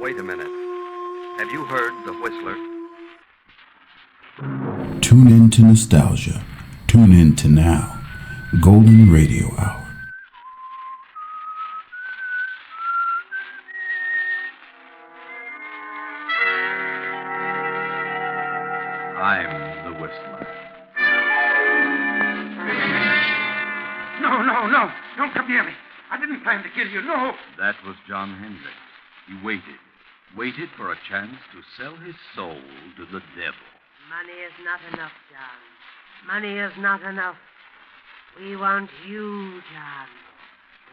Wait a minute. Have you heard the Whistler? Tune in to nostalgia. Tune in to now. Golden Radio Hour. I'm the Whistler. No. Don't come near me. I didn't plan to kill you, no. That was John Hendricks. He waited for a chance to sell his soul to the devil. Money is not enough, John. Money is not enough. We want you, John.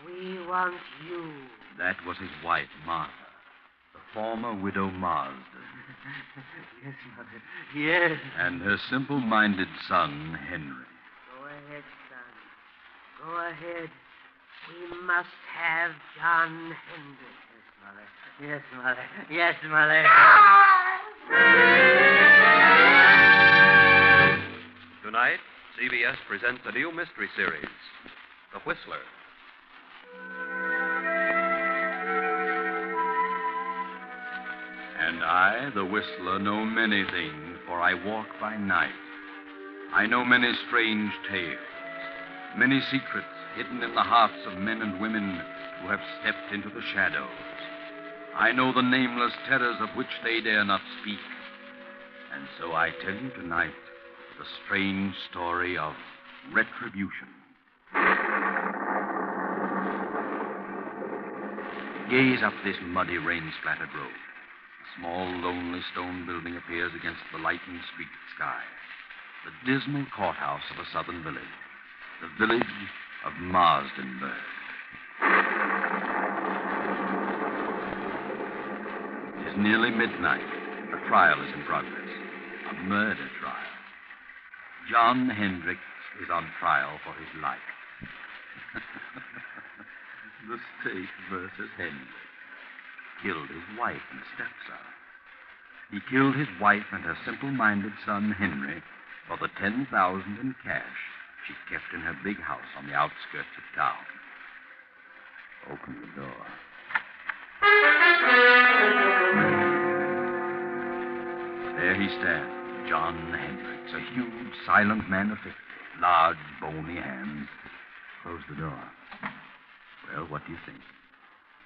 We want you. That was his wife, Martha, the former widow Marsden. Yes, Mother. Yes. And her simple-minded son, Henry. Go ahead, son. Go ahead. We must have John Hendricks. Yes, Mother. Yes, Mother. Tonight, CBS presents a new mystery series, The Whistler. And I, the Whistler, know many things, for I walk by night. I know many strange tales, many secrets hidden in the hearts of men and women who have stepped into the shadows. I know the nameless terrors of which they dare not speak. And so I tell you tonight the strange story of retribution. Gaze up this muddy, rain-splattered road. A small, lonely stone building appears against the lightning-streaked sky. The dismal courthouse of a southern village. The village of Marsdenburg. It is nearly midnight. A trial is in progress. A murder trial. John Hendricks is on trial for his life. The state versus Hendricks. Killed his wife and stepson. He killed his wife and her simple-minded son, Henry, for the $10,000 in cash she kept in her big house on the outskirts of town. Open the door. There he stands, John Hendricks, a huge, silent man of 50, large, bony hands. Close the door. Well, what do you think?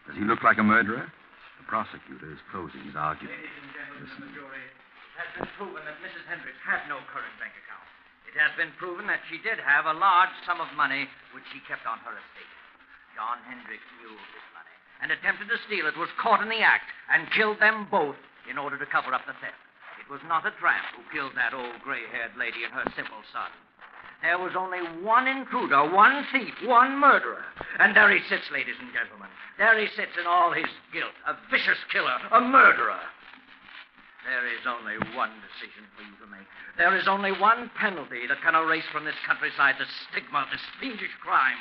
Does he look like a murderer? The prosecutor is closing his argument. Ladies and gentlemen of the jury, it has been proven that Mrs. Hendricks had no current bank account. It has been proven that she did have a large sum of money which she kept on her estate. John Hendricks knew of this money and attempted to steal it, was caught in the act, and killed them both in order to cover up the theft. It was not a tramp who killed that old gray-haired lady and her simple son. There was only one intruder, one thief, one murderer. And there he sits, ladies and gentlemen. There he sits in all his guilt, a vicious killer, a murderer. There is only one decision for you to make. There is only one penalty that can erase from this countryside the stigma of this fiendish crime.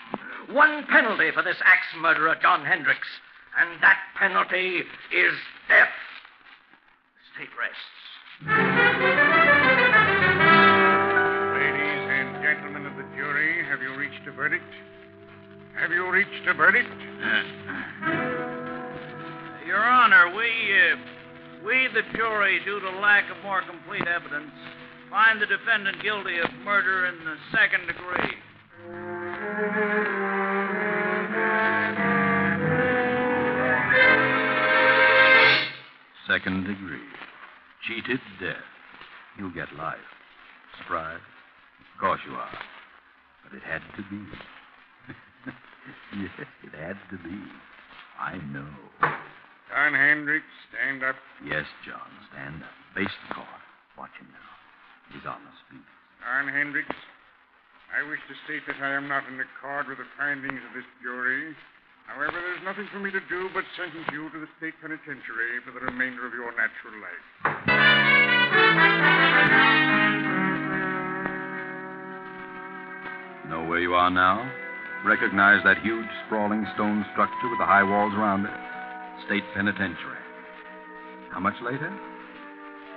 One penalty for this axe murderer, John Hendricks. And that penalty is death. The state rests. Ladies and gentlemen of the jury, have you reached a verdict? Have you reached a verdict? Your Honor, we, the jury, due to lack of more complete evidence, find the defendant guilty of murder in the second degree. Second degree. Cheated death. You'll get life. Surprised? Of course you are. But it had to be. Yes, it had to be. I know. John Hendricks, stand up. Yes, John, stand up. Face the court. Watch him now. He's on the speak. John Hendricks, I wish to state that I am not in accord with the findings of this jury. However, there's nothing for me to do but sentence you to the state penitentiary for the remainder of your natural life. Know where you are now? Recognize that huge, sprawling stone structure with the high walls around it? State penitentiary. How much later?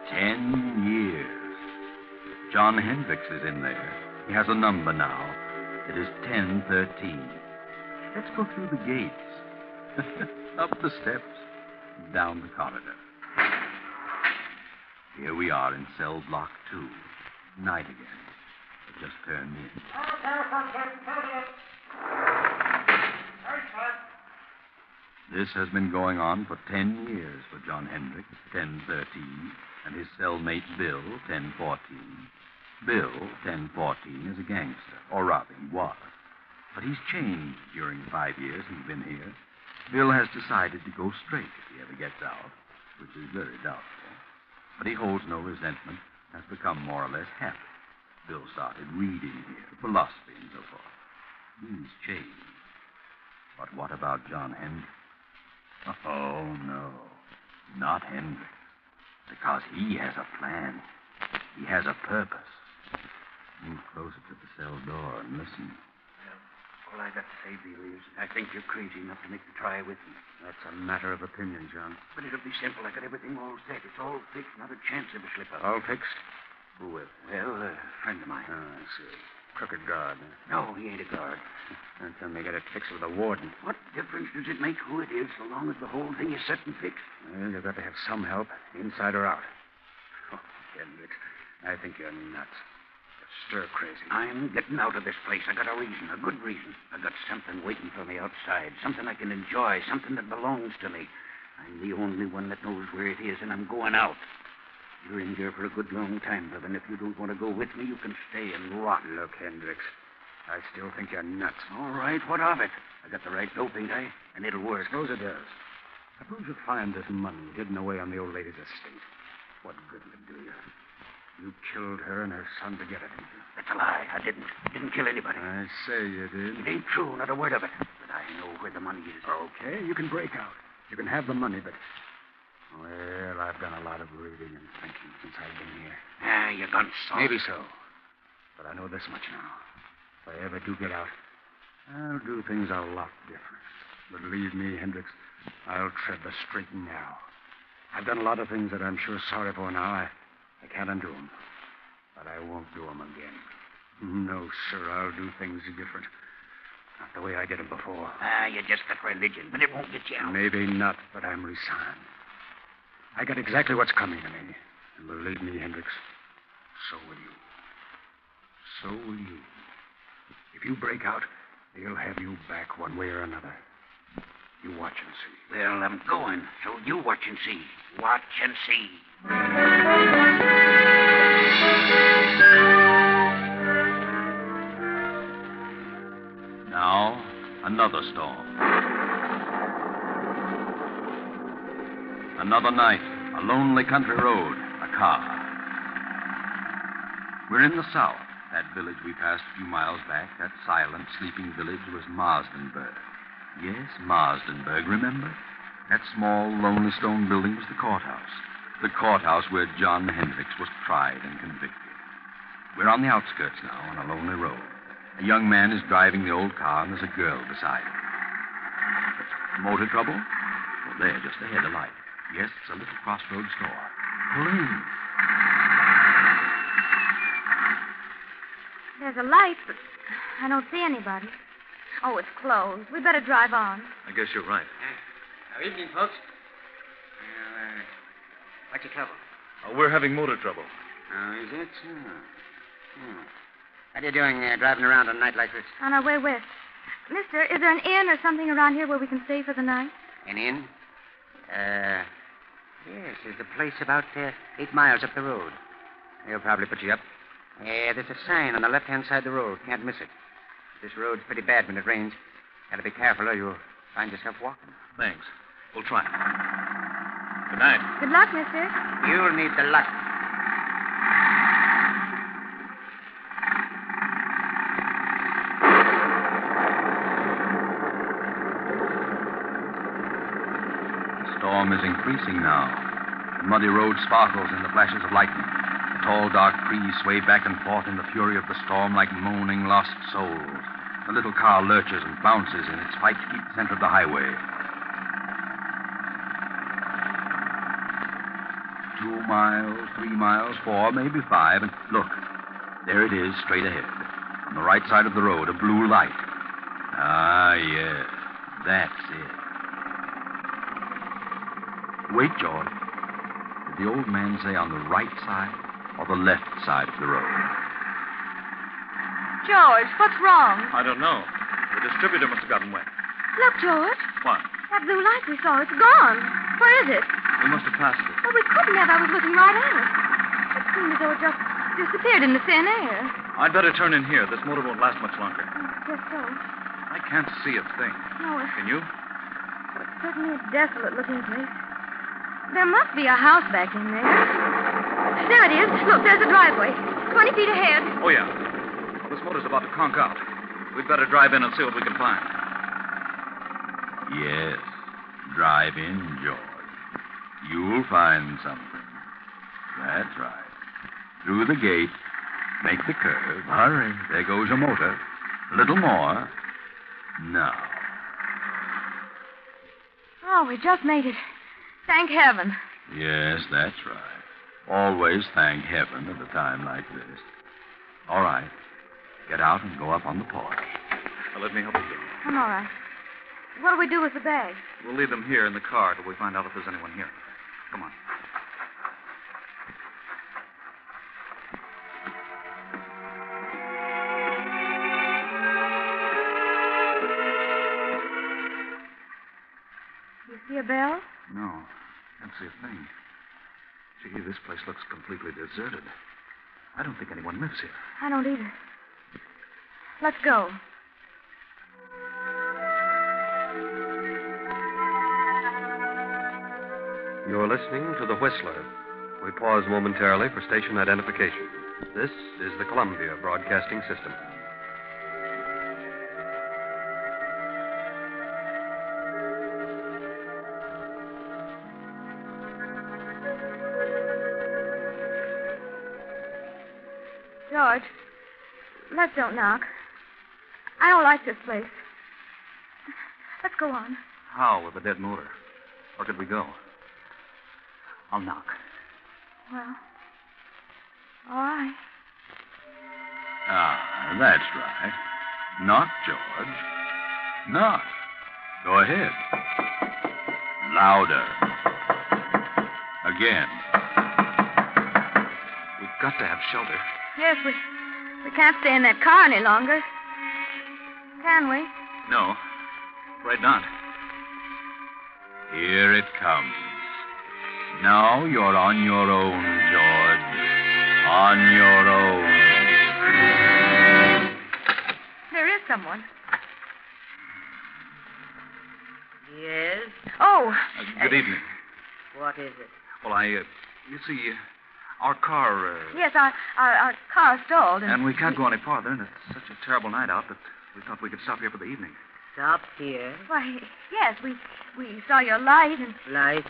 10 years. John Hendricks is in there. He has a number now. It is 1013. Let's go through the gates. Up the steps. down the corridor. Here we are in cell block 2. Night again. It just turned in. This has been going on for 10 years for John Hendricks, 1013, and his cellmate Bill, 1014. Bill, 1014, is a gangster, or rather, he was. But he's changed during the 5 years he's been here. Bill has decided to go straight if he ever gets out, which is very doubtful. But he holds no resentment, has become more or less happy. Bill started reading here, philosophy and so forth. He's changed. But what about John Hendricks? Oh, no. Not Hendricks. Because he has a plan. He has a purpose. Move closer to the cell door and listen. All I got to say, Bill, is I think you're crazy enough to make the try with me. That's a matter of opinion, John. But it'll be simple. I got everything all set. It's all fixed. Not a chance of a slip-up. All fixed? Who with? Well, a friend of mine. Oh, I see. Crooked guard. No, he ain't a guard. Don't tell me you got it fixed with a warden. What difference does it make who it is so long as the whole thing is set and fixed? Well, you've got to have some help, inside or out. Oh, Hendricks, I think you're nuts. You're stir crazy. I'm getting out of this place. I got a reason, a good reason. I got something waiting for me outside, something I can enjoy, something that belongs to me. I'm the only one that knows where it is, and I'm going out. You're in here for a good long time, brother, and if you don't want to go with me, you can stay and rot. Look, Hendricks, I still think you're nuts. All right, what of it? I got the right dope, ain't I? And it'll work. Suppose it does. Suppose you find this money hidden away on the old lady's estate. What good will it do you? You killed her and her son to get it, didn't you? That's a lie. I didn't. Didn't kill anybody. I say you did. It ain't true, not a word of it. But I know where the money is. Okay, you can break out. You can have the money, but... Well, I've done a lot of reading and thinking since I've been here. Ah, you gone soft. Maybe so. But I know this much now. If I ever do get out, I'll do things a lot different. Believe me, Hendricks, I'll tread the straight and narrow. I've done a lot of things that I'm sure sorry for now. I can't undo them. But I won't do them again. No, sir, I'll do things different. Not the way I did them before. Ah, you just got religion, but it won't get you out. Maybe not, but I'm resigned. I got exactly what's coming to me. And believe me, Hendricks, so will you. So will you. If you break out, they'll have you back one way or another. You watch and see. Well, I'm going, so you watch and see. Watch and see. Now, another storm. Another night, a lonely country road, a car. We're in the south. That village we passed a few miles back, that silent, sleeping village, was Marsdenburg. Yes, Marsdenburg, remember? That small, lonely stone building was the courthouse. The courthouse where John Hendricks was tried and convicted. We're on the outskirts now, on a lonely road. A young man is driving the old car, and there's a girl beside him. Motor trouble? Well, there, just ahead, a light. Yes, it's a little crossroads store. Pull in. There's a light, but I don't see anybody. Oh, it's closed. We better drive on. I guess you're right. Good evening, folks. What's your trouble? We're having motor trouble. Oh, is it? What are you doing driving around on a night like this? On our way west. Mister, is there an inn or something around here where we can stay for the night? An inn? Yes, there's a place about 8 miles up the road. They'll probably put you up. There's a sign on the left-hand side of the road. Can't miss it. This road's pretty bad when it rains. Gotta be careful or you'll find yourself walking. Thanks. We'll try. Good night. Good luck, mister. You'll need the luck. The storm is increasing now. The muddy road sparkles in the flashes of lightning. The tall, dark trees sway back and forth in the fury of the storm like moaning, lost souls. The little car lurches and bounces in its fight to keep the center of the highway. 2 miles, 3 miles, 4, maybe 5, and look, there it is, straight ahead. On the right side of the road, a blue light. Ah, yes, that's it. Wait, George. Did the old man say on the right side or the left side of the road? George, what's wrong? I don't know. The distributor must have gotten wet. Look, George. What? That blue light we saw, it's gone. Where is it? We must have passed it. Well, we couldn't have. I was looking right at it. It seemed as though it just disappeared in the thin air. I'd better turn in here. This motor won't last much longer. Just so. I can't see a thing. No, Can you? it's certainly a desolate-looking place. There must be a house back in there. There it is. Look, there's a driveway. 20 feet ahead. Oh, yeah. This motor's about to conk out. We'd better drive in and see what we can find. Yes. Drive in, George. You'll find something. That's right. Through the gate. Make the curve. Hurry. There goes a motor. A little more. Now. Oh, we just made it. Thank heaven. Yes, that's right. Always thank heaven at a time like this. All right. Get out and go up on the porch. Now, let me help you. I'm all right. What do we do with the bags? We'll leave them here in the car till we find out if there's anyone here. Come on. You see a bell? No. Can't see a thing. Gee, this place looks completely deserted. I don't think anyone lives here. I don't either. Let's go. You're listening to The Whistler. We pause momentarily for station identification. This is the Columbia Broadcasting System. George, let's don't knock. I don't like this place. Let's go on. How with a dead motor? Where could we go? I'll knock. Well, all right. Ah, that's right. Knock, George. Knock. Go ahead. Louder. Again. We've got to have shelter. Yes, we can't stay in that car any longer. Can we? No. Right not. Here it comes. Now you're on your own, George. On your own. There is someone. Yes? Oh. Good evening. What is it? Well, you see, our car... Yes, our car stalled. And we can't go any farther, and it's such a terrible night out that we thought we could stop here for the evening. Stop here. Why, yes, we saw your light and... Light?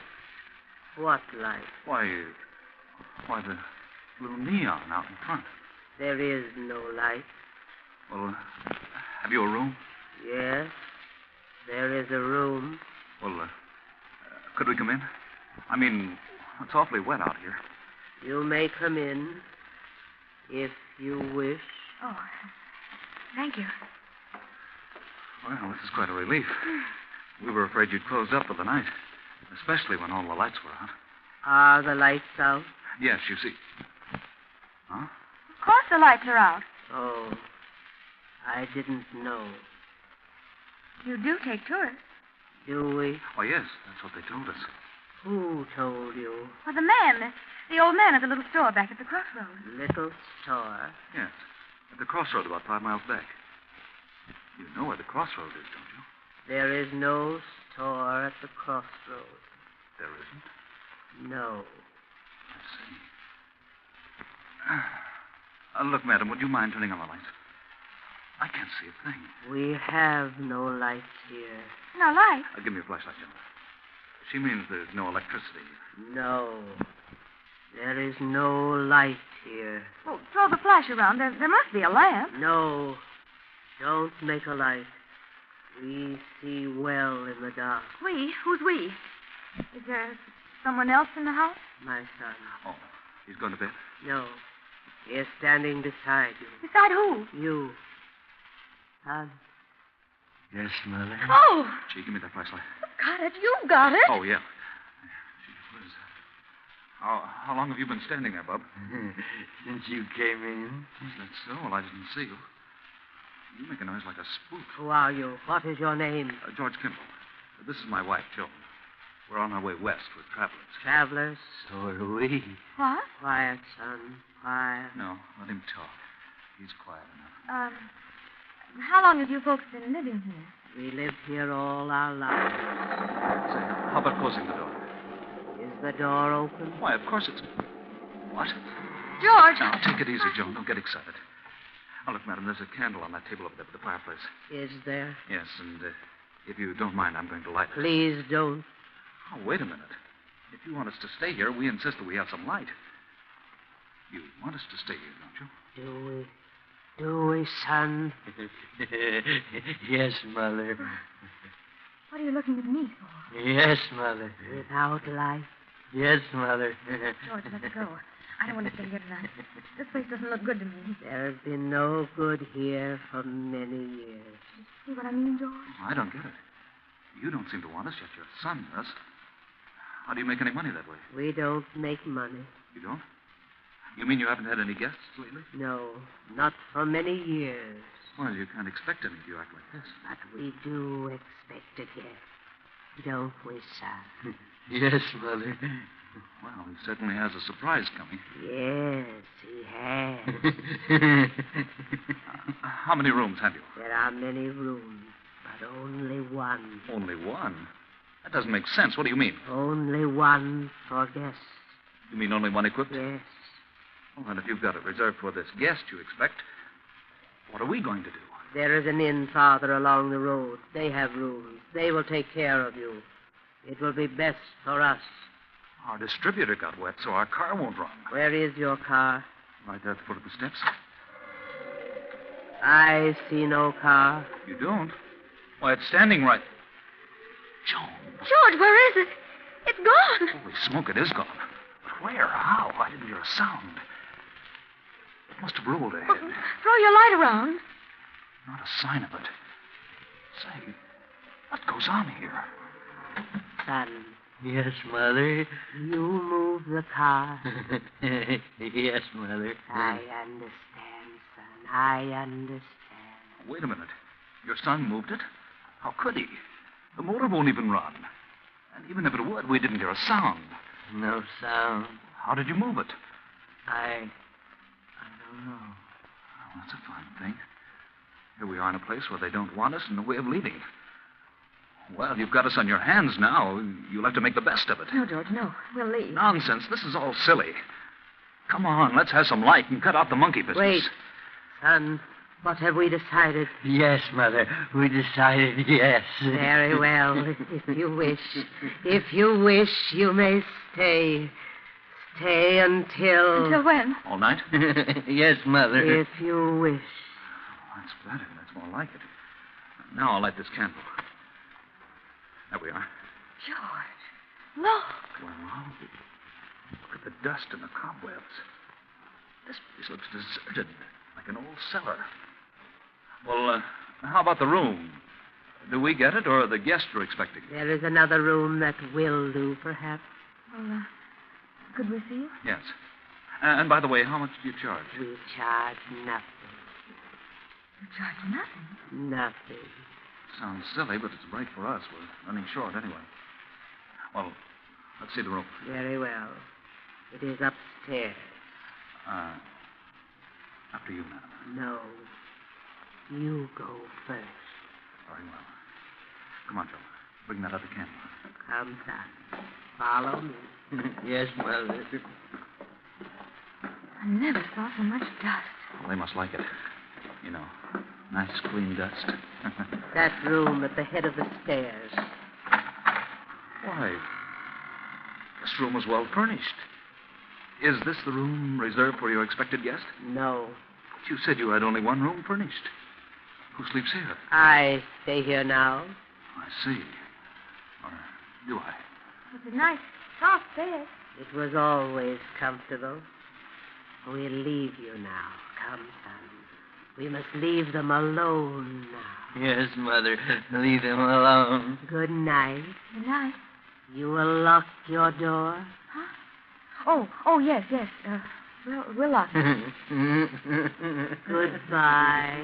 What light? Why, the little neon out in front. There is no light. Well, have you a room? Yes, there is a room. Well, could we come in? I mean, it's awfully wet out here. You may come in if you wish. Oh, thank you. Well, this is quite a relief. We were afraid you'd close up for the night, especially when all the lights were out. Are the lights out? Yes, you see. Huh? Of course the lights are out. Oh, I didn't know. You do take tourists. Do we? Oh, yes, that's what they told us. Who told you? Well, the old man at the little store back at the crossroads. Little store? Yes, at the crossroad about 5 miles back. You know where the crossroad is, don't you? There is no store at the crossroad. There isn't? No. I see. Look, madam, would you mind turning on the lights? I can't see a thing. We have no lights here. No light? Give me a flashlight, Jennifer. She means there's no electricity. No. There is no light here. Well, throw the flash around. There must be a lamp. No. Don't make a light. We see well in the dark. We? Who's we? Is there someone else in the house? My son. Oh, he's going to bed? No. He is standing beside you. Beside who? You. Son. Yes, Mother. Oh! Gee, give me that flashlight. Got it. You got it. Oh, yeah. How long have you been standing there, Bub? Since you came in. Is that so? Well, I didn't see you. You make a noise like a spook. Who are you? What is your name? George Kimball. This is my wife, Joan. We're on our way west with travelers. Travelers? So are we. What? Quiet, son. Quiet. No, let him talk. He's quiet enough. How long have you folks been living here? We lived here all our lives. Say, how about closing the door? Is the door open? Why, of course it's... What? George! Now, take it easy, Joan. Don't get excited. Now, look, madam, there's a candle on that table over there by the fireplace. Is there? Yes, and if you don't mind, I'm going to light it. Please don't. Oh, wait a minute. If you want us to stay here, we insist that we have some light. You want us to stay here, don't you? Do we? Do we, son? Yes, Mother. What are you looking at me for? Yes, Mother. Without light? Yes, Mother. George, let's go. I don't want to stay here tonight. This place doesn't look good to me. There's been no good here for many years. See what I mean, George? I don't get it. You don't seem to want us, yet your son does. How do you make any money that way? We don't make money. You don't? You mean you haven't had any guests lately? No, not for many years. Well, you can't expect any if you act like this. But we do expect it here. Don't we, son? Yes, Mother. Well, he certainly has a surprise coming. Yes, he has. How many rooms have you? There are many rooms, but only one. Only one? That doesn't make sense. What do you mean? Only one for guests. You mean only one equipped? Yes. Well, then if you've got it reserved for this guest you expect, what are we going to do? There is an inn farther along the road. They have rooms. They will take care of you. It will be best for us. Our distributor got wet, so our car won't run. Where is your car? Right there at the foot of the steps. I see no car. You don't? Why, it's standing right... Joan. George, where is it? It's gone. Holy smoke, it is gone. But where? How? I didn't hear a sound. It must have rolled ahead. Well, throw your light around. Not a sign of it. Say, what goes on here? Son, Yes, Mother. you move the car. Yes, Mother. I understand, son. I understand. Wait a minute. Your son moved it? How could he? The motor won't even run. And even if it would, we didn't hear a sound. No sound. How did you move it? I don't know. Oh, that's a fine thing. Here we are in a place where they don't want us and no way of leaving. Well, you've got us on your hands now. You'll have to make the best of it. No, George, no. We'll leave. Nonsense. This is all silly. Come on, let's have some light and cut out the monkey business. Wait, son. What have we decided? Yes, Mother. We decided yes. Very well. If you wish. If you wish, you may stay. Stay until... Until when? All night? Yes, Mother. If you wish. Oh, that's better. That's more like it. Now I'll light this candle. There we are. George, look. Well, look at the dust and the cobwebs. This place looks deserted, like an old cellar. Well, how about the room? Do we get it, or are the guests we're expecting? There is another room that will do, perhaps. Well, could we see it? Yes. And by the way, how much do you charge? We charge nothing. You charge nothing. Nothing. Sounds silly, but it's right for us. We're running short anyway. Well, let's see the room. Very well. It is upstairs. After you, madam. No. You go first. Very well. Come on, Joe. Bring that other candle. Come, son. Follow me. Yes, Mother. I never saw so much dust. Well, they must like it. You know, nice clean dust. That room at the head of the stairs. Why, this room was well furnished. Is this the room reserved for your expected guest? No. But you said you had only one room furnished. Who sleeps here? I stay here now. I see. Or do I? It's a nice, soft bed. It was always comfortable. We'll leave you now. Come, son. We must leave them alone now. Yes, Mother. Leave them alone. Good night. Good night. You will lock your door? Huh? Oh, yes. We'll lock it. Goodbye.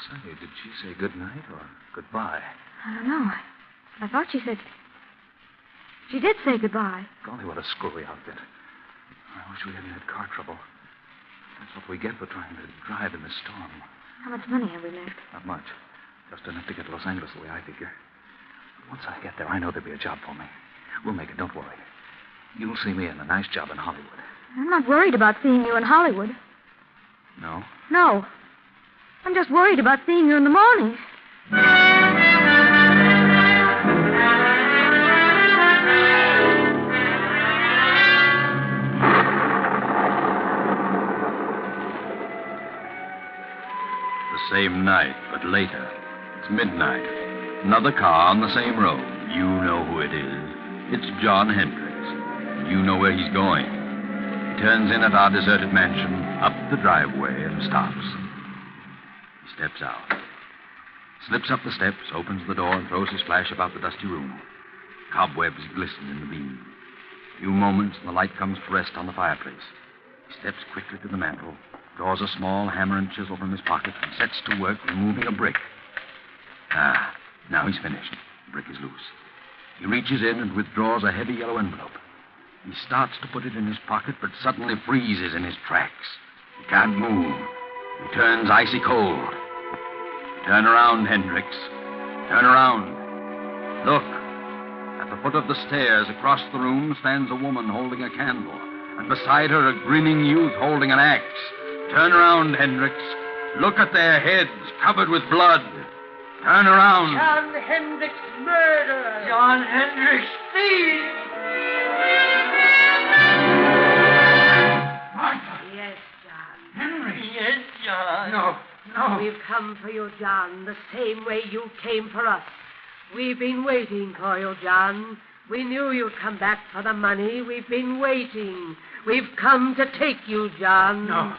Say, did she say good night or goodbye? I don't know. I thought she said... She did say goodbye. Golly, what a screwy outfit. I wish we hadn't had car trouble. That's what we get for trying to drive in the storm. How much money have we left? Not much. Just enough to get to Los Angeles the way I figure. Once I get there, I know there'll be a job for me. We'll make it, don't worry. You'll see me in a nice job in Hollywood. I'm not worried about seeing you in Hollywood. No? No. I'm just worried about seeing you in the morning. The same night, but later. It's midnight. Another car on the same road. You know who it is. It's John Hendricks. You know where he's going. He turns in at our deserted mansion, up the driveway, and stops. He steps out. Slips up the steps, opens the door, and throws his flash about the dusty room. Cobwebs glisten in the beam. A few moments, and the light comes to rest on the fireplace. He steps quickly to the mantel, draws a small hammer and chisel from his pocket, and sets to work removing a brick. Now he's finished. The brick is loose. He reaches in and withdraws a heavy yellow envelope. He starts to put it in his pocket, but suddenly freezes in his tracks. He can't move. He turns icy cold. Turn around, Hendricks. Turn around. Look. At the foot of the stairs across the room stands a woman holding a candle, and beside her a grinning youth holding an axe. Turn around, Hendricks. Look at their heads covered with blood. Turn around. John Hendricks, murderer. John Hendricks, thief. Martha. Yes, John. Henry. Yes, John. No. We've come for you, John, the same way you came for us. We've been waiting for you, John. We knew you'd come back for the money. We've been waiting. We've come to take you, John. No.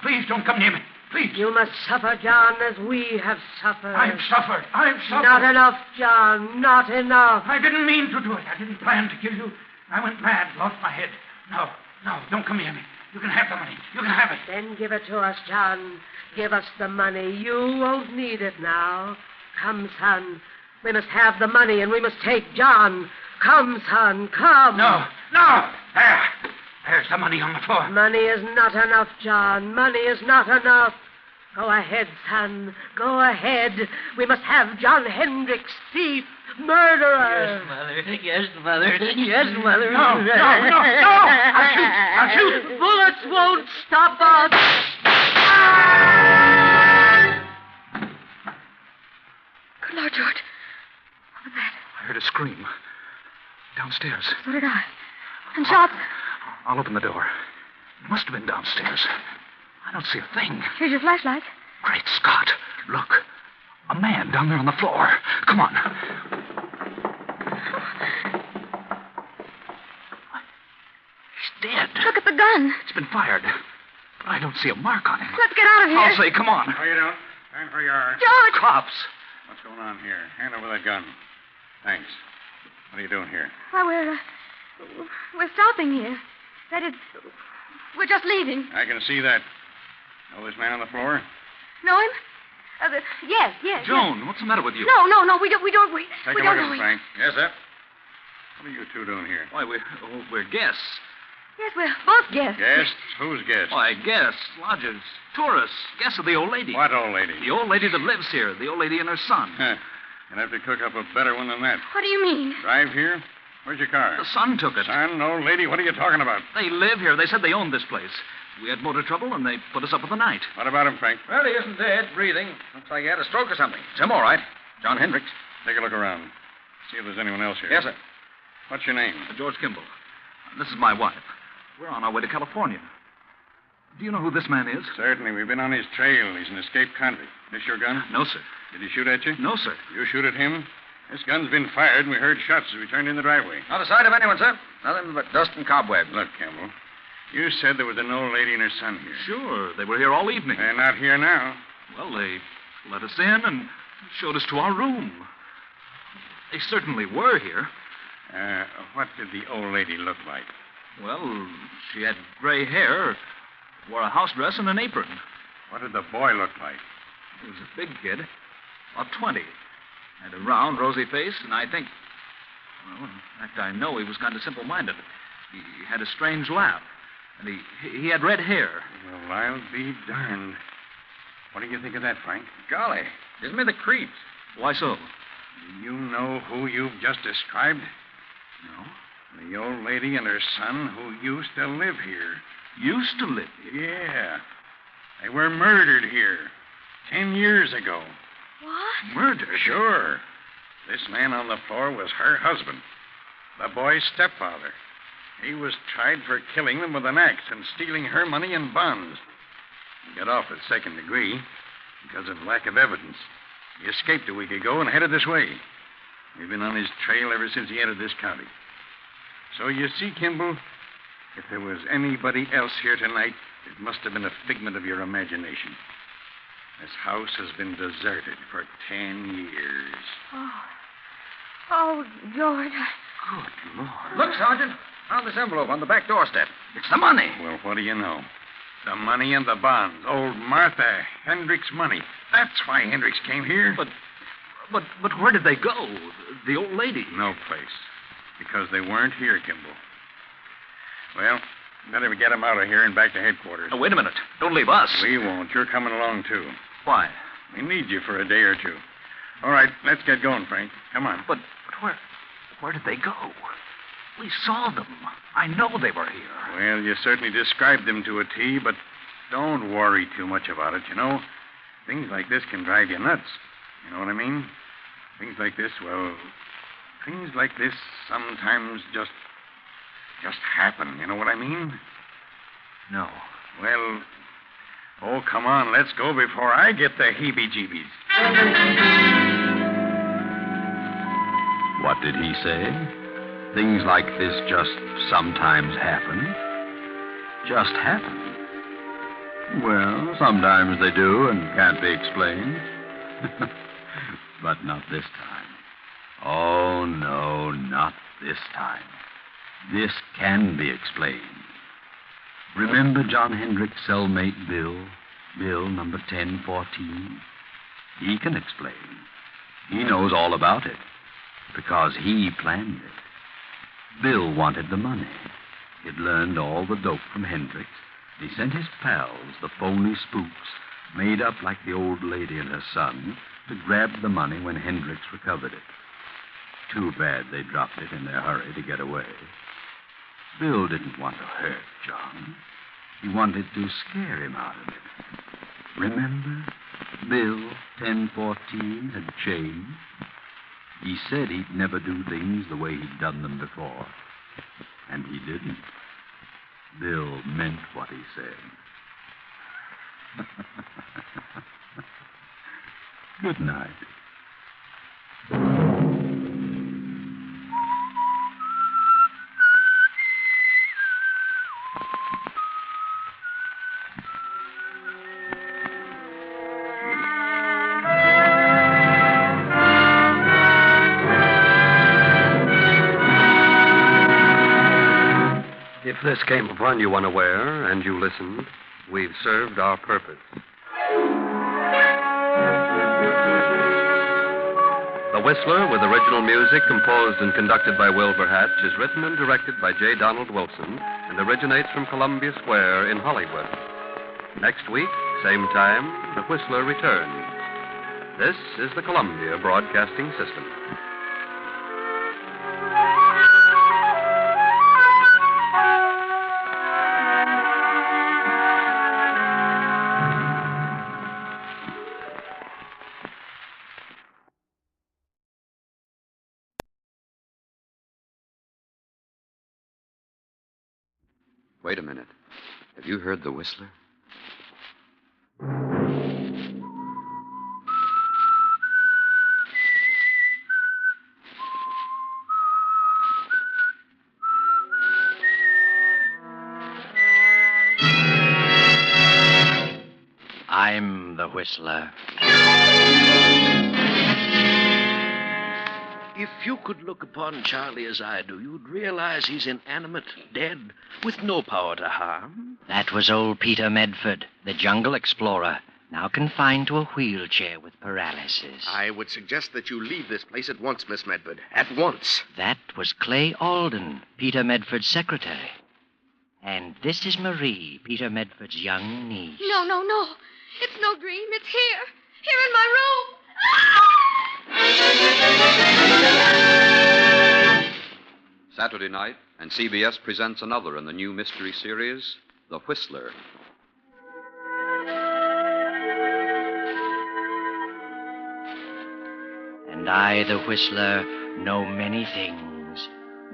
Please don't come near me. Please. You must suffer, John, as we have suffered. I've suffered. Not enough, John. Not enough. I didn't mean to do it. I didn't plan to kill you. I went mad, lost my head. No, don't come near me. You can have the money. You can have it. Then give it to us, John. Give us the money. You won't need it now. Come, son. We must have the money, and we must take John. Come, son, come. No. There's the money on the floor. Money is not enough, John. Money is not enough. Go ahead, son. Go ahead. We must have John Hendricks, thief, murderer. Yes, Mother. Yes, Mother. No. I'll shoot. Bullets won't stop us. Good Lord, George. What was that? I heard a scream. Downstairs. So did I. And shots. I'll open the door. It must have been downstairs. I don't see a thing. Here's your flashlight. Great Scott. Look. A man down there on the floor. Come on. He's dead. Look at the gun. It's been fired. But I don't see a mark on him. Let's get out of here. I'll say, come on. No, you don't. Stand where you are. George! Cops. What's going on here? Hand over that gun. Thanks. What are you doing here? Well, we're stopping here. That is, we're just leaving. I can see that. Know this man on the floor? Know him? Yes. Joan, what's the matter with you? No, we don't. Take we a don't look at know him, Frank. Yes, sir. What are you two doing here? Why, we're guests. Yes, we're both guests. Guests? Who's guests? Why, guests, lodgers, tourists, guests of the old lady. What old lady? The old lady that lives here, the old lady and her son. You'll have to cook up a better one than that. What do you mean? Drive here? Where's your car? The son took it. Son, old lady, what are you talking about? They live here. They said they owned this place. We had motor trouble, and they put us up for the night. What about him, Frank? Well, he isn't dead, breathing. Looks like he had a stroke or something. It's him, all right. John Hendricks. Take a look around. See if there's anyone else here. Yes, sir. What's your name? George Kimball. This is my wife. We're on our way to California. Do you know who this man is? Certainly. We've been on his trail. He's an escaped convict. This your gun? No, sir. Did he shoot at you? No, sir. You shoot at him? This gun's been fired, and we heard shots as we turned in the driveway. Not a sight of anyone, sir. Nothing but dust and cobwebs. Look, Campbell, you said there was an old lady and her son here. Sure. They were here all evening. They're not here now. Well, they let us in and showed us to our room. They certainly were here. What did the old lady look like? Well, she had gray hair, wore a house dress and an apron. What did the boy look like? He was a big kid, about 20. Had a round, rosy face, and I think... Well, in fact, I know he was kind of simple-minded. He had a strange laugh, and he had red hair. Well, I'll be darned. What do you think of that, Frank? Golly, gives me the creeps. Why so? Do you know who you've just described? No. The old lady and her son who used to live here. Used to live here? Yeah. They were murdered here 10 years ago. What? Murdered? Sure. This man on the floor was her husband, the boy's stepfather. He was tried for killing them with an axe and stealing her money and bonds. He got off at second degree because of lack of evidence. He escaped a week ago and headed this way. We've been on his trail ever since he entered this county. So you see, Kimball, if there was anybody else here tonight, it must have been a figment of your imagination. This house has been deserted for 10 years. Oh, George. Good Lord. Look, Sergeant. Found this envelope on the back doorstep. It's the money. Well, what do you know? The money and the bonds. Old Martha Hendricks' money. That's why Hendricks came here. But where did they go? The old lady? No place. Because they weren't here, Kimball. Well, better get them out of here and back to headquarters. Oh, wait a minute. Don't leave us. We won't. You're coming along, too. Why? We need you for a day or two. All right, let's get going, Frank. Come on. But where did they go? We saw them. I know they were here. Well, you certainly described them to a T, but don't worry too much about it, you know. Things like this can drive you nuts. You know what I mean? Things like this sometimes just happen. You know what I mean? No. Well, oh, come on, let's go before I get the heebie-jeebies. What did he say? Things like this just sometimes happen? Just happen? Well, sometimes they do and can't be explained. But not this time. Oh, no, not this time. This can be explained. Remember John Hendrick's cellmate, Bill? Bill, number 1014? He can explain. He knows all about it because he planned it. Bill wanted the money. He'd learned all the dope from Hendricks. He sent his pals, the phony spooks, made up like the old lady and her son, to grab the money when Hendricks recovered it. Too bad they dropped it in their hurry to get away. Bill didn't want to hurt John. He wanted to scare him out of it. Remember? Bill, 1014, had changed. He said he'd never do things the way he'd done them before. And he didn't. Bill meant what he said. Good night. If this came upon you unaware and you listened, we've served our purpose. The Whistler, with original music composed and conducted by Wilbur Hatch, is written and directed by J. Donald Wilson and originates from Columbia Square in Hollywood. Next week, same time, The Whistler returns. This is the Columbia Broadcasting System. Wait a minute. Have you heard the Whistler? I'm the Whistler. If you could look upon Charlie as I do, you'd realize he's inanimate, dead, with no power to harm. That was old Peter Medford, the jungle explorer, now confined to a wheelchair with paralysis. I would suggest that you leave this place at once, Miss Medford. At once. That was Clay Alden, Peter Medford's secretary. And this is Marie, Peter Medford's young niece. No, no, no. It's no dream. It's here. Here in my room. Saturday night, and CBS presents another in the new mystery series, The Whistler. And I, the Whistler, know many things,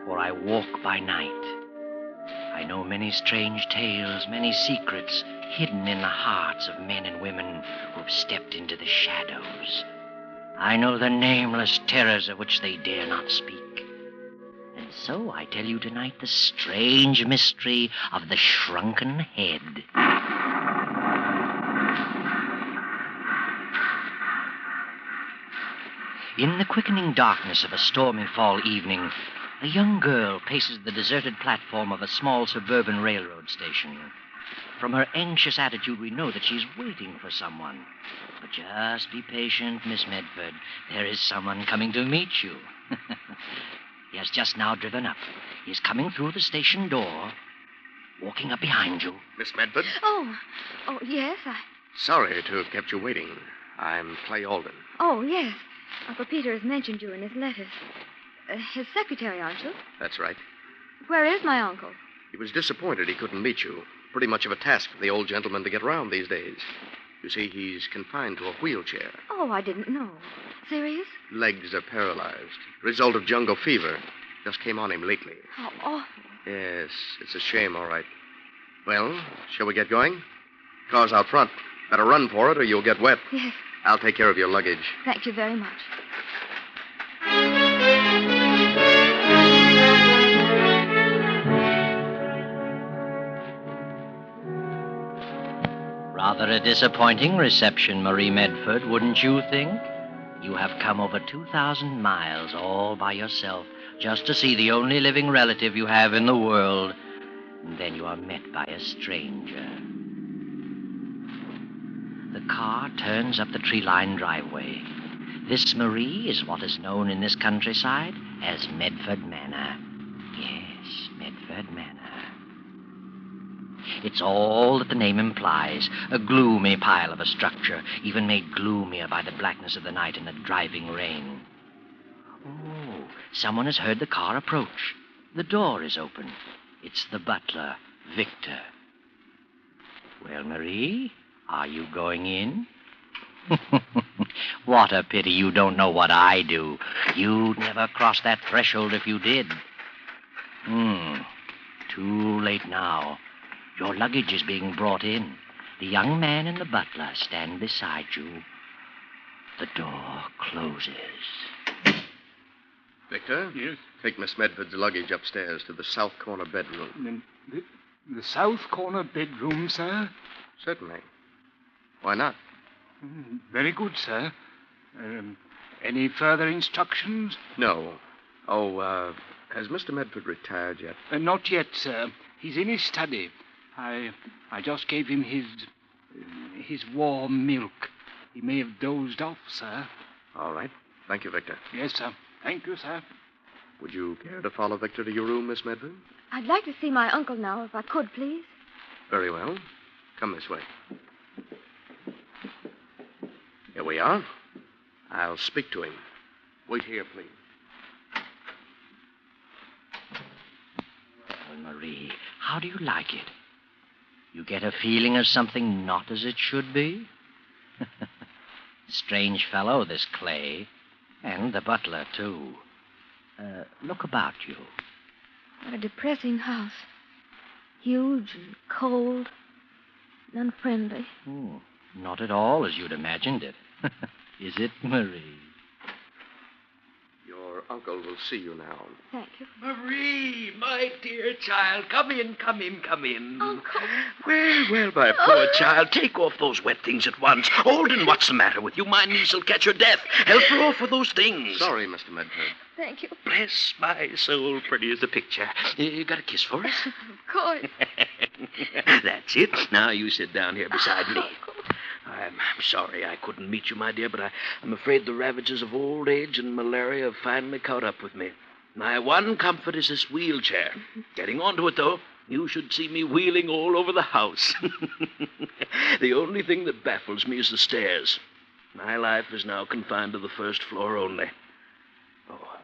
for I walk by night. I know many strange tales, many secrets hidden in the hearts of men and women who have stepped into the shadows. I know the nameless terrors of which they dare not speak. And so I tell you tonight the strange mystery of the shrunken head. In the quickening darkness of a stormy fall evening, a young girl paces the deserted platform of a small suburban railroad station. From her anxious attitude, we know that she's waiting for someone. But just be patient, Miss Medford. There is someone coming to meet you. He has just now driven up. He is coming through the station door, walking up behind you. Miss Medford? Oh, yes, Sorry to have kept you waiting. I'm Clay Alden. Oh, yes. Uncle Peter has mentioned you in his letters. His secretary, aren't you? That's right. Where is my uncle? He was disappointed he couldn't meet you. Pretty much of a task for the old gentleman to get around these days. You see, he's confined to a wheelchair. Oh, I didn't know. Serious? Legs are paralyzed. Result of jungle fever. Just came on him lately. How awful. Yes, it's a shame, all right. Well, shall we get going? Car's out front. Better run for it or you'll get wet. Yes. I'll take care of your luggage. Thank you very much. Rather a disappointing reception, Marie Medford, wouldn't you think? You have come over 2,000 miles all by yourself just to see the only living relative you have in the world. And then you are met by a stranger. The car turns up the tree-lined driveway. This, Marie, is what is known in this countryside as Medford Manor. Yes, Medford Manor. It's all that the name implies, a gloomy pile of a structure, even made gloomier by the blackness of the night and the driving rain. Oh, someone has heard the car approach. The door is open. It's the butler, Victor. Well, Marie, are you going in? What a pity you don't know what I do. You'd never cross that threshold if you did. Too late now. Your luggage is being brought in. The young man and the butler stand beside you. The door closes. Victor? Yes? Take Miss Medford's luggage upstairs to the south corner bedroom. The south corner bedroom, sir? Certainly. Why not? Very good, sir. Any further instructions? No. Oh, has Mr. Medford retired yet? Not yet, sir. He's in his study. I just gave him his warm milk. He may have dozed off, sir. All right. Thank you, Victor. Yes, sir. Thank you, sir. Would you care to follow Victor to your room, Miss Medford? I'd like to see my uncle now, if I could, please. Very well. Come this way. Here we are. I'll speak to him. Wait here, please. Well, Marie, how do you like it? You get a feeling of something not as it should be? Strange fellow, this Clay. And the butler, too. Look about you. What a depressing house. Huge and cold and unfriendly. Not at all as you'd imagined it. Is it, Marie? Your Your uncle will see you now. Thank you. Marie, my dear child, come in, come in, come in. Uncle. Well, my poor child, take off those wet things at once. Alden, what's the matter with you? My niece will catch her death. Help her off with those things. Sorry, Mr. Medford. Thank you. Bless my soul, pretty as a picture. You got a kiss for us? Of course. That's it. Now you sit down here beside me. I'm sorry I couldn't meet you, my dear, but I'm afraid the ravages of old age and malaria have finally caught up with me. My one comfort is this wheelchair. Getting onto it, though, you should see me wheeling all over the house. The only thing that baffles me is the stairs. My life is now confined to the first floor only. Oh,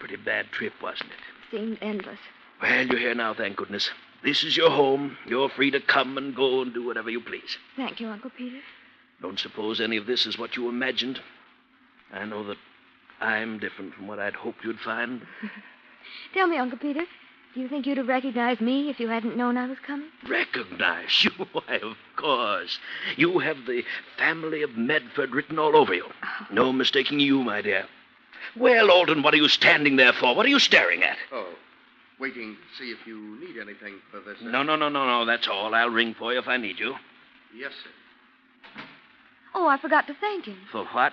pretty bad trip, wasn't it? Seemed endless. Well, you're here now, thank goodness. This is your home. You're free to come and go and do whatever you please. Thank you, Uncle Peter. Don't suppose any of this is what you imagined. I know that I'm different from what I'd hoped you'd find. Tell me, Uncle Peter, do you think you'd have recognized me if you hadn't known I was coming? Recognize you? Why, of course. You have the family of Medford written all over you. No mistaking you, my dear. Well, Alden, what are you standing there for? What are you staring at? Oh, waiting to see if you need anything for this. No, that's all. I'll ring for you if I need you. Yes, sir. Oh, I forgot to thank him. For what?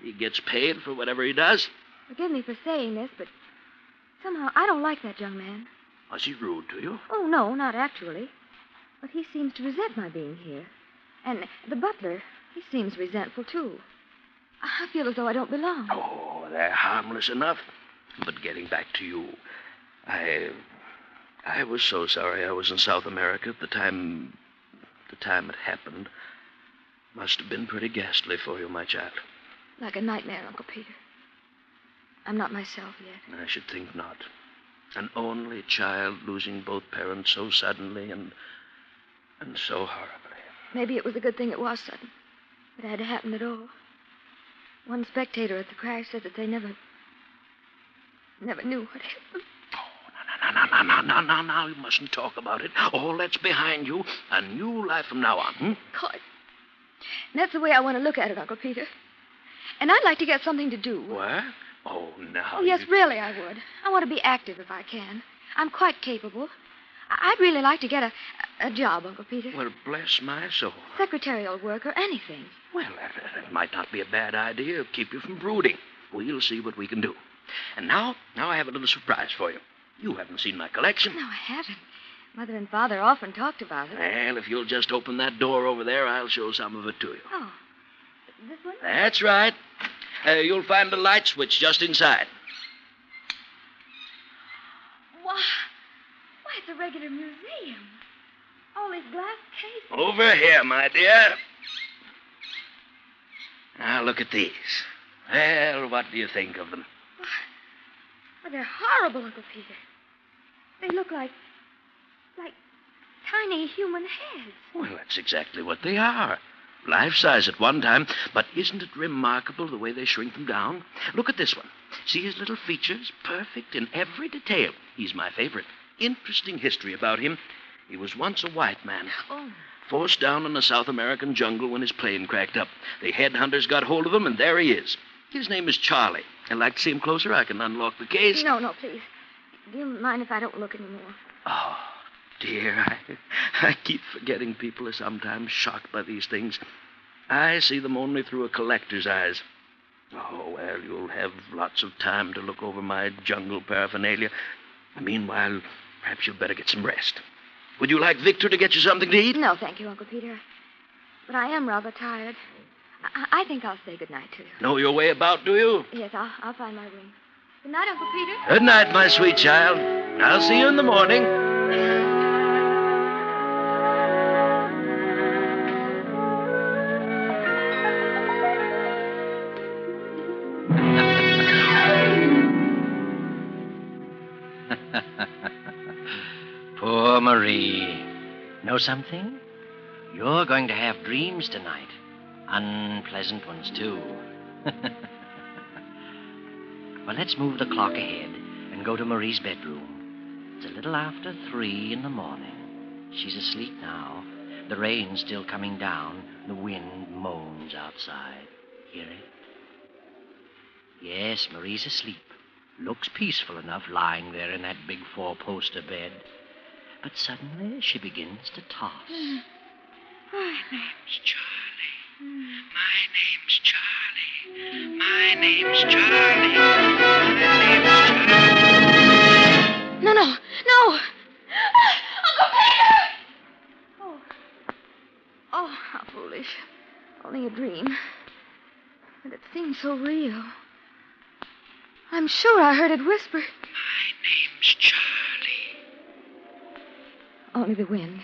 He gets paid for whatever he does? Forgive me for saying this, but somehow I don't like that young man. Was he rude to you? Oh, no, not actually. But he seems to resent my being here. And the butler, he seems resentful, too. I feel as though I don't belong. Oh, they're harmless enough. But getting back to you, I was so sorry I was in South America at the time it happened. Must have been pretty ghastly for you, my child. Like a nightmare, Uncle Peter. I'm not myself yet. I should think not. An only child losing both parents so suddenly and so horribly. Maybe it was a good thing it was sudden. It had to happen at all. One spectator at the crash said that they never knew what happened. Now, you mustn't talk about it. All that's behind you. A new life from now on, Of course. And that's the way I want to look at it, Uncle Peter. And I'd like to get something to do. What? Oh, now. Oh, yes, really, I would. I want to be active if I can. I'm quite capable. I'd really like to get a job, Uncle Peter. Well, bless my soul. Secretarial work or anything. Well, that might not be a bad idea. Keep you from brooding. We'll see what we can do. And now I have a little surprise for you. You haven't seen my collection. No, I haven't. Mother and Father often talked about it. Well, if you'll just open that door over there, I'll show some of it to you. Oh, this one? That's right. You'll find a light switch just inside. Why, it's a regular museum. All these glass cases. Over here, my dear. Now, look at these. Well, what do you think of them? Well, they're horrible, Uncle Peter. They look like tiny human heads. Well, that's exactly what they are. Life-size at one time, but isn't it remarkable the way they shrink them down? Look at this one. See his little features? Perfect in every detail. He's my favorite. Interesting history about him. He was once a white man. Oh. Forced down in the South American jungle when his plane cracked up. The headhunters got hold of him, and there he is. His name is Charlie. I'd like to see him closer. I can unlock the case. No, please. Do you mind if I don't look anymore? Oh, dear, I keep forgetting people are sometimes shocked by these things. I see them only through a collector's eyes. Oh, well, you'll have lots of time to look over my jungle paraphernalia. Meanwhile, perhaps you'd better get some rest. Would you like Victor to get you something to eat? No, thank you, Uncle Peter. But I am rather tired. I think I'll say good night to you. Know your way about, do you? Yes, I'll find my room. Good night, Uncle Peter. Good night, my sweet child. I'll see you in the morning. Poor Marie. Know something? You're going to have dreams tonight. Unpleasant ones, too. Well, let's move the clock ahead and go to Marie's bedroom. It's a little after 3 in the morning. She's asleep now. The rain's still coming down. The wind moans outside. Hear it? Yes, Marie's asleep. Looks peaceful enough lying there in that big four-poster bed. But suddenly she begins to toss. My name's Charlie. My name's Charlie. My name's Charlie. No, no, no! Uncle Peter! Oh, how foolish. Only a dream. But it seemed so real. I'm sure I heard it whisper. My name's Charlie. Only the wind.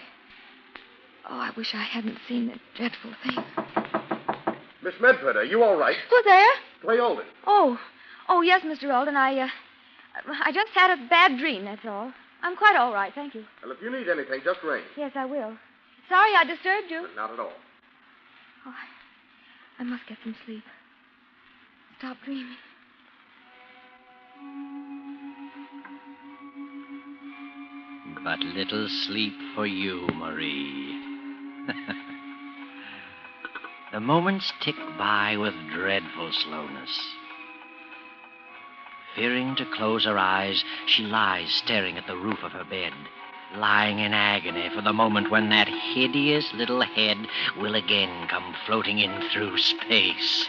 Oh, I wish I hadn't seen that dreadful thing. Miss Medford, are you all right? Who there? Clay Olden. Oh, yes, Mr. Alden. I just had a bad dream, that's all. I'm quite all right, thank you. Well, if you need anything, just ring. Yes, I will. Sorry I disturbed you. Not at all. Oh, I must get some sleep. Stop dreaming. But little sleep for you, Marie. The moments tick by with dreadful slowness. Fearing to close her eyes, she lies staring at the roof of her bed, lying in agony for the moment when that hideous little head will again come floating in through space.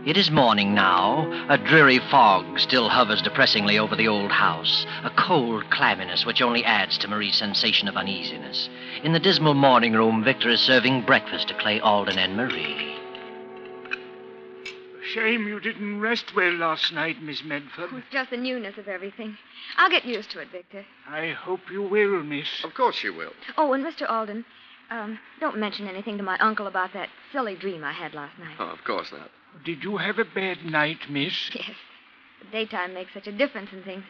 It is morning now. A dreary fog still hovers depressingly over the old house, a cold clamminess which only adds to Marie's sensation of uneasiness. In the dismal morning room, Victor is serving breakfast to Clay Alden and Marie. Shame you didn't rest well last night, Miss Medford. Oh, it's just the newness of everything. I'll get used to it, Victor. I hope you will, miss. Of course you will. Oh, and Mr. Alden, don't mention anything to my uncle about that silly dream I had last night. Oh, of course not. Did you have a bad night, miss? Yes. The daytime makes such a difference in things.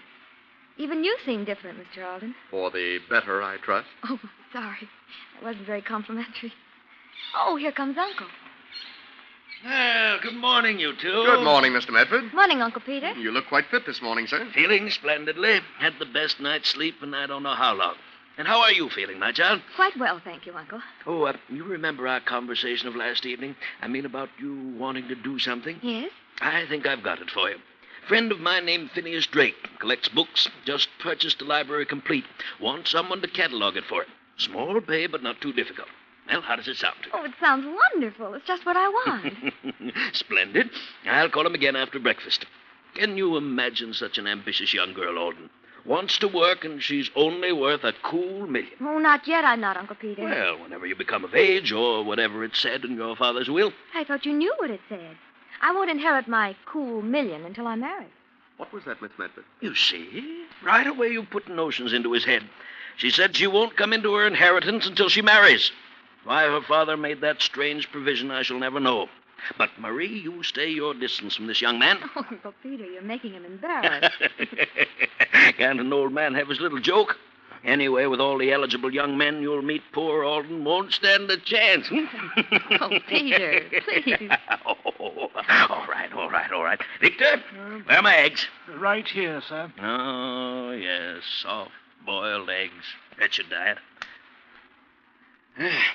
Even you seem different, Mr. Alden. For the better, I trust. Oh, sorry. That wasn't very complimentary. Oh, here comes Uncle. Well, good morning, you two. Good morning, Mr. Medford. Morning, Uncle Peter. You look quite fit this morning, sir. Feeling splendidly. Had the best night's sleep in I don't know how long. And how are you feeling, my child? Quite well, thank you, Uncle. Oh, you remember our conversation of last evening? I mean, about you wanting to do something? Yes? I think I've got it for you. Friend of mine named Phineas Drake. Collects books. Just purchased the library complete. Wants someone to catalog it for it. Small pay, but not too difficult. Well, how does it sound to you? Oh, it sounds wonderful. It's just what I want. Splendid. I'll call him again after breakfast. Can you imagine such an ambitious young girl, Alden? Wants to work, and she's only worth a cool $1 million. Oh, not yet, I'm not, Uncle Peter. Well, whenever you become of age, or whatever it said in your father's will. I thought you knew what it said. I won't inherit my cool $1 million until I'm married. What was that, Miss Medford? You see? Right away you put notions into his head. She said she won't come into her inheritance until she marries. Why her father made that strange provision, I shall never know. But, Marie, you stay your distance from this young man. Oh, Uncle Peter, you're making him embarrassed. Can't an old man have his little joke? Anyway, with all the eligible young men you'll meet, poor Alden won't stand a chance. Oh, Peter, please. Oh, all right. Victor, where are my eggs? Right here, sir. Oh, yes, soft-boiled eggs. That's your diet.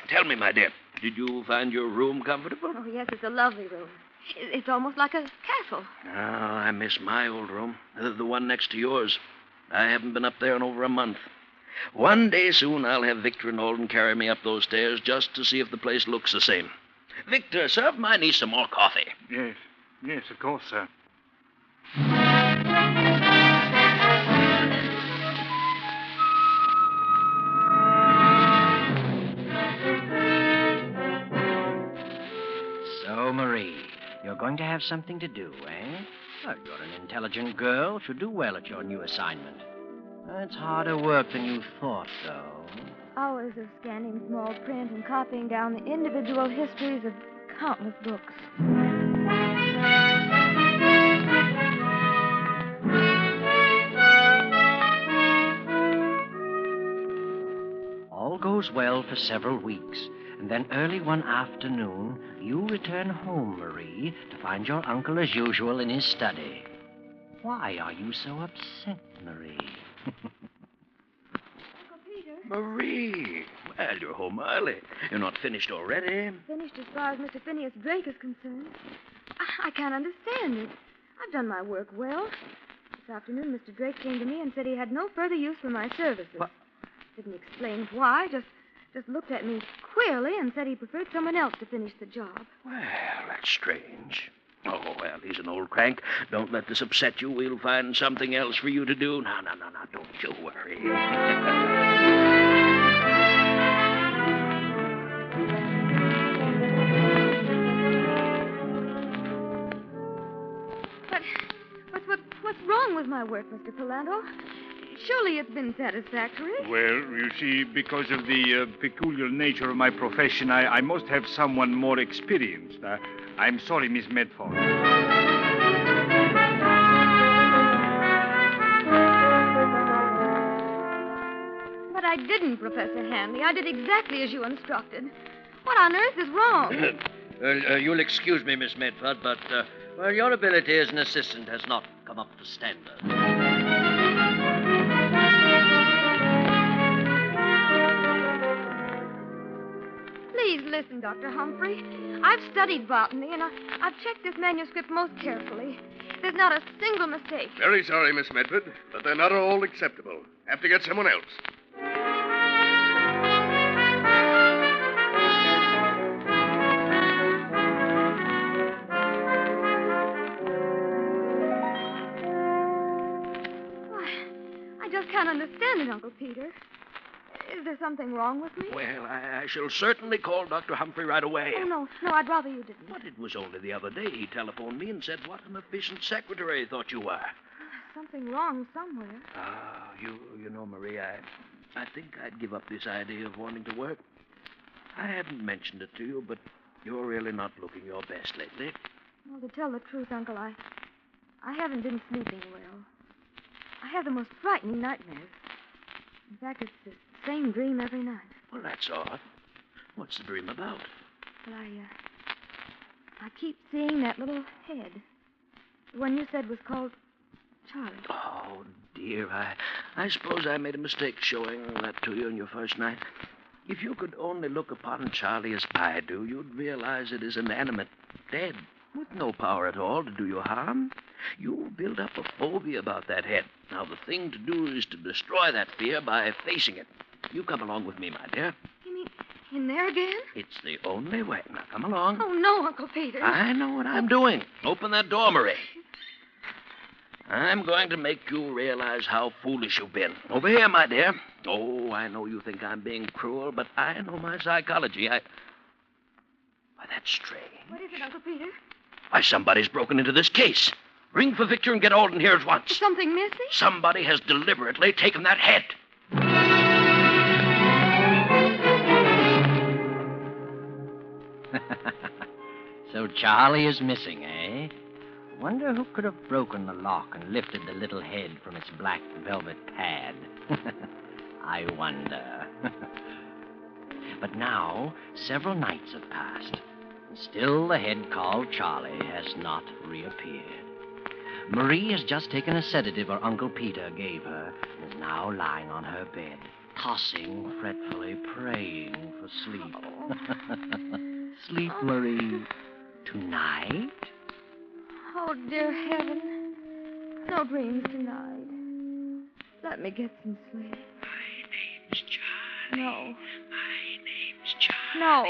Tell me, my dear, did you find your room comfortable? Oh, yes, it's a lovely room. It's almost like a castle. Oh, I miss my old room, the one next to yours. I haven't been up there in over a month. One day soon I'll have Victor and Alden carry me up those stairs just to see if the place looks the same. Victor, serve my niece some more coffee. Yes, of course, sir. So, Marie, you're going to have something to do, eh? Well, you're an intelligent girl. Should do well at your new assignment. It's harder work than you thought, though. Hours of scanning small print and copying down the individual histories of countless books. All goes well for several weeks, And then early one afternoon, you return home, Marie, to find your uncle as usual in his study. Why are you so upset, Marie? Marie! Well, you're home early. You're not finished already. Finished as far as Mr. Phineas Drake is concerned. I can't understand it. I've done my work well. This afternoon, Mr. Drake came to me and said he had no further use for my services. What? Didn't explain why, just looked at me queerly and said he preferred someone else to finish the job. Well, that's strange. Oh, well, he's an old crank. Don't let this upset you. We'll find something else for you to do. No, don't you worry. What's wrong with my work, Mr. Palando? Surely it's been satisfactory. Well, you see, because of the peculiar nature of my profession, I must have someone more experienced. I'm sorry, Miss Medford. But I didn't, Professor Hanley. I did exactly as you instructed. What on earth is wrong? You'll excuse me, Miss Medford, but, well, your ability as an assistant has not come up to standard. Please listen, Dr. Humphrey. I've studied botany, and I've checked this manuscript most carefully. There's not a single mistake. Very sorry, Miss Medford, but they're not all acceptable. Have to get someone else. I just can't understand it, Uncle Peter. Is there something wrong with me? Well, I shall certainly call Dr. Humphrey right away. Oh, no, I'd rather you didn't. But it was only the other day he telephoned me and said what an efficient secretary he thought you were. Something wrong somewhere. You know, Marie, I think I'd give up this idea of wanting to work. I haven't mentioned it to you, but you're really not looking your best lately. Well, to tell the truth, Uncle, I haven't been sleeping well. I have the most frightening nightmares. In fact, it's the same dream every night. Well, that's odd. What's the dream about? Well, I keep seeing that little head. The one you said was called Charlie. Oh, dear, I suppose I made a mistake showing that to you on your first night. If you could only look upon Charlie as I do, you'd realize it is inanimate, dead, with no power at all to do you harm. You'll build up a phobia about that head. Now, the thing to do is to destroy that fear by facing it. You come along with me, my dear. You mean in there again? It's the only way. Now, come along. Oh, no, Uncle Peter. I know what I'm doing. Open that door, Marie. I'm going to make you realize how foolish you've been. Over here, my dear. Oh, I know you think I'm being cruel, but I know my psychology. Why, that's strange. What is it, Uncle Peter? Why, somebody's broken into this case. Ring for Victor and get Alden here at once. Is something missing? Somebody has deliberately taken that head. So Charlie is missing, eh? Wonder who could have broken the lock and lifted the little head from its black velvet pad. I wonder. But now, several nights have passed, and still the head called Charlie has not reappeared. Marie has just taken a sedative her Uncle Peter gave her and is now lying on her bed, tossing fretfully, praying for sleep. Sleep, Marie. Tonight? Oh, dear heaven. No dreams tonight. Let me get some sleep. My name's Charlie. No. My name's Charlie. No.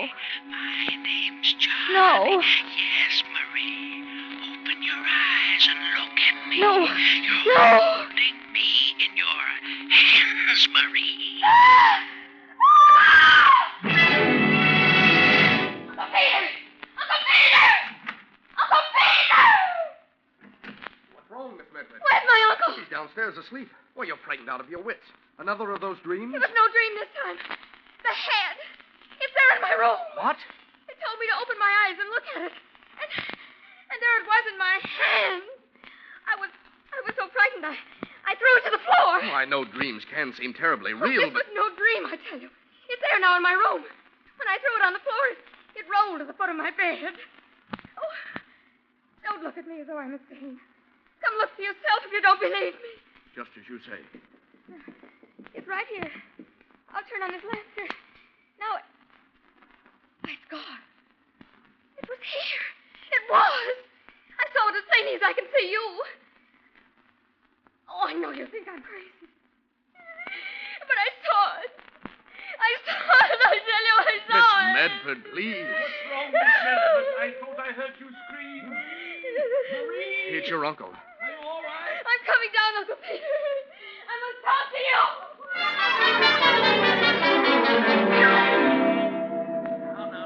My name's Charlie. No. Yes, Marie. Open your eyes and look at me. No. You're No. holding me in your hands, Marie. What's wrong, Miss Medford? Where's my uncle? He's downstairs asleep. Well, you're frightened out of your wits. Another of those dreams? It was no dream this time. The head. It's there in my room. What? It told me to open my eyes and look at it. And there it was in my hand. I was so frightened I threw it to the floor. Oh, I know dreams can seem terribly real, This was no dream, I tell you. It's there now in my room. When when I threw it on the floor, it rolled to the foot of my bed. Oh, don't look at me as though I'm insane. Come look for yourself if you don't believe me. Just as you say. It's right here. I'll turn on this lamp here. Now, why, it's gone. It was here. It was. I saw it as plainly as I can see you. Oh, I know you think I'm crazy. But I saw it. I saw it. I tell you, I saw it. Miss Medford, please. What's wrong, Miss Medford? I thought I heard you scream. Marie! It's your uncle. Are you all right? I'm coming down, Uncle Peter. I must talk to you.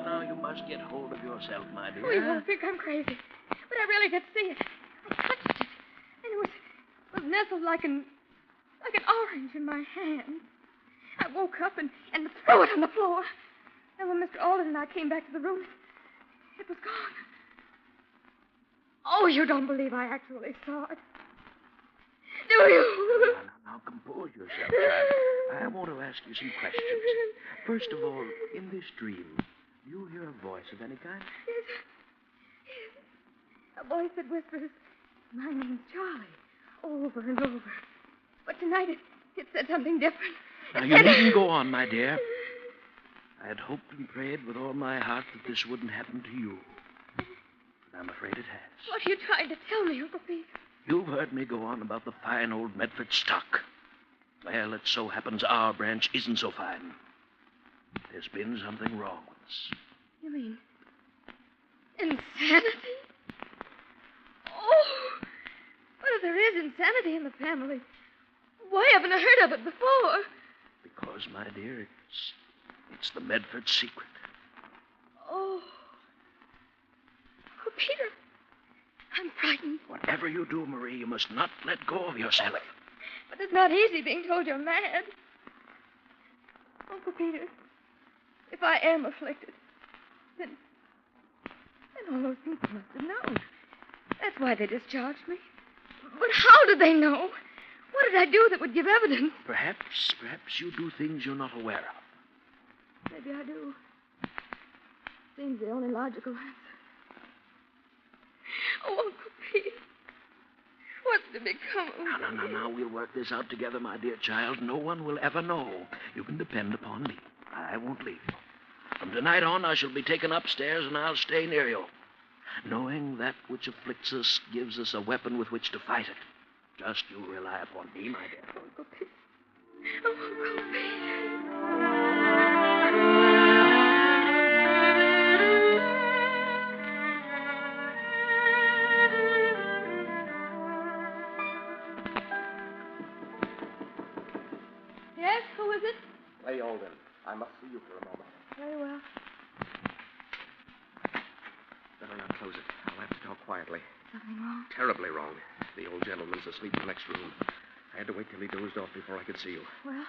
Now, you must get hold of yourself, my dear. Oh, you won't think I'm crazy. But I really did see it. I touched it. And it was nestled like an orange in my hand. I woke up and threw it on the floor. And when Mr. Alden and I came back to the room, it was gone. Oh, you don't believe I actually saw it. Do you? Now, compose yourself, child. I want to ask you some questions. First of all, in this dream, do you hear a voice of any kind? Yes. A voice that whispers, "My name's Charlie," over and over. But tonight it said something different. Now, you needn't go on, my dear. I had hoped and prayed with all my heart that this wouldn't happen to you. But I'm afraid it has. What are you trying to tell me, Uncle Pete? You've heard me go on about the fine old Medford stock. Well, it so happens our branch isn't so fine. There's been something wrong with us. You mean insanity? Oh, but if there is insanity in the family, why haven't I heard of it before? Because, my dear, it's the Medford secret. Oh. Uncle Peter, I'm frightened. Whatever you do, Marie, you must not let go of yourself. But it's not easy being told you're mad. Uncle Peter, if I am afflicted, then all those people must have known. That's why they discharged me. But how did they know? What did I do that would give evidence? Perhaps you do things you're not aware of. Maybe I do. Seems the only logical answer. Oh, Uncle Pete, what's to become of me? Now, we'll work this out together, my dear child. No one will ever know. You can depend upon me. I won't leave you. From tonight on, I shall be taken upstairs, and I'll stay near you. Knowing that which afflicts us gives us a weapon with which to fight it. Just you rely upon me, my dear. Uncle Pete. Oh, Uncle Pete. Yes, who is it? Lay Alden. I must see you for a moment. Very well. Better not close it. I'll have to talk quietly. Something wrong? Terribly wrong. The old gentleman's asleep in the next room. I had to wait till he dozed off before I could see you. Well?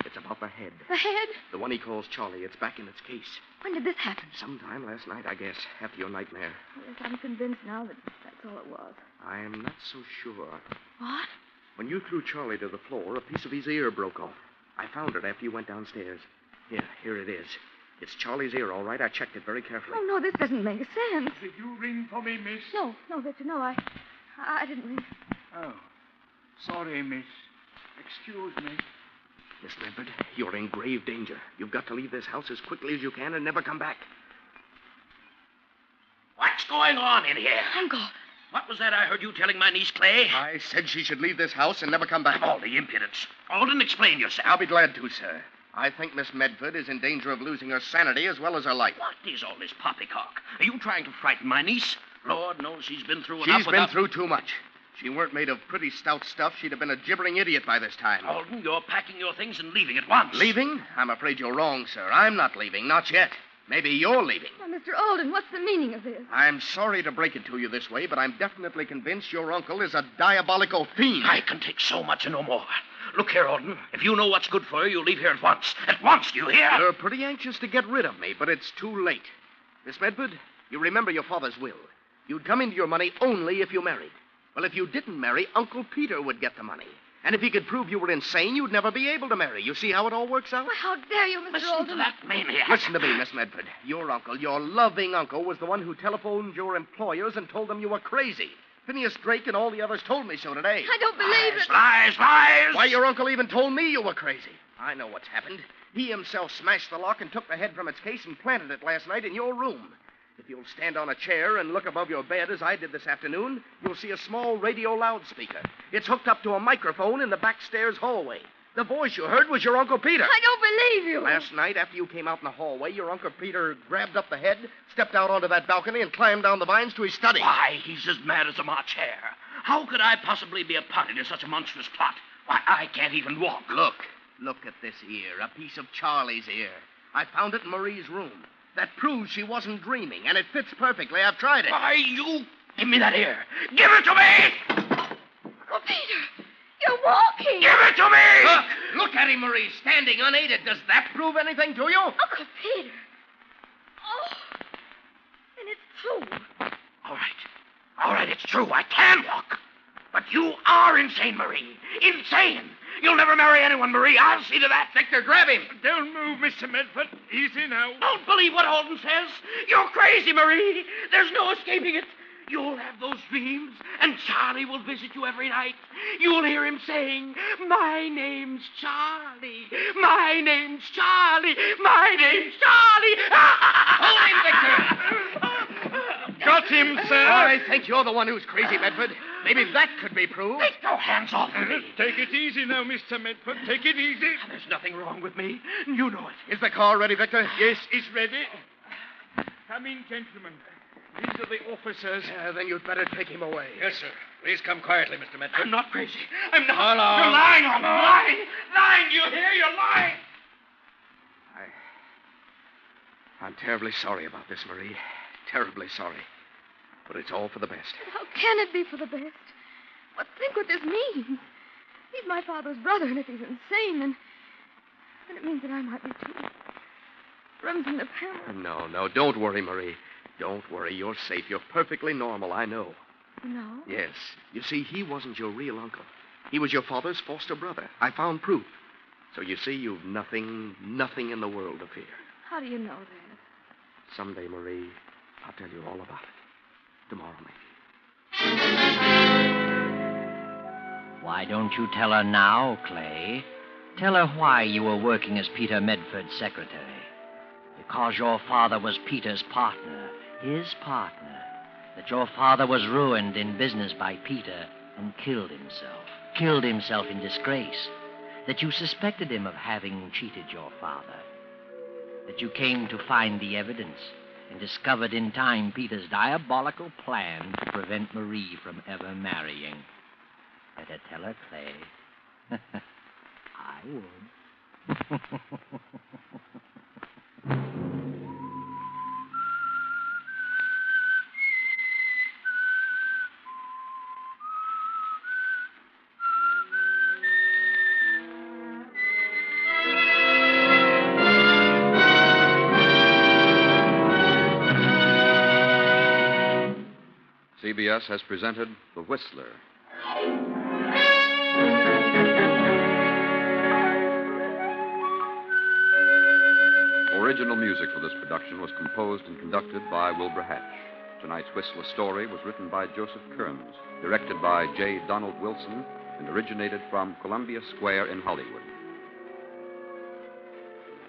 It's about the head. The head? The one he calls Charlie. It's back in its case. When did this happen? Sometime last night, I guess, after your nightmare. Yes, I'm convinced now that that's all it was. I'm not so sure. What? When you threw Charlie to the floor, a piece of his ear broke off. I found it after you went downstairs. Here it is. It's Charlie's ear, all right. I checked it very carefully. Oh, no, this doesn't make sense. Did you ring for me, miss? No, Victor, no, I didn't ring. Oh, sorry, miss. Excuse me. Miss Medford, you're in grave danger. You've got to leave this house as quickly as you can and never come back. What's going on in here? Uncle. What was that I heard you telling my niece Clay? I said she should leave this house and never come back. All the impudence. Alden, explain yourself. I'll be glad to, sir. I think Miss Medford is in danger of losing her sanity as well as her life. What is all this poppycock? Are you trying to frighten my niece? Lord knows she's been through She's enough been through too much. She weren't made of pretty stout stuff, she'd have been a gibbering idiot by this time. Alden, you're packing your things and leaving at once. Leaving? I'm afraid you're wrong, sir. I'm not leaving. Not yet. Maybe you're leaving. Now, Mr. Alden, what's the meaning of this? I'm sorry to break it to you this way, but I'm definitely convinced your uncle is a diabolical fiend. I can take so much and no more. Look here, Alden. If you know what's good for you, you'll leave here at once. At once, do you hear? You're pretty anxious to get rid of me, but it's too late. Miss Medford, you remember your father's will. You'd come into your money only if you married. Well, if you didn't marry, Uncle Peter would get the money. And if he could prove you were insane, you'd never be able to marry. You see how it all works out? Well, how dare you, Mr. Alden? To that maniac. Listen to me, Miss Medford. Your uncle, your loving uncle, was the one who telephoned your employers and told them you were crazy. Phineas Drake and all the others told me so today. I don't believe it. Lies, lies! Why, your uncle even told me you were crazy. I know what's happened. He himself smashed the lock and took the head from its case and planted it last night in your room. If you'll stand on a chair and look above your bed, as I did this afternoon, you'll see a small radio loudspeaker. It's hooked up to a microphone in the backstairs hallway. The voice you heard was your Uncle Peter. I don't believe you. Last night, after you came out in the hallway, your Uncle Peter grabbed up the head, stepped out onto that balcony, and climbed down the vines to his study. Why, he's as mad as a March hare. How could I possibly be a party to such a monstrous plot? Why, I can't even walk. Look at this ear, a piece of Charlie's ear. I found it in Marie's room. That proves she wasn't dreaming, and it fits perfectly. I've tried it. Why, you... Give me that ear. Give it to me! Uncle Peter, you're walking. Give it to me! Look at him, Marie, standing unaided. Does that prove anything to you? Uncle Peter. Oh, and it's true. All right, it's true. I can walk. But you are insane, Marie. Insane. You'll never marry anyone, Marie. I'll see to that. Victor, grab him. Don't move, Mr. Medford. Easy now. Don't believe what Alden says. You're crazy, Marie. There's no escaping it. You'll have those dreams, and Charlie will visit you every night. You'll hear him saying, "My name's Charlie. My name's Charlie. My name's Charlie." Hold him, Victor. Got him, sir. I think you're the one who's crazy, Medford. Maybe that could be proved. Take your hands off me. Take it easy now, Mr. Medford. Take it easy. There's nothing wrong with me. You know it. Is the car ready, Victor? Yes, it's ready. Come in, gentlemen. These are the officers. Then you'd better take him away. Yes, sir. Please come quietly, Mr. Medford. I'm not crazy. I'm not. Hello. You're lying on me. Lying. Lying. Do you hear? You're lying. I'm terribly sorry about this, Marie. Terribly sorry. But it's all for the best. How can it be for the best? But think what this means. He's my father's brother, and if he's insane, then it means that I might be too. Runs in the family. No, don't worry, Marie. Don't worry. You're safe. You're perfectly normal, I know. No? Yes. You see, he wasn't your real uncle. He was your father's foster brother. I found proof. So you see, you've nothing in the world to fear. How do you know that? Someday, Marie, I'll tell you all about it. Tomorrow, maybe. Why don't you tell her now, Clay? Tell her why you were working as Peter Medford's secretary. Because your father was Peter's partner, his partner. That your father was ruined in business by Peter and killed himself in disgrace. That you suspected him of having cheated your father. That you came to find the evidence and discovered in time Peter's diabolical plan to prevent Marie from ever marrying. Better tell her, Clay. I would. CBS has presented The Whistler. Original music for this production was composed and conducted by Wilbur Hatch. Tonight's Whistler story was written by Joseph Kearns, directed by J. Donald Wilson, and originated from Columbia Square in Hollywood.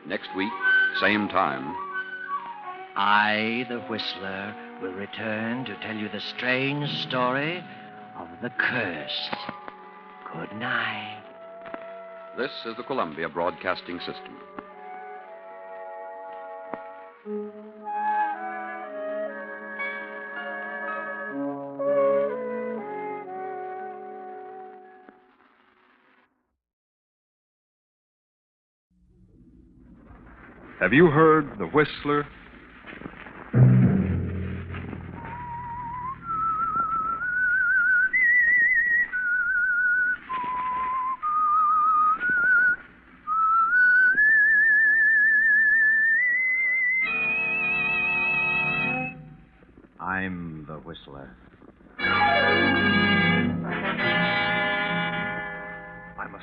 Next week, same time. I, the Whistler, will return to tell you the strange story of the cursed. Good night. This is the Columbia Broadcasting System. Have you heard The Whistler? I'm the Whistler.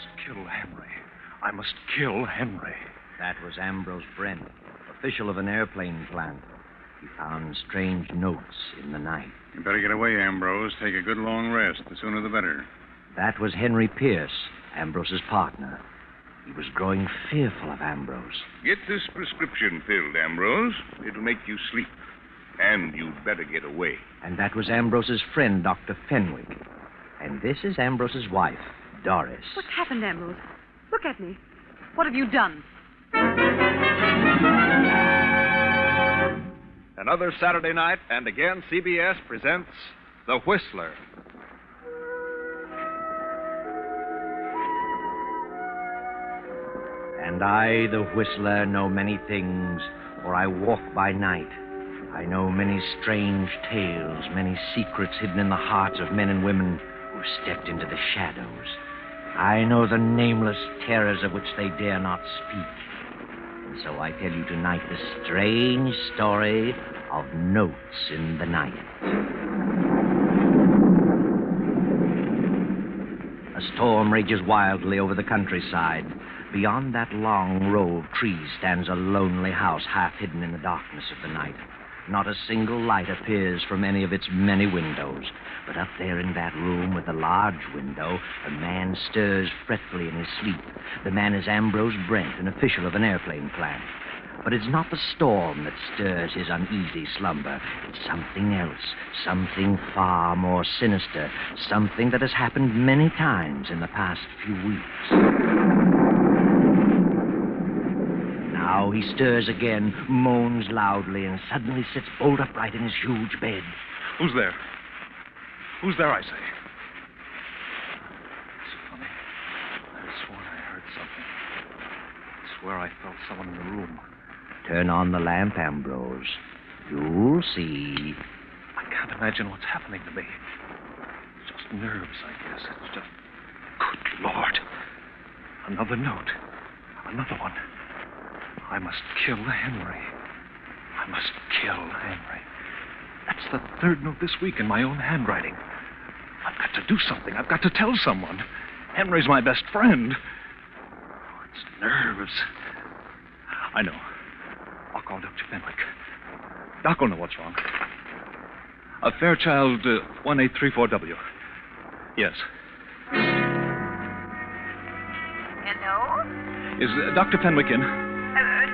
must kill Henry. I must kill Henry. That was Ambrose Brent, official of an airplane plant. He found strange notes in the night. You better get away, Ambrose. Take a good long rest. The sooner the better. That was Henry Pierce, Ambrose's partner. He was growing fearful of Ambrose. Get this prescription filled, Ambrose. It'll make you sleep. And you'd better get away. And that was Ambrose's friend, Dr. Fenwick. And this is Ambrose's wife, Doris. What's happened, Ambrose? Look at me. What have you done? Another Saturday night, and again CBS presents The Whistler. And I, the Whistler, know many things, for I walk by night. I know many strange tales, many secrets hidden in the hearts of men and women who've stepped into the shadows. I know the nameless terrors of which they dare not speak. And so I tell you tonight the strange story of Notes in the Night. A storm rages wildly over the countryside. Beyond that long row of trees stands a lonely house half hidden in the darkness of the night. Not a single light appears from any of its many windows. But up there in that room with the large window, a man stirs fretfully in his sleep. The man is Ambrose Brent, an official of an airplane plant. But it's not the storm that stirs his uneasy slumber. It's something else, something far more sinister, something that has happened many times in the past few weeks. Now he stirs again, moans loudly, and suddenly sits bolt upright in his huge bed. Who's there? Who's there, I say? It's funny. I sworn I heard something. I swear I felt someone in the room. Turn on the lamp, Ambrose. You'll see. I can't imagine what's happening to me. It's just nerves, I guess. It's just... Good Lord. Another note. Another one. I must kill Henry. I must kill Henry. That's the third note this week in my own handwriting. I've got to do something. I've got to tell someone. Henry's my best friend. Oh, it's nerves. I know. I'll call Dr. Fenwick. Doc will know what's wrong. Fairchild 1834W. Yes. Hello? Is Dr. Fenwick in?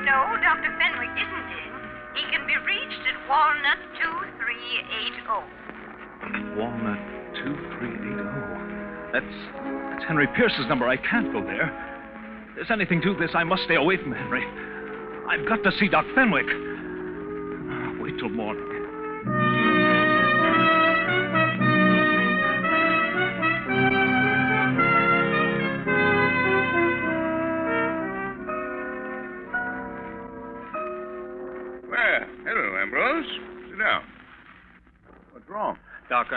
No, Dr. Fenwick isn't in. He can be reached at Walnut 2380. Walnut 2380. That's Henry Pierce's number. I can't go there. If there's anything to this, I must stay away from Henry. I've got to see Doc Fenwick. Wait till morning. Well, hello, Ambrose. Sit down. What's wrong? Doc,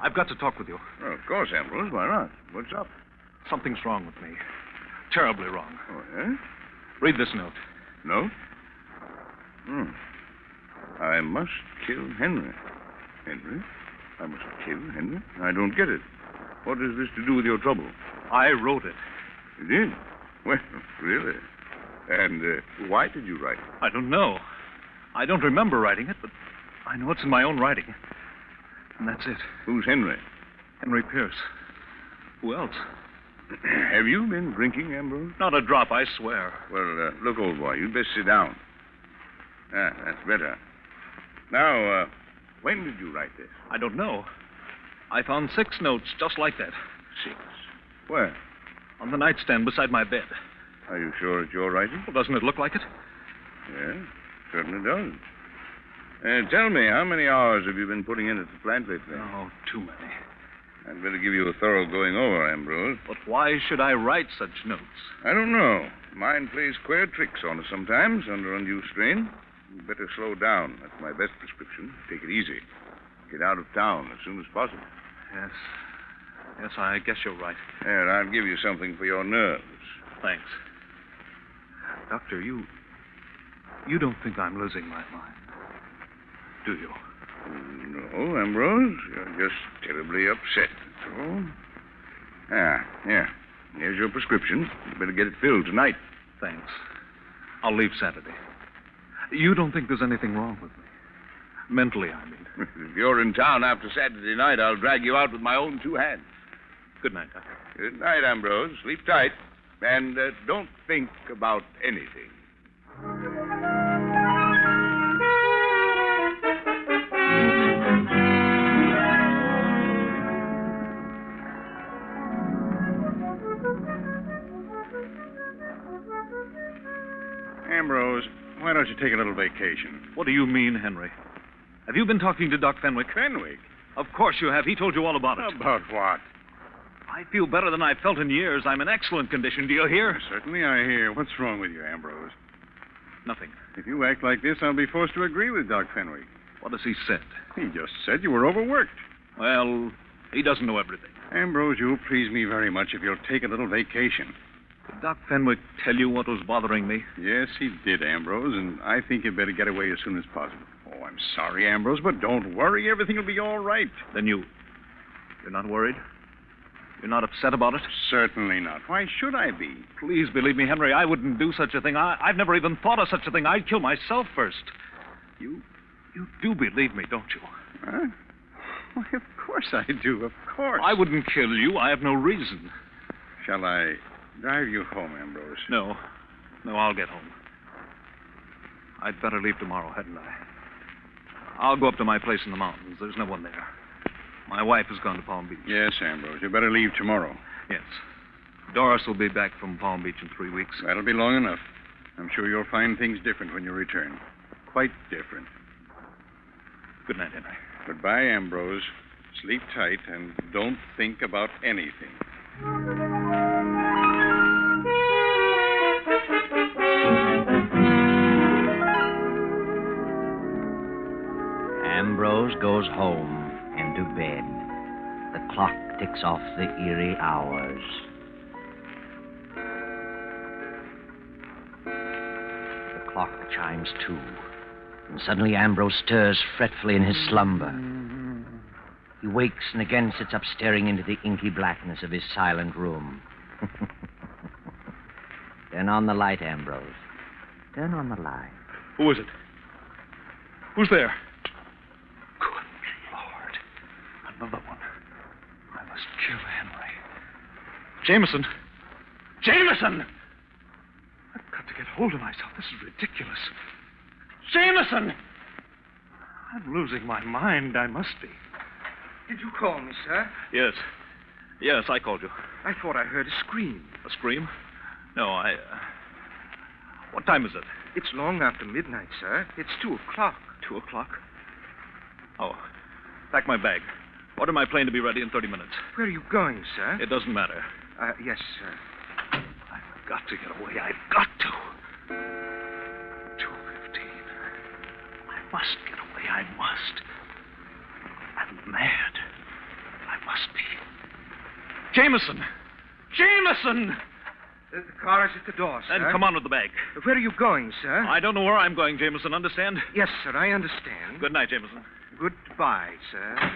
I've got to talk with you. Oh, of course, Ambrose. Why not? What's up? Something's wrong with me. Terribly wrong. Oh, yeah? Read this note. No? I must kill Henry. Henry? I must kill Henry? I don't get it. What has this to do with your trouble? I wrote it. You did? Well, really? And why did you write it? I don't know. I don't remember writing it, but I know it's in my own writing. And that's it. Who's Henry? Henry Pierce. Who else? Have you been drinking, Ambrose? Not a drop, I swear. Well, look, old boy, you'd best sit down. That's better. Now, when did you write this? I don't know. I found 6 notes just like that. 6? Where? On the nightstand beside my bed. Are you sure it's your writing? Well, doesn't it look like it? Yeah, certainly does. Tell me, how many hours have you been putting in at the plant lately? Oh, too many. I'd better give you a thorough going over, Ambrose. But why should I write such notes? I don't know. Mine plays queer tricks on us sometimes under undue strain. You'd better slow down. That's my best prescription. Take it easy. Get out of town as soon as possible. Yes. Yes, I guess you're right. And I'll give you something for your nerves. Thanks. Doctor, you don't think I'm losing my mind, do you? No, Ambrose. You're just terribly upset, that's all. Here. Here's your prescription. You better get it filled tonight. Thanks. I'll leave Saturday. You don't think there's anything wrong with me? Mentally, I mean. If you're in town after Saturday night, I'll drag you out with my own two hands. Good night, Doctor. Good night, Ambrose. Sleep tight. And don't think about anything. Ambrose, why don't you take a little vacation? What do you mean, Henry? Have you been talking to Doc Fenwick? Fenwick? Of course you have. He told you all about it. About what? I feel better than I've felt in years. I'm in excellent condition. Do you hear? Certainly I hear. What's wrong with you, Ambrose? Nothing. If you act like this, I'll be forced to agree with Doc Fenwick. What has he said? He just said you were overworked. Well, he doesn't know everything. Ambrose, you'll please me very much if you'll take a little vacation. Did Doc Fenwick tell you what was bothering me? Yes, he did, Ambrose, and I think you'd better get away as soon as possible. Oh, I'm sorry, Ambrose, but don't worry. Everything will be all right. Then you're not worried? You're not upset about it? Certainly not. Why should I be? Please believe me, Henry, I wouldn't do such a thing. I've never even thought of such a thing. I'd kill myself first. You do believe me, don't you? Huh? Why, of course I do, of course. I wouldn't kill you. I have no reason. Shall I drive you home, Ambrose? No, I'll get home. I'd better leave tomorrow, hadn't I? I'll go up to my place in the mountains. There's no one there. My wife has gone to Palm Beach. Yes, Ambrose. You better leave tomorrow. Yes. Doris will be back from Palm Beach in 3 weeks. That'll be long enough. I'm sure you'll find things different when you return. Quite different. Good night, Henry. Goodbye, Ambrose. Sleep tight and don't think about anything. Ambrose goes home and to bed. The clock ticks off the eerie hours. The clock chimes 2. And suddenly Ambrose stirs fretfully in his slumber. He wakes and again sits up staring into the inky blackness of his silent room. Turn on the light, Ambrose. Turn on the light. Who is it? Who's there? Good Lord. Another one. I must kill Henry. Jameson! Jameson! I've got to get hold of myself. This is ridiculous. Jameson! I'm losing my mind. I must be. Did you call me, sir? Yes. Yes, I called you. I thought I heard a scream. A scream? No, What time is it? It's long after midnight, sir. It's 2 o'clock. 2 o'clock? Oh. Pack my bag. Order my plane to be ready in 30 minutes. Where are you going, sir? It doesn't matter. Yes, sir. I've got to get away. I've got to. 2:15. I must get away. I must. I'm mad. I must be. Jameson! Jameson! The car is at the door, sir. Then come on with the bag. Where are you going, sir? I don't know where I'm going, Jameson. Understand? Yes, sir. I understand. Good night, Jameson. Goodbye, sir.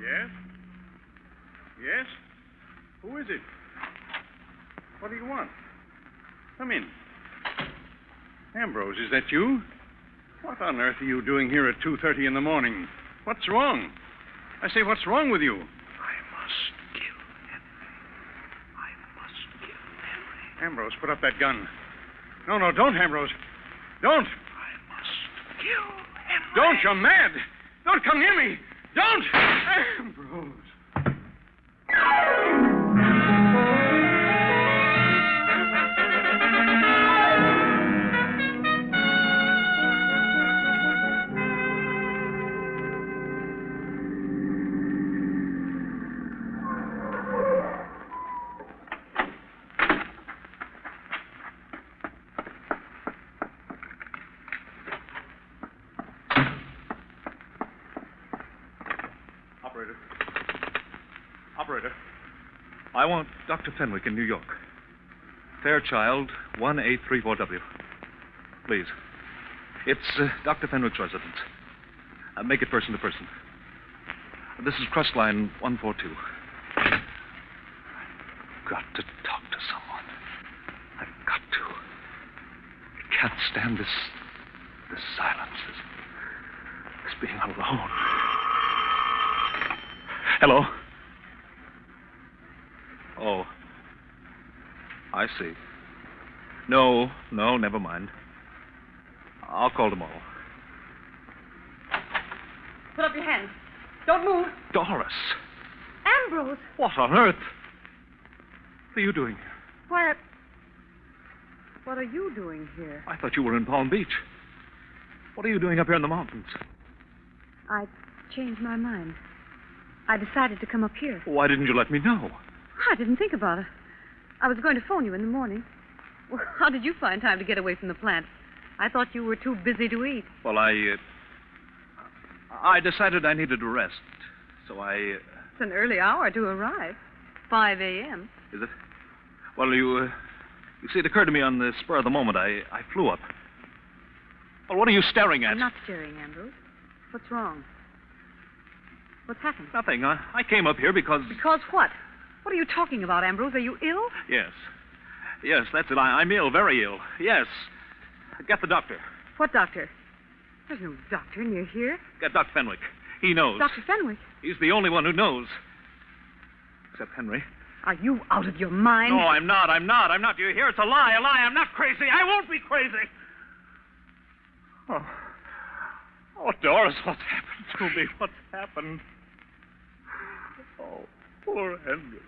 Yes? Yes? Who is it? What do you want? Come in. Ambrose, is that you? What on earth are you doing here at 2:30 in the morning? What's wrong? I say, what's wrong with you? I must kill Henry. Ambrose, put up that gun. No, don't, Ambrose. Don't. I must kill Henry. Don't, you're mad. Don't come near me. Don't. Ambrose. I want Dr. Fenwick in New York. Fairchild, 1834W. Please. It's Dr. Fenwick's residence. Make it person to person. This is Crust Line 142. I've got to talk to someone. I've got to. I can't stand this silence, this being alone. Hello? Oh. I see. No, never mind. I'll call tomorrow. Put up your hands. Don't move. Doris. Ambrose. What on earth? What are you doing here? Why, what are you doing here? I thought you were in Palm Beach. What are you doing up here in the mountains? I changed my mind. I decided to come up here. Why didn't you let me know? I didn't think about it. I was going to phone you in the morning. Well, how did you find time to get away from the plant? I thought you were too busy to eat. Well, I decided I needed to rest, so I... It's an early hour to arrive. 5 a.m. Is it? Well, you see, it occurred to me on the spur of the moment. I flew up. Well, what are you staring at? I'm not staring, Ambrose. What's wrong? What's happened? Nothing. I came up here because... Because what? What are you talking about, Ambrose? Are you ill? Yes. Yes, that's it. I'm ill, very ill. Yes. Get the doctor. What doctor? There's no doctor near here. Get Dr. Fenwick. He knows. Dr. Fenwick? He's the only one who knows. Except Henry. Are you out of your mind? No, I'm not. Do you hear? It's a lie. I'm not crazy. I won't be crazy. Oh, Doris, what's happened to me? What's happened? Oh, poor Henry.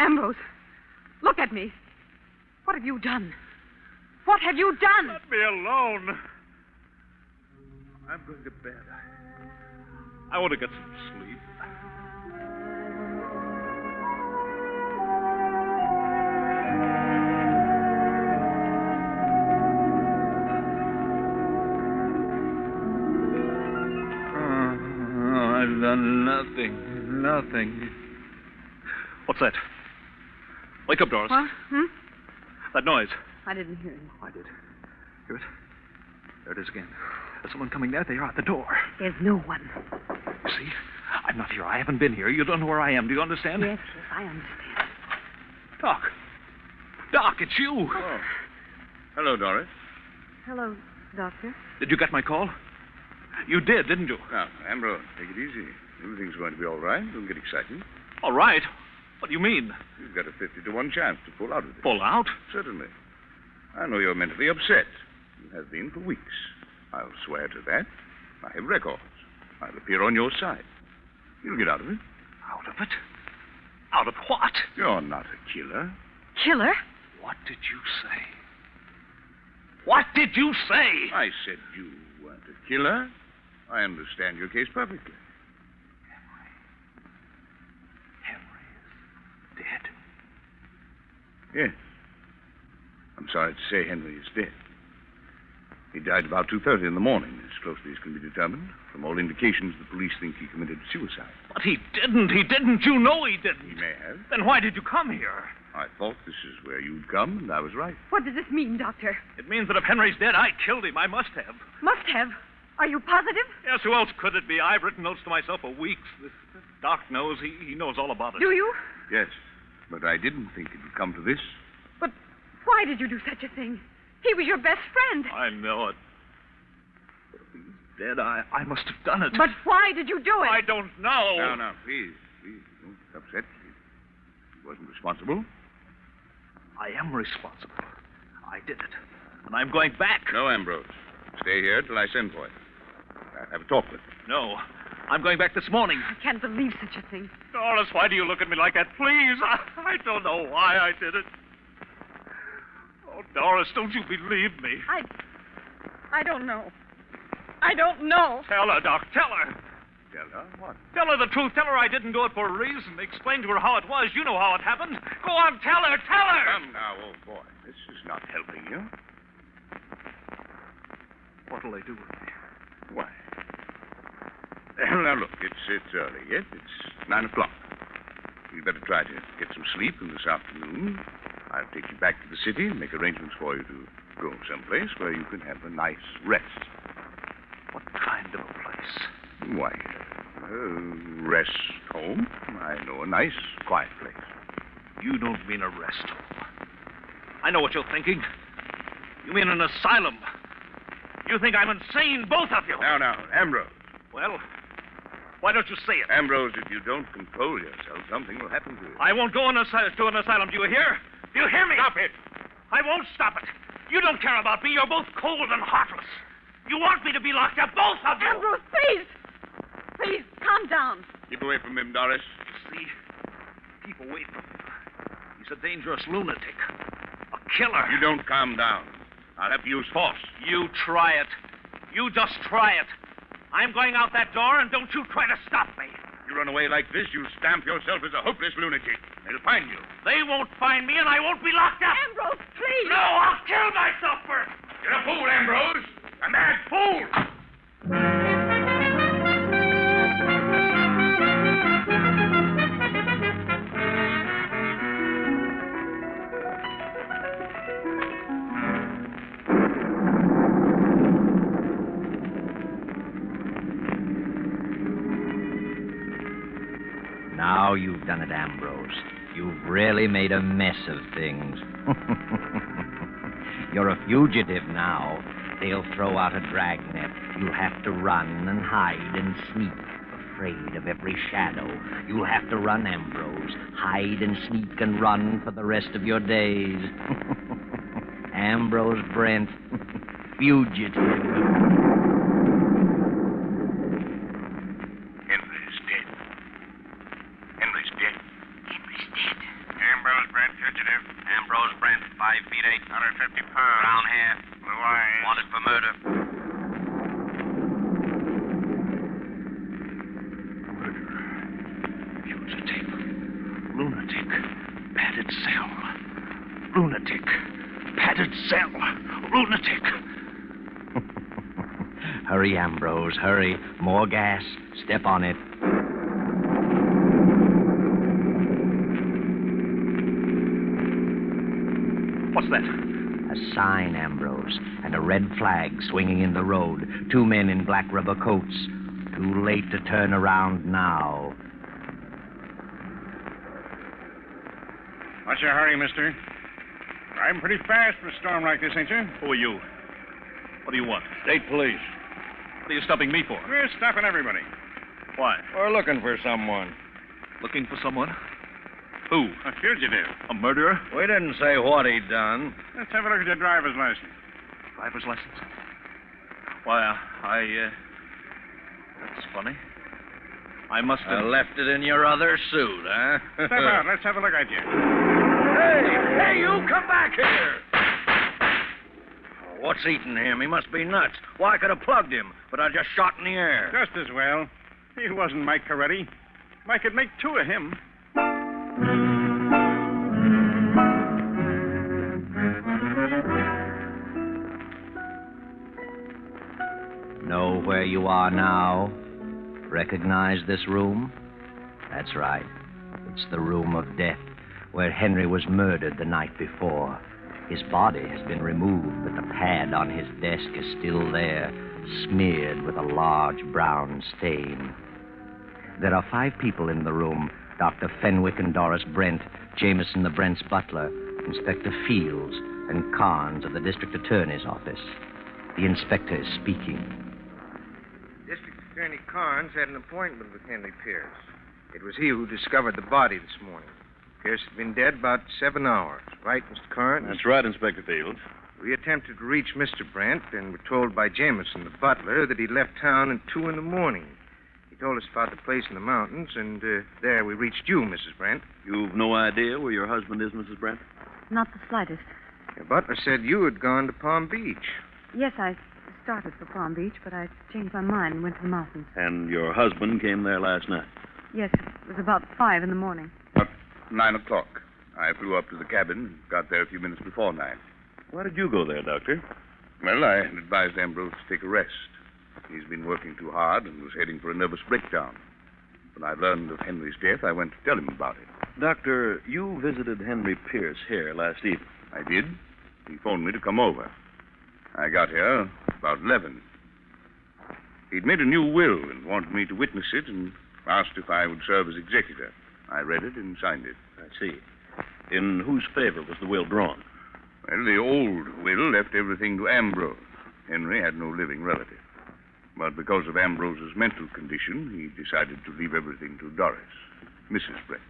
Ambrose, look at me. What have you done? What have you done? Let me alone. I'm going to bed. I want to get some sleep. I've done nothing. What's that? Wake up, Doris. What? That noise. I didn't hear it. I did. Hear it? There it is again. There's someone coming there. They are at the door. There's no one. You see? I'm not here. I haven't been here. You don't know where I am. Do you understand? Yes, I understand. Doc, it's you. Oh. Hello, Doris. Hello, Doctor. Did you get my call? You did, didn't you? Now, Ambrose, take it easy. Everything's going to be all right. Don't get excited. All right? What do you mean? You've got a 50-1 chance to pull out of it. Pull out? Certainly. I know you're mentally upset. You have been for weeks. I'll swear to that. I have records. I'll appear on your side. You'll get out of it. Out of it? Out of what? You're not a killer. Killer? What did you say? What did you say? I said you weren't a killer. I understand your case perfectly. Henry is dead? Yes. I'm sorry to say Henry is dead. He died about 2:30 in the morning, as closely as can be determined. From all indications, the police think he committed suicide. But he didn't. You know he didn't. He may have. Then why did you come here? I thought this is where you'd come, and I was right. What does this mean, Doctor? It means that if Henry's dead, I killed him. I must have. Must have? Are you positive? Yes, who else could it be? I've written notes to myself for weeks. This Doc knows. He knows all about it. Do you? Yes, but I didn't think it would come to this. But why did you do such a thing? He was your best friend. I know it. But if he's dead, I must have done it. But why did you do it? I don't know. No, please, don't get upset. He wasn't responsible. I am responsible. I did it. And I'm going back. No, Ambrose. Stay here till I send for you. I'll have a talk with you. No. I'm going back this morning. I can't believe such a thing. Doris, why do you look at me like that? Please. I don't know why I did it. Oh, Doris, don't you believe me? I don't know. I don't know. Tell her, Doc. Tell her. Tell her what? Tell her the truth. Tell her I didn't do it for a reason. Explain to her how it was. You know how it happened. Go on, tell her. Tell her. Come now, old boy. This is not helping you. What'll they do with me? Why? Now, look, it's early yet. It's 9 o'clock. You'd better try to get some sleep this afternoon. I'll take you back to the city and make arrangements for you to go someplace where you can have a nice rest. What kind of a place? Why, rest home. I know a nice, quiet place. You don't mean a rest home. I know what you're thinking. You mean an asylum. You think I'm insane, both of you. Now, Ambrose. Well, why don't you say it? Ambrose, if you don't control yourself, something will happen to you. I won't go to an asylum. Do you hear? Do you hear me? Stop it. I won't stop it. You don't care about me. You're both cold and heartless. You want me to be locked up, both of you. Ambrose, please. Please, calm down. Keep away from him, Doris. See? Keep away from him. He's a dangerous lunatic. A killer. You don't calm down. I'll have to use force. You try it. You just try it. I'm going out that door, and don't you try to stop me. You run away like this, you stamp yourself as a hopeless lunatic. They'll find you. They won't find me, and I won't be locked up. Ambrose, please. No, I'll kill myself first. You're a fool, Ambrose. A mad fool. Now you've done it, Ambrose. You've really made a mess of things. You're a fugitive now. They'll throw out a dragnet. You'll have to run and hide and sneak, afraid of every shadow. You'll have to run, Ambrose. Hide and sneak and run for the rest of your days. Ambrose Brent, fugitive. Ambrose Brent, fugitive. Ambrose Brent, 5 feet 8. 150 pounds. Brown hair. Blue eyes. Wanted for murder. Fugitive. Lunatic. Padded cell. Lunatic. Padded cell. Lunatic. Hurry, Ambrose, hurry. More gas. Step on it. What's that? A sign, Ambrose, and a red flag swinging in the road. 2 men in black rubber coats. Too late to turn around now. What's your hurry, mister? Driving pretty fast for a storm like this, ain't you? Who are you? What do you want? State police. What are you stopping me for? We're stopping everybody. Why? We're looking for someone. Looking for someone? Who? A fugitive. A murderer? We didn't say what he'd done. Let's have a look at your driver's license. Driver's license? Why, that's funny. I must have... left it in your other suit, huh? Step out. Let's have a look at you. Hey, you come back here! What's eating him? He must be nuts. Well, I could have plugged him, but I just shot in the air. Just as well. He wasn't Mike Coretti. Mike could make 2 of him. Know where you are now? Recognize this room? That's right. It's the room of death, where Henry was murdered the night before. His body has been removed, but the pad on his desk is still there, smeared with a large brown stain. There are 5 people in the room: Dr. Fenwick and Doris Brent, Jameson the Brent's butler, Inspector Fields, and Carnes of the District Attorney's office. The inspector is speaking. District Attorney Carnes had an appointment with Henry Pierce. It was he who discovered the body this morning. Pierce had been dead about 7 hours. Right, Mr. Carnes? That's right, Inspector Fields. We attempted to reach Mr. Brent and were told by Jameson, the butler, that he left town at 2 in the morning. He told us about the place in the mountains, and there we reached you, Mrs. Brent. You've no idea where your husband is, Mrs. Brent? Not the slightest. Your butler said you had gone to Palm Beach. Yes, I started for Palm Beach, but I changed my mind and went to the mountains. And your husband came there last night? Yes, it was about 5 in the morning. 9 o'clock. I flew up to the cabin and got there a few minutes before 9. Why did you go there, Doctor? Well, I advised Ambrose to take a rest. He's been working too hard and was heading for a nervous breakdown. When I learned of Henry's death, I went to tell him about it. Doctor, you visited Henry Pierce here last evening. I did. He phoned me to come over. I got here about 11. He'd made a new will and wanted me to witness it and asked if I would serve as executor. I read it and signed it. I see. In whose favor was the will drawn? Well, the old will left everything to Ambrose. Henry had no living relative. But because of Ambrose's mental condition, he decided to leave everything to Doris, Mrs. Brent.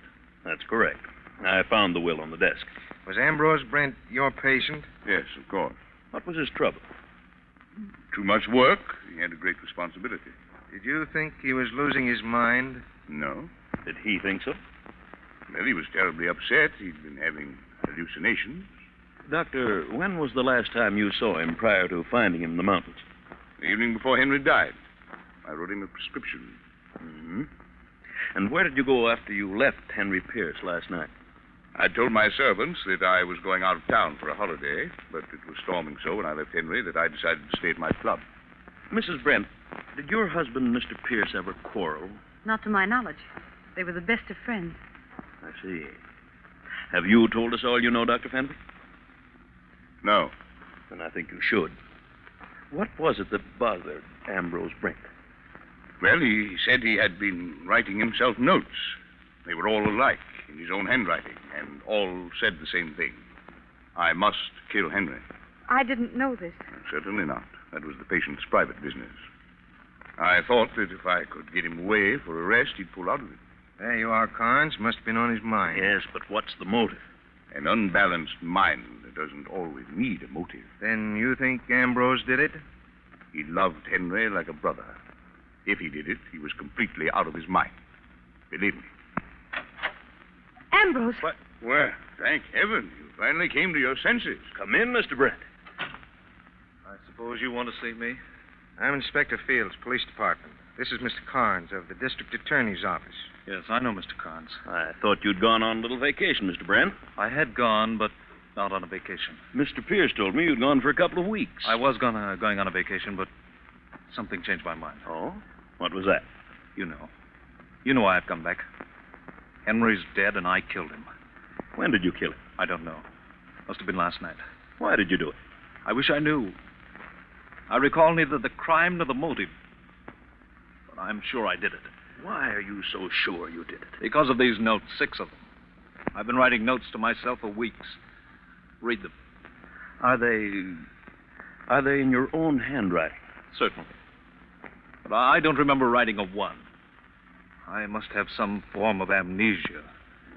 That's correct. I found the will on the desk. Was Ambrose Brent your patient? Yes, of course. What was his trouble? Too much work. He had a great responsibility. Did you think he was losing his mind? No. Did he think so? Well, he was terribly upset. He'd been having hallucinations. Doctor, when was the last time you saw him prior to finding him in the mountains? The evening before Henry died. I wrote him a prescription. Mm-hmm. And where did you go after you left Henry Pierce last night? I told my servants that I was going out of town for a holiday, but it was storming so when I left Henry that I decided to stay at my club. Mrs. Brent, did your husband, Mr. Pierce, ever quarrel? Not to my knowledge. They were the best of friends. I see. Have you told us all you know, Dr. Fenwick? No. Then I think you should. What was it that bothered Ambrose Brent? Well, he said he had been writing himself notes. They were all alike, in his own handwriting, and all said the same thing. I must kill Henry. I didn't know this. Certainly not. That was the patient's private business. I thought that if I could get him away for arrest, he'd pull out of it. There you are, Carnes. Must have been on his mind. Yes, but what's the motive? An unbalanced mind doesn't always need a motive. Then you think Ambrose did it? He loved Henry like a brother. If he did it, he was completely out of his mind. Believe me. Ambrose. What? Well, thank heaven. You finally came to your senses. Come in, Mr. Brent. I suppose you want to see me? I'm Inspector Fields, Police Department. This is Mr. Carnes of the District Attorney's Office. Yes, I know Mr. Carnes. I thought you'd gone on a little vacation, Mr. Brent. I had gone, but not on a vacation. Mr. Pierce told me you'd gone for a couple of weeks. I was going on a vacation, but something changed my mind. Oh? What was that? You know. You know why I've come back. Henry's dead, and I killed him. When did you kill him? I don't know. Must have been last night. Why did you do it? I wish I knew. I recall neither the crime nor the motive. But I'm sure I did it. Why are you so sure you did it? Because of these notes, 6 of them. I've been writing notes to myself for weeks. Read them. Are they in your own handwriting? Certainly. But I don't remember writing a one. I must have some form of amnesia.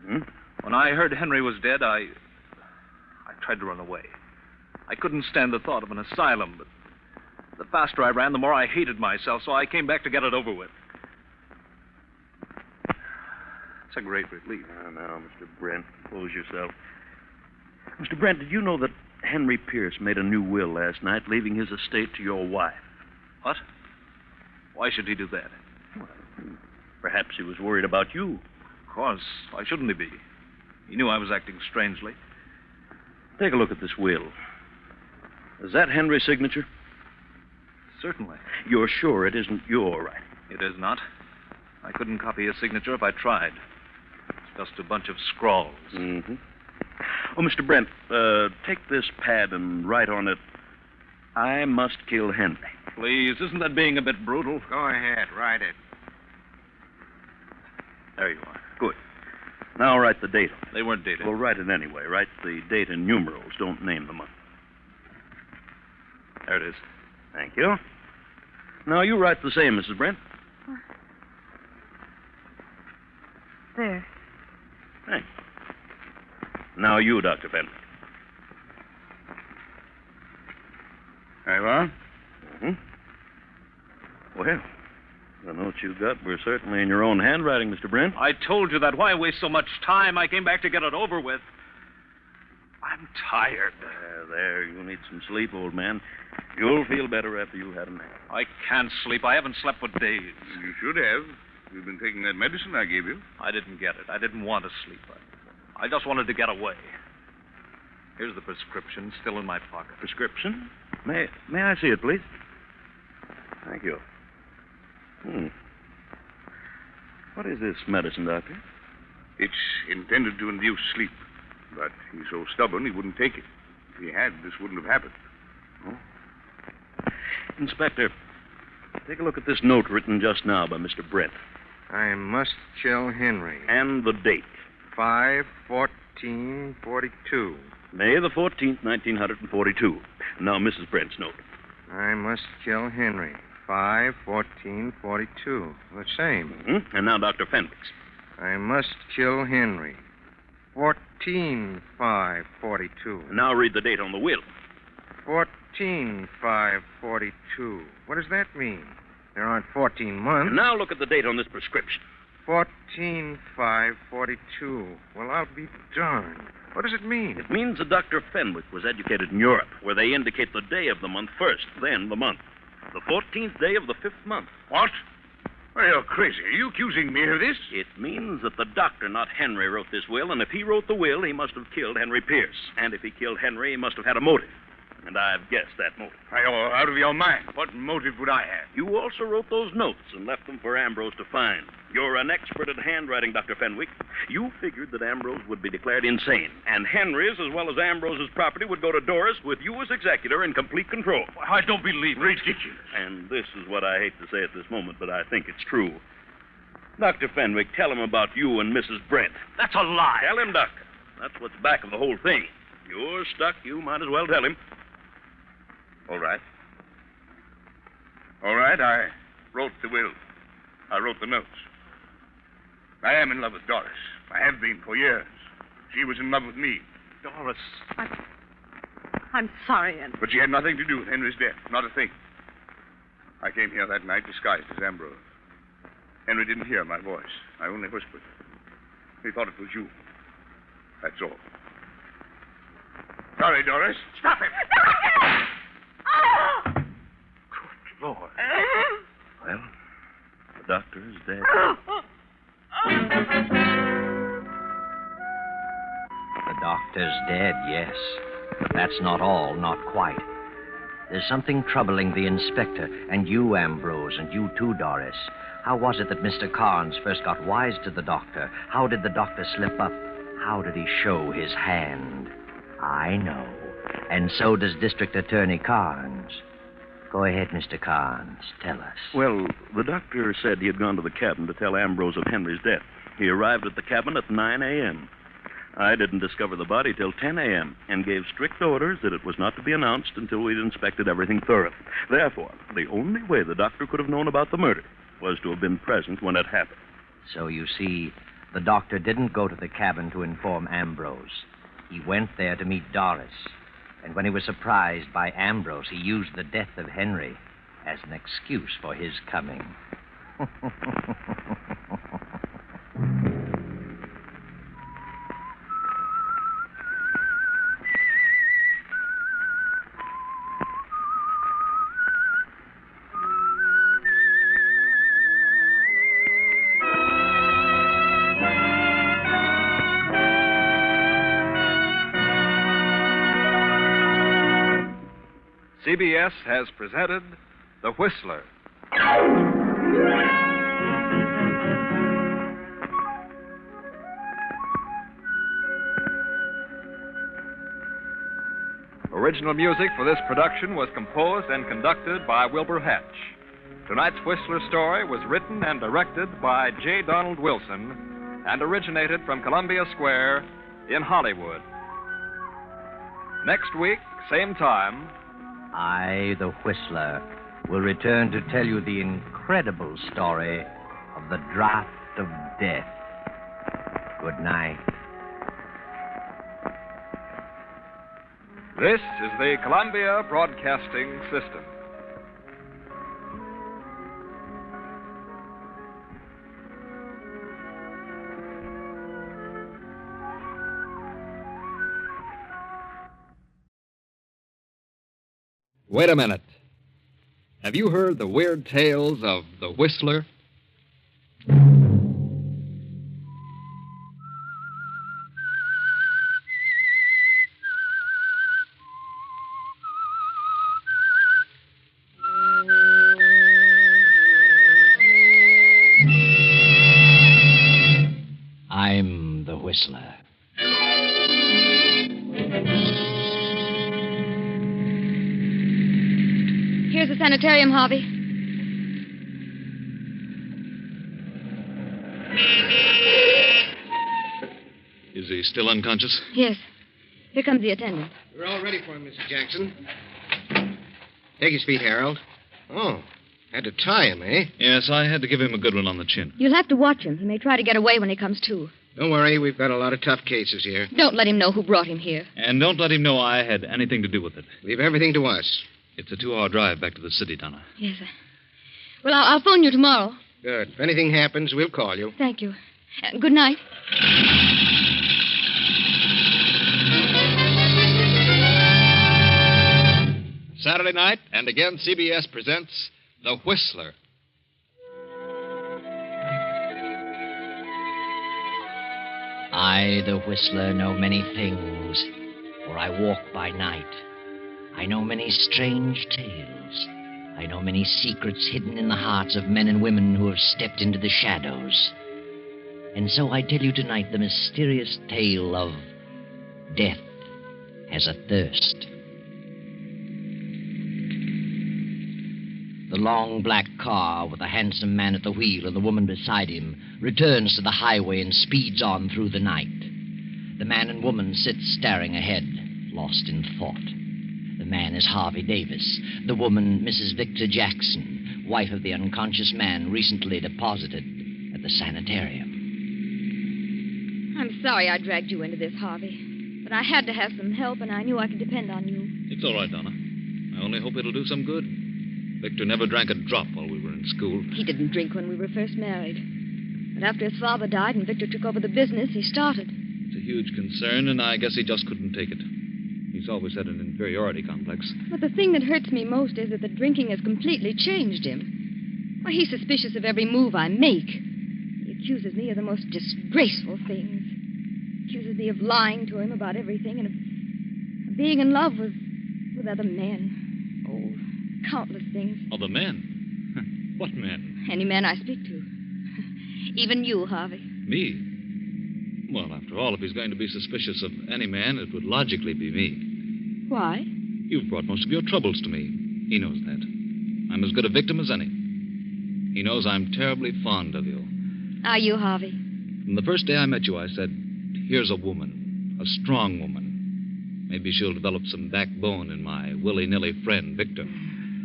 Hmm? When I heard Henry was dead, I tried to run away. I couldn't stand the thought of an asylum, but the faster I ran, the more I hated myself, so I came back to get it over with. It's a great relief. Now, Mr. Brent, compose yourself. Mr. Brent, did you know that Henry Pierce made a new will last night, leaving his estate to your wife? What? Why should he do that? Well, perhaps he was worried about you. Of course. Why shouldn't he be? He knew I was acting strangely. Take a look at this will. Is that Henry's signature? Certainly. You're sure it isn't your writing? It is not. I couldn't copy his signature if I tried. It's just a bunch of scrawls. Mm-hmm. Oh, Mr. Brent, take this pad and write on it, I must kill Henry. Please, isn't that being a bit brutal? Go ahead, write it. There you are. Good. Now write the date. They weren't dated. Well, write it anyway. Write the date in numerals. Don't name the month. There it is. Thank you. Now you write the same, Mrs. Brent. There. Thanks. Now you, Dr. Fenwick. There you are. Mm-hmm. Well, the notes you got were certainly in your own handwriting, Mr. Brent. I told you that. Why waste so much time? I came back to get it over with. I'm tired. There, you need some sleep, old man. You'll feel better after you've had a nap. I can't sleep. I haven't slept for days. You should have. You've been taking that medicine I gave you. I didn't get it. I didn't want to sleep. I just wanted to get away. Here's the prescription, still in my pocket. Prescription? May I see it, please? Thank you. What is this medicine, Doctor? It's intended to induce sleep, but he's so stubborn he wouldn't take it. If he had, this wouldn't have happened. Inspector, take a look at this note written just now by Mr. Brent. I must kill Henry. And the date. 5/14/42. May the 14th, 1942. Now, Mrs. Brent's note. I must kill Henry. 5/14/42. The same. Mm-hmm. And now Dr. Fenwick's. I must kill Henry. 14/5/42. Now read the date on the will. 14/5/42. What does that mean? There aren't 14 months. And now look at the date on this prescription. 14/5/42. Well, I'll be darned. What does it mean? It means that Dr. Fenwick was educated in Europe, where they indicate the day of the month first, then the month. The 14th day of the 5th month. What? Well, you're crazy. Are you accusing me of this? It means that the doctor, not Henry, wrote this will, and if he wrote the will, he must have killed Henry Pierce. And if he killed Henry, he must have had a motive. And I've guessed that motive. You're out of your mind. What motive would I have? You also wrote those notes and left them for Ambrose to find. You're an expert at handwriting, Dr. Fenwick. You figured that Ambrose would be declared insane, and Henry's as well as Ambrose's property would go to Doris with you as executor in complete control. I don't believe it. Ridiculous. And this is what I hate to say at this moment, but I think it's true. Dr. Fenwick, tell him about you and Mrs. Brent. That's a lie. Tell him, Doctor. That's what's back of the whole thing. You're stuck. You might as well tell him. All right. All right, I wrote the will. I wrote the notes. I am in love with Doris. I have been for years. She was in love with me. Doris. I'm sorry, Andy. But she had nothing to do with Henry's death. Not a thing. I came here that night disguised as Ambrose. Henry didn't hear my voice. I only whispered. He thought it was you. That's all. Sorry, Doris. Stop it! Good Lord. Well, the doctor is dead. The doctor's dead, yes. But that's not all, not quite. There's something troubling the inspector, and you, Ambrose, and you too, Doris. How was it that Mr. Carnes first got wise to the doctor? How did the doctor slip up? How did he show his hand? I know. And so does District Attorney Carnes. Go ahead, Mr. Carnes. Tell us. Well, the doctor said he had gone to the cabin to tell Ambrose of Henry's death. He arrived at the cabin at 9 a.m. I didn't discover the body till 10 a.m. and gave strict orders that it was not to be announced until we'd inspected everything thoroughly. Therefore, the only way the doctor could have known about the murder was to have been present when it happened. So you see, the doctor didn't go to the cabin to inform Ambrose. He went there to meet Doris. And when he was surprised by Ambrose, he used the death of Henry as an excuse for his coming. CBS has presented The Whistler. Original music for this production was composed and conducted by Wilbur Hatch. Tonight's Whistler story was written and directed by J. Donald Wilson and originated from Columbia Square in Hollywood. Next week, same time, I, the Whistler, will return to tell you the incredible story of the Draught of Death. Good night. This is the Columbia Broadcasting System. Wait a minute. Have you heard the weird tales of the Whistler? I'm sanitarium, Harvey. Is he still unconscious? Yes. Here comes the attendant. We're all ready for him, Mrs. Jackson. Take his feet, Harold. Oh, had to tie him, eh? Yes, I had to give him a good one on the chin. You'll have to watch him. He may try to get away when he comes to. Don't worry, we've got a lot of tough cases here. Don't let him know who brought him here. And don't let him know I had anything to do with it. Leave everything to us. It's a 2-hour drive back to the city, Donna. Yes, sir. Well, I'll phone you tomorrow. Good. If anything happens, we'll call you. Thank you. Good night. Saturday night, and again CBS presents The Whistler. I, the Whistler, know many things, for I walk by night. I know many strange tales. I know many secrets hidden in the hearts of men and women who have stepped into the shadows. And so I tell you tonight the mysterious tale of Death Has a Thirst. The long black car with a handsome man at the wheel and the woman beside him returns to the highway and speeds on through the night. The man and woman sit staring ahead, lost in thought. The man is Harvey Davis. The woman, Mrs. Victor Jackson, wife of the unconscious man recently deposited at the sanitarium. I'm sorry I dragged you into this, Harvey. But I had to have some help, and I knew I could depend on you. It's all right, Donna. I only hope it'll do some good. Victor never drank a drop while we were in school. He didn't drink when we were first married. But after his father died and Victor took over the business, he started. It's a huge concern, and I guess he just couldn't take it. He's always had an inferiority complex. But the thing that hurts me most is that the drinking has completely changed him. Why, he's suspicious of every move I make. He accuses me of the most disgraceful things. Accuses me of lying to him about everything and of being in love with other men. Oh, countless things. Other men? What men? Any man I speak to. Even you, Harvey. Me? Well, after all, if he's going to be suspicious of any man, it would logically be me. Why? You've brought most of your troubles to me. He knows that. I'm as good a victim as any. He knows I'm terribly fond of you. Are you, Harvey? From the first day I met you, I said, here's a woman, a strong woman. Maybe she'll develop some backbone in my willy-nilly friend, Victor.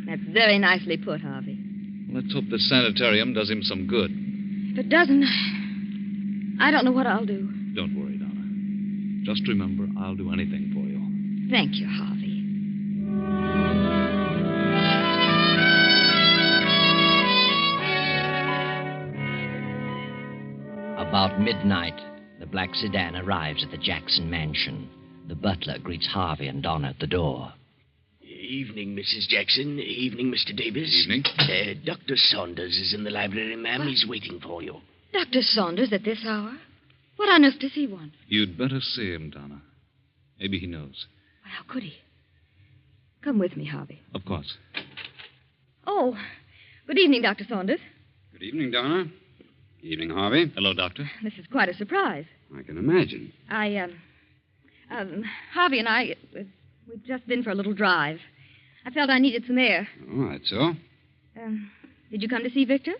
That's very nicely put, Harvey. Let's hope this sanitarium does him some good. If it doesn't, I don't know what I'll do. Don't worry, Donna. Just remember, I'll do anything for you. Thank you, Harvey. About midnight, the black sedan arrives at the Jackson mansion. The butler greets Harvey and Donna at the door. Evening, Mrs. Jackson. Evening, Mr. Davis. Evening. Dr. Saunders is in the library, ma'am. He's waiting for you. Dr. Saunders at this hour? What on earth does he want? You'd better see him, Donna. Maybe he knows. Well, how could he? Come with me, Harvey. Of course. Oh, good evening, Dr. Saunders. Good evening, Donna. Evening, Harvey. Hello, Doctor. This is quite a surprise. I can imagine. Harvey and I, we've just been for a little drive. I felt I needed some air. Oh, that's so? Did you come to see Victor?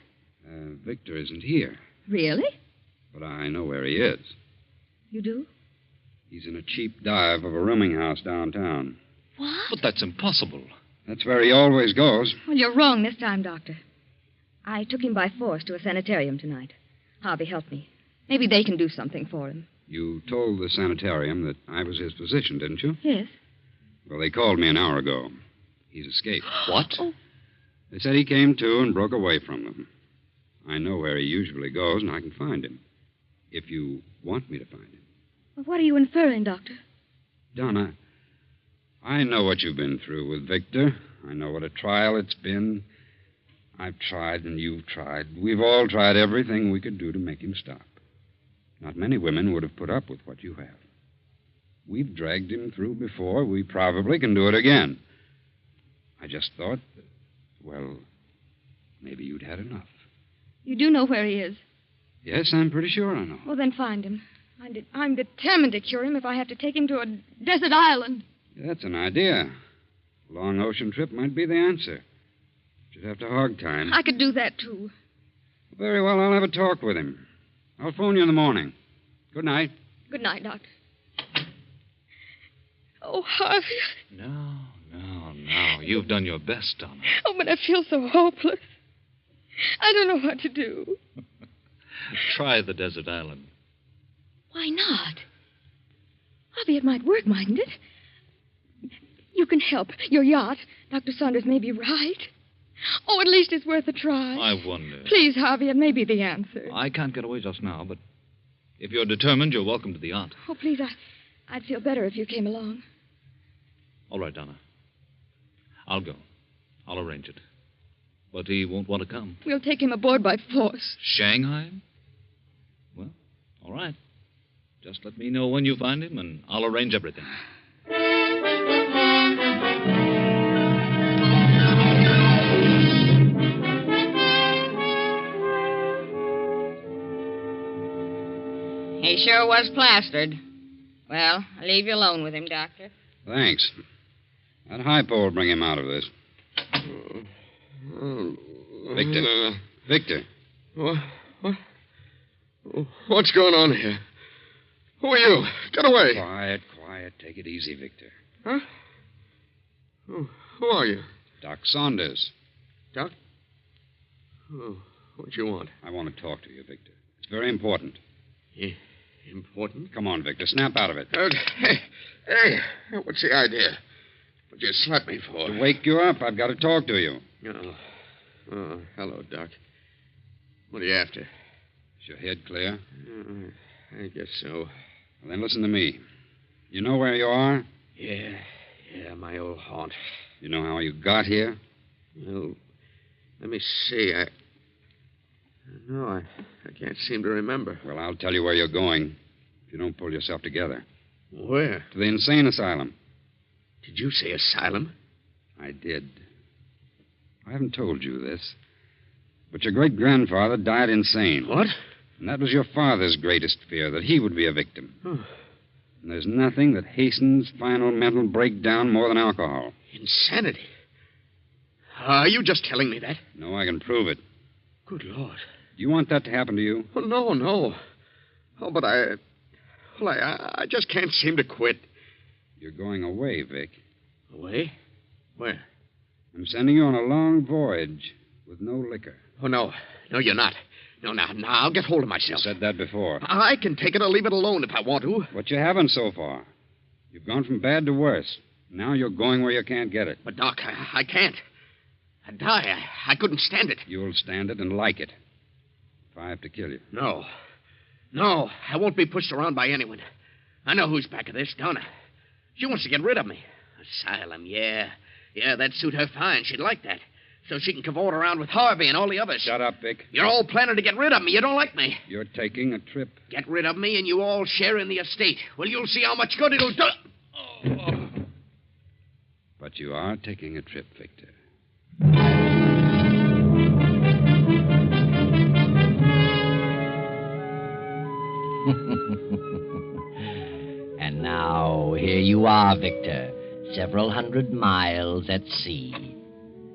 Victor isn't here. Really? But I know where he is. You do? He's in a cheap dive of a rooming house downtown. What? But that's impossible. That's where he always goes. Well, you're wrong this time, Doctor. I took him by force to a sanitarium tonight. Harvey helped me. Maybe they can do something for him. You told the sanitarium that I was his physician, didn't you? Yes. Well, they called me an hour ago. He's escaped. What? Oh. They said he came to and broke away from them. I know where he usually goes, and I can find him. If you want me to find him. Well, what are you inferring, Doctor? Donna, I know what you've been through with Victor. I know what a trial it's been. I've tried, and you've tried. We've all tried everything we could do to make him stop. Not many women would have put up with what you have. We've dragged him through before. We probably can do it again. I just thought that, well, maybe you'd had enough. You do know where he is? Yes, I'm pretty sure I know. Well, then find him. I'm determined to cure him if I have to take him to a desert island. That's an idea. A long ocean trip might be the answer. Should have to hog time. I could do that, too. Very well, I'll have a talk with him. I'll phone you in the morning. Good night. Good night, Doctor. Oh, Harvey. No. You've done your best, Donna. Oh, but I feel so hopeless. I don't know what to do. Try the desert island. Why not? Harvey, it might work, mightn't it? You can help. Your yacht. Dr. Saunders may be right. Oh, at least it's worth a try. I wonder. Please, Harvey, it may be the answer. I can't get away just now, but if you're determined, you're welcome to the yacht. Oh, please, I'd feel better if you came along. All right, Donna. I'll go. I'll arrange it. But he won't want to come. We'll take him aboard by force. Shanghai? Well, all right. Just let me know when you find him, and I'll arrange everything. He sure was plastered. Well, I'll leave you alone with him, Doctor. Thanks. That high pole will bring him out of this. Victor. Victor. What's going on here? Who are you? Get away. Quiet. Take it easy, Victor. Huh? Who are you? Doc Saunders. Doc? Oh, what you want? I want to talk to you, Victor. It's very important. Important? Come on, Victor. Snap out of it. Hey, what's the idea? What'd you slap me for? To wake you up. I've got to talk to you. Oh, hello, Doc. What are you after? Is your head clear? I guess so. Well, then listen to me. You know where you are? Yeah, my old haunt. You know how you got here? Well, let me see. No, I can't seem to remember. Well, I'll tell you where you're going if you don't pull yourself together. Where? To the insane asylum. Did you say asylum? I did. I haven't told you this, but your great-grandfather died insane. What? And that was your father's greatest fear, that he would be a victim. Oh. And there's nothing that hastens final mental breakdown more than alcohol. Insanity? Are you just telling me that? No, I can prove it. Good Lord. Do you want that to happen to you? Oh, no. Oh, but I just can't seem to quit. You're going away, Vic. Away? Where? I'm sending you on a long voyage with no liquor. Oh, no. No, you're not. No, now, I'll get hold of myself. You said that before. I can take it or leave it alone if I want to. But you haven't so far. You've gone from bad to worse. Now you're going where you can't get it. But, Doc, I can't. I'd die. I couldn't stand it. You'll stand it and like it. If I have to kill you. No, I won't be pushed around by anyone. I know who's back of this, Donna. She wants to get rid of me. Asylum, yeah. Yeah, that'd suit her fine. She'd like that. So she can cavort around with Harvey and all the others. Shut up, Vic. You're all planning to get rid of me. You don't like me. You're taking a trip. Get rid of me and you all share in the estate. Well, you'll see how much good it'll do. But you are taking a trip, Victor. And now, here you are, Victor. Several hundred miles at sea.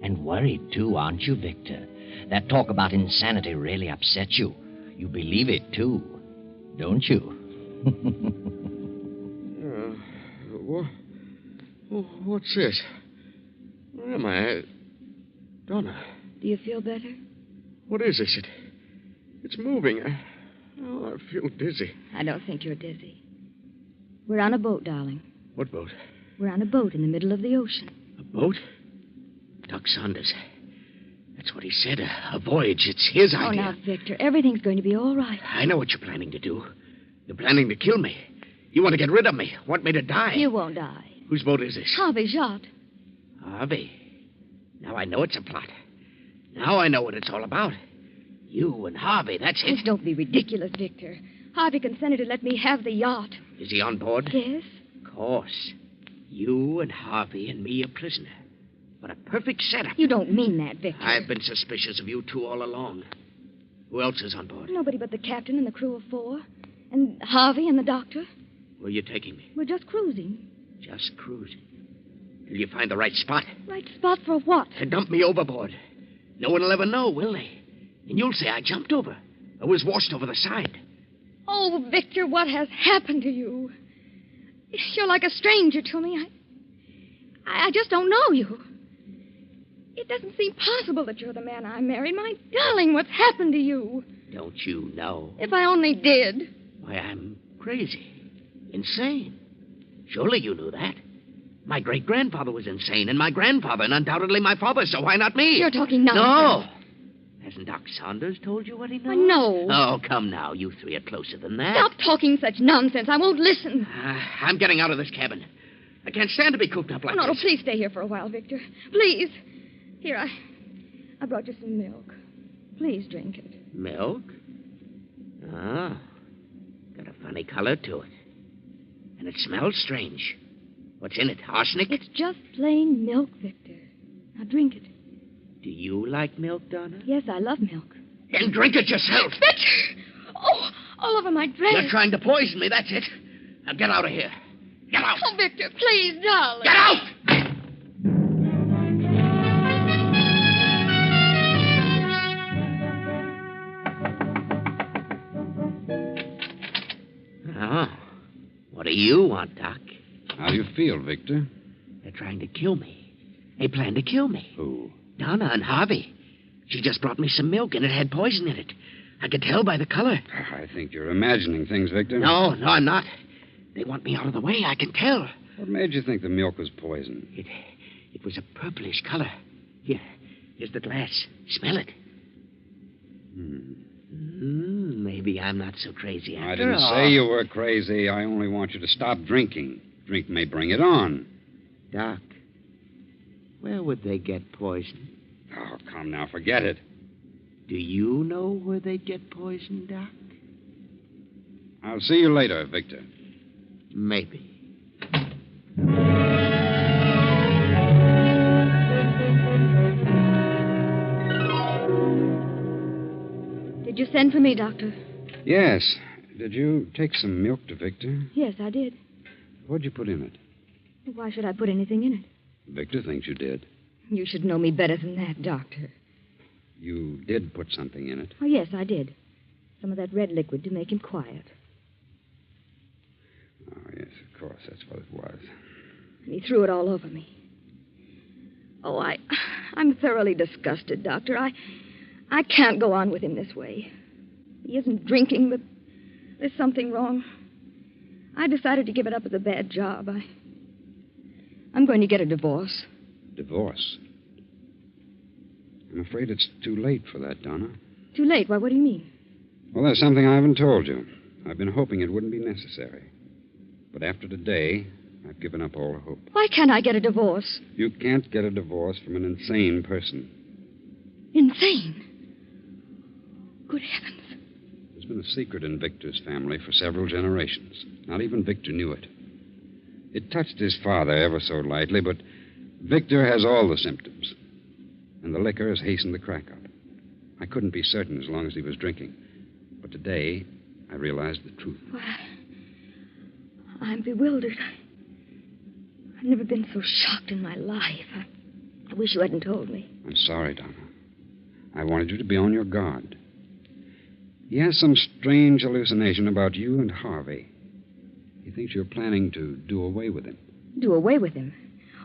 And worried, too, aren't you, Victor? That talk about insanity really upsets you. You believe it, too, don't you? What's this? Where am I? Donna. Do you feel better? What is this? It's moving. I feel dizzy. I don't think you're dizzy. We're on a boat, darling. What boat? We're on a boat in the middle of the ocean. A boat? Doc Saunders. That's what he said. A voyage. It's his idea. Oh, now, Victor, everything's going to be all right. I know what you're planning to do. You're planning to kill me. You want to get rid of me. Want me to die. You won't die. Whose boat is this? Harvey's yacht. Harvey. Now I know it's a plot. Now I know what it's all about. You and Harvey, that's it. Please don't be ridiculous, Victor. Harvey consented to let me have the yacht. Is he on board? Yes. Of course. You and Harvey and me a prisoner. What a perfect setup. You don't mean that, Victor. I've been suspicious of you two all along. Who else is on board? Nobody but the captain and the crew of 4. And Harvey and the doctor. Where are you taking me? We're just cruising. Just cruising. Till you find the right spot. Right spot for what? To dump me overboard. No one will ever know, will they? And you'll say I jumped over. I was washed over the side. Oh, Victor, what has happened to you? You're like a stranger to me. I just don't know you. It doesn't seem possible that you're the man I married. My darling, what's happened to you? Don't you know? If I only did. Why, I'm crazy. Insane. Surely you knew that. My great-grandfather was insane, and my grandfather, and undoubtedly my father, so why not me? You're talking nonsense. No. Hasn't Doc Saunders told you what he knows? I know. Oh, come now. You three are closer than that. Stop talking such nonsense. I won't listen. I'm getting out of this cabin. I can't stand to be cooped up like No, this. please stay here for a while, Victor. Please. Here, I brought you some milk. Please drink it. Milk? Ah. Got a funny color to it. And it smells strange. What's in it? Arsenic? It's just plain milk, Victor. Now drink it. Do you like milk, Donna? Yes, I love milk. Then drink it yourself. Victor! Oh, all over my dress. You're trying to poison me, that's it. Now get out of here. Get out. Oh, Victor, please, darling. Get out! Oh. What do you want, Doc? How do you feel, Victor? They're trying to kill me. They plan to kill me. Who? Donna and Harvey. She just brought me some milk, and it had poison in it. I could tell by the color. I think you're imagining things, Victor. No, I'm not. They want me out of the way. I can tell. What made you think the milk was poison? It was a purplish color. Here's the glass. Smell it. Maybe I'm not so crazy after all. I didn't say you were crazy. I only want you to stop drinking. Drink may bring it on. Doc, where would they get poison? Oh, come now. Forget it. Do you know where they get poison, Doc? I'll see you later, Victor. Maybe. Did you send for me, Doctor? Yes. Did you take some milk to Victor? Yes, I did. What'd you put in it? Why should I put anything in it? Victor thinks you did. You should know me better than that, Doctor. You did put something in it. Oh, yes, I did. Some of that red liquid to make him quiet. Oh, yes, of course. That's what it was. And he threw it all over me. Oh, I'm thoroughly disgusted, Doctor. I can't go on with him this way. He isn't drinking, but there's something wrong. I decided to give it up as a bad job. I'm going to get a divorce. Divorce? I'm afraid it's too late for that, Donna. Too late? Why, what do you mean? Well, there's something I haven't told you. I've been hoping it wouldn't be necessary. But after today, I've given up all hope. Why can't I get a divorce? You can't get a divorce from an insane person. Insane? Good heavens. There's been a secret in Victor's family for several generations. Not even Victor knew it. It touched his father ever so lightly, but Victor has all the symptoms. And the liquor has hastened the crack up. I couldn't be certain as long as he was drinking. But today, I realized the truth. Why, I'm bewildered. I've never been so shocked in my life. I wish you hadn't told me. I'm sorry, Donna. I wanted you to be on your guard. He has some strange hallucination about you and Harvey. He thinks you're planning to do away with him. Do away with him?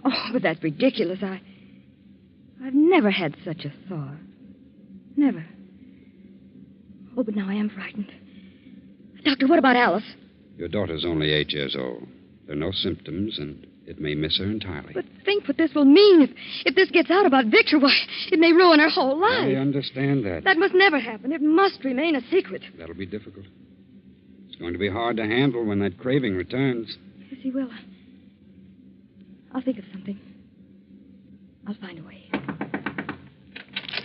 Oh, but that's ridiculous. I've never had such a thought. Never. Oh, but now I am frightened. Doctor, what about Alice? Your daughter's only 8 years old. There are no symptoms, and it may miss her entirely. But think what this will mean. If this gets out about Victor, why, it may ruin her whole life. I understand that. That must never happen. It must remain a secret. That'll be difficult. It's going to be hard to handle when that craving returns. Yes, he will. I'll think of something. I'll find a way.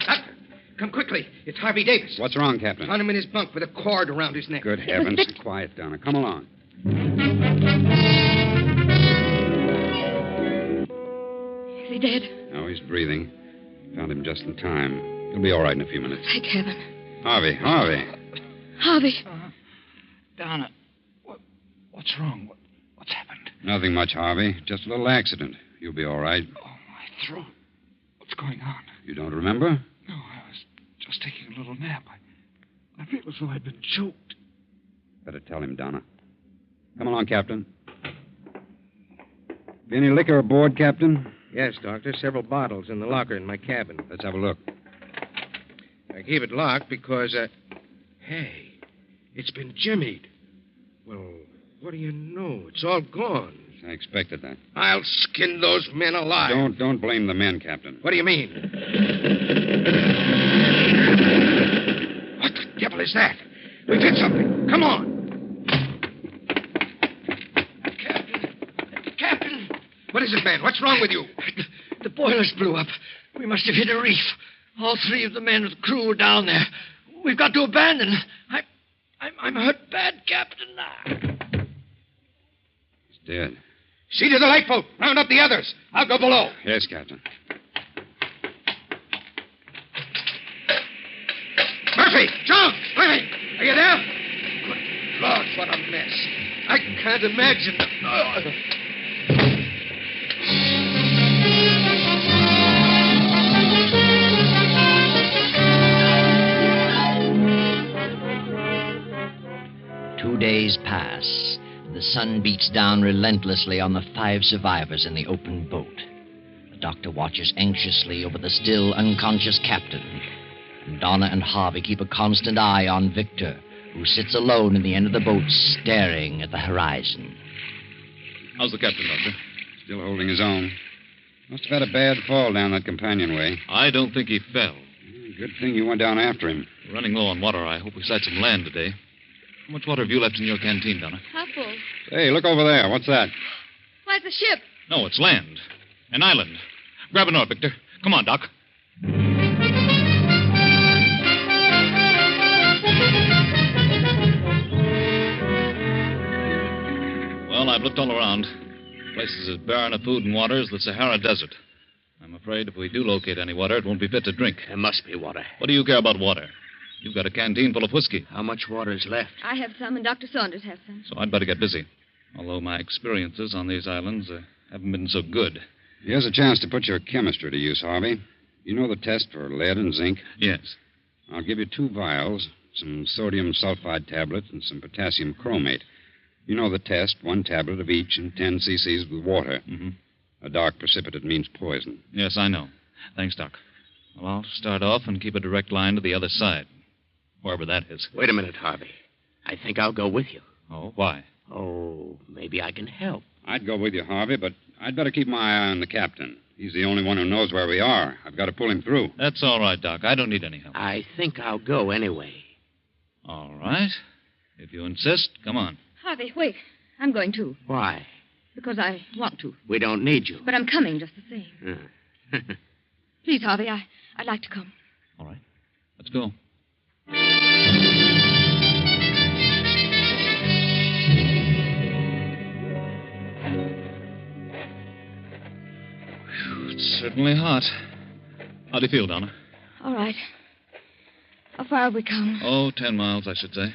Doctor, come quickly. It's Harvey Davis. What's wrong, Captain? Found him in his bunk with a cord around his neck. Good heavens. Quiet, Donna. Come along. Is he dead? No, he's breathing. Found him just in time. He'll be all right in a few minutes. Thank heaven. Harvey. Harvey. Donna, what's wrong? What's happened? Nothing much, Harvey. Just a little accident. You'll be all right. Oh, my throat. What's going on? You don't remember? No. Just taking a little nap. I feel as though I'd been choked. Better tell him, Donna. Come along, Captain. Any liquor aboard, Captain? Yes, Doctor. Several bottles in the locker in my cabin. Let's have a look. I keep it locked because, Hey, it's been jimmied. Well, what do you know? It's all gone. I expected that. I'll skin those men alive. Don't blame the men, Captain. What do you mean? What the devil is that? We've hit something. Come on. Captain! What is it, man? What's wrong with you? The boilers blew up. We must have hit a reef. All three of the men of the crew were down there. We've got to abandon. I'm hurt bad, Captain. He's dead. See to the lifeboat. Round up the others. I'll go below. Yes, Captain. Murphy! Jones! Murphy! Are you there? Good Lord, what a mess. I can't imagine. Days pass. The sun beats down relentlessly on the 5 survivors in the open boat. The doctor watches anxiously over the still unconscious captain. And Donna and Harvey keep a constant eye on Victor, who sits alone in the end of the boat staring at the horizon. How's the captain, Doctor? Still holding his own. Must have had a bad fall down that companionway. I don't think he fell. Good thing you went down after him. We're running low on water. I hope we sight some land today. How much water have you left in your canteen, Donna? Half full. Hey, look over there. What's that? Why, it's a ship. No, it's land. An island. Grab an oar, Victor. Come on, Doc. Well, I've looked all around. The place is as barren of food and water as the Sahara Desert. I'm afraid if we do locate any water, it won't be fit to drink. There must be water. What do you care about water? You've got a canteen full of whiskey. How much water is left? I have some, and Dr. Saunders has some. So I'd better get busy. Although my experiences on these islands haven't been so good. Here's a chance to put your chemistry to use, Harvey. You know the test for lead and zinc? Yes. I'll give you 2 vials, some sodium sulfide tablets, and some potassium chromate. You know the test, 1 tablet of each and 10 cc's with water. Mm-hmm. A dark precipitate means poison. Yes, I know. Thanks, Doc. Well, I'll start off and keep a direct line to the other side. Wherever that is. Wait a minute, Harvey. I think I'll go with you. Oh, why? Oh, maybe I can help. I'd go with you, Harvey, but I'd better keep my eye on the captain. He's the only one who knows where we are. I've got to pull him through. That's all right, Doc. I don't need any help. I think I'll go anyway. All right. If you insist, come on. Harvey, wait. I'm going too. Why? Because I want to. We don't need you. But I'm coming just the same. Please, Harvey, I'd like to come. All right. Let's go. It's certainly hot. How do you feel, Donna? All right. How far have we come? Oh, 10 miles, I should say.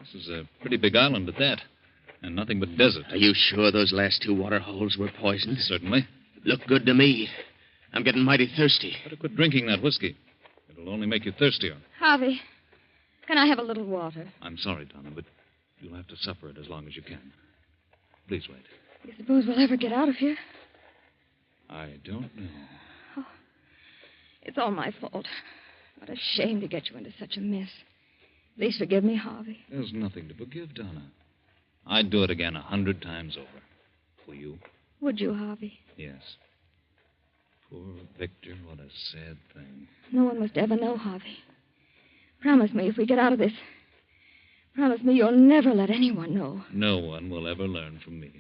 This is a pretty big island at that. And nothing but desert. Are you sure those last 2 water holes were poisoned? Certainly. Look good to me. I'm getting mighty thirsty. Better quit drinking that whiskey. It'll only make you thirstier. Harvey, can I have a little water? I'm sorry, Donna, but you'll have to suffer it as long as you can. Please wait. You suppose we'll ever get out of here? I don't know. Oh, it's all my fault. What a shame to get you into such a mess. Please forgive me, Harvey. There's nothing to forgive, Donna. I'd do it again 100 times over. For you. Would you, Harvey? Yes. Poor Victor, what a sad thing. No one must ever know, Harvey. Promise me if we get out of this. Promise me you'll never let anyone know. No one will ever learn from me.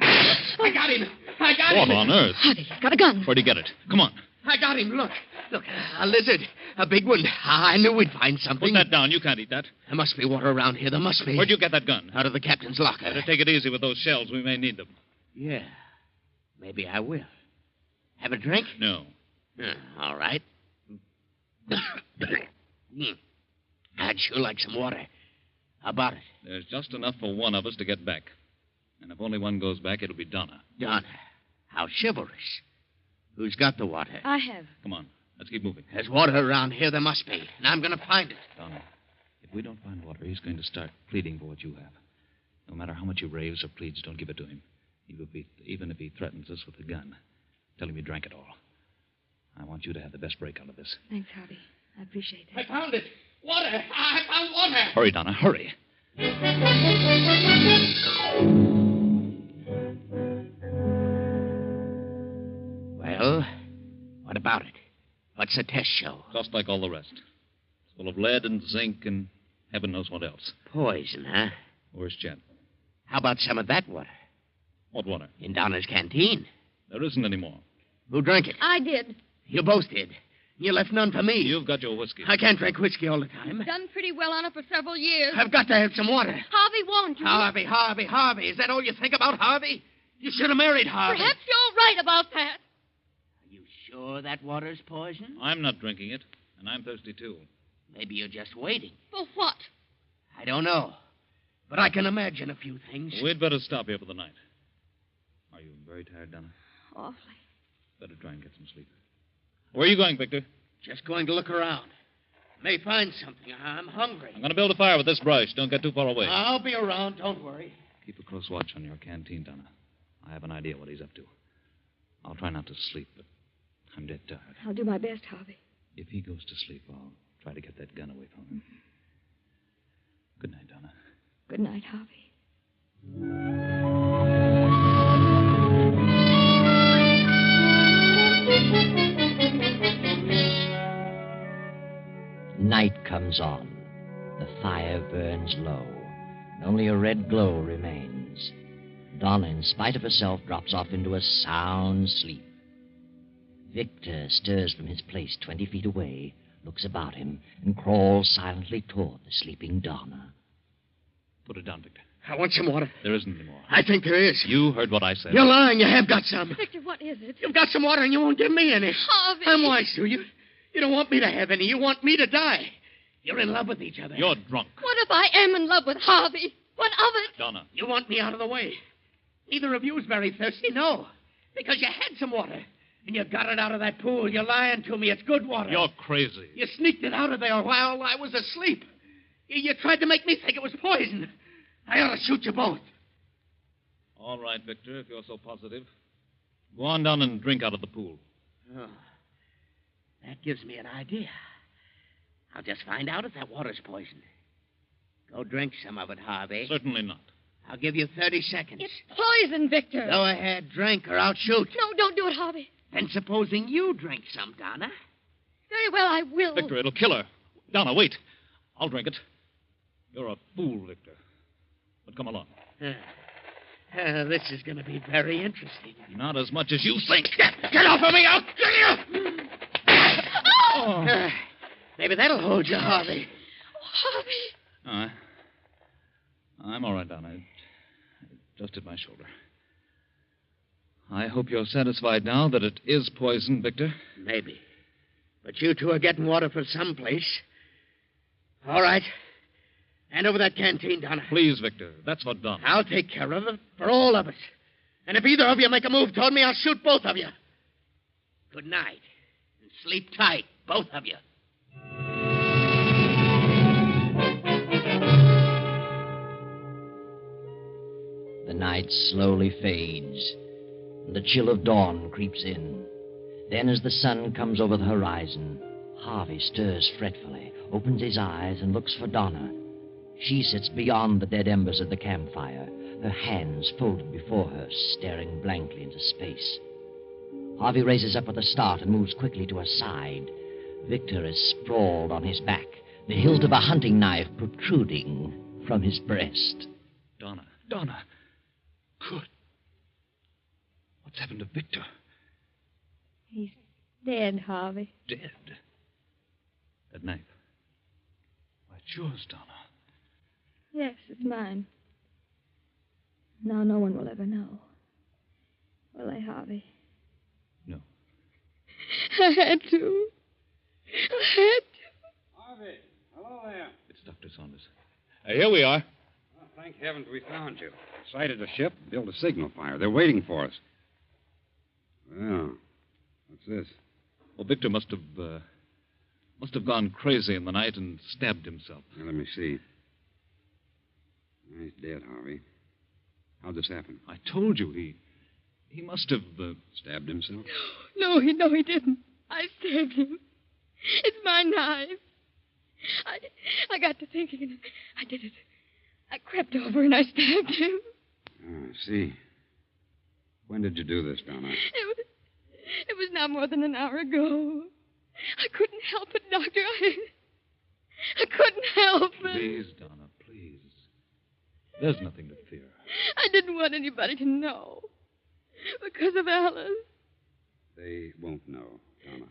I got him! I got him! What on earth? Harvey, he's got a gun. Where'd he get it? Come on. I got him. Look, a lizard. A big one. I knew we'd find something. Put that down. You can't eat that. There must be water around here. There must be. Where'd you get that gun? Out of the captain's locker. Better take it easy with those shells. We may need them. Yeah. Maybe I will. Have a drink? No. All right. I'd sure like some water. How about it? There's just enough for one of us to get back. And if only one goes back, it'll be Donna. Donna? How chivalrous. Who's got the water? I have. Come on. Let's keep moving. There's water around here. There must be. And I'm going to find it. Donna, if we don't find water, he's going to start pleading for what you have. No matter how much he raves or pleads, don't give it to him. Even if he threatens us with a gun. Tell him you drank it all. I want you to have the best break out of this. Thanks, Harvey. I appreciate that. I found it. Water. I found water. Hurry, Donna, hurry. Well, what about it? What's the test show? Just like all the rest. It's full of lead and zinc and heaven knows what else. Poison, huh? Worse yet. How about some of that water? What water? In Donna's canteen. There isn't any more. Who drank it? I did. You both did. You left none for me. You've got your whiskey. I can't drink whiskey all the time. Done pretty well on it for several years. I've got to have some water. Harvey warned you. Harvey. Is that all you think about, Harvey? You should have married Harvey. Perhaps you're right about that. Are you sure that water's poison? I'm not drinking it, and I'm thirsty too. Maybe you're just waiting. For what? I don't know. But I can imagine a few things. We'd better stop here for the night. Are you very tired, Donna? Awfully. Better try and get some sleep. Where are you going, Victor? Just going to look around. May find something. I'm hungry. I'm going to build a fire with this brush. Don't get too far away. I'll be around. Don't worry. Keep a close watch on your canteen, Donna. I have an idea what he's up to. I'll try not to sleep, but I'm dead tired. I'll do my best, Harvey. If he goes to sleep, I'll try to get that gun away from him. Good night, Donna. Good night, Harvey. Night comes on. The fire burns low, and only a red glow remains. Donna, in spite of herself, drops off into a sound sleep. Victor stirs from his place 20 feet away, looks about him, and crawls silently toward the sleeping Donna. Put it down, Victor. I want some water. There isn't any more. I think there is. You heard what I said. You're lying. You have got some. Victor, what is it? You've got some water and you won't give me any. Harvey. I'm wise to you. You don't want me to have any. You want me to die. You're in love with each other. You're drunk. What if I am in love with Harvey? What of it? Donna. You want me out of the way. Neither of you's very thirsty, no. Because you had some water. And you got it out of that pool. You're lying to me. It's good water. You're crazy. You sneaked it out of there while I was asleep. You tried to make me think it was poison. I ought to shoot you both. All right, Victor, if you're so positive. Go on down and drink out of the pool. Oh, that gives me an idea. I'll just find out if that water's poisoned. Go drink some of it, Harvey. Certainly not. I'll give you 30 seconds. It's poison, Victor. Go ahead, drink, or I'll shoot. No, don't do it, Harvey. Then supposing you drink some, Donna. Very well, I will. Victor, it'll kill her. Donna, wait. I'll drink it. You're a fool, Victor. But come along. This is going to be very interesting. Not as much as you think. Get off of me! I'll kill you! Oh. Maybe that'll hold you, Harvey. Oh, Harvey. I'm all right, Donna. It just hit my shoulder. I hope you're satisfied now that it is poison, Victor. Maybe. But you two are getting water from someplace. All right. Hand over that canteen, Donna. Please, Victor. That's for Donna. I'll take care of it for all of us. And if either of you make a move toward me, I'll shoot both of you. Good night. And sleep tight, both of you. The night slowly fades, and the chill of dawn creeps in. Then, as the sun comes over the horizon, Harvey stirs fretfully, opens his eyes, and looks for Donna. She sits beyond the dead embers of the campfire, her hands folded before her, staring blankly into space. Harvey raises up with a start and moves quickly to her side. Victor is sprawled on his back, the hilt of a hunting knife protruding from his breast. Donna. Good. What's happened to Victor? He's dead, Harvey. Dead? That knife. Why, it's yours, Donna. Yes, it's mine. Now no one will ever know. Will they, Harvey? No. I had to. Harvey, hello there. It's Dr. Saunders. Here we are. Well, thank heavens we found you. Sighted a ship, built a signal fire. They're waiting for us. Well, What's this? Well, Victor must have gone crazy in the night and stabbed himself. Now, let me see. He's dead, Harvey. How'd this happen? I told you he must have stabbed himself. No, he didn't. I stabbed him. It's my knife. I got to thinking, and I did it. I crept over and I stabbed him. Oh, I see. When did you do this, Donna? It was not more than an hour ago. I couldn't help it, Doctor. I couldn't help it. Please, Donna, please. There's nothing to fear. I didn't want anybody to know. Because of Alice. They won't know, Donna.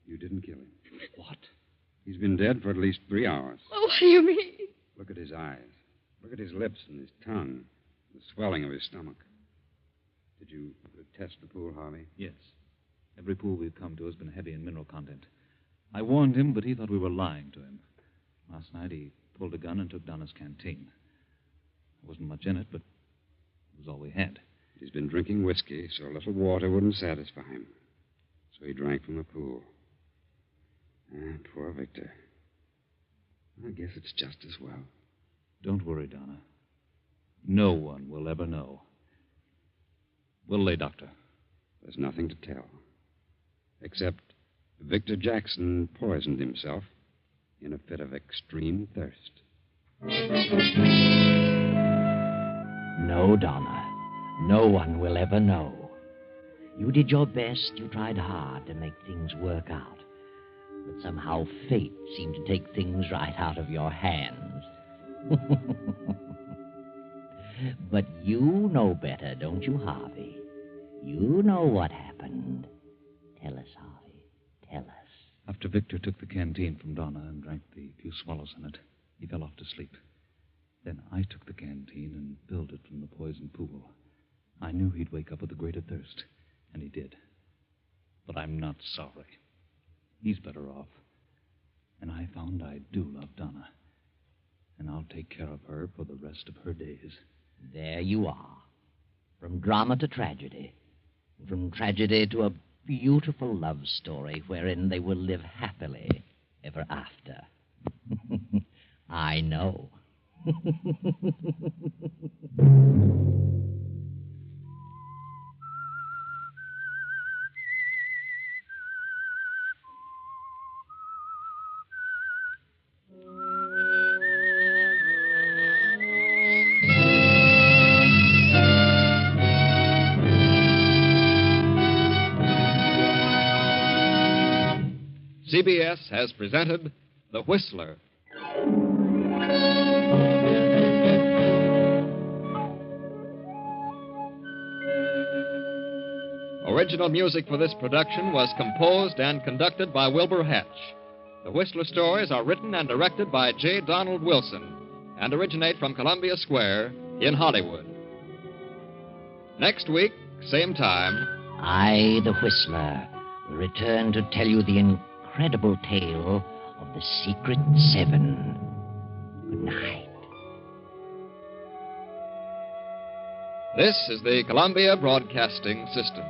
You didn't kill him. What? He's been dead for at least 3 hours. Oh, what do you mean? Look at his eyes. Look at his lips and his tongue. The swelling of his stomach. Did you test the pool, Harvey? Yes. Every pool we've come to has been heavy in mineral content. I warned him, but he thought we were lying to him. Last night he pulled a gun and took Donna's canteen. There wasn't much in it, but it was all we had. He's been drinking whiskey, so a little water wouldn't satisfy him. So he drank from the pool. Poor Victor. I guess it's just as well. Don't worry, Donna. No one will ever know. We'll lay doctor. There's nothing to tell. Except Victor Jackson poisoned himself in a fit of extreme thirst. No, Donna. No one will ever know. You did your best. You tried hard to make things work out. But somehow fate seemed to take things right out of your hands. But you know better, don't you, Harvey? You know what happened. Tell us, Harvey. Tell us. After Victor took the canteen from Donna and drank the few swallows in it, he fell off to sleep. Then I took the canteen and filled it from the poison pool. I knew he'd wake up with a greater thirst, and he did. But I'm not sorry. He's better off. And I found I do love Donna. And I'll take care of her for the rest of her days. There you are. From drama to tragedy. From tragedy to a beautiful love story wherein they will live happily ever after. I know. CBS has presented The Whistler. Original music for this production was composed and conducted by Wilbur Hatch. The Whistler stories are written and directed by J. Donald Wilson and originate from Columbia Square in Hollywood. Next week, same time, I, the Whistler, will return to tell you the incredible tale of the Secret Seven. Good night. This is the Columbia Broadcasting System.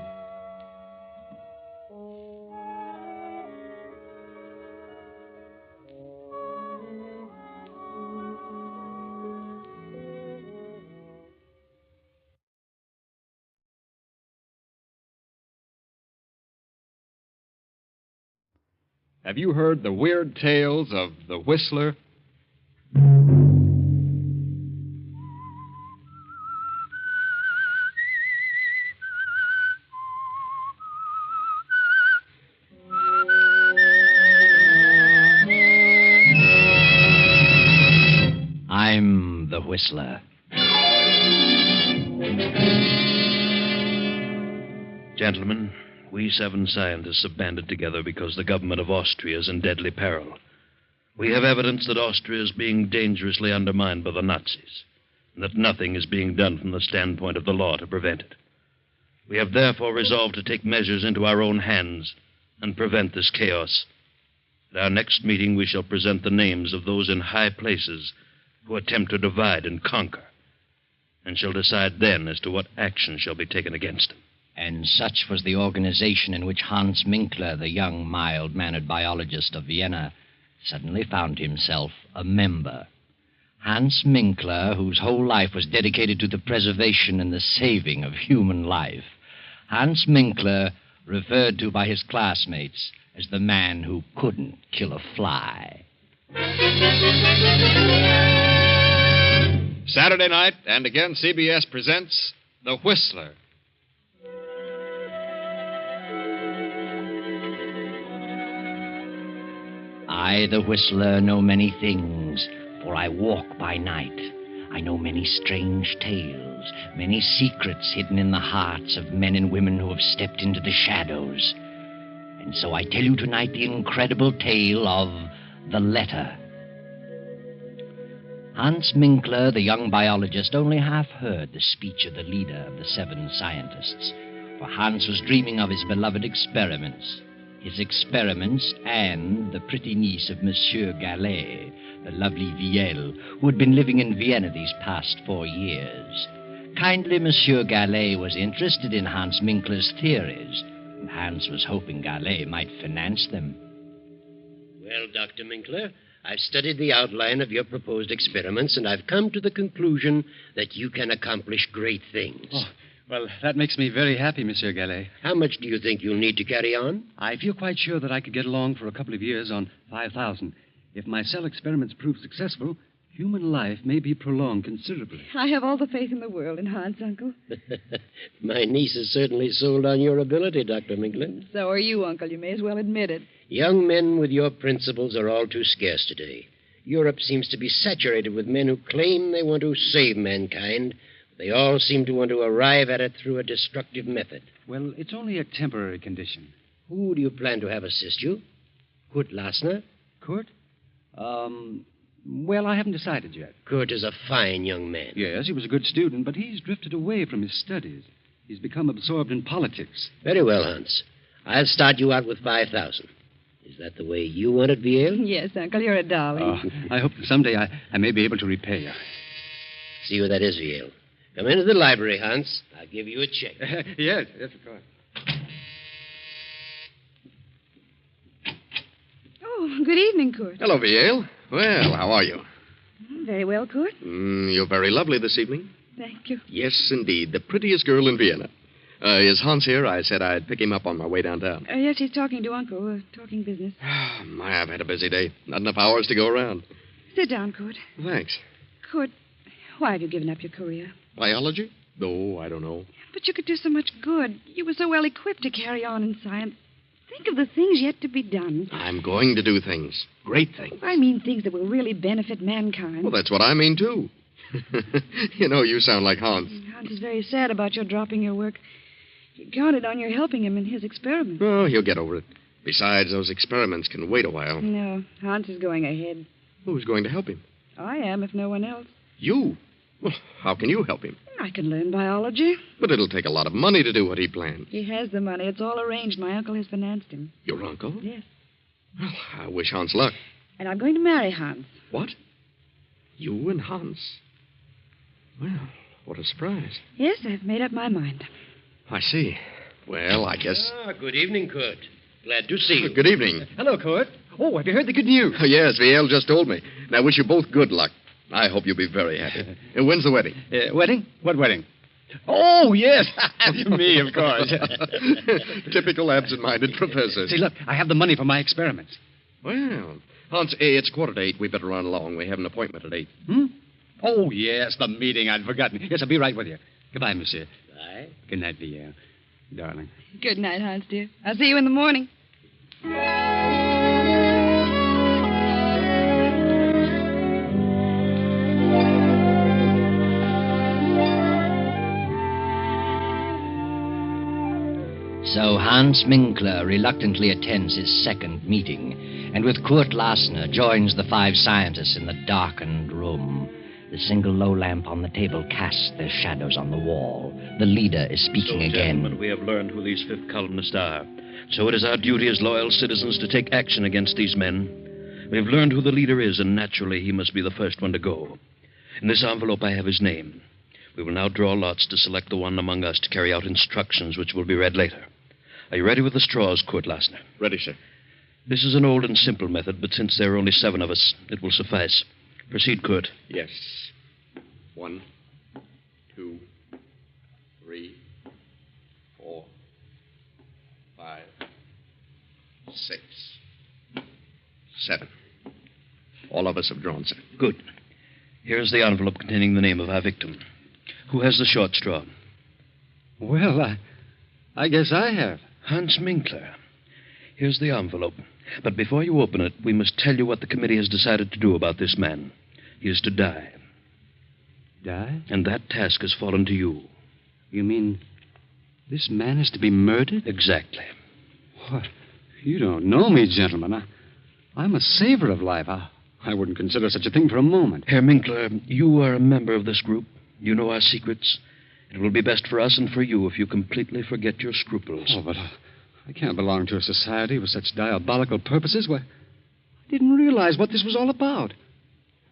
Have you heard the weird tales of the Whistler? I'm the Whistler. Gentlemen, we 7 scientists have banded together because the government of Austria is in deadly peril. We have evidence that Austria is being dangerously undermined by the Nazis, and that nothing is being done from the standpoint of the law to prevent it. We have therefore resolved to take measures into our own hands and prevent this chaos. At our next meeting, we shall present the names of those in high places who attempt to divide and conquer, and shall decide then as to what action shall be taken against them. And such was the organization in which Hans Minkler, the young, mild-mannered biologist of Vienna, suddenly found himself a member. Hans Minkler, whose whole life was dedicated to the preservation and the saving of human life. Hans Minkler, referred to by his classmates as the man who couldn't kill a fly. Saturday night, and again CBS presents The Whistler. I, the Whistler, know many things, for I walk by night. I know many strange tales, many secrets hidden in the hearts of men and women who have stepped into the shadows. And so I tell you tonight the incredible tale of The Letter. Hans Minkler, the young biologist, only half heard the speech of the leader of the 7 scientists, for Hans was dreaming of his beloved experiments. His experiments and the pretty niece of Monsieur Gallet, the lovely Viel, who had been living in Vienna these past 4 years. Kindly Monsieur Gallet was interested in Hans Minkler's theories, and Hans was hoping Gallet might finance them. Well, Dr. Minkler, I've studied the outline of your proposed experiments, and I've come to the conclusion that you can accomplish great things. Oh, well, that makes me very happy, Monsieur Gallet. How much do you think you'll need to carry on? I feel quite sure that I could get along for a couple of years on 5,000. If my cell experiments prove successful, human life may be prolonged considerably. I have all the faith in the world in Hans, Uncle. My niece is certainly sold on your ability, Dr. Minkler. So are you, Uncle. You may as well admit it. Young men with your principles are all too scarce today. Europe seems to be saturated with men who claim they want to save mankind. They all seem to want to arrive at it through a destructive method. Well, it's only a temporary condition. Who do you plan to have assist you? Kurt Lassner? Kurt? Well, I haven't decided yet. Kurt is a fine young man. Yes, he was a good student, but he's drifted away from his studies. He's become absorbed in politics. Very well, Hans. I'll start you out with 5,000. Is that the way you want it, Viel? Yes, Uncle, you're a darling. I hope that someday I may be able to repay you. See where that is, Viel. Come into the library, Hans. I'll give you a check. Yes, of course. Oh, good evening, Kurt. Hello, Viel. Well, how are you? Very well, Kurt. You're very lovely this evening. Thank you. Yes, indeed. The prettiest girl in Vienna. Is Hans here? I said I'd pick him up on my way downtown. Yes, he's talking to Uncle. Talking business. I've had a busy day. Not enough hours to go around. Sit down, Kurt. Thanks. Kurt, why have you given up your career? Biology? Oh, I don't know. But you could do so much good. You were so well equipped to carry on in science. Think of the things yet to be done. I'm going to do things. Great things. I mean things that will really benefit mankind. Well, that's what I mean, too. You sound like Hans. Hans is very sad about your dropping your work. He counted on your helping him in his experiments. Oh, he'll get over it. Besides, those experiments can wait a while. No, Hans is going ahead. Who's going to help him? I am, if no one else. You? Well, how can you help him? I can learn biology. But it'll take a lot of money to do what he planned. He has the money. It's all arranged. My uncle has financed him. Your uncle? Yes. Well, I wish Hans luck. And I'm going to marry Hans. What? You and Hans? Well, what a surprise. Yes, I've made up my mind. I see. Well, I guess... Good evening, Kurt. Glad to see you. Good evening. Hello, Kurt. Oh, have you heard the good news? Yes, Viel just told me. And I wish you both good luck. I hope you'll be very happy. When's the wedding? Wedding? What wedding? Oh, yes. Me, of course. Typical absent-minded professor. See, look, I have the money for my experiments. Well, Hans, it's 7:45. We better run along. We have an appointment at 8. Oh, yes, the meeting. I'd forgotten. Yes, I'll be right with you. Goodbye, monsieur. Bye. Good night, Viel. Darling. Good night, Hans, dear. I'll see you in the morning. So Hans Minkler reluctantly attends his second meeting, and with Kurt Lassner joins the 5 scientists in the darkened room. The single low lamp on the table casts their shadows on the wall. The leader is speaking again. Gentlemen, we have learned who these 5th columnists are. So it is our duty as loyal citizens to take action against these men. We have learned who the leader is, and naturally he must be the first one to go. In this envelope I have his name. We will now draw lots to select the one among us to carry out instructions which will be read later. Are you ready with the straws, Kurt Lassner? Ready, sir. This is an old and simple method, but since there are only 7 of us, it will suffice. Proceed, Kurt. Yes. 1, 2, 3, 4, 5, 6, 7. All of us have drawn, sir. Good. Here's the envelope containing the name of our victim. Who has the short straw? Well, I guess I have. Hans Minkler. Here's the envelope. But before you open it, we must tell you what the committee has decided to do about this man. He is to die. Die? And that task has fallen to you. You mean this man is to be murdered? Exactly. What? You don't know me, gentlemen. I'm a saver of life. I wouldn't consider such a thing for a moment. Herr Minkler, you are a member of this group. You know our secrets. It will be best for us and for you if you completely forget your scruples. Oh, but I can't belong to a society with such diabolical purposes. Why, I didn't realize what this was all about.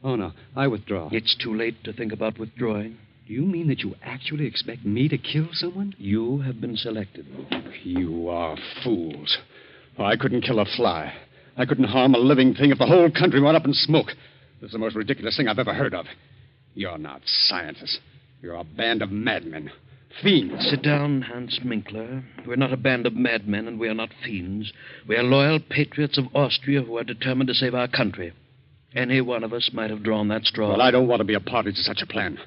Oh, no, I withdraw. It's too late to think about withdrawing. Do you mean that you actually expect me to kill someone? You have been selected. You are fools. Oh, I couldn't kill a fly. I couldn't harm a living thing if the whole country went up in smoke. This is the most ridiculous thing I've ever heard of. You're not scientists. You're a band of madmen. Fiends. Sit down, Hans Minkler. We're not a band of madmen, and we are not fiends. We are loyal patriots of Austria who are determined to save our country. Any one of us might have drawn that straw. Well, I don't want to be a party to such a plan.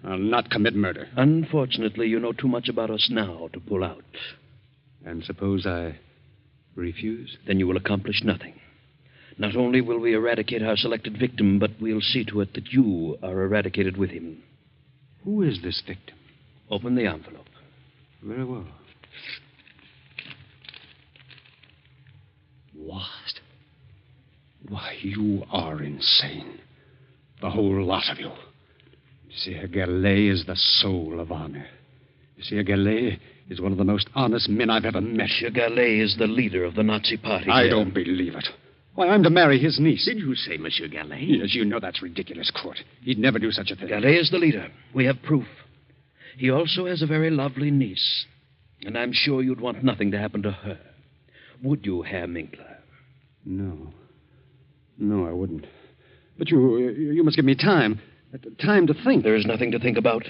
I'll not commit murder. Unfortunately, you know too much about us now to pull out. And suppose I refuse? Then you will accomplish nothing. Not only will we eradicate our selected victim, but we'll see to it that you are eradicated with him. Who is this victim? Open the envelope. Very well. What? Why, you are insane. The whole lot of you. Monsieur Gallet is the soul of honor. Monsieur Gallet is one of the most honest men I've ever met. Monsieur Gallet is the leader of the Nazi party. I don't believe it. Why, I'm to marry his niece. Did you say Monsieur Gallet? Yes, you know that's ridiculous, Court. He'd never do such a thing. Gallet is the leader. We have proof. He also has a very lovely niece. And I'm sure you'd want nothing to happen to her. Would you, Herr Minkler? No. No, I wouldn't. But you must give me time. Time to think. There is nothing to think about.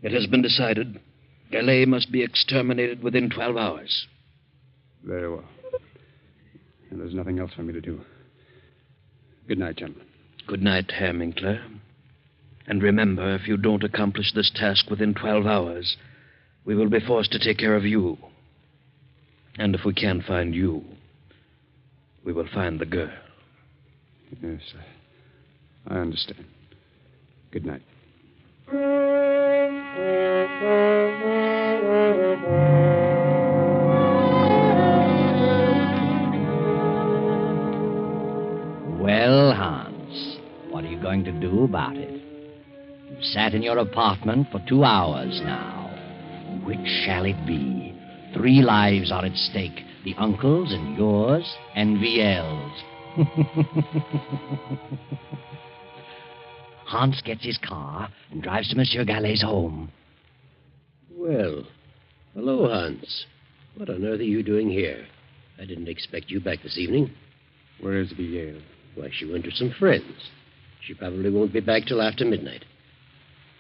It has been decided. Gallet must be exterminated within 12 hours. Very well. And there's nothing else for me to do. Good night, gentlemen. Good night, Herr Minkler. And remember, if you don't accomplish this task within 12 hours, we will be forced to take care of you. And if we can't find you, we will find the girl. Yes, I understand. Good night. Well, Hans, what are you going to do about it? You've sat in your apartment for 2 hours now. Which shall it be? 3 lives are at stake. The uncle's and yours and VL's. Hans gets his car and drives to Monsieur Gallet's home. Well, hello, Hans. What on earth are you doing here? I didn't expect you back this evening. Where is VL? Why, she went with some friends. She probably won't be back till after midnight.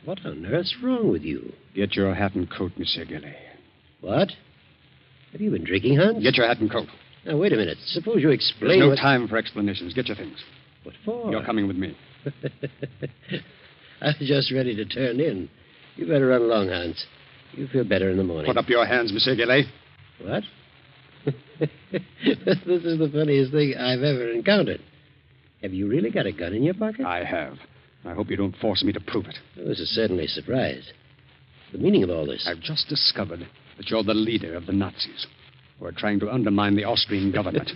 What on earth's wrong with you? Get your hat and coat, Monsieur Gallet. What? Have you been drinking, Hans? Get your hat and coat. Now, wait a minute. Suppose you explain There's no time for explanations. Get your things. What for? You're coming with me. I was just ready to turn in. You better run along, Hans. You'll feel better in the morning. Put up your hands, Monsieur Gallet. What? This is the funniest thing I've ever encountered. Have you really got a gun in your pocket? I have. I hope you don't force me to prove it. Well, this is certainly a surprise. The meaning of all this? I've just discovered that you're the leader of the Nazis who are trying to undermine the Austrian government.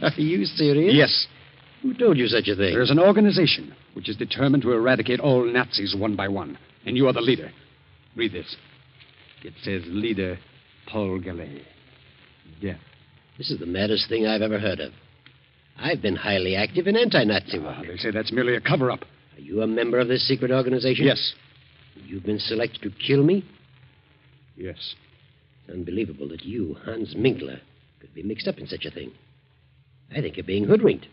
Are you serious? Yes. Who told you such a thing? There's an organization which is determined to eradicate all Nazis one by one, and you are the leader. Read this. It says leader Paul Gallet. Death. This is the maddest thing I've ever heard of. I've been highly active in anti-Nazi work. They say that's merely a cover-up. Are you a member of this secret organization? Yes. You've been selected to kill me? Yes. It's unbelievable that you, Hans Minkler, could be mixed up in such a thing. I think you're being hoodwinked.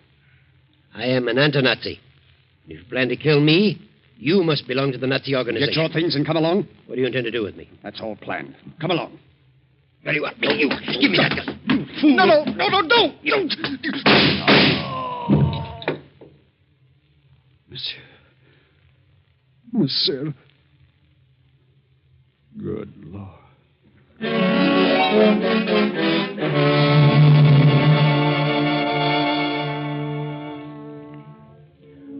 I am an anti-Nazi. If you plan to kill me, you must belong to the Nazi organization. Get your things and come along. What do you intend to do with me? That's all planned. Come along. Very well. No, you. Give me that gun. You fool. No, don't. Monsieur. Good Lord.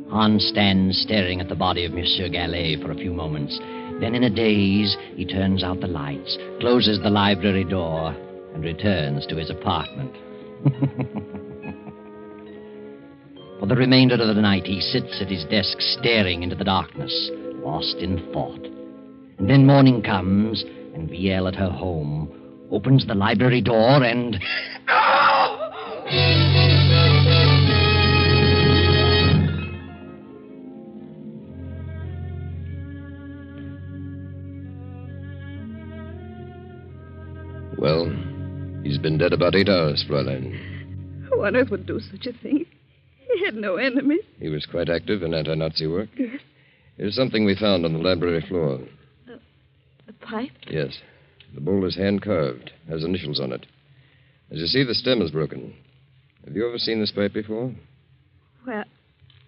Hans stands staring at the body of Monsieur Gallet for a few moments. Then, in a daze, he turns out the lights, closes the library door, and returns to his apartment. For the remainder of the night, he sits at his desk staring into the darkness, lost in thought. And then morning comes, and Viel at her home opens the library door and... Well, he's been dead about 8 hours, Fräulein. Who on earth would do such a thing? He had no enemies. He was quite active in anti-Nazi work. Yes. Here's something we found on the library floor. A pipe? Yes. The bowl is hand-carved, has initials on it. As you see, the stem is broken. Have you ever seen this pipe before? Well,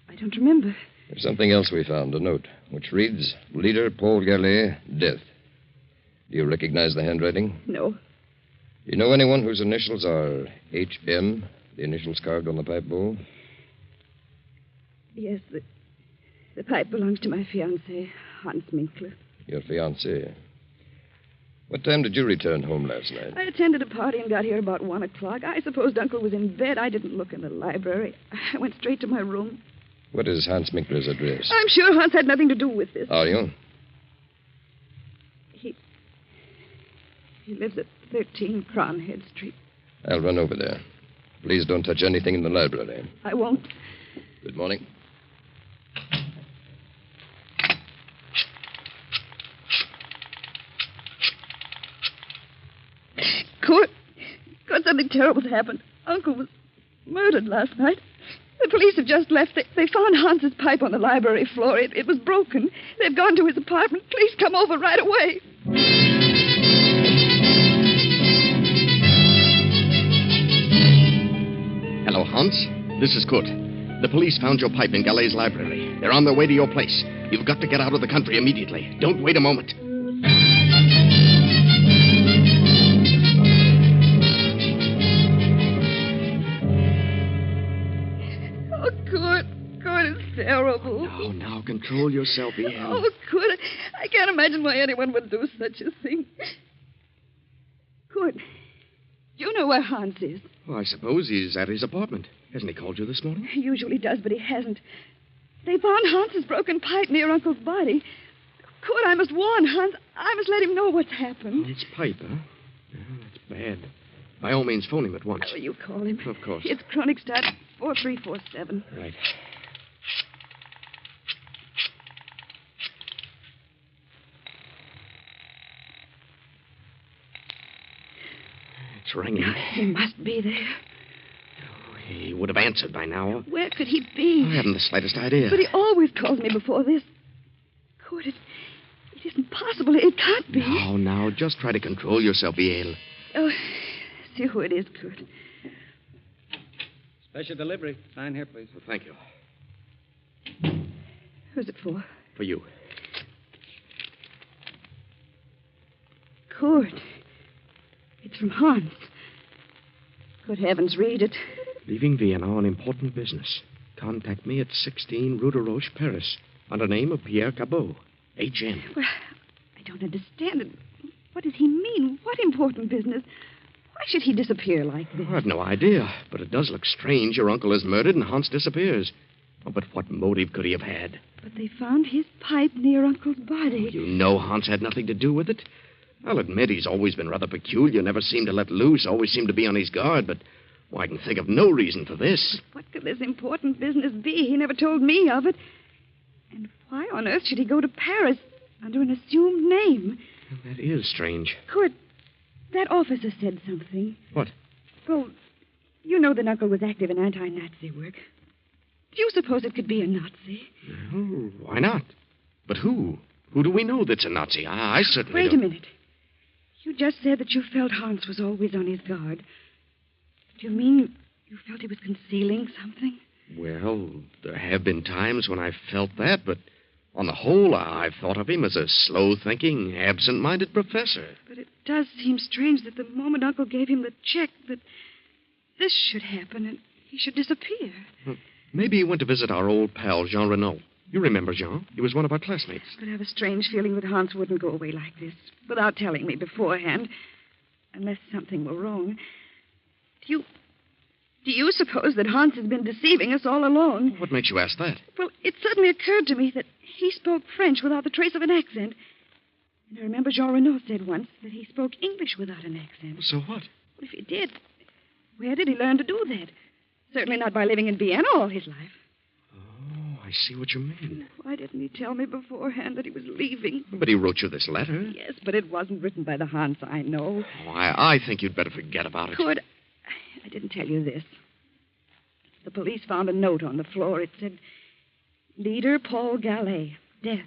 I don't remember. There's something else we found, a note, which reads, Leader Paul Gallet, death. Do you recognize the handwriting? No. Do you know anyone whose initials are H.M., the initials carved on the pipe bowl? Yes, the pipe belongs to my fiancé, Hans Minkler. Your fiancé. What time did you return home last night? I attended a party and got here about 1 o'clock. I supposed Uncle was in bed. I didn't look in the library. I went straight to my room. What is Hans Minkler's address? I'm sure Hans had nothing to do with this. Are you? He lives at 13 Cronhead Street. I'll run over there. Please don't touch anything in the library. I won't. Good morning. Kurt, something terrible's happened. Uncle was murdered last night. The police have just left. They found Hans's pipe on the library floor. It was broken. They've gone to his apartment. Please come over right away. Hello, Hans. This is Kurt. The police found your pipe in Gallet's library. They're on their way to your place. You've got to get out of the country immediately. Don't wait a moment. Oh, Kurt. Kurt is terrible. Now, control yourself, Ian. Oh, Kurt, I can't imagine why anyone would do such a thing. Kurt, do you know where Hans is? Well, I suppose he's at his apartment. Hasn't he called you this morning? He usually does, but he hasn't. They found Hans's broken pipe near Uncle's body. Kurt, I must warn Hans. I must let him know what's happened. Hans' pipe, huh? Yeah, that's bad. By all means, phone him at once. Will you call him? Of course. It's Kronigstadt 4347. Right. It's ringing. He must be there. He would have answered by now. Where could he be? I haven't the slightest idea. But he always calls me before this. Kurt, it isn't possible. It can't be. Now, just try to control yourself, Yale. Oh, see who it is, Kurt. Special delivery. Sign here, please. Well, thank you. Who's it for? For you. Kurt. It's from Hans. Good heavens, read it. Leaving Vienna on important business. Contact me at 16 Rue de Roche, Paris, under name of Pierre Cabot, H.M. Well, I don't understand it. What does he mean? What important business? Why should he disappear like this? I've no idea, but it does look strange. Your uncle is murdered and Hans disappears. Oh, but what motive could he have had? But they found his pipe near Uncle's body. You know Hans had nothing to do with it. I'll admit he's always been rather peculiar, never seemed to let loose, always seemed to be on his guard, but I can think of no reason for this. What could this important business be? He never told me of it. And why on earth should he go to Paris? under an assumed name. That is strange. Kurt, that officer said something. What? Well, you know that Uncle was active in anti-Nazi work. Do you suppose it could be a Nazi? Oh, why not? But who? Who do we know that's a Nazi? I certainly Wait don't. a minute. You just said that you felt Hans was always on his guard. Do you mean you felt he was concealing something? Well, there have been times when I've felt that, but on the whole, I've thought of him as a slow-thinking, absent-minded professor. But it does seem strange that the moment Uncle gave him the check, that this should happen and he should disappear. Maybe he went to visit our old pal, Jean Renault. You remember Jean? He was one of our classmates. But I have a strange feeling that Hans wouldn't go away like this, without telling me beforehand, unless something were wrong. Do you suppose that Hans has been deceiving us all along? What makes you ask that? Well, it suddenly occurred to me that he spoke French without the trace of an accent. And I remember Jean Renault said once that he spoke English without an accent. So what? Well, if he did, where did he learn to do that? Certainly not by living in Vienna all his life. Oh, I see what you mean. Why didn't he tell me beforehand that he was leaving? But he wrote you this letter. Yes, but it wasn't written by the Hans I know. Oh, I think you'd better forget about it. Good. I didn't tell you this. The police found a note on the floor. It said, Leader Paul Gallet, death.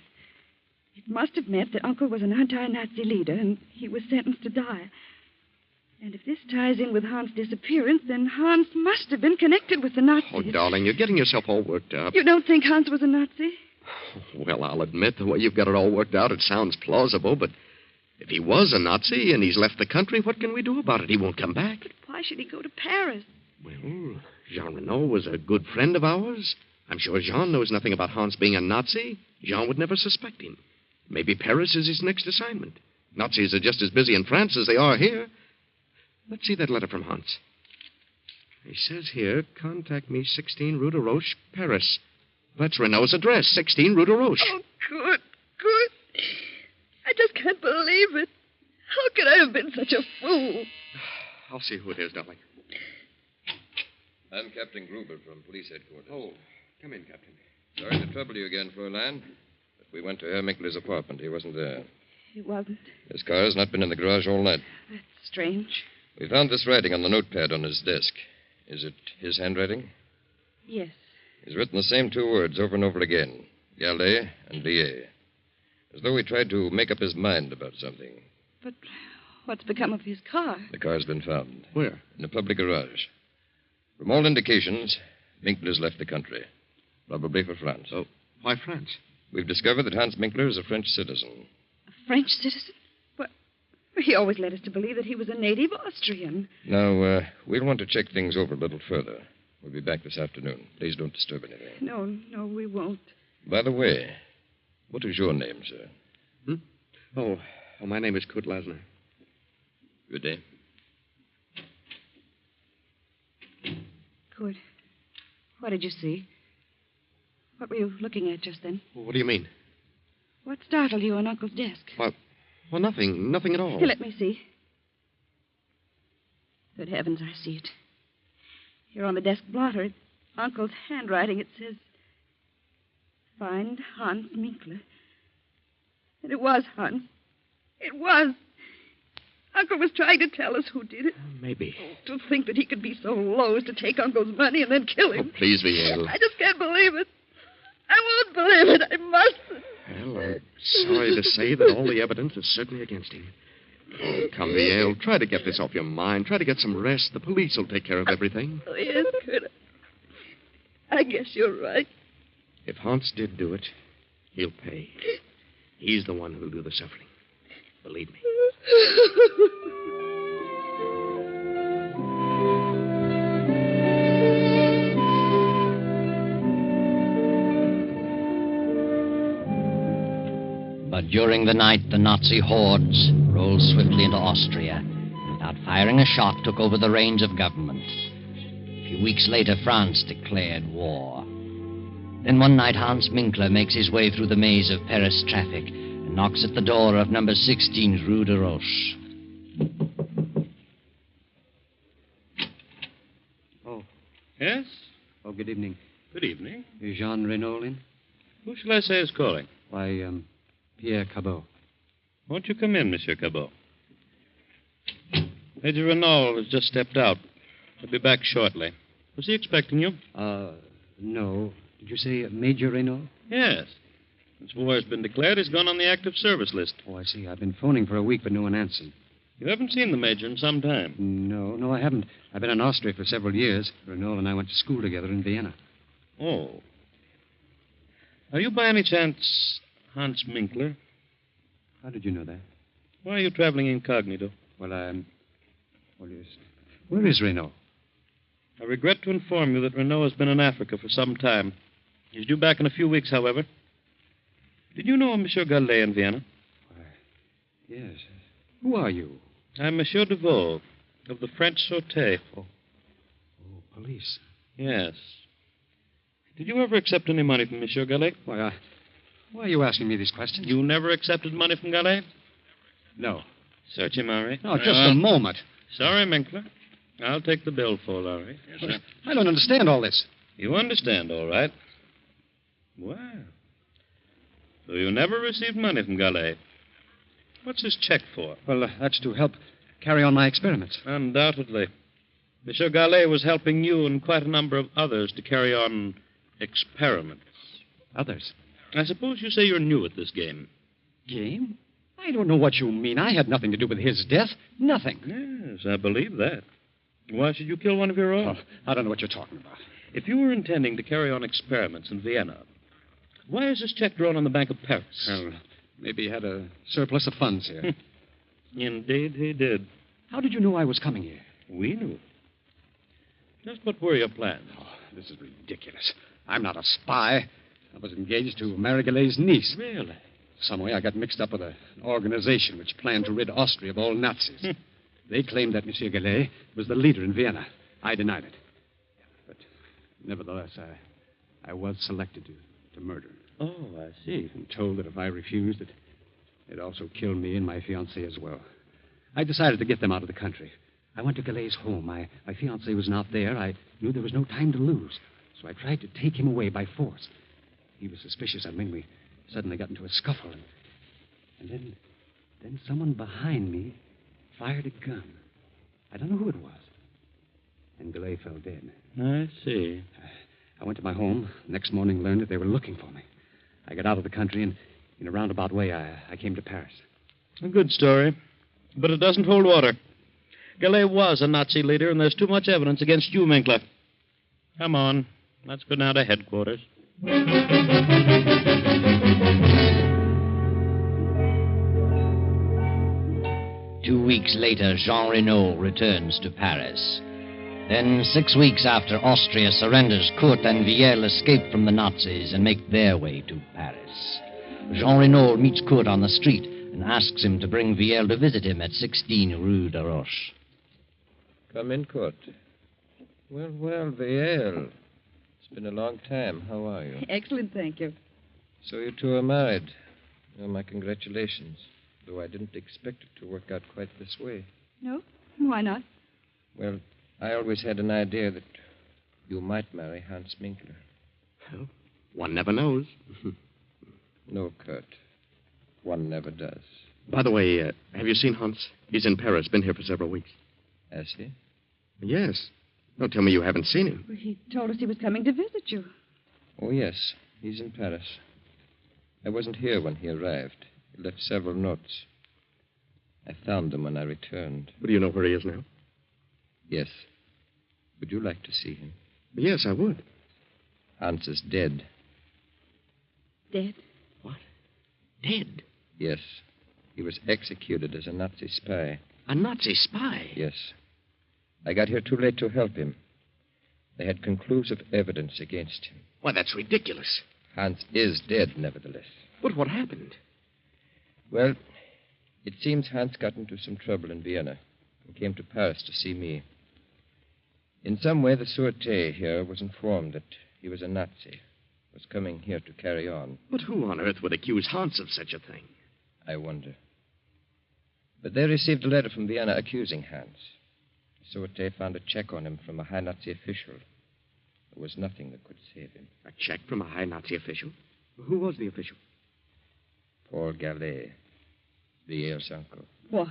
It must have meant that Uncle was an anti-Nazi leader and he was sentenced to die. And if this ties in with Hans' disappearance, then Hans must have been connected with the Nazis. Oh, darling, you're getting yourself all worked up. You don't think Hans was a Nazi? Well, I'll admit the way you've got it all worked out, it sounds plausible, but if he was a Nazi and he's left the country, what can we do about it? He won't come back. But why should he go to Paris? Well, Jean Renault was a good friend of ours. I'm sure Jean knows nothing about Hans being a Nazi. Jean would never suspect him. Maybe Paris is his next assignment. Nazis are just as busy in France as they are here. Let's see that letter from Hans. He says here, contact me 16 Rue de Roche, Paris. That's Renault's address, 16 Rue de Roche. Oh, good. I just can't believe it. How could I have been such a fool? I'll see who it is, darling. I'm Captain Gruber from police headquarters. Oh, come in, Captain. Sorry to trouble you again, Fräulein, but we went to Herr Minkler's apartment. He wasn't there. He wasn't. His car has not been in the garage all night. That's strange. We found this writing on the notepad on his desk. Is it his handwriting? Yes. He's written the same two words over and over again, Gallet and Billet, as though he tried to make up his mind about something. But what's become of his car? The car's been found. Where? In a public garage. From all indications, Minkler's left the country, probably for France. Oh, why France? We've discovered that Hans Minkler is a French citizen. A French citizen? Well, he always led us to believe that he was a native Austrian. Now, we'll want to check things over a little further. We'll be back this afternoon. Please don't disturb anything. No, we won't. By the way, what is your name, sir? Oh, my name is Kurt Lasner. Good day. Kurt, what did you see? What were you looking at just then? What do you mean? What startled you on Uncle's desk? Well, nothing at all. Here, let me see. Good heavens, I see it. Here on the desk blotter, it's Uncle's handwriting. It says, Find Hans Minkler. And it was Hans. It was. Uncle was trying to tell us who did it. Maybe. To think that he could be so low as to take Uncle's money and then kill him. Oh, please, Viel. I just can't believe it. I won't believe it. I must. Well, I'm sorry to say that all the evidence is certainly against him. Oh, come, Viel. Try to get this off your mind. Try to get some rest. The police will take care of everything. Oh, yes, Kurt. I guess you're right. If Hans did do it, he'll pay. He's the one who'll do the suffering. Believe me. But during the night, the Nazi hordes rolled swiftly into Austria. Without firing a shot, took over the reins of government. A few weeks later, France declared war. Then one night, Hans Minkler makes his way through the maze of Paris traffic and knocks at the door of number 16 Rue de Roche. Oh. Yes? Oh, good evening. Good evening. Is Jean Renault in? Who shall I say is calling? Why, Pierre Cabot. Won't you come in, Monsieur Cabot? Major Renault has just stepped out. He'll be back shortly. Was he expecting you? No. Did you say Major Renault? Yes. Since war has been declared, he's gone on the active service list. Oh, I see. I've been phoning for a week, but no one answered. You haven't seen the Major in some time. No, I haven't. I've been in Austria for several years. Renault and I went to school together in Vienna. Oh. Are you by any chance Hans Minkler? How did you know that? Why are you traveling incognito? Well, yes. Where is Renault? I regret to inform you that Renault has been in Africa for some time. He's due back in a few weeks, however. Did you know Monsieur Gallet in Vienna? Yes. Who are you? I'm Monsieur Deveau, of the French Sûreté. Oh, police. Yes. Did you ever accept any money from Monsieur Gallet? Why are you asking me these questions? You never accepted money from Gallet? No. Search him, Henri. No, just a moment. Sorry, Minkler. I'll take the bill for Henri. Yes, sir. I don't understand all this. You understand, all right. Well. So you never received money from Gallet. What's this check for? Well, that's to help carry on my experiments. Undoubtedly. Monsieur Gallet was helping you and quite a number of others to carry on experiments. Others? I suppose you say you're new at this game. Game? I don't know what you mean. I had nothing to do with his death. Nothing. Yes, I believe that. Why should you kill one of your own? Oh, I don't know what you're talking about. If you were intending to carry on experiments in Vienna, why is this check drawn on the Bank of Paris? Well, maybe he had a surplus of funds here. Indeed, he did. How did you know I was coming here? We knew. Just what were your plans? Oh, this is ridiculous. I'm not a spy. I was engaged to marry Gallet's niece. Really? Some way I got mixed up with an organization which planned to rid Austria of all Nazis. They claimed that Monsieur Gallet was the leader in Vienna. I denied it. But nevertheless, I was selected to murder. Oh, I see. And told that if I refused, it'd also kill me and my fiancée as well. I decided to get them out of the country. I went to Gallet's home. My fiancée was not there. I knew there was no time to lose. So I tried to take him away by force. He was suspicious of me. We suddenly got into a scuffle. And then someone behind me fired a gun. I don't know who it was. And Gallet fell dead. I see. I went to my home. Next morning, learned that they were looking for me. I got out of the country, and in a roundabout way, I came to Paris. A good story. But it doesn't hold water. Gallet was a Nazi leader, and there's too much evidence against you, Minkler. Come on. Let's go now to headquarters. 2 weeks later, Jean Renault returns to Paris. Then, 6 weeks after Austria surrenders, Kurt and Viel escape from the Nazis and make their way to Paris. Jean Renault meets Kurt on the street and asks him to bring Viel to visit him at 16 Rue de Roche. Come in, Kurt. Well, Viel. It's been a long time. How are you? Excellent, thank you. So you two are married. Well, my congratulations. Though I didn't expect it to work out quite this way. No? Why not? Well, I always had an idea that you might marry Hans Minkler. Well, one never knows. No, Kurt. One never does. By the way, have you seen Hans? He's in Paris, been here for several weeks. Has he? Yes. Don't tell me you haven't seen him. Well, he told us he was coming to visit you. Oh, yes. He's in Paris. I wasn't here when he arrived. He left several notes. I found them when I returned. But do you know where he is now? Yes. Would you like to see him? Yes, I would. Hans is dead. Dead? What? Dead? Yes. He was executed as a Nazi spy. A Nazi spy? Yes. I got here too late to help him. They had conclusive evidence against him. Why, that's ridiculous. Hans is dead, nevertheless. But what happened? Well, it seems Hans got into some trouble in Vienna and came to Paris to see me. In some way, the Sûreté here was informed that he was a Nazi, was coming here to carry on. But who on earth would accuse Hans of such a thing? I wonder. But they received a letter from Vienna accusing Hans. The Sûreté found a check on him from a high Nazi official. There was nothing that could save him. A check from a high Nazi official? Who was the official? Paul Gallet, Viel's uncle. What?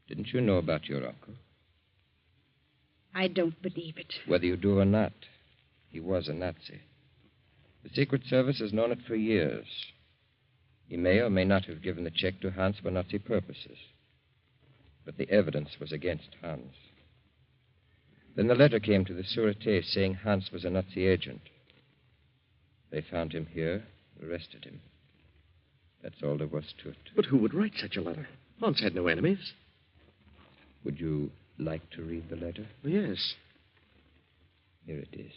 Didn't you know about your uncle? I don't believe it. Whether you do or not, he was a Nazi. The Secret Service has known it for years. He may or may not have given the check to Hans for Nazi purposes. But the evidence was against Hans. Then the letter came to the Sûreté saying Hans was a Nazi agent. They found him here, arrested him. That's all there was to it. But who would write such a letter? Hans had no enemies. Would you like to read the letter? Yes. Here it is.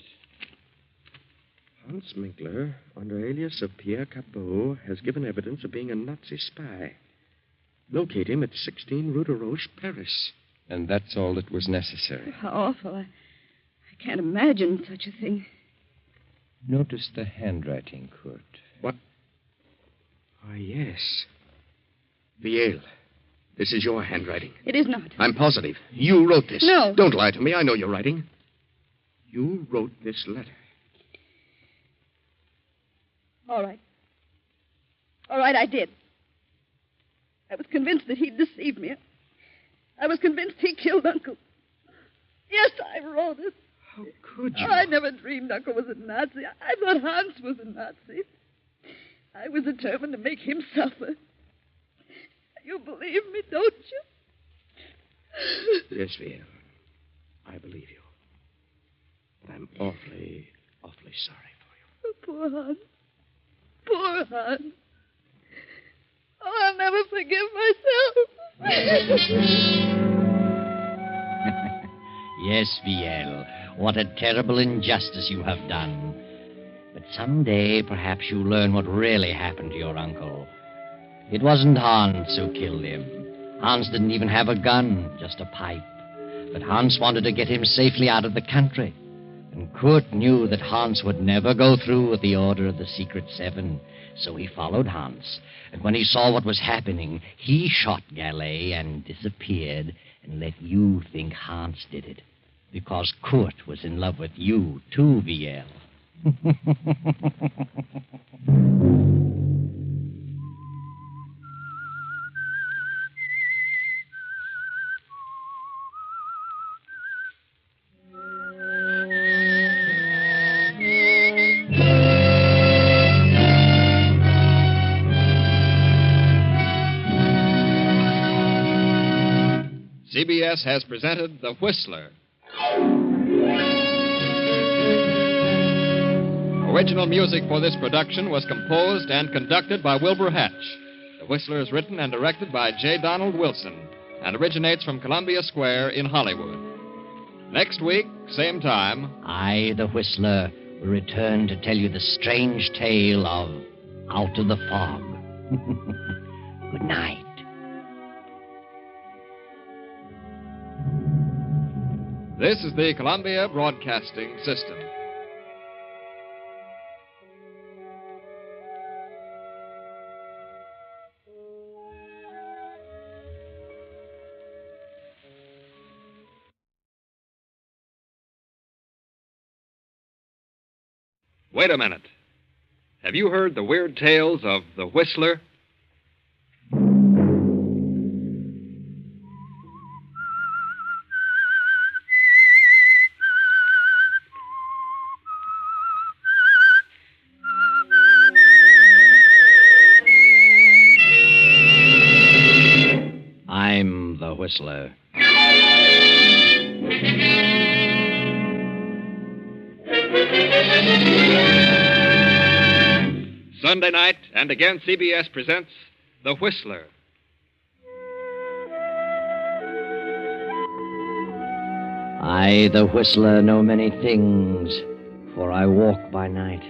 Hans Minkler, under alias of Pierre Capot, has given evidence of being a Nazi spy. Locate him at 16 Rue de Roche, Paris. And that's all that was necessary. How awful. I can't imagine such a thing. Notice the handwriting, Kurt. What? Ah, yes. Viel, this is your handwriting. It is not. I'm positive. You wrote this. No. Don't lie to me. I know your writing. You wrote this letter. All right. All right, I did. I was convinced that he'd deceived me. I was convinced he killed Uncle. Yes, I wrote it. How could you? Oh, I never dreamed Uncle was a Nazi. I thought Hans was a Nazi. I was determined to make him suffer. You believe me, don't you? Yes, Viel. I believe you. But I'm awfully, awfully sorry for you. Oh, poor Hans. Poor Hans. Oh, I'll never forgive myself. Yes, Viel. What a terrible injustice you have done. But someday, perhaps you'll learn what really happened to your uncle. It wasn't Hans who killed him. Hans didn't even have a gun, just a pipe. But Hans wanted to get him safely out of the country. And Kurt knew that Hans would never go through with the order of the Secret Seven. So he followed Hans. And when he saw what was happening, he shot Gallet and disappeared and let you think Hans did it. Because Kurt was in love with you, too, Viel. CBS has presented The Whistler. Original music for this production was composed and conducted by Wilbur Hatch. The Whistler is written and directed by J. Donald Wilson and originates from Columbia Square in Hollywood. Next week, same time, I, the Whistler, will return to tell you the strange tale of Out of the Fog. Good night. This is the Columbia Broadcasting System. Wait a minute. Have you heard the weird tales of the Whistler? I'm the Whistler. Sunday night, and again CBS presents The Whistler. I, the Whistler, know many things, for I walk by night.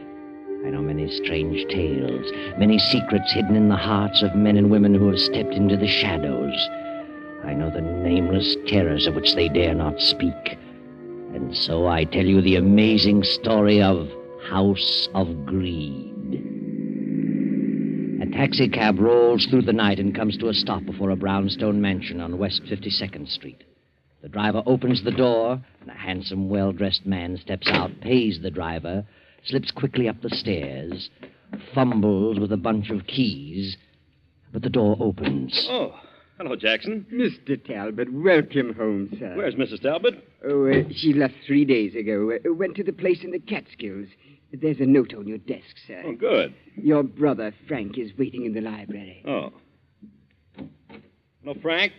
I know many strange tales, many secrets hidden in the hearts of men and women who have stepped into the shadows. I know the nameless terrors of which they dare not speak. And so I tell you the amazing story of House of Greed. A taxicab rolls through the night and comes to a stop before a brownstone mansion on West 52nd Street. The driver opens the door, and a handsome, well-dressed man steps out, pays the driver, slips quickly up the stairs, fumbles with a bunch of keys, but the door opens. Oh, hello, Jackson. Mr. Talbot, welcome home, sir. Where's Mrs. Talbot? Oh, she left 3 days ago. Went to the place in the Catskills. There's a note on your desk, sir. Oh, good. Your brother, Frank, is waiting in the library. Oh. Hello, Frank.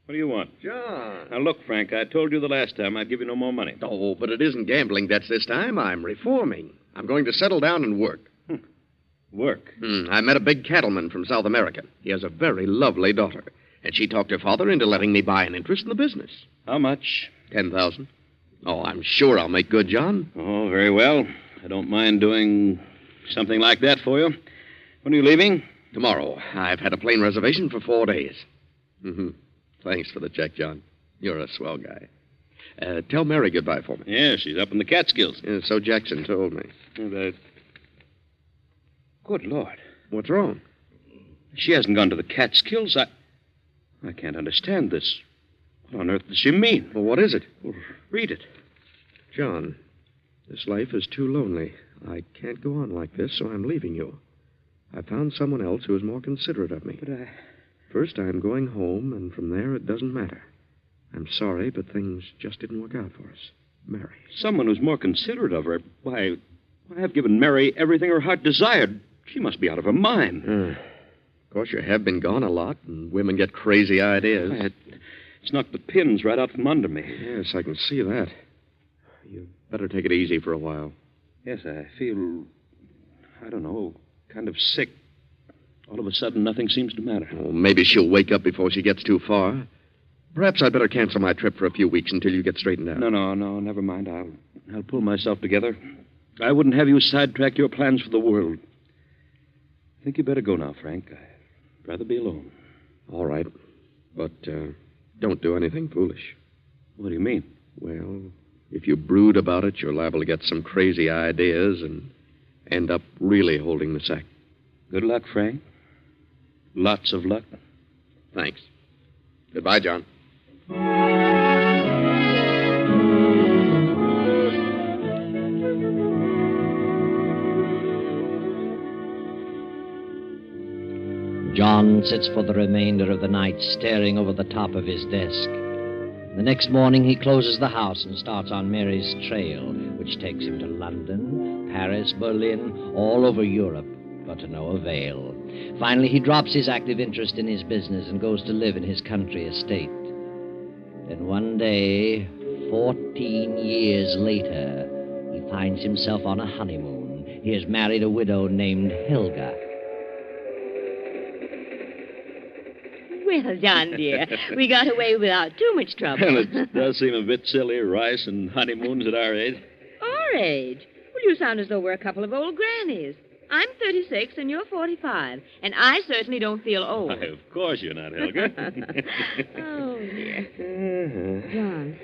What do you want? John. Now, look, Frank, I told you the last time I'd give you no more money. Oh, but it isn't gambling debts this time. I'm reforming. I'm going to settle down and work. Work? I met a big cattleman from South America. He has a very lovely daughter. And she talked her father into letting me buy an interest in the business. How much? $10,000. Oh, I'm sure I'll make good, John. Oh, very well. I don't mind doing something like that for you. When are you leaving? Tomorrow. I've had a plane reservation for 4 days. Mm-hmm. Thanks for the check, John. You're a swell guy. Tell Mary goodbye for me. Yeah, she's up in the Catskills. Yeah, so Jackson told me. Good Lord. What's wrong? She hasn't gone to the Catskills. I can't understand this. What on earth does she mean? Well, what is it? Well, read it. John, this life is too lonely. I can't go on like this, so I'm leaving you. I found someone else who is more considerate of me. But First, I'm going home, and from there, it doesn't matter. I'm sorry, but things just didn't work out for us. Mary. Someone who's more considerate of her. Why, I've given Mary everything her heart desired. She must be out of her mind. Of course, you have been gone a lot, and women get crazy ideas. It's knocked the pins right out from under me. Yes, I can see that. You better take it easy for a while. Yes, I feel, I don't know, kind of sick. All of a sudden, nothing seems to matter. Oh, maybe she'll wake up before she gets too far. Perhaps I'd better cancel my trip for a few weeks until you get straightened out. No, never mind. I'll pull myself together. I wouldn't have you sidetrack your plans for the world. I think you better go now, Frank. I'd rather be alone. All right. But don't do anything foolish. What do you mean? Well, if you brood about it, you're liable to get some crazy ideas and end up really holding the sack. Good luck, Frank. Lots of luck. Thanks. Goodbye, John. John sits for the remainder of the night staring over the top of his desk. The next morning, he closes the house and starts on Mary's trail, which takes him to London, Paris, Berlin, all over Europe, but to no avail. Finally, he drops his active interest in his business and goes to live in his country estate. Then one day, 14 years later, he finds himself on a honeymoon. He has married a widow named Helga. Well, John, dear, we got away without too much trouble. Well, it does seem a bit silly, rice and honeymoons at our age. Our age? Well, you sound as though we're a couple of old grannies. I'm 36 and you're 45, and I certainly don't feel old. Why, of course you're not, Helga. Oh, dear. John,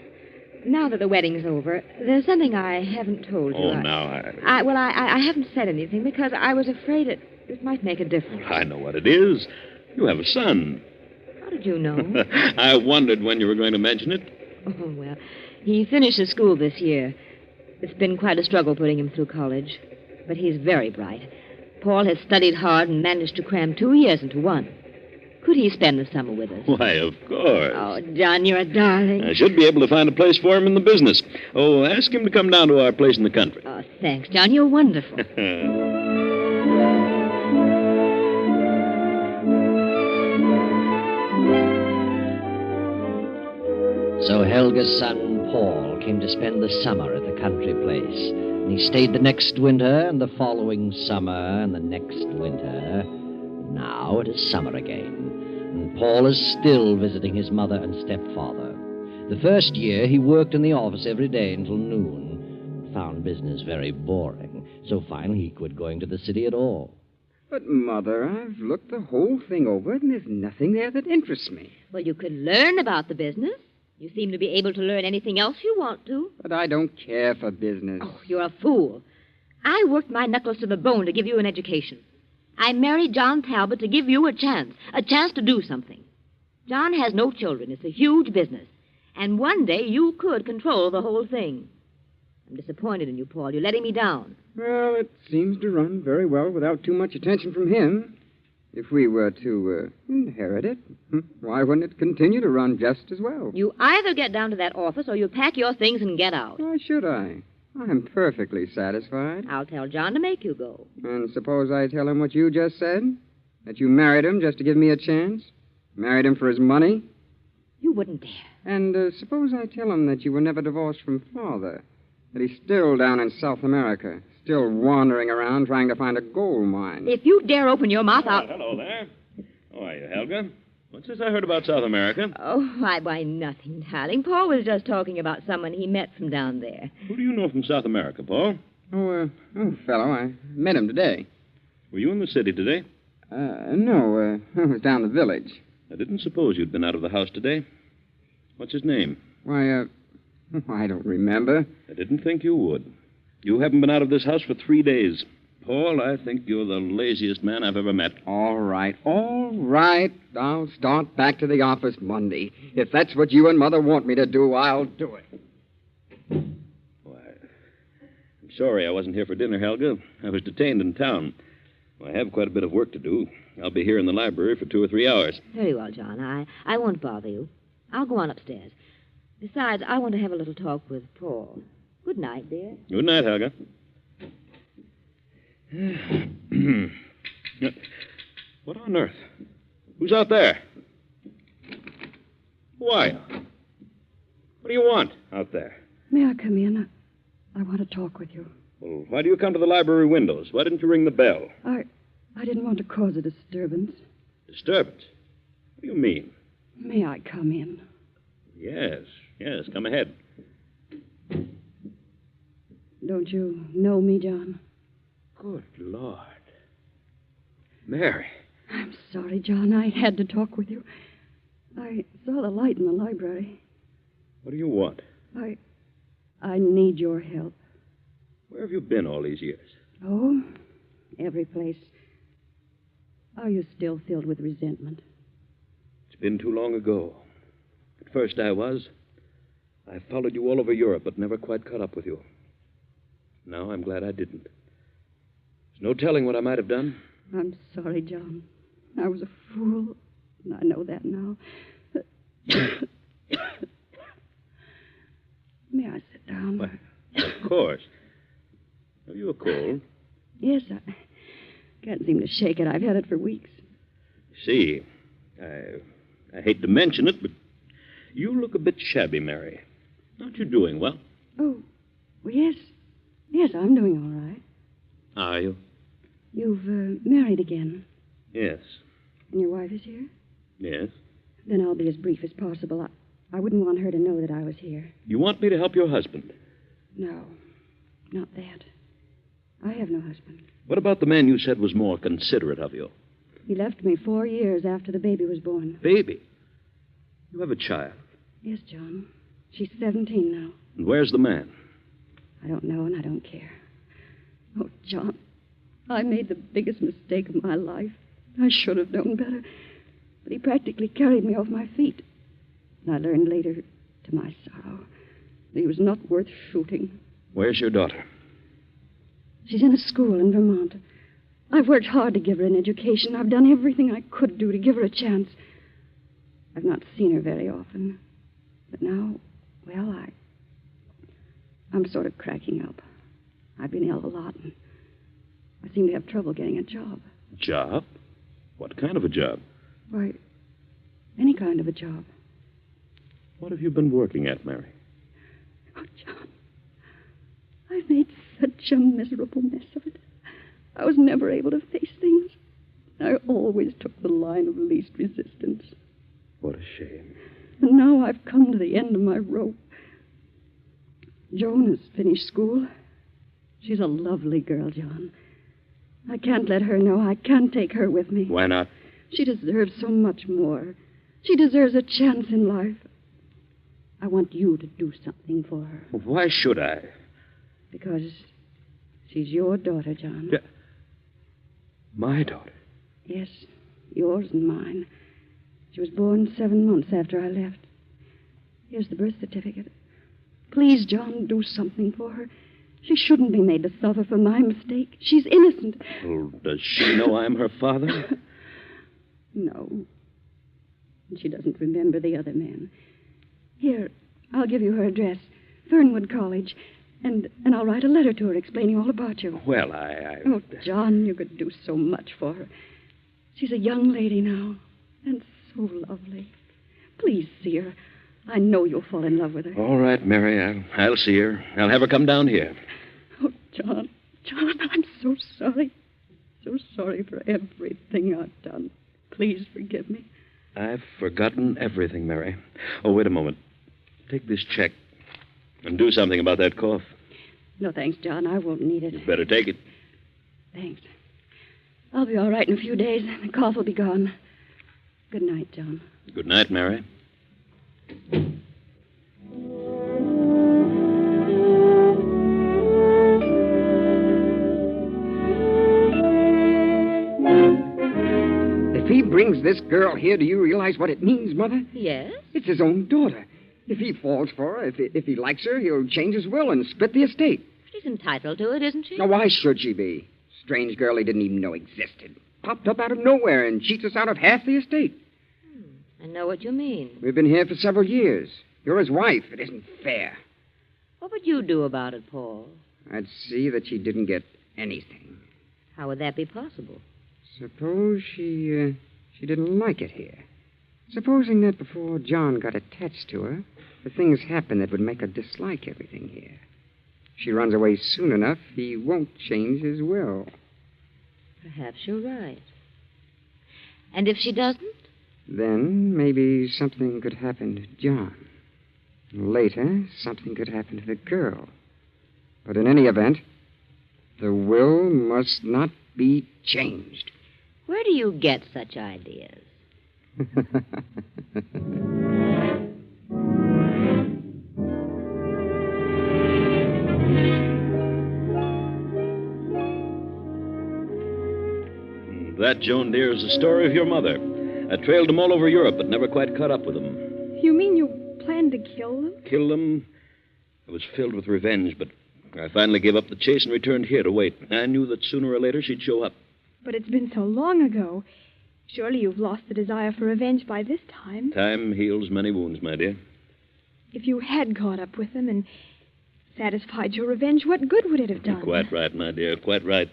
now that the wedding's over, there's something I haven't told you. Oh, now I haven't said anything because I was afraid it might make a difference. I know what it is. You have a son. How did you know? I wondered when you were going to mention it. Oh, well, he finishes school this year. It's been quite a struggle putting him through college, but he's very bright. Paul has studied hard and managed to cram 2 years into one. Could he spend the summer with us? Why, of course. Oh, John, you're a darling. I should be able to find a place for him in the business. Oh, ask him to come down to our place in the country. Oh, thanks, John. You're wonderful. So Helga's son, Paul, came to spend the summer at the country place. And he stayed the next winter, and the following summer, and the next winter. Now it is summer again, and Paul is still visiting his mother and stepfather. The first year, he worked in the office every day until noon, and found business very boring. So finally, he quit going to the city at all. But, Mother, I've looked the whole thing over, and there's nothing there that interests me. Well, you could learn about the business. You seem to be able to learn anything else you want to. But I don't care for business. Oh, you're a fool. I worked my knuckles to the bone to give you an education. I married John Talbot to give you a chance to do something. John has no children. It's a huge business. And one day you could control the whole thing. I'm disappointed in you, Paul. You're letting me down. Well, it seems to run very well without too much attention from him. If we were to inherit it, why wouldn't it continue to run just as well? You either get down to that office or you pack your things and get out. Why should I? I'm perfectly satisfied. I'll tell John to make you go. And suppose I tell him what you just said? That you married him just to give me a chance? Married him for his money? You wouldn't dare. And suppose I tell him that you were never divorced from Father? That he's still down in South America, still wandering around trying to find a gold mine? If you dare open your mouth, I'll... Hello there. How are you, Helga? What's this I heard about South America? Oh, why, nothing, darling. Paul was just talking about someone he met from down there. Who do you know from South America, Paul? Fellow, I met him today. Were you in the city today? No, I was down the village. I didn't suppose you'd been out of the house today. What's his name? Why, I don't remember. I didn't think you would. You haven't been out of this house for 3 days. Paul, I think you're the laziest man I've ever met. All right. I'll start back to the office Monday. If that's what you and Mother want me to do, I'll do it. Why, I'm sorry I wasn't here for dinner, Helga. I was detained in town. I have quite a bit of work to do. I'll be here in the library for 2 or 3 hours. Very well, John. I won't bother you. I'll go on upstairs. Besides, I want to have a little talk with Paul. Good night, dear. Good night, Helga. What on earth? Who's out there? Who are you? What do you want out there? May I come in? I want to talk with you. Well, why do you come to the library windows? Why didn't you ring the bell? I didn't want to cause a disturbance. Disturbance? What do you mean? May I come in? Yes, come ahead. Don't you know me, John? Good Lord. Mary. I'm sorry, John. I had to talk with you. I saw the light in the library. What do you want? I need your help. Where have you been all these years? Oh, every place. Are you still filled with resentment? It's been too long ago. At first I was. I followed you all over Europe, but never quite caught up with you. Now I'm glad I didn't. There's no telling what I might have done. I'm sorry, John. I was a fool, and I know that now. May I sit down? Why, of course. Have you a cold? Yes, I can't seem to shake it. I've had it for weeks. See, I hate to mention it, but you look a bit shabby, Mary. Aren't you doing well? Oh, well, yes. Yes, I'm doing all right. Are you? You've married again. Yes. And your wife is here? Yes. Then I'll be as brief as possible. I wouldn't want her to know that I was here. You want me to help your husband? No, not that. I have no husband. What about the man you said was more considerate of you? He left me 4 years after the baby was born. Baby? You have a child? Yes, John. She's 17 now. And where's the man? I don't know, and I don't care. Oh, John, I made the biggest mistake of my life. I should have known better. But he practically carried me off my feet. And I learned later, to my sorrow, that he was not worth shooting. Where's your daughter? She's in a school in Vermont. I've worked hard to give her an education. I've done everything I could do to give her a chance. I've not seen her very often. But now, well, I'm sort of cracking up. I've been ill a lot, and I seem to have trouble getting a job. Job? What kind of a job? Why, any kind of a job. What have you been working at, Mary? Oh, John, I've made such a miserable mess of it. I was never able to face things. I always took the line of least resistance. What a shame. And now I've come to the end of my rope. Joan has finished school. She's a lovely girl, John. I can't let her know. I can't take her with me. Why not? She deserves so much more. She deserves a chance in life. I want you to do something for her. Why should I? Because she's your daughter, John. Yeah. My daughter? Yes, yours and mine. She was born 7 months after I left. Here's the birth certificate. Please, John, do something for her. She shouldn't be made to suffer for my mistake. She's innocent. Well, does she know I'm her father? No. And she doesn't remember the other man. Here, I'll give you her address. Fernwood College. And I'll write a letter to her explaining all about you. Well, Oh, John, you could do so much for her. She's a young lady now. And so lovely. Please see her. I know you'll fall in love with her. All right, Mary. I'll see her. I'll have her come down here. Oh, John, I'm so sorry. So sorry for everything I've done. Please forgive me. I've forgotten everything, Mary. Oh, wait a moment. Take this check and do something about that cough. No, thanks, John. I won't need it. You better take it. Thanks. I'll be all right in a few days. The cough will be gone. Good night, John. Good night, Mary. If he brings this girl here, do you realize what it means, Mother? Yes? It's his own daughter. If he falls for her, if he likes her, he'll change his will and split the estate. She's entitled to it, isn't she? Now, why should she be? Strange girl he didn't even know existed. Popped up out of nowhere and cheats us out of half the estate. I know what you mean. We've been here for several years. You're his wife. It isn't fair. What would you do about it, Paul? I'd see that she didn't get anything. How would that be possible? Suppose she didn't like it here. Supposing that before John got attached to her, the things happened that would make her dislike everything here. If she runs away soon enough, he won't change his will. Perhaps you're right. And if she doesn't? Then maybe something could happen to John. Later, something could happen to the girl. But in any event, the will must not be changed. Where do you get such ideas? That, Joan dear, is the story of your mother. I trailed them all over Europe, but never quite caught up with them. You mean you planned to kill them? Kill them? I was filled with revenge, but I finally gave up the chase and returned here to wait. I knew that sooner or later she'd show up. But it's been so long ago. Surely you've lost the desire for revenge by this time. Time heals many wounds, my dear. If you had caught up with them and satisfied your revenge, what good would it have done? Quite right, my dear, quite right.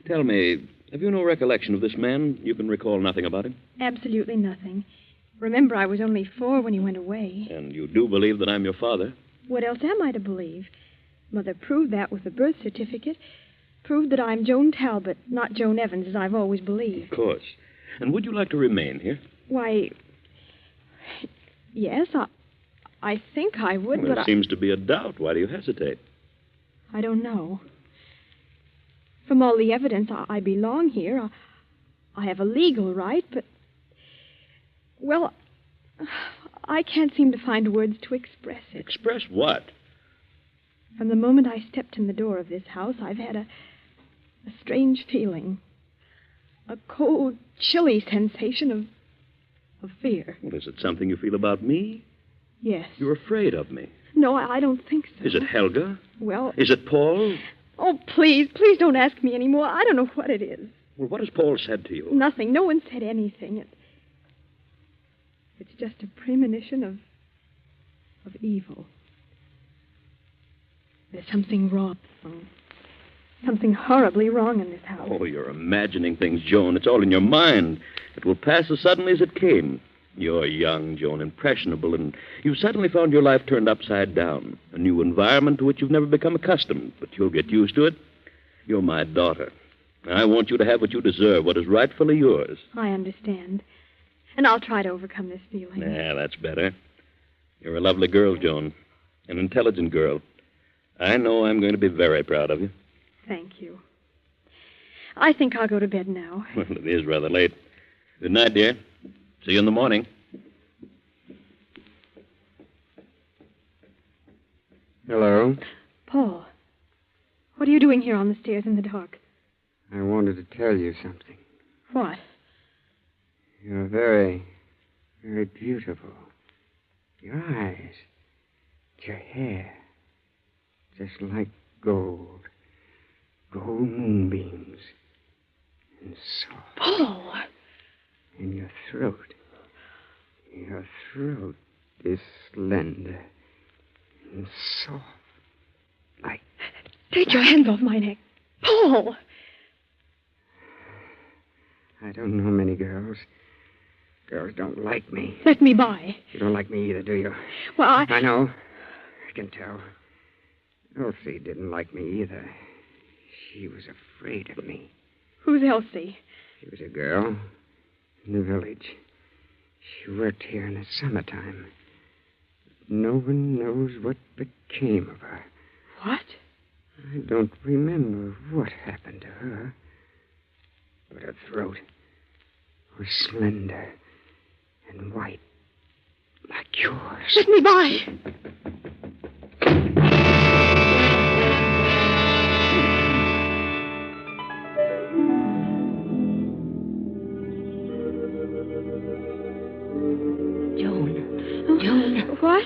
Tell me, have you no recollection of this man? You can recall nothing about him? Absolutely nothing. Remember, I was only 4 when he went away. And you do believe that I'm your father? What else am I to believe? Mother proved that with the birth certificate. Proved that I'm Joan Talbot, not Joan Evans, as I've always believed. Of course. And would you like to remain here? Why, yes, I think I would, Well, but there seems to be a doubt. Why do you hesitate? I don't know. From all the evidence, I belong here. I have a legal right, but... Well, I can't seem to find words to express it. Express what? From the moment I stepped in the door of this house, I've had a strange feeling. A cold, chilly sensation of fear. Well, is it something you feel about me? Yes. You're afraid of me. No, I don't think so. Is it Helga? Well... Is it Paul? Oh, please don't ask me anymore. I don't know what it is. Well, what has Paul said to you? Nothing. No one said anything. It's just a premonition of evil. There's something wrong. Something horribly wrong in this house. Oh, you're imagining things, Joan. It's all in your mind. It will pass as suddenly as it came. You're young, Joan, impressionable, and you've suddenly found your life turned upside down. A new environment to which you've never become accustomed, but you'll get used to it. You're my daughter. I want you to have what you deserve, what is rightfully yours. I understand. And I'll try to overcome this feeling. Yeah, that's better. You're a lovely girl, Joan. An intelligent girl. I know I'm going to be very proud of you. Thank you. I think I'll go to bed now. Well, it is rather late. Good night, dear. See you in the morning. Hello. Paul, what are you doing here on the stairs in the dark? I wanted to tell you something. What? You're very, very beautiful. Your eyes. your hair. Just like gold. Gold moonbeams. And soft. Paul! And your throat. Your throat is slender and soft. Like... Take your hands off my neck. Paul! I don't know many girls. Girls don't like me. Let me by. You don't like me either, do you? Well, I know. I can tell. Elsie didn't like me either. She was afraid of me. Who's Elsie? She was a girl in the village. She worked here in the summertime. No one knows what became of her. What? I don't remember what happened to her. But her throat was slender and white, like yours. Let me by. Joan. What?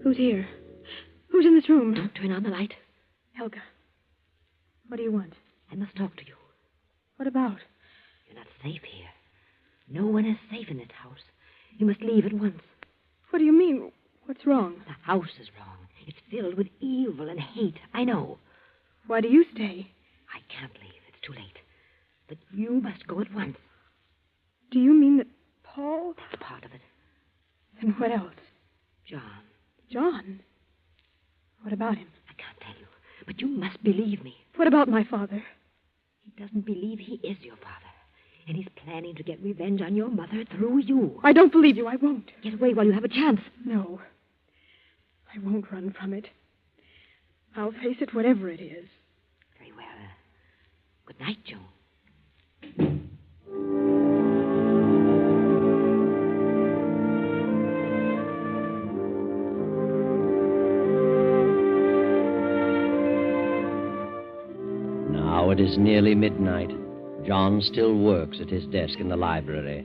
Who's here? Who's in this room? Don't turn on the light. Helga. What do you want? I must talk to you. What about? You're not safe here. No one is safe in this house. You must leave at once. What do you mean? What's wrong? The house is wrong. It's filled with evil and hate. I know. Why do you stay? I can't leave. It's too late. But you must go at once. Do you mean that Paul? That's part of it. And what else? John. John? What about him? I can't tell you. But you must believe me. What about my father? He doesn't believe he is your father. And he's planning to get revenge on your mother through you. I don't believe you. I won't. Get away while you have a chance. No. I won't run from it. I'll face it, whatever it is. Very well. Good night, Joan. Now it is nearly midnight. John still works at his desk in the library.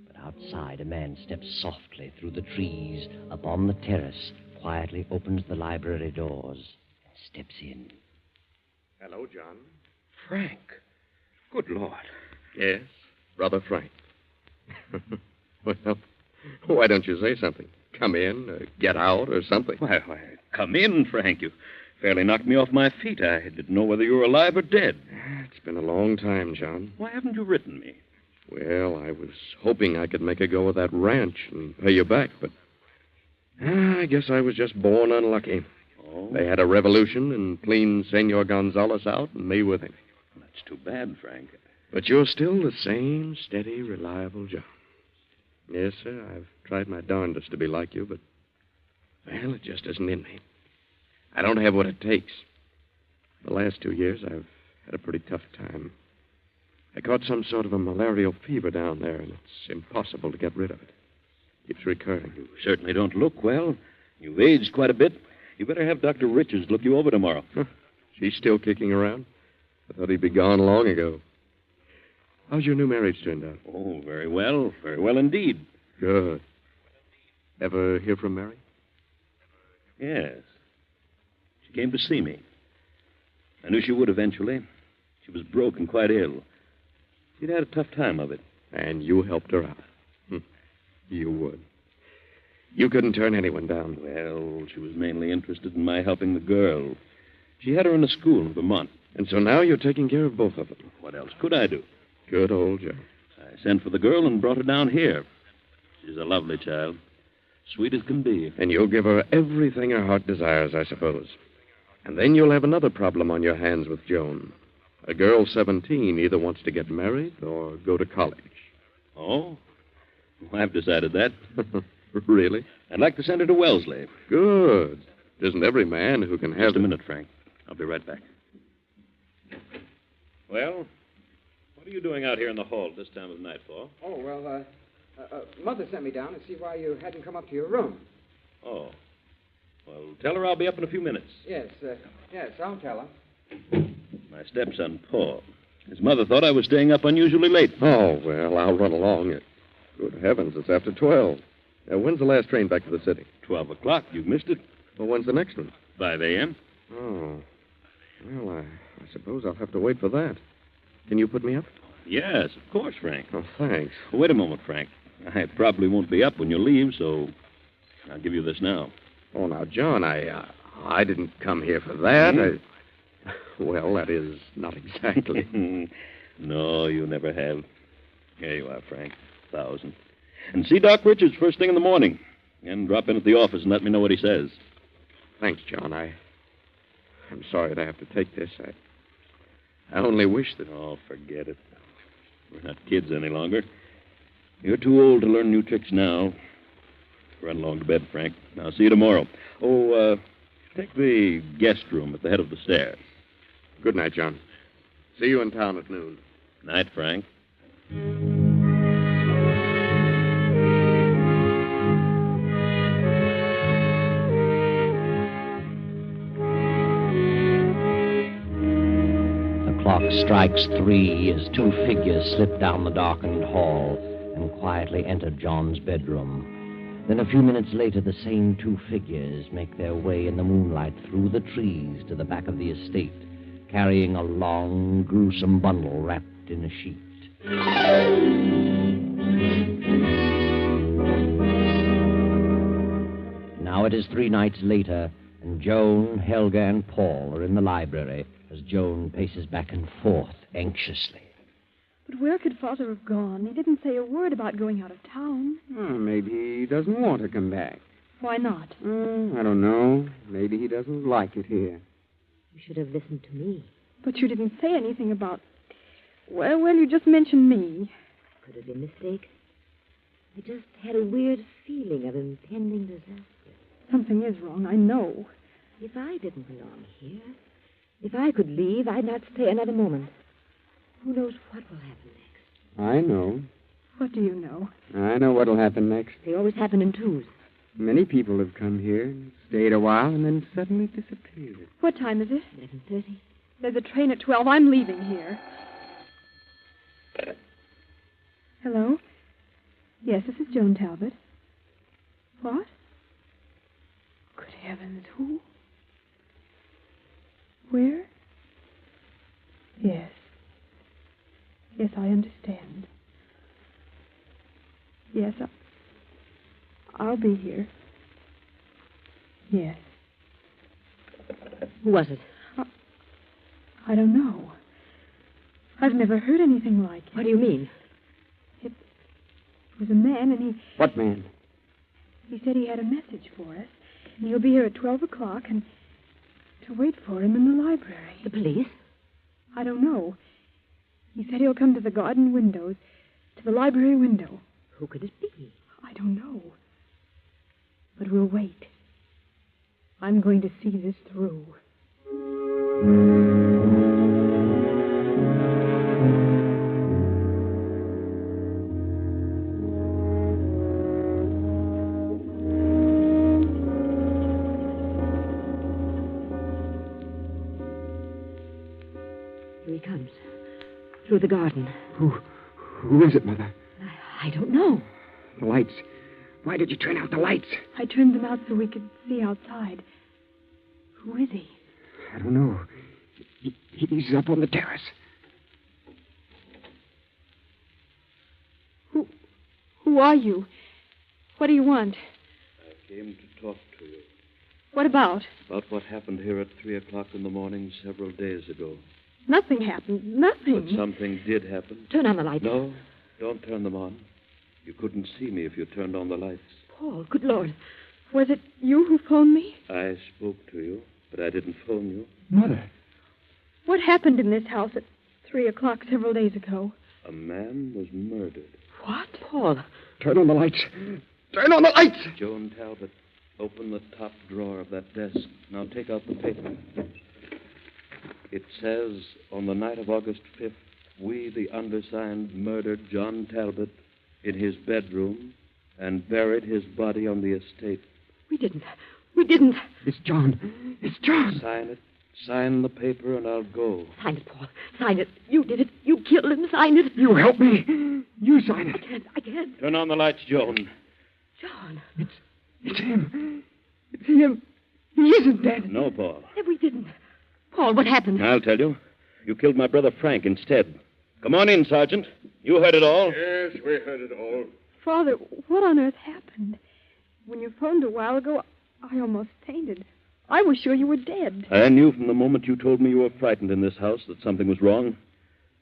But outside, a man steps softly through the trees upon the terrace, quietly opens the library doors, and steps in. Hello, John. Frank. Good Lord. Yes, Brother Frank. Well, why don't you say something? Come in, or get out, or something. Why, come in, Frank. You fairly knocked me off my feet. I didn't know whether you were alive or dead. It's been a long time, John. Why haven't you written me? Well, I was hoping I could make a go of that ranch and pay you back, but I guess I was just born unlucky. Oh? They had a revolution and cleaned Senor Gonzalez out and me with him. That's too bad, Frank. But you're still the same steady, reliable John. Yes, sir, I've tried my darndest to be like you, but, well, it just isn't in me. I don't have what it takes. The last 2 years, I've had a pretty tough time. I caught some sort of a malarial fever down there, and it's impossible to get rid of it. Keeps recurring. You certainly don't look well. You've aged quite a bit. You better have Dr. Richards look you over tomorrow. Huh. She's still kicking around? I thought he'd be gone long ago. How's your new marriage turned out? Oh, very well. Very well indeed. Good. Ever hear from Mary? Yes. She came to see me. I knew she would eventually. She was broke and quite ill. She'd had a tough time of it. And you helped her out. You would. You couldn't turn anyone down. Well, she was mainly interested in my helping the girl. She had her in a school in Vermont. And so now you're taking care of both of them. What else could I do? Good old Joe. I sent for the girl and brought her down here. She's a lovely child. Sweet as can be. And you'll give her everything her heart desires, I suppose. And then you'll have another problem on your hands with Joan. A girl 17 either wants to get married or go to college. Oh? Well, I've decided that. Really? I'd like to send her to Wellesley. Good. It isn't every man who can have... Just a minute, Frank. I'll be right back. Well, what are you doing out here in the hall at this time of night for? Oh, well, Mother sent me down to see why you hadn't come up to your room. Oh. Well, tell her I'll be up in a few minutes. Yes, I'll tell her. My stepson, Paul. His mother thought I was staying up unusually late. Oh, well, I'll run along. Good heavens, it's after 12. When's the last train back to the city? 12 o'clock. You've missed it. Well, when's the next one? 5 a.m. Oh. Well, I suppose I'll have to wait for that. Can you put me up? Yes, of course, Frank. Oh, thanks. Wait a moment, Frank. I probably won't be up when you leave, so I'll give you this now. Oh, now, John, I didn't come here for that. Well, that is not exactly. No, you never have. Here you are, Frank. 1,000. And see Doc Richards first thing in the morning. And drop in at the office and let me know what he says. Thanks, John. I'm sorry to have to take this. I only wish that... Oh, forget it. We're not kids any longer. You're too old to learn new tricks now. Run along to bed, Frank. I'll see you tomorrow. Oh, take the guest room at the head of the stairs. Good night, John. See you in town at noon. Night, Frank. The clock strikes 3 as 2 figures slip down the darkened hall and quietly enter John's bedroom. Then a few minutes later, the same 2 figures make their way in the moonlight through the trees to the back of the estate, carrying a long, gruesome bundle wrapped in a sheet. Now it is 3 nights later, and Joan, Helga, and Paul are in the library as Joan paces back and forth anxiously. But where could Father have gone? He didn't say a word about going out of town. Oh, maybe he doesn't want to come back. Why not? I don't know. Maybe he doesn't like it here. You should have listened to me. But you didn't say anything about... Well, you just mentioned me. Could have been a mistake. I just had a weird feeling of impending disaster. Something is wrong, I know. If I didn't belong here, if I could leave, I'd not stay another moment. Who knows what will happen next? I know. What do you know? I know what'll happen next. They always happen in twos. Many people have come here and stayed a while and then suddenly disappeared. What time is it? 11:30. There's a train at 12. I'm leaving here. Hello? Yes, this is Joan Talbot. What? Good heavens, who? Where? Yes. Yes, I understand. Yes, I'll be here. Yes. Who was it? I don't know. I've never heard anything like it. What do you mean? It was a man, and he... What man? He said he had a message for us, and he'll be here at 12 o'clock, and to wait for him in the library. The police? I don't know. He said he'll come to the garden windows, to the library window. Who could it be? I don't know. But we'll wait. I'm going to see this through. Here he comes. Through the garden. Who is it, Mother? I don't know. The lights. Why did you turn out the lights? I turned them out so we could see outside. Who is he? I don't know. He's up on the terrace. Who are you? What do you want? I came to talk to you. What about? About what happened here at 3 o'clock in the morning several days ago. Nothing happened. Nothing. But something did happen. Turn on the lights. No, don't turn them on. You couldn't see me if you turned on the lights. Paul, good Lord. Was it you who phoned me? I spoke to you, but I didn't phone you. Mother. What happened in this house at 3 o'clock several days ago? A man was murdered. What? Paul. Turn on the lights. Turn on the lights! Joan Talbot, open the top drawer of that desk. Now take out the paper. It says, on the night of August 5th, we, the undersigned, murdered John Talbot in his bedroom and buried his body on the estate. We didn't. We didn't. It's John. It's John. Sign it. Sign the paper and I'll go. Sign it, Paul. Sign it. You did it. You killed him. Sign it. You help me. You sign it. I can't. Turn on the lights, Joan. John. It's him. It's him. He isn't dead. No, Paul. We didn't. Paul, what happened? I'll tell you. You killed my brother Frank instead. Come on in, Sergeant. You heard it all. Yes, we heard it all. Father, what on earth happened? When you phoned a while ago, I almost fainted. I was sure you were dead. I knew from the moment you told me you were frightened in this house that something was wrong.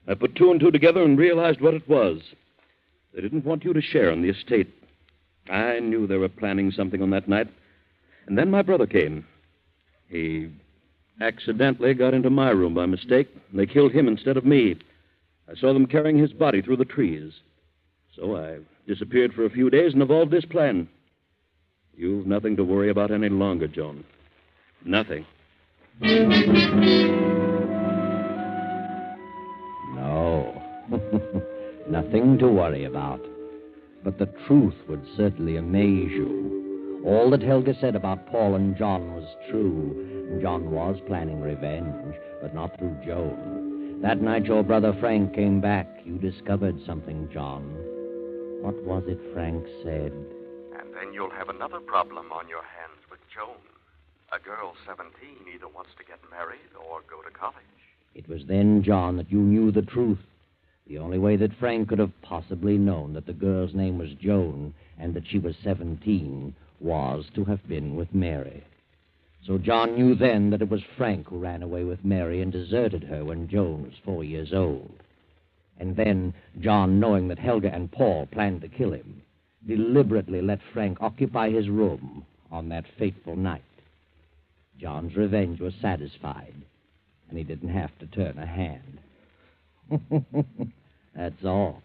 I put two and two together and realized what it was. They didn't want you to share in the estate. I knew they were planning something on that night. And then my brother came. He accidentally got into my room by mistake, and they killed him instead of me. I saw them carrying his body through the trees. So I disappeared for a few days and evolved this plan. You've nothing to worry about any longer, Joan. Nothing. No. Nothing to worry about. But the truth would certainly amaze you. All that Helga said about Paul and John was true. John was planning revenge, but not through Joan. That night your brother Frank came back. You discovered something, John. What was it Frank said? And then you'll have another problem on your hands with Joan. A girl 17 either wants to get married or go to college. It was then, John, that you knew the truth. The only way that Frank could have possibly known that the girl's name was Joan and that she was 17 was to have been with Mary. So John knew then that it was Frank who ran away with Mary and deserted her when Joan was 4 years old. And then John, knowing that Helga and Paul planned to kill him, deliberately let Frank occupy his room on that fateful night. John's revenge was satisfied, and he didn't have to turn a hand. That's all.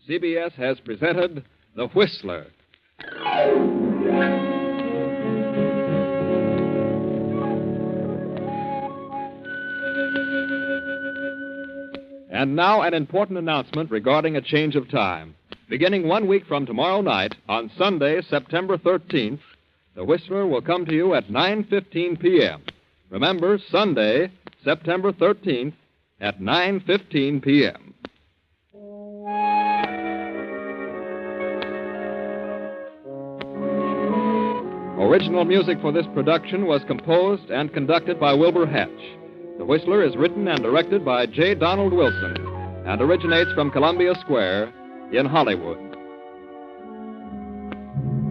CBS has presented The Whistler. And now an important announcement regarding a change of time. Beginning 1 week from tomorrow night, on Sunday, September 13th, The Whistler will come to you at 9:15 p.m. Remember, Sunday, September 13th, at 9:15 p.m. Original music for this production was composed and conducted by Wilbur Hatch. The Whistler is written and directed by J. Donald Wilson and originates from Columbia Square in Hollywood.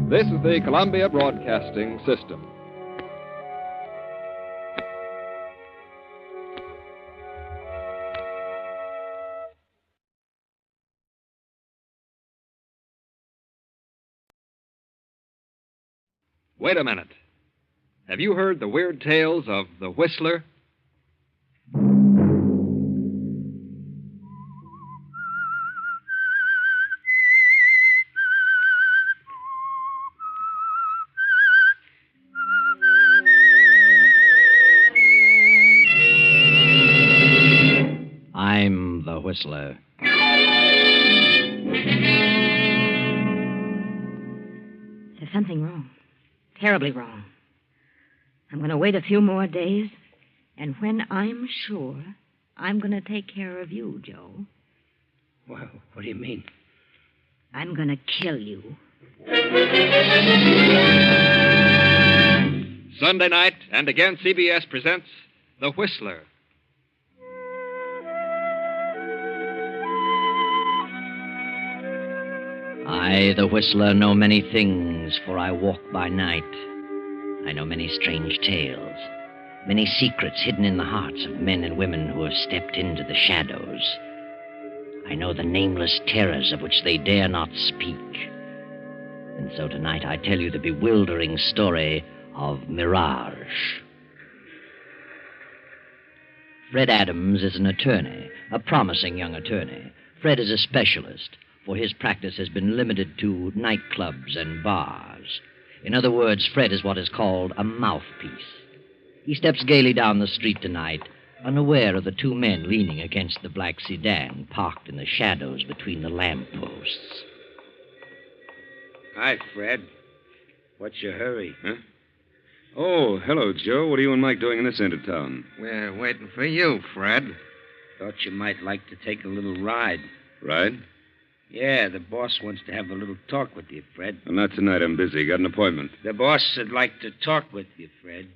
This is the Columbia Broadcasting System. Wait a minute. Have you heard the weird tales of the Whistler? I'm the Whistler. There's something wrong. Terribly wrong. I'm going to wait a few more days, and when I'm sure, I'm going to take care of you, Joe. Well, what do you mean? I'm going to kill you. Sunday night, and again CBS presents The Whistler. I, the Whistler, know many things, for I walk by night. I know many strange tales, many secrets hidden in the hearts of men and women who have stepped into the shadows. I know the nameless terrors of which they dare not speak. And so tonight I tell you the bewildering story of Mirage. Fred Adams is an attorney, a promising young attorney. Fred is a specialist, for his practice has been limited to nightclubs and bars. In other words, Fred is what is called a mouthpiece. He steps gaily down the street tonight, unaware of the two men leaning against the black sedan parked in the shadows between the lampposts. Hi, Fred. What's your hurry? Huh? Oh, hello, Joe. What are you and Mike doing in this end of town? We're waiting for you, Fred. Thought you might like to take a little ride. Ride? Yeah, the boss wants to have a little talk with you, Fred. Well, not tonight. I'm busy. Got an appointment. The boss would like to talk with you, Fred.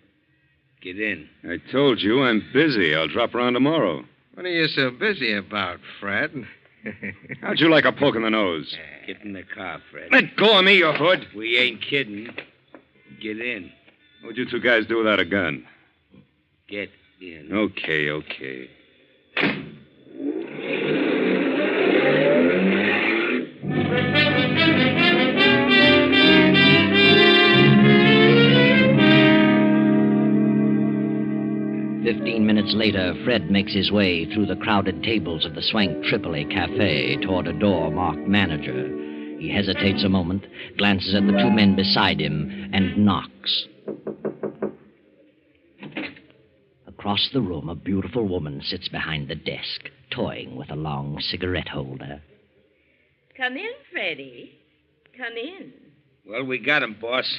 Get in. I told you I'm busy. I'll drop around tomorrow. What are you so busy about, Fred? How'd you like a poke in the nose? Get in the car, Fred. Let go of me, you hood. We ain't kidding. Get in. What'd you two guys do without a gun? Get in. Okay. 15 minutes later, Fred makes his way through the crowded tables of the Swank Tripoli Cafe toward a door marked manager. He hesitates a moment, glances at the two men beside him, and knocks. Across the room, a beautiful woman sits behind the desk, toying with a long cigarette holder. Come in, Freddie. Come in. Well, we got him, boss.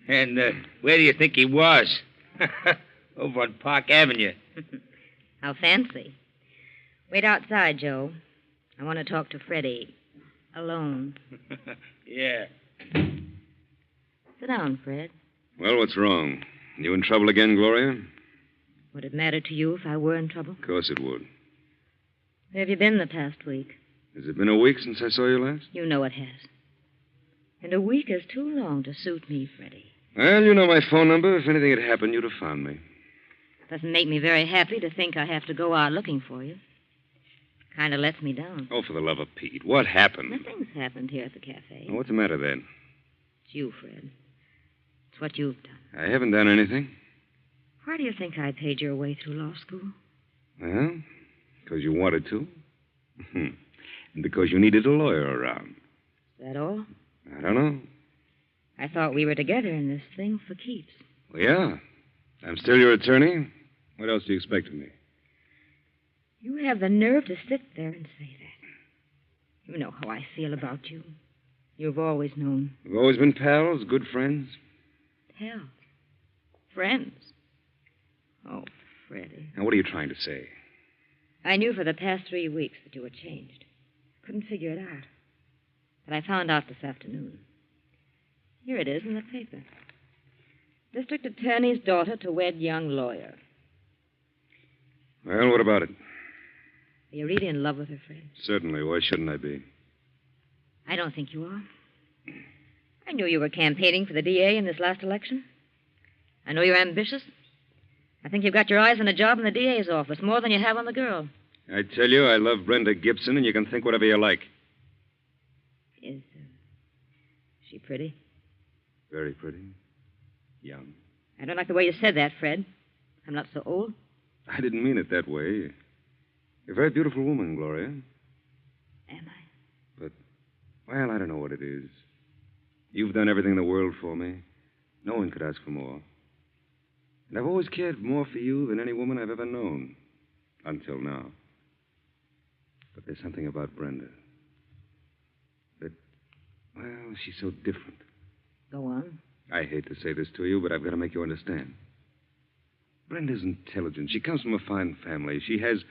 And where do you think he was? Over on Park Avenue. How fancy. Wait outside, Joe. I want to talk to Freddie. Alone. Yeah. Sit down, Fred. Well, what's wrong? You in trouble again, Gloria? Would it matter to you if I were in trouble? Of course it would. Where have you been the past week? Has it been a week since I saw you last? You know it has. And a week is too long to suit me, Freddie. Well, you know my phone number. If anything had happened, you'd have found me. Doesn't make me very happy to think I have to go out looking for you. Kind of lets me down. Oh, for the love of Pete. What happened? Nothing's happened here at the cafe. Oh, what's the matter then? It's you, Fred. It's what you've done. I haven't done anything. Why do you think I paid your way through law school? Well, because you wanted to. And because you needed a lawyer around. Is that all? I don't know. I thought we were together in this thing for keeps. Well, yeah. I'm still your attorney. What else do you expect of me? You have the nerve to sit there and say that. You know how I feel about you. You've always known. We've always been pals, good friends. Pals. Friends. Oh, Freddie. Now, what are you trying to say? I knew for the past 3 weeks that you were changed. Couldn't figure it out. But I found out this afternoon. Here it is in the paper. District Attorney's daughter to wed young lawyer. Well, what about it? Are you really in love with her, Fred? Certainly. Why shouldn't I be? I don't think you are. I knew you were campaigning for the DA in this last election. I know you're ambitious. I think you've got your eyes on a job in the DA's office, more than you have on the girl. I tell you, I love Brenda Gibson, and you can think whatever you like. Is she pretty? Very pretty. Young. I don't like the way you said that, Fred. I'm not so old. I didn't mean it that way. You're a very beautiful woman, Gloria. Am I? But, well, I don't know what it is. You've done everything in the world for me. No one could ask for more. And I've always cared more for you than any woman I've ever known. Until now. But there's something about Brenda. That, well, she's so different. Go on. I hate to say this to you, but I've got to make you understand. Brenda's intelligent. She comes from a fine family. She has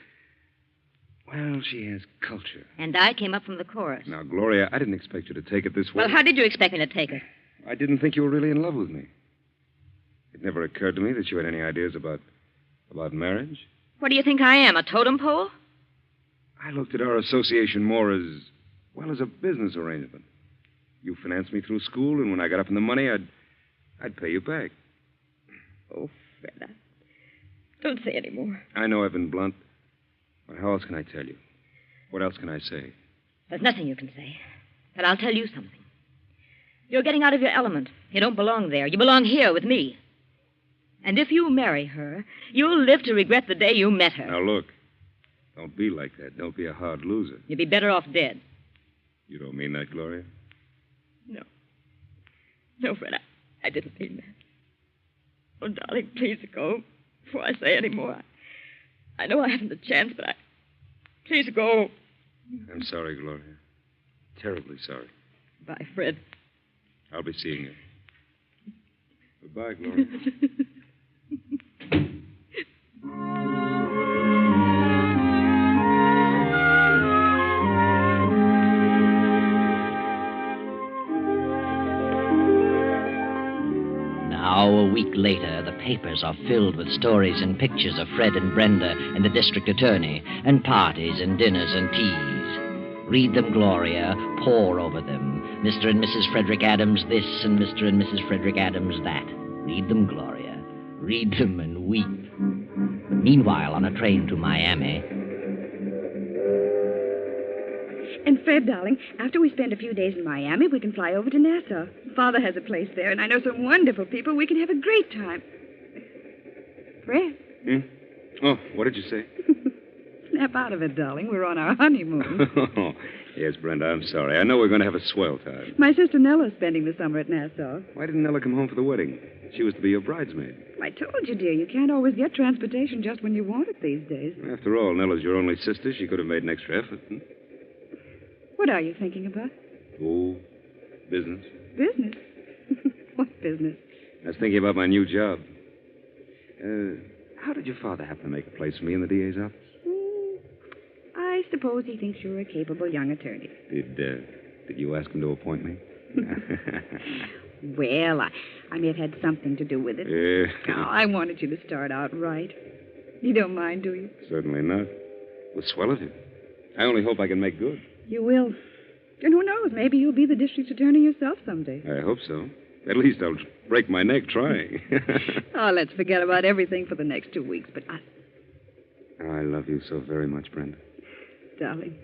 culture. And I came up from the chorus. Now, Gloria, I didn't expect you to take it this way. Well, how did you expect me to take it? I didn't think you were really in love with me. It never occurred to me that you had any ideas about marriage. What do you think I am, a totem pole? I looked at our association more as a business arrangement. You financed me through school, and when I got up in the money, I'd pay you back. Oh, Fred, don't say any more. I know I've been blunt. But how else can I tell you? What else can I say? There's nothing you can say. But I'll tell you something. You're getting out of your element. You don't belong there. You belong here with me. And if you marry her, you'll live to regret the day you met her. Now, look. Don't be like that. Don't be a hard loser. You'd be better off dead. You don't mean that, Gloria? No. No, Fred, I didn't mean that. Oh, darling, please go. Before I say any more, I know I haven't a chance, but please go. I'm sorry, Gloria. Terribly sorry. Bye, Fred. I'll be seeing you. Goodbye, Gloria. Now, a week later, the papers are filled with stories and pictures of Fred and Brenda and the district attorney, and parties and dinners and teas. Read them, Gloria. Pore over them. Mr. and Mrs. Frederick Adams this and Mr. and Mrs. Frederick Adams that. Read them, Gloria. Read them and weep. Meanwhile, on a train to Miami. And Fred, darling, after we spend a few days in Miami, we can fly over to Nassau. Father has a place there, and I know some wonderful people. We can have a great time. Fred, Oh, what did you say? snap out of it, darling. We're on our honeymoon. Yes, Brenda, I'm sorry. I know we're going to have a swell time. My sister Nella's spending the summer at Nassau. Why didn't Nella come home for the wedding? She was to be your bridesmaid. I told you, dear, you can't always get transportation just when you want it these days. After all, Nella's your only sister. She could have made an extra effort. What are you thinking about? Oh, business. Business? What business? I was thinking about my new job. How did your father happen to make a place for me in the DA's office? I suppose he thinks you're a capable young attorney. Did you ask him to appoint me? Well, I may have had something to do with it. Yeah. Oh, I wanted you to start out right. You don't mind, do you? Certainly not. Well, swell of you. I only hope I can make good. You will. And who knows, maybe you'll be the district attorney yourself someday. I hope so. At least I'll break my neck trying. Oh, let's forget about everything for the next 2 weeks. But I love you so very much, Brenda. Darling,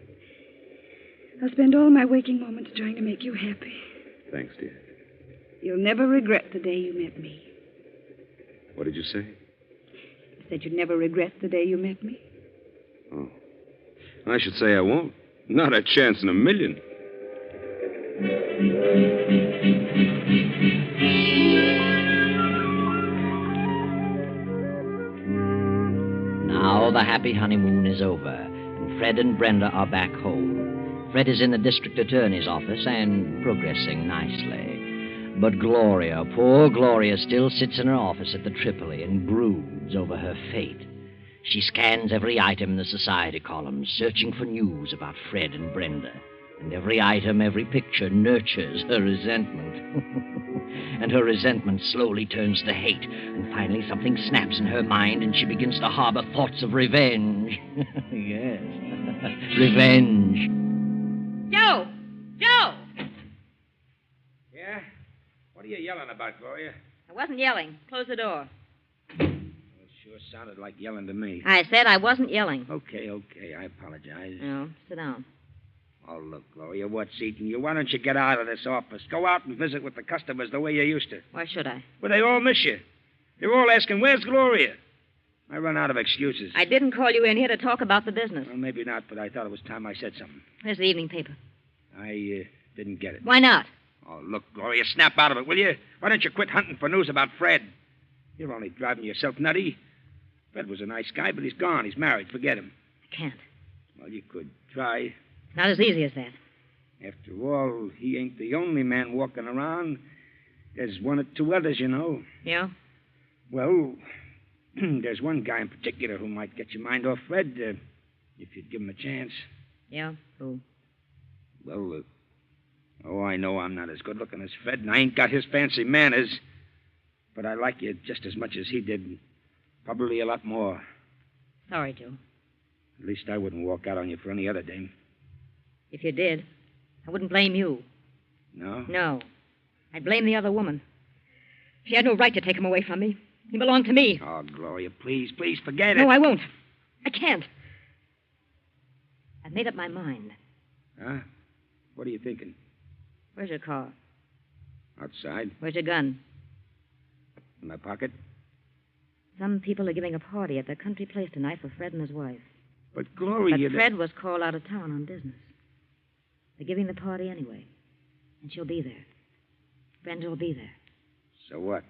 I'll spend all my waking moments trying to make you happy. Thanks, dear. You'll never regret the day you met me. What did you say? I said you'd never regret the day you met me. Oh. I should say I won't. Not a chance in a million. Now the happy honeymoon is over, and Fred and Brenda are back home. Fred is in the district attorney's office and progressing nicely. But Gloria, poor Gloria, still sits in her office at the Tripoli and broods over her fate. She scans every item in the society columns, searching for news about Fred and Brenda. And every item, every picture nurtures her resentment. And her resentment slowly turns to hate. And finally something snaps in her mind and she begins to harbor thoughts of revenge. Yes, revenge. Joe! Joe! Yeah? What are you yelling about, Gloria? I wasn't yelling. Close the door. It sure sounded like yelling to me. I said I wasn't yelling. Okay. I apologize. No, sit down. Oh, look, Gloria, what's eating you? Why don't you get out of this office? Go out and visit with the customers the way you used to. Why should I? Well, they all miss you. They're all asking, where's Gloria? I run out of excuses. I didn't call you in here to talk about the business. Well, maybe not, but I thought it was time I said something. Where's the evening paper? I didn't get it. Why not? Oh, look, Gloria, snap out of it, will you? Why don't you quit hunting for news about Fred? You're only driving yourself nutty. Fred was a nice guy, but he's gone. He's married. Forget him. I can't. Well, you could try. Not as easy as that. After all, he ain't the only man walking around. There's one or two others, you know. Yeah? Well, there's one guy in particular who might get your mind off Fred, if you'd give him a chance. Yeah? Who? Well, I know I'm not as good-looking as Fred, and I ain't got his fancy manners. But I like you just as much as he did. Probably a lot more. Sorry, Joe. At least I wouldn't walk out on you for any other dame. If you did, I wouldn't blame you. No? No. I'd blame the other woman. She had no right to take him away from me. He belonged to me. Oh, Gloria, please forget it. No, I won't. I can't. I've made up my mind. Huh? What are you thinking? Where's your car? Outside. Where's your gun? In my pocket. Some people are giving a party at their country place tonight for Fred and his wife. But, Gloria... But Fred was called out of town on business. They're giving the party anyway. And she'll be there. Brenda will be there. So what?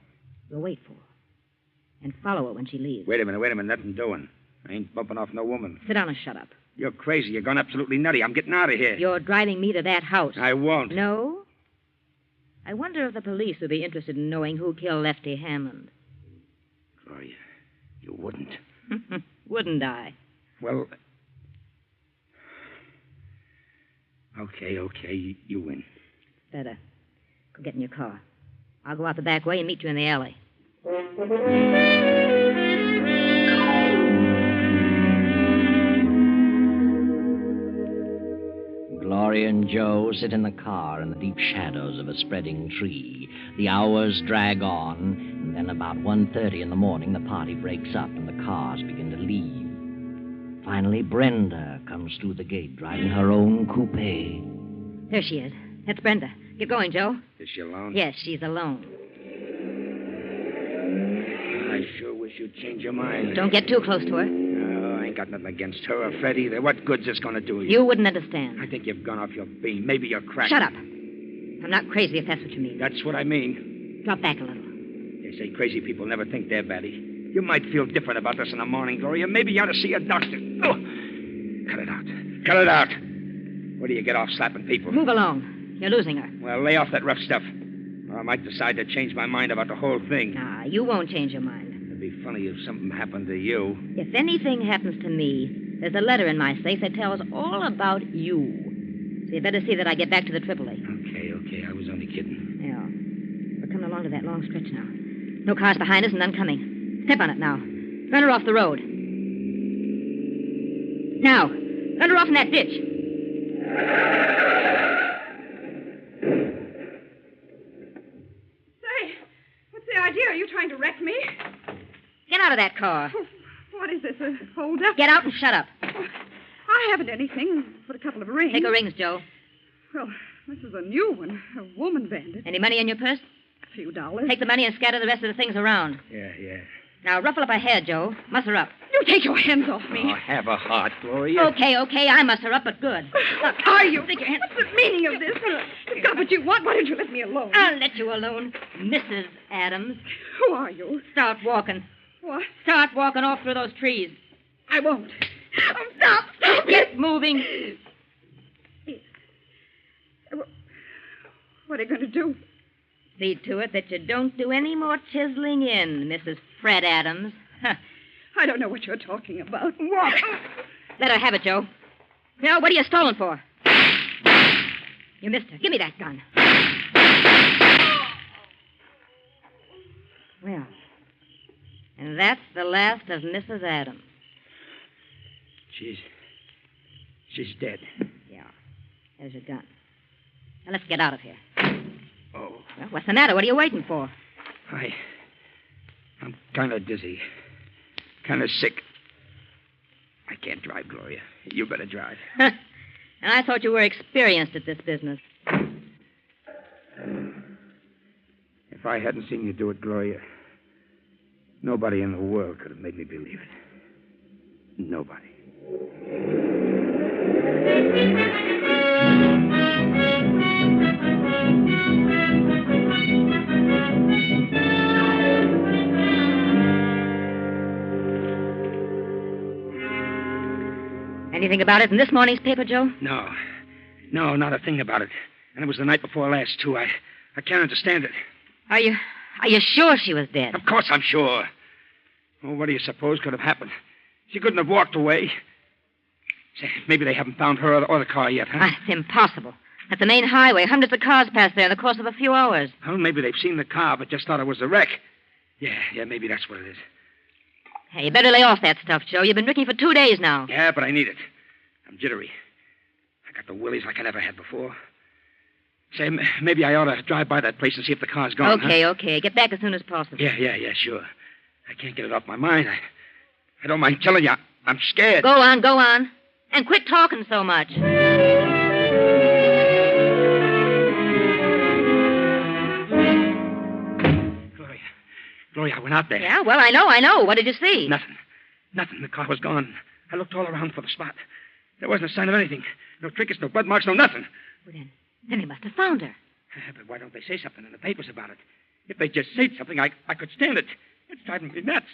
We'll wait for her. and follow her when she leaves. Wait a minute. Nothing doing. I ain't bumping off no woman. Sit down and shut up. You're crazy. You're gone absolutely nutty. I'm getting out of here. You're driving me to that house. I won't. No? I wonder if the police would be interested in knowing who killed Lefty Hammond. Gloria, you wouldn't. Wouldn't I? Well, okay, you win. Better. Go get in your car. I'll go out the back way and meet you in the alley. Gloria and Joe sit in the car in the deep shadows of a spreading tree. The hours drag on, and then about 1:30 in the morning, the party breaks up and the cars begin to leave. Finally, Brenda comes through the gate, driving her own coupe. There she is. That's Brenda. Get going, Joe. Is she alone? Yes, she's alone. I sure wish you'd change your mind. Don't get too close to her. No, I ain't got nothing against her or Fred either. What good's this going to do you? You wouldn't understand. I think you've gone off your beam. Maybe you're cracked. Shut up. I'm not crazy, if that's what you mean. That's what I mean. Drop back a little. They say crazy people never think they're batty. You might feel different about this in the morning, Gloria. Maybe you ought to see a doctor. Oh. Cut it out. Cut it out. Where do you get off slapping people? Move along. You're losing her. Well, lay off that rough stuff. Or I might decide to change my mind about the whole thing. Nah, you won't change your mind. It'd be funny if something happened to you. If anything happens to me, there's a letter in my safe that tells all about you. So you better see that I get back to the AAA. Okay. I was only kidding. Yeah. We're coming along to that long stretch now. No cars behind us and none coming. Step on it now. Run her off the road. Now, run her off in that ditch. Say, what's the idea? Are you trying to wreck me? Get out of that car. What is this, a hold-up? Get out and shut up. I haven't anything but a couple of rings. Take her rings, Joe. Well, this is a new one. A woman bandit. Any money in your purse? A few dollars. Take the money and scatter the rest of the things around. Yeah. Now, ruffle up her hair, Joe. Muss her up. You take your hands off me. Oh, have a heart, Gloria. Okay. I muss her up, but good. Look, are you? Stick your hand. What's the meaning of this? You've got what you want. Why don't you let me alone? I'll let you alone, Mrs. Adams. Who are you? Start walking. What? Start walking off through those trees. I won't. Oh, stop. Get moving. What are you going to do? See to it that you don't do any more chiseling in, Mrs. Fred Adams. Huh. I don't know what you're talking about. Walk. Let her have it, Joe. Now, what are you stolen for? You missed her. Give me that gun. Well, and that's the last of Mrs. Adams. She's dead. Yeah. There's your gun. Now, let's get out of here. Oh. Well, what's the matter? What are you waiting for? I'm kind of dizzy. Kind of sick. I can't drive, Gloria. You better drive. And I thought you were experienced at this business. If I hadn't seen you do it, Gloria, nobody in the world could have made me believe it. Nobody. Anything about it in this morning's paper, Joe? No, not a thing about it. And it was the night before last, too. I can't understand it. Are you sure she was dead? Of course I'm sure. Well, what do you suppose could have happened? She couldn't have walked away. Say, maybe they haven't found her or the car yet, huh? It's impossible. That's the main highway. Hundreds of cars pass there in the course of a few hours. Well, maybe they've seen the car, but just thought it was a wreck. Yeah, maybe that's what it is. Hey, you better lay off that stuff, Joe. You've been drinking for 2 days now. Yeah, but I need it. I'm jittery. I got the willies like I never had before. Say, maybe I ought to drive by that place and see if the car's gone. Okay. Get back as soon as possible. Yeah, sure. I can't get it off my mind. I don't mind telling you, I'm scared. Go on. And quit talking so much. Gloria, I went out there. Yeah, well, I know. What did you see? Nothing. The car was gone. I looked all around for the spot. There wasn't a sign of anything. No trinkets, no blood marks, no nothing. Well, then they must have found her. But why don't they say something in the papers about it? If they just said something, I could stand it. It's driving me nuts.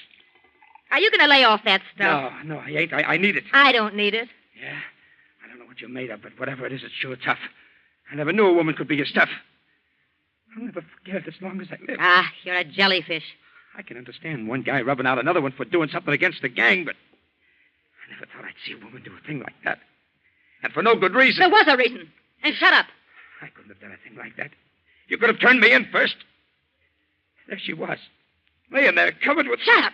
Are you going to lay off that stuff? No, I ain't. I need it. I don't need it. Yeah? I don't know what you're made of, but whatever it is, it's sure tough. I never knew a woman could be your stuff. I'll never forget it as long as I live. Ah, you're a jellyfish. I can understand one guy rubbing out another one for doing something against the gang, but I never thought I'd see a woman do a thing like that. And for no good reason. There was a reason. And shut up. I couldn't have done a thing like that. You could have turned me in first. There she was, laying there covered with... Shut up.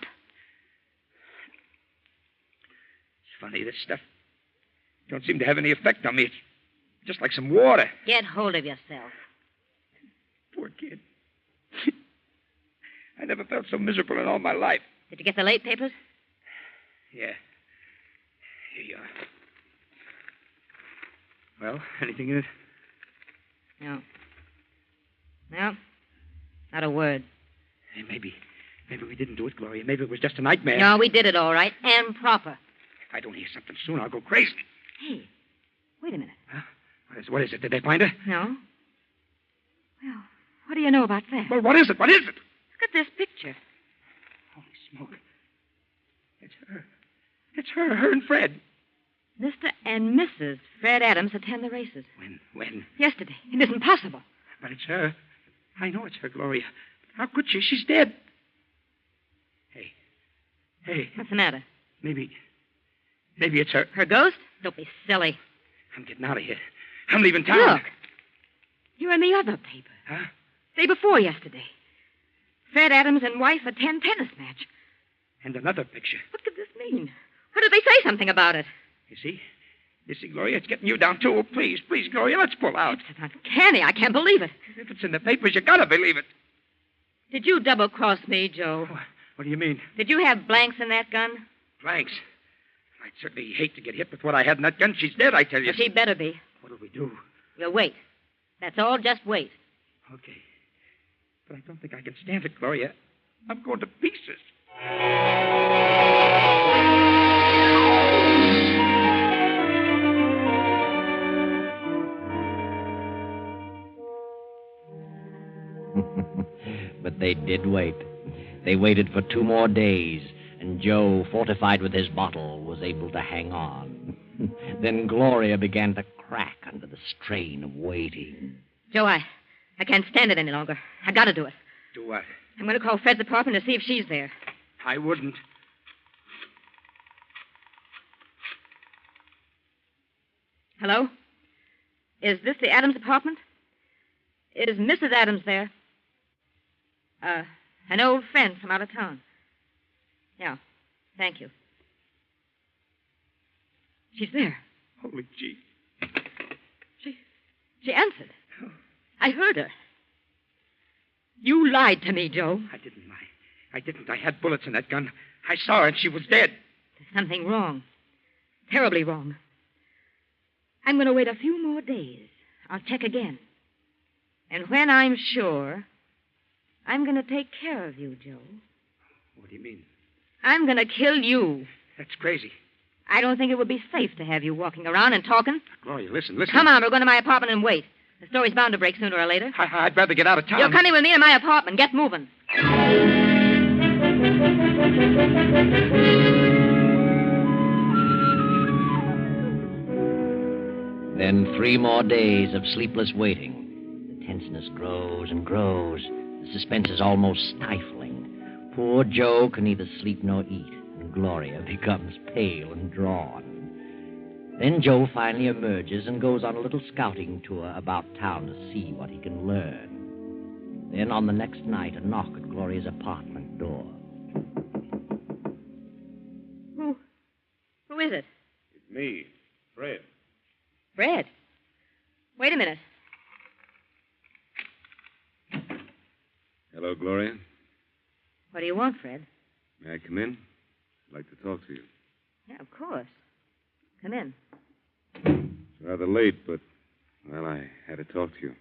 It's funny, this stuff don't seem to have any effect on me. It's just like some water. Get hold of yourself. Poor kid. I never felt so miserable in all my life. Did you get the late papers? Yeah. Here you are. Well, anything in it? No. No. Not a word. Hey, maybe we didn't do it, Gloria. Maybe it was just a nightmare. No, we did it all right. And proper. If I don't hear something soon, I'll go crazy. Hey, wait a minute. Huh? What is it? Did they find her? No. Well, what do you know about that? Well, what is it? What is it? Look at this picture. Holy smoke. It's her. It's her and Fred. Mr. and Mrs. Fred Adams attend the races. When? Yesterday. It isn't possible. But it's her. I know it's her, Gloria. How could she? She's dead. Hey. What's the matter? Maybe it's her. Her ghost? Don't be silly. I'm getting out of here. I'm leaving town. Look. You're in the other paper. Huh? Day before yesterday. Fred Adams and wife attend tennis match. And another picture. What could this mean? What did they say something about it? You see, Gloria, it's getting you down, too. Oh, please, Gloria, let's pull out. It's uncanny. I can't believe it. If it's in the papers, you gotta believe it. Did you double-cross me, Joe? What do you mean? Did you have blanks in that gun? Blanks? I'd certainly hate to get hit with what I had in that gun. She's dead, I tell you. Well, she'd better be. What'll we do? We'll wait. That's all. Just wait. Okay. But I don't think I can stand it, Gloria. I'm going to pieces. But they did wait. They waited for 2 more days, and Joe, fortified with his bottle, was able to hang on. Then Gloria began to crack under the strain of waiting. Joe, I can't stand it any longer. I gotta do it. Do what? I'm going to call Fred's apartment to see if she's there. I wouldn't. Hello? Is this the Adams apartment? Is Mrs. Adams there? An old friend from out of town. Yeah, thank you. She's there. Holy gee. She answered. I heard her. You lied to me, Joe. I didn't lie. I didn't. I had bullets in that gun. I saw her, and she was dead. There's something wrong. Terribly wrong. I'm going to wait a few more days. I'll check again. And when I'm sure, I'm going to take care of you, Joe. What do you mean? I'm going to kill you. That's crazy. I don't think it would be safe to have you walking around and talking. Gloria, listen. Come on, we're going to my apartment and wait. The story's bound to break sooner or later. I'd rather get out of town. You're coming with me to my apartment. Get moving. Then 3 more days of sleepless waiting. The tenseness grows and grows. The suspense is almost stifling. Poor Joe can neither sleep nor eat, and Gloria becomes pale and drawn. Then Joe finally emerges and goes on a little scouting tour about town to see what he can learn. Then on the next night, a knock at Gloria's apartment door. Who is it? It's me, Fred. Fred? Wait a minute. Hello, Gloria. What do you want, Fred? May I come in? I'd like to talk to you. Yeah, of course. Come in. It's rather late, but, well, I had to talk to you.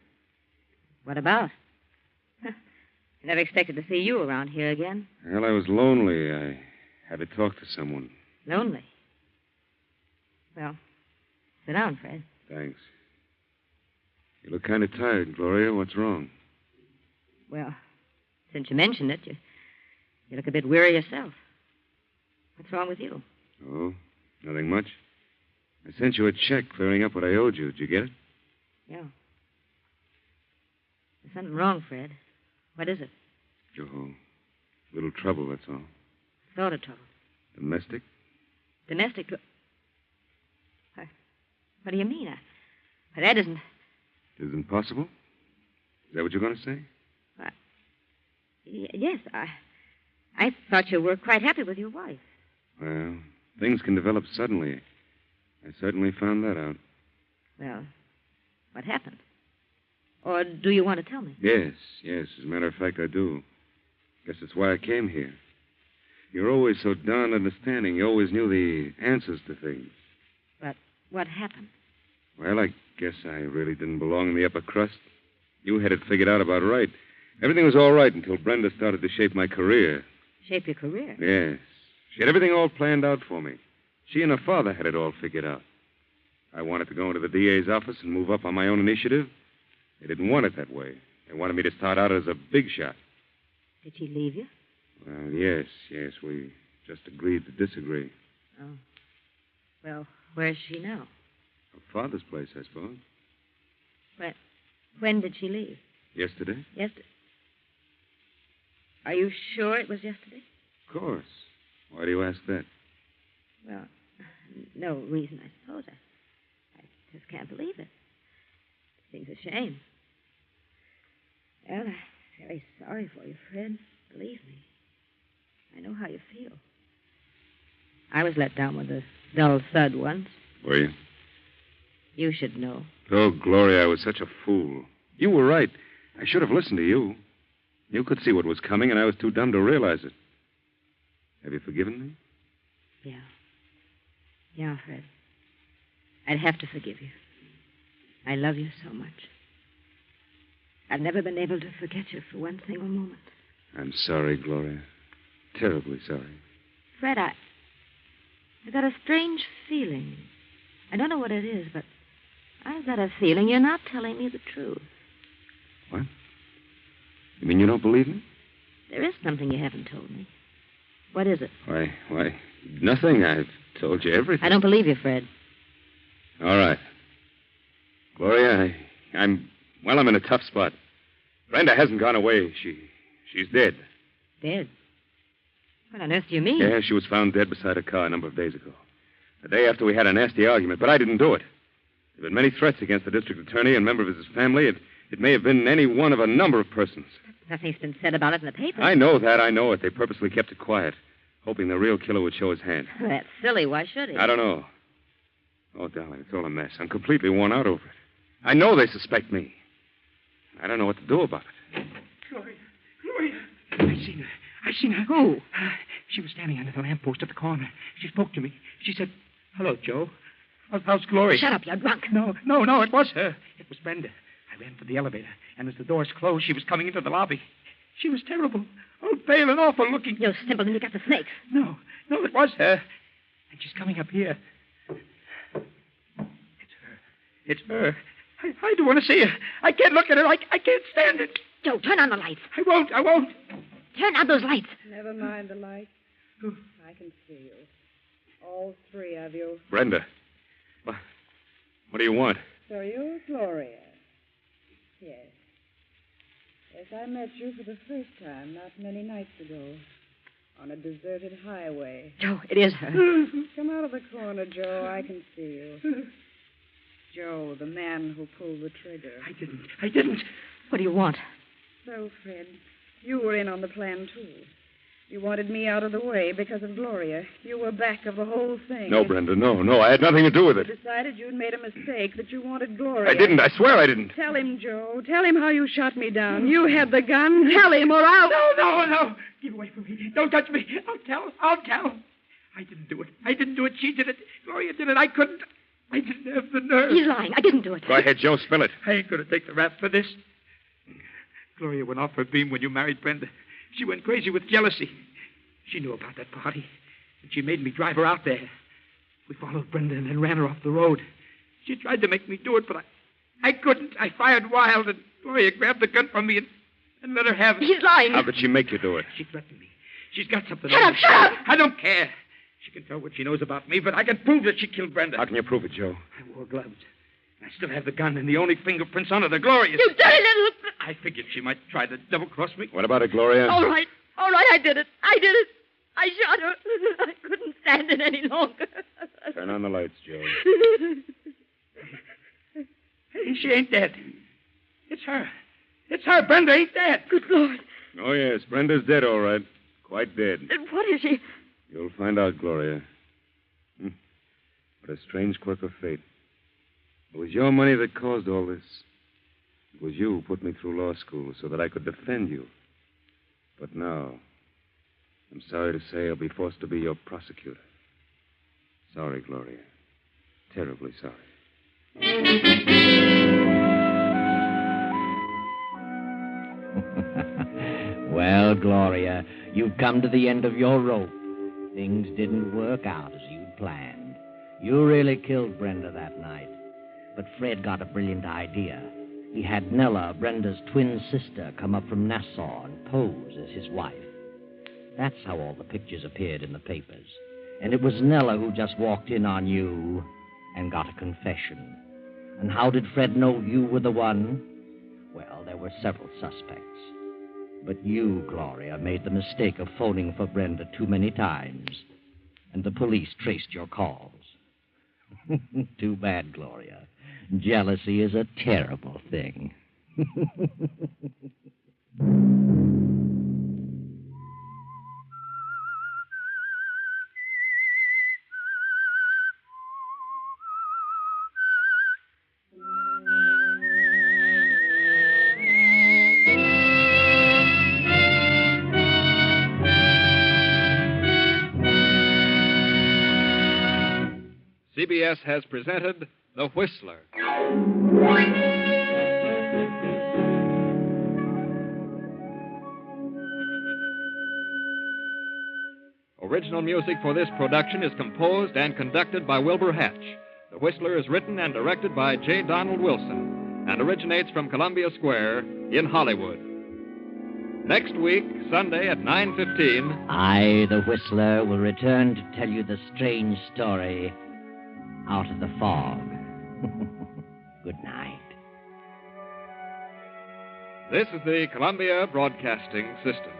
What about? I never expected to see you around here again. Well, I was lonely. I had to talk to someone. Lonely? Well, sit down, Fred. Thanks. You look kind of tired, Gloria. What's wrong? Well, since you mentioned it, You look a bit weary yourself. What's wrong with you? Oh, nothing much. I sent you a check clearing up what I owed you. Did you get it? Yeah. There's something wrong, Fred. What is it? Joe, little trouble, that's all. Sort of trouble. Domestic? Domestic? What do you mean? That isn't... It isn't possible? Is that what you're going to say? Yes, I thought you were quite happy with your wife. Well, things can develop suddenly. I certainly found that out. Well, what happened? Or do you want to tell me? Yes. As a matter of fact, I do. Guess that's why I came here. You're always so darn understanding. You always knew the answers to things. But what happened? Well, I guess I really didn't belong in the upper crust. You had it figured out about right. Everything was all right until Brenda started to shape my career. Shape your career? Yes. She had everything all planned out for me. She and her father had it all figured out. I wanted to go into the DA's office and move up on my own initiative. They didn't want it that way. They wanted me to start out as a big shot. Did she leave you? Well, yes. We just agreed to disagree. Oh. Well, where's she now? Her father's place, I suppose. When did she leave? Yesterday? Yesterday. Are you sure it was yesterday? Of course. Why do you ask that? Well, no reason, I suppose. I just can't believe it. It seems a shame. Well, I'm very sorry for you, Fred. Believe me. I know how you feel. I was let down with a dull thud once. Were you? You should know. Oh, Gloria, I was such a fool. You were right. I should have listened to you. You could see what was coming, and I was too dumb to realize it. Have you forgiven me? Yeah. Yeah, Fred. I'd have to forgive you. I love you so much. I've never been able to forget you for one single moment. I'm sorry, Gloria. Terribly sorry. Fred, I've got a strange feeling. I don't know what it is, but I've got a feeling you're not telling me the truth. What? You mean you don't believe me? There is something you haven't told me. What is it? Why, nothing. I've told you everything. I don't believe you, Fred. All right. Gloria, I'm in a tough spot. Brenda hasn't gone away. She's dead. Dead? What on earth do you mean? Yeah, she was found dead beside a car a number of days ago. The day after we had a nasty argument, but I didn't do it. There have been many threats against the district attorney and a member of his family. It may have been any one of a number of persons. Nothing's been said about it in the paper. I know that. I know it. They purposely kept it quiet, hoping the real killer would show his hand. That's silly. Why should he? I don't know. Oh, darling, it's all a mess. I'm completely worn out over it. I know they suspect me. I don't know what to do about it. Gloria. I seen her. Who? She was standing under the lamppost at the corner. She spoke to me. She said, "Hello, Joe. How's Gloria?" Shut up, you're drunk. No, it was her. It was Brenda. I ran for the elevator, and as the doors closed, she was coming into the lobby. She was terrible. Oh, pale and awful looking. You simpleton, you got the snakes. No, it was her. And she's coming up here. It's her. I don't want to see her. I can't look at her. I can't stand it. Joe, turn on the lights. I won't. Turn on those lights. Never mind the lights. I can see you. All three of you. Brenda. What do you want? So you're Gloria. Yes. Yes, I met you for the first time not many nights ago. On a deserted highway. Joe, it is her. Come out of the corner, Joe. I can see you. Joe, the man who pulled the trigger. I didn't. What do you want? So, Fred, you were in on the plan, too. You wanted me out of the way because of Gloria. You were back of the whole thing. No, Brenda, no. I had nothing to do with it. You decided you'd made a mistake, that you wanted Gloria. I didn't. I swear I didn't. Tell him, Joe. Tell him how you shot me down. You had the gun. Tell him or I'll... No. Get away from me. Don't touch me. I'll tell. I didn't do it. She did it. Gloria did it. I couldn't. I didn't have the nerve. He's lying. I didn't do it. Go ahead, Joe. Spill it. I ain't going to take the rap for this. Gloria went off her beam when you married Brenda. She went crazy with jealousy. She knew about that party, and she made me drive her out there. We followed Brenda and then ran her off the road. She tried to make me do it, but I couldn't. I fired wild, and Gloria grabbed the gun from me and let her have it. He's lying. How could she make you do it? She threatened me. She's got something. Shut up, shut up! I don't care. She can tell what she knows about me, but I can prove that she killed Brenda. How can you prove it, Joe? I wore gloves. I still have the gun, and the only fingerprints on it are Gloria's. You dirty little... I figured she might try to double-cross me. What about it, Gloria? All right, I did it. I shot her. I couldn't stand it any longer. Turn on the lights, Joe. Hey, she ain't dead. It's her. It's her. Brenda ain't dead. Good Lord. Oh, yes, Brenda's dead, all right. Quite dead. And what is she? You'll find out, Gloria. What a strange quirk of fate. It was your money that caused all this. It was you who put me through law school so that I could defend you. But now, I'm sorry to say I'll be forced to be your prosecutor. Sorry, Gloria. Terribly sorry. Well, Gloria, you've come to the end of your rope. Things didn't work out as you'd planned. You really killed Brenda that night. But Fred got a brilliant idea. He had Nella, Brenda's twin sister, come up from Nassau and pose as his wife. That's how all the pictures appeared in the papers. And it was Nella who just walked in on you and got a confession. And how did Fred know you were the one? Well, there were several suspects. But you, Gloria, made the mistake of phoning for Brenda too many times. And the police traced your calls. Too bad, Gloria. Jealousy is a terrible thing. CBS has presented The Whistler. Original music for this production is composed and conducted by Wilbur Hatch. The Whistler is written and directed by J. Donald Wilson and originates from Columbia Square in Hollywood. Next week, Sunday at 9:15... I, the Whistler, will return to tell you the strange story out of the fog. Good night. This is the Columbia Broadcasting System.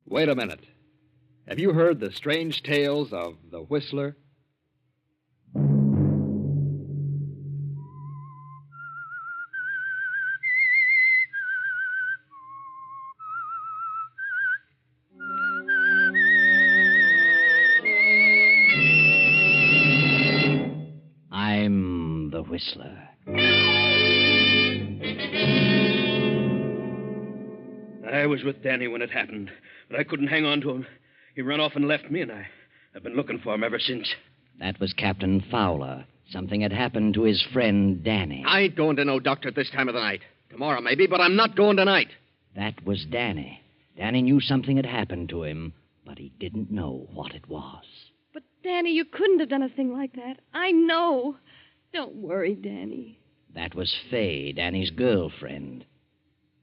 Wait a minute. Have you heard the strange tales of the Whistler? I'm the Whistler. I was with Danny when it happened, but I couldn't hang on to him. He ran off and left me, and I've been looking for him ever since. That was Captain Fowler. Something had happened to his friend Danny. I ain't going to no doctor at this time of the night. Tomorrow, maybe, but I'm not going tonight. That was Danny. Danny knew something had happened to him, but he didn't know what it was. But, Danny, you couldn't have done a thing like that. I know. Don't worry, Danny. That was Fay, Danny's girlfriend.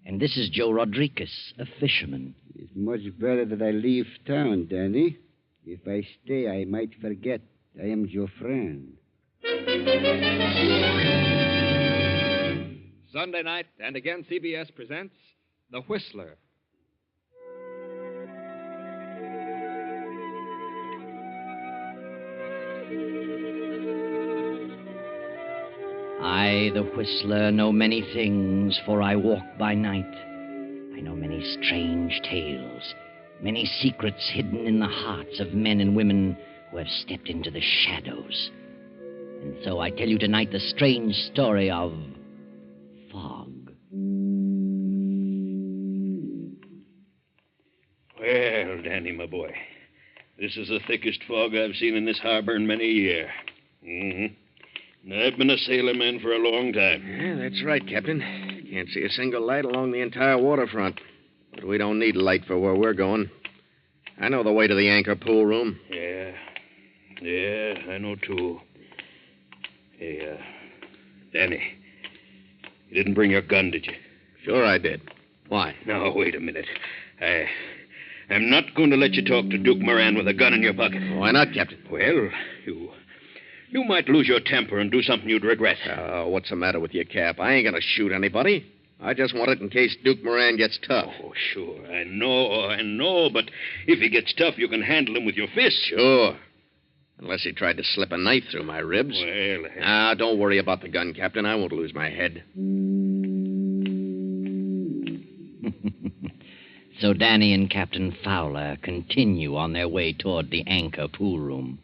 And this is Joe Rodriguez, a fisherman. It's much better that I leave town, Danny. If I stay, I might forget I am your friend. Sunday night, and again CBS presents The Whistler. I, the Whistler, know many things, for I walk by night. I know many strange tales, many secrets hidden in the hearts of men and women who have stepped into the shadows. And so I tell you tonight the strange story of fog. Well, Danny, my boy, this is the thickest fog I've seen in this harbor in many a year. Mm-hmm. And I've been a sailorman for a long time. Yeah, that's right, Captain. Can't see a single light along the entire waterfront. But we don't need a light for where we're going. I know the way to the Anchor pool room. Yeah, I know, too. Hey, Danny, you didn't bring your gun, did you? Sure I did. Why? No, wait a minute. I'm not going to let you talk to Duke Moran with a gun in your pocket. Why not, Captain? Well, you might lose your temper and do something you'd regret. What's the matter with you, Cap? I ain't going to shoot anybody. I just want it in case Duke Moran gets tough. Oh, sure. I know. But if he gets tough, you can handle him with your fists. Sure. Unless he tried to slip a knife through my ribs. Well... don't worry about the gun, Captain. I won't lose my head. So Danny and Captain Fowler continue on their way toward the Anchor pool room,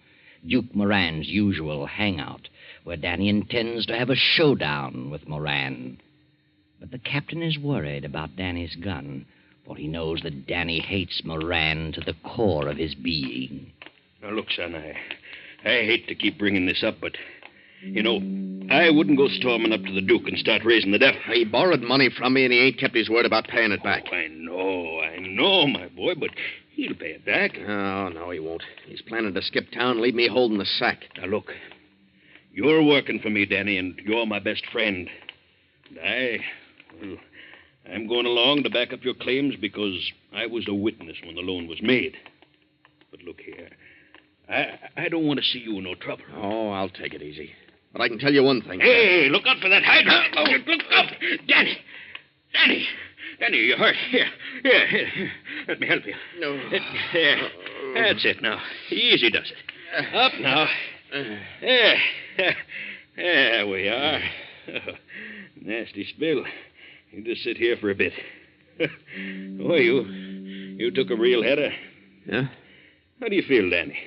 Duke Moran's usual hangout, where Danny intends to have a showdown with Moran. But the captain is worried about Danny's gun, for he knows that Danny hates Moran to the core of his being. Now, look, son, I hate to keep bringing this up, but, I wouldn't go storming up to the Duke and start raising the devil. He borrowed money from me, and he ain't kept his word about paying it back. Oh, I know, my boy, but he'll pay it back. Oh, no, he won't. He's planning to skip town and leave me holding the sack. Now, look, you're working for me, Danny, and you're my best friend. And I'm going along to back up your claims because I was a witness when the loan was made. But look here, I don't want to see you in no trouble. Oh, I'll take it easy. But I can tell you one thing. Hey, look out for that hydrant. Look up. Danny, you're hurt. Here. Let me help you. No. There. That's it now. Easy does it. Up now. There we are. Nasty spill. You just sit here for a bit. Oh, you took a real header. Yeah? How do you feel, Danny?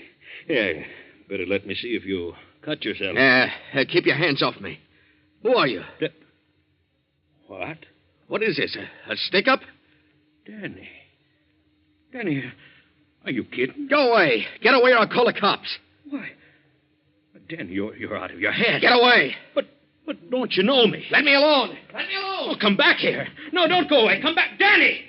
Yeah, better let me see if you cut yourself. Keep your hands off me. Who are you? What? What is this, a stick-up? Danny, are you kidding? Go away. Get away or I'll call the cops. Why? Danny, you're out of your head. Get away. But don't you know me? Let me alone. Oh, come back here. No, don't go away. Come back. Danny!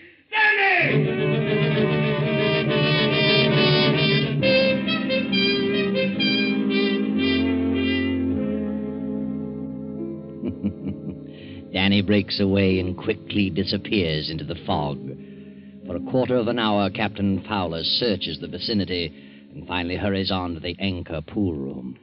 Danny breaks away and quickly disappears into the fog. For a quarter of an hour, Captain Fowler searches the vicinity and finally hurries on to the Anchor pool room.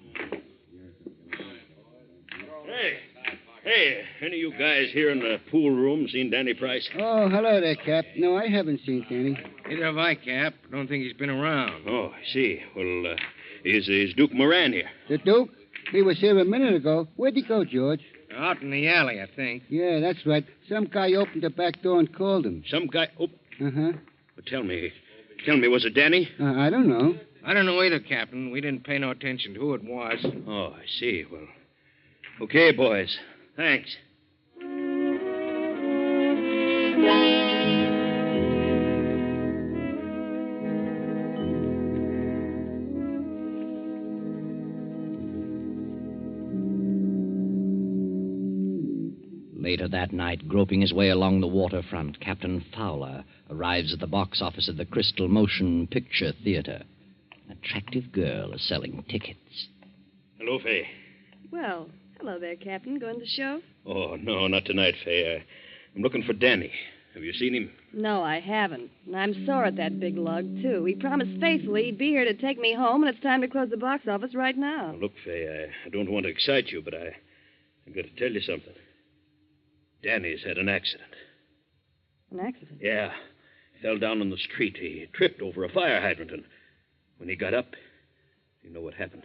Hey, any of you guys here in the pool room seen Danny Price? Oh, hello there, Cap. No, I haven't seen Danny. Neither have I, Cap. Don't think he's been around. Oh, I see. Well, is Duke Moran here? The Duke? He was here a minute ago. Where'd he go, George? Out in the alley, I think. Yeah, that's right. Some guy opened the back door and called him. Some guy... Oh. Uh-huh. Well, tell me, was it Danny? I don't know. I don't know either, Captain. We didn't pay no attention to who it was. Oh, I see. Well, okay, boys. Thanks. Later that night, groping his way along the waterfront, Captain Fowler arrives at the box office of the Crystal Motion Picture Theater. An attractive girl is selling tickets. Hello, Fay. Well, hello there, Captain. Going to the show? Oh, no, not tonight, Fay. I'm looking for Danny. Have you seen him? No, I haven't. And I'm sore at that big lug, too. He promised faithfully he'd be here to take me home, and it's time to close the box office right now. Look, Fay, I don't want to excite you, but I've got to tell you something. Danny's had an accident. An accident? Yeah. He fell down on the street. He tripped over a fire hydrant, and when he got up, you know what happened?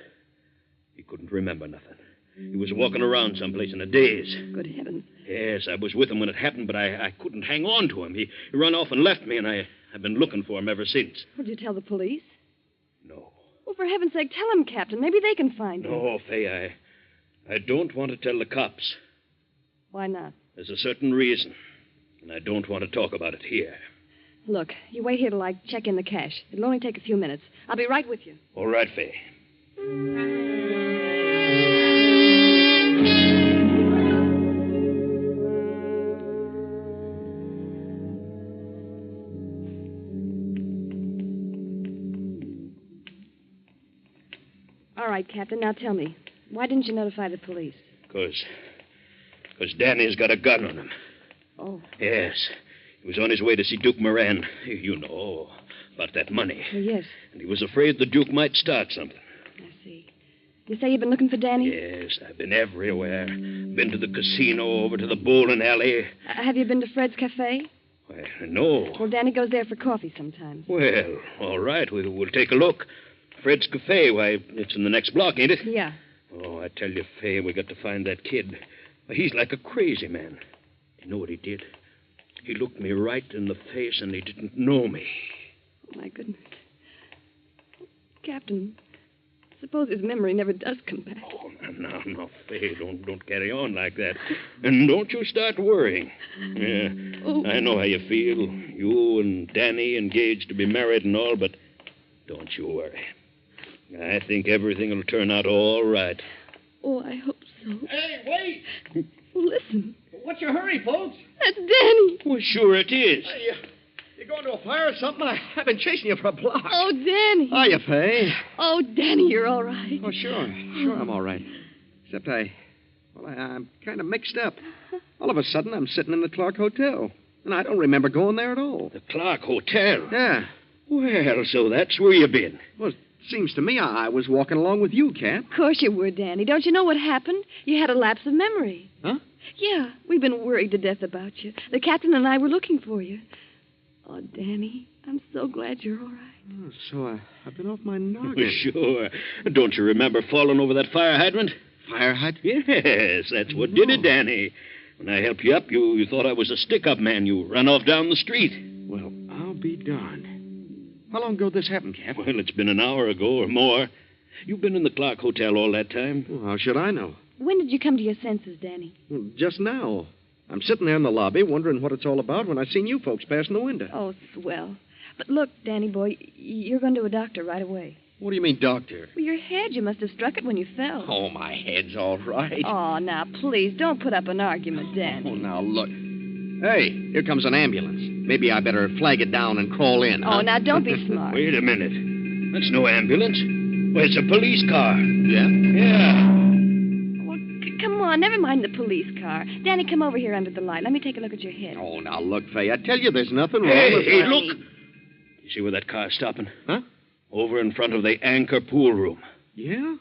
He couldn't remember nothing. He was walking around someplace in a daze. Good heavens. Yes, I was with him when it happened, but I couldn't hang on to him. He run off and left me, and I've been looking for him ever since. Would you tell the police? No. Well, for heaven's sake, tell him, Captain. Maybe they can find him. No, Fay, I don't want to tell the cops. Why not? There's a certain reason, and I don't want to talk about it here. Look, you wait here till I check in the cash. It'll only take a few minutes. I'll be right with you. All right, Fay. All right, Captain. Now tell me, why didn't you notify the police? Because Danny's got a gun on him. Oh. Yes. He was on his way to see Duke Moran. You know, about that money. Oh, yes. And he was afraid the Duke might start something. I see. You say you've been looking for Danny? Yes, I've been everywhere. Been to the casino, over to the bowling alley. Have you been to Fred's Cafe? Well, no. Well, Danny goes there for coffee sometimes. Well, all right. We'll take a look. Fred's Cafe, why, it's in the next block, ain't it? Yeah. Oh, I tell you, Fay, we got to find that kid. He's like a crazy man. You know what he did? He looked me right in the face and he didn't know me. Oh, my goodness. Captain, suppose his memory never does come back. Oh, now, Fay, don't carry on like that. And don't you start worrying. Yeah, I know how you feel. You and Danny engaged to be married and all, but don't you worry. I think everything will turn out all right. Oh, I hope so. Hey, wait! Listen. What's your hurry, folks? That's Danny. Well, sure it is. Hey, you going to a fire or something? I've been chasing you for a block. Oh, Danny. Hiya, Fay. Oh, Danny, you're all right. Oh, sure. Sure, I'm all right. Except I'm kind of mixed up. All of a sudden, I'm sitting in the Clark Hotel. And I don't remember going there at all. The Clark Hotel? Yeah. Well, so that's where you been. Well, it seems to me I was walking along with you, Cap. Of course you were, Danny. Don't you know what happened? You had a lapse of memory. Huh? Yeah, we've been worried to death about you. The captain and I were looking for you. Oh, Danny, I'm so glad you're all right. Oh, so I've been off my noggin. Sure. Don't you remember falling over that fire hydrant? Fire hydrant? Yes, that's what did it, Danny. When I helped you up, you thought I was a stick-up man. You ran off down the street. Well, I'll be darned. How long ago this happened, Cap? Well, it's been an hour ago or more. You've been in the Clark Hotel all that time. Well, how should I know? When did you come to your senses, Danny? Well, just now. I'm sitting there in the lobby wondering what it's all about when I seen you folks passing the window. Oh, swell. But look, Danny boy, you're going to a doctor right away. What do you mean, doctor? Well, your head, you must have struck it when you fell. Oh, my head's all right. Oh, now, please, don't put up an argument, Danny. Oh, now, look. Hey, here comes an ambulance. Maybe I better flag it down and crawl in, huh? Oh, now, don't be smart. Wait a minute. That's no ambulance. Well, it's a police car. Yeah? Yeah. Well, come on, never mind the police car. Danny, come over here under the light. Let me take a look at your head. Oh, now, look, Fay, I tell you there's nothing wrong Hey, with... hey, look. You see where that car's stopping? Huh? Over in front of the Anchor pool room. Yeah?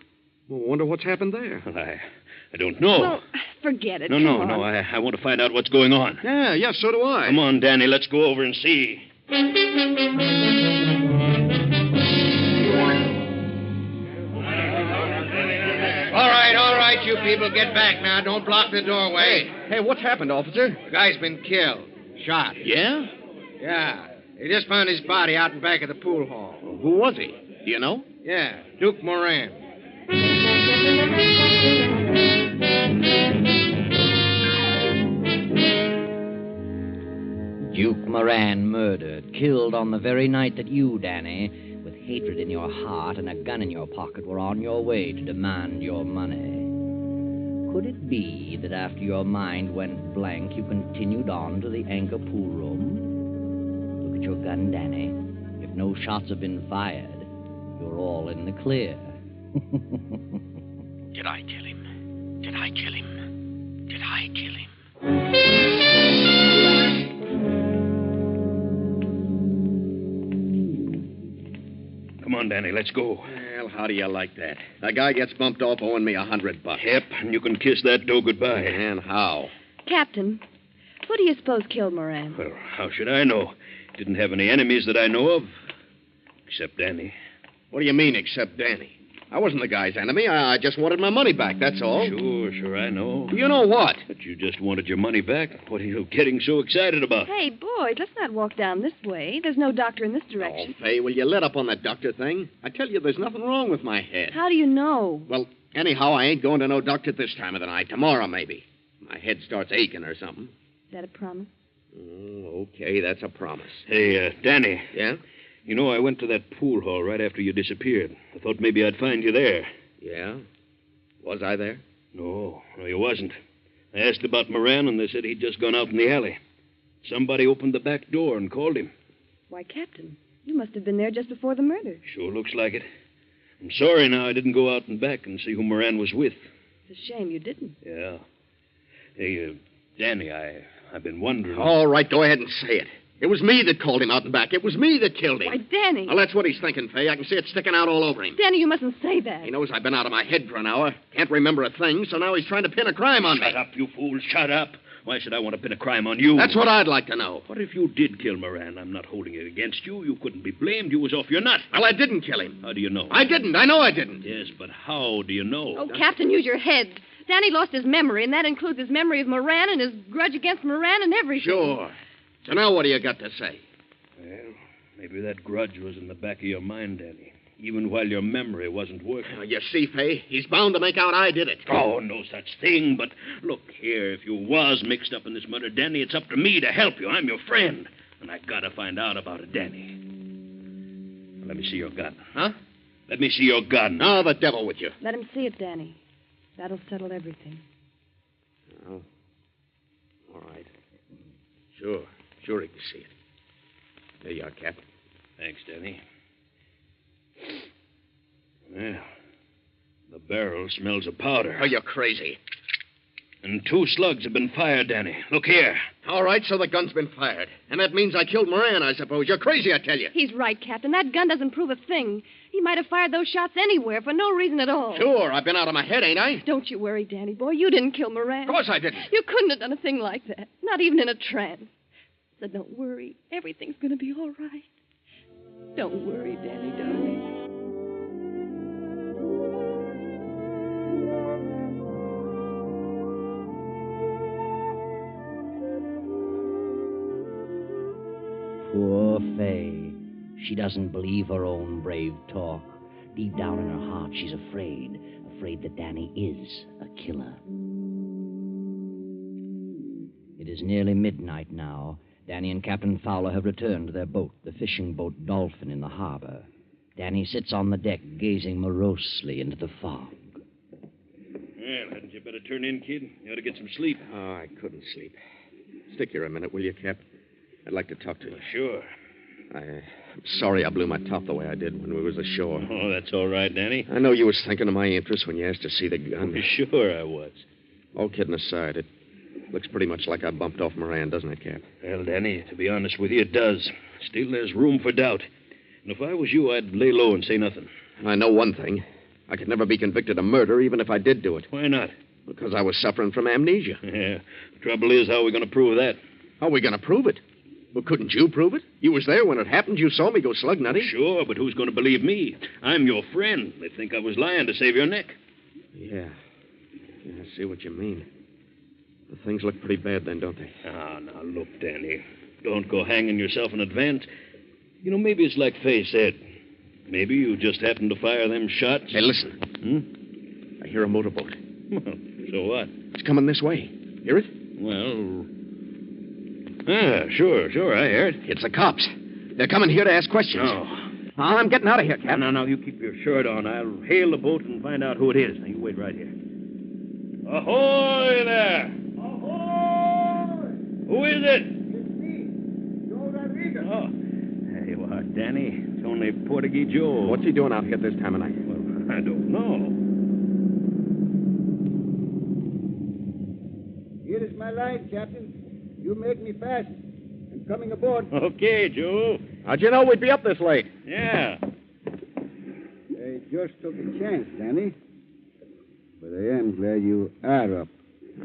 Well, wonder what's happened there. Well, I don't know. Well, forget it. No. I want to find out what's going on. Yeah, so do I. Come on, Danny, let's go over and see. All right, you people, get back now. Don't block the doorway. Hey, what's happened, officer? The guy's been killed. Shot. Yeah? Yeah. They just found his body out in back of the pool hall. Well, who was he? Do you know? Yeah, Duke Moran. Duke Moran murdered, killed on the very night that you, Danny, with hatred in your heart and a gun in your pocket, were on your way to demand your money. Could it be that after your mind went blank, you continued on to the Anchor pool room? Look at your gun, Danny. If no shots have been fired, you're all in the clear. Did I kill him? Did I kill him? Did I kill him? Come on, Danny, let's go. Well, how do you like that? That guy gets bumped off owing me $100. Yep, and you can kiss that dough goodbye. And how? Captain, who do you suppose killed Moran? Well, how should I know? Didn't have any enemies that I know of. Except Danny. What do you mean, except Danny? I wasn't the guy's enemy. I just wanted my money back, that's all. Sure, I know. You know what? But you just wanted your money back. What are you getting so excited about? Hey, boys, let's not walk down this way. There's no doctor in this direction. Oh, Fay, will you let up on that doctor thing? I tell you, there's nothing wrong with my head. How do you know? Well, anyhow, I ain't going to no doctor this time of the night. Tomorrow, maybe. My head starts aching or something. Is that a promise? Oh, okay, that's a promise. Hey, Danny. Yeah? You know, I went to that pool hall right after you disappeared. I thought maybe I'd find you there. Yeah? Was I there? No, you wasn't. I asked about Moran, and they said he'd just gone out in the alley. Somebody opened the back door and called him. Why, Captain, you must have been there just before the murder. Sure looks like it. I'm sorry now I didn't go out and back and see who Moran was with. It's a shame you didn't. Yeah. Hey, Danny, I've been wondering. All right, go ahead and say it. It was me that called him out and back. It was me that killed him. Why, Danny. Well, that's what he's thinking, Fay. I can see it sticking out all over him. Danny, you mustn't say that. He knows I've been out of my head for an hour. Can't remember a thing, so now he's trying to pin a crime on me. Shut up, you fool. Shut up. Why should I want to pin a crime on you? That's what I'd like to know. What if you did kill Moran? I'm not holding it against you. You couldn't be blamed. You was off your nut. Well, I didn't kill him. How do you know? I didn't. I know I didn't. Yes, but how do you know? Oh, Captain, use your head. Danny lost his memory, and that includes his memory of Moran and his grudge against Moran and everything. Sure. So now what do you got to say? Well, maybe that grudge was in the back of your mind, Danny. Even while your memory wasn't working. You see, Fay, he's bound to make out I did it. Oh, no such thing. But look here, if you was mixed up in this murder, Danny, it's up to me to help you. I'm your friend. And I gotta find out about it, Danny. Let me see your gun. Huh? Let me see your gun. Oh, the devil with you. Let him see it, Danny. That'll settle everything. Oh. All right. Sure he can see it. There you are, Cap. Thanks, Danny. Well, the barrel smells of powder. Oh, you're crazy. And 2 slugs have been fired, Danny. Look here. All right, so the gun's been fired. And that means I killed Moran, I suppose. You're crazy, I tell you. He's right, Captain. That gun doesn't prove a thing. He might have fired those shots anywhere for no reason at all. Sure, I've been out of my head, ain't I? Don't you worry, Danny boy. You didn't kill Moran. Of course I didn't. You couldn't have done a thing like that. Not even in a trance. So don't worry. Everything's going to be all right. Don't worry, Danny, darling. Poor Fay. She doesn't believe her own brave talk. Deep down in her heart, she's afraid that Danny is a killer. It is nearly midnight now. Danny and Captain Fowler have returned to their boat, the fishing boat Dolphin, in the harbor. Danny sits on the deck, gazing morosely into the fog. Well, hadn't you better turn in, kid? You ought to get some sleep. Oh, I couldn't sleep. Stick here a minute, will you, Cap? I'd like to talk to you. Sure. I'm sorry I blew my top the way I did when we was ashore. Oh, that's all right, Danny. I know you was thinking of my interest when you asked to see the gun. Sure I was. All kidding aside, it looks pretty much like I bumped off Moran, doesn't it, Cap? Well, Danny, to be honest with you, it does. Still, there's room for doubt. And if I was you, I'd lay low and say nothing. I know one thing. I could never be convicted of murder, even if I did do it. Why not? Because I was suffering from amnesia. Yeah. The trouble is, how are we going to prove that? How are we going to prove it? Well, couldn't you prove it? You was there when it happened. You saw me go slug nutty. Sure, but who's going to believe me? I'm your friend. They think I was lying to save your neck. Yeah, I see what you mean. The things look pretty bad then, don't they? Ah, now, look, Danny. Don't go hanging yourself in advance. You know, maybe it's like Fay said. Maybe you just happened to fire them shots. Hey, listen. I hear a motorboat. Well, so what? It's coming this way. Hear it? Well, sure, I hear it. It's the cops. They're coming here to ask questions. Oh. I'm getting out of here, Captain. No, you keep your shirt on. I'll hail the boat and find out who it is. Now, you wait right here. Ahoy there! Ahoy! Who is it? It's me, Joe Rodriguez. Oh, there you are, Danny. It's only Portuguese Joe. What's he doing out here this time of night? Well, I don't know. Here is my line, Captain. You make me fast. I'm coming aboard. Okay, Joe. How'd you know we'd be up this late? Yeah. I just took a chance, Danny. But I am glad you are up.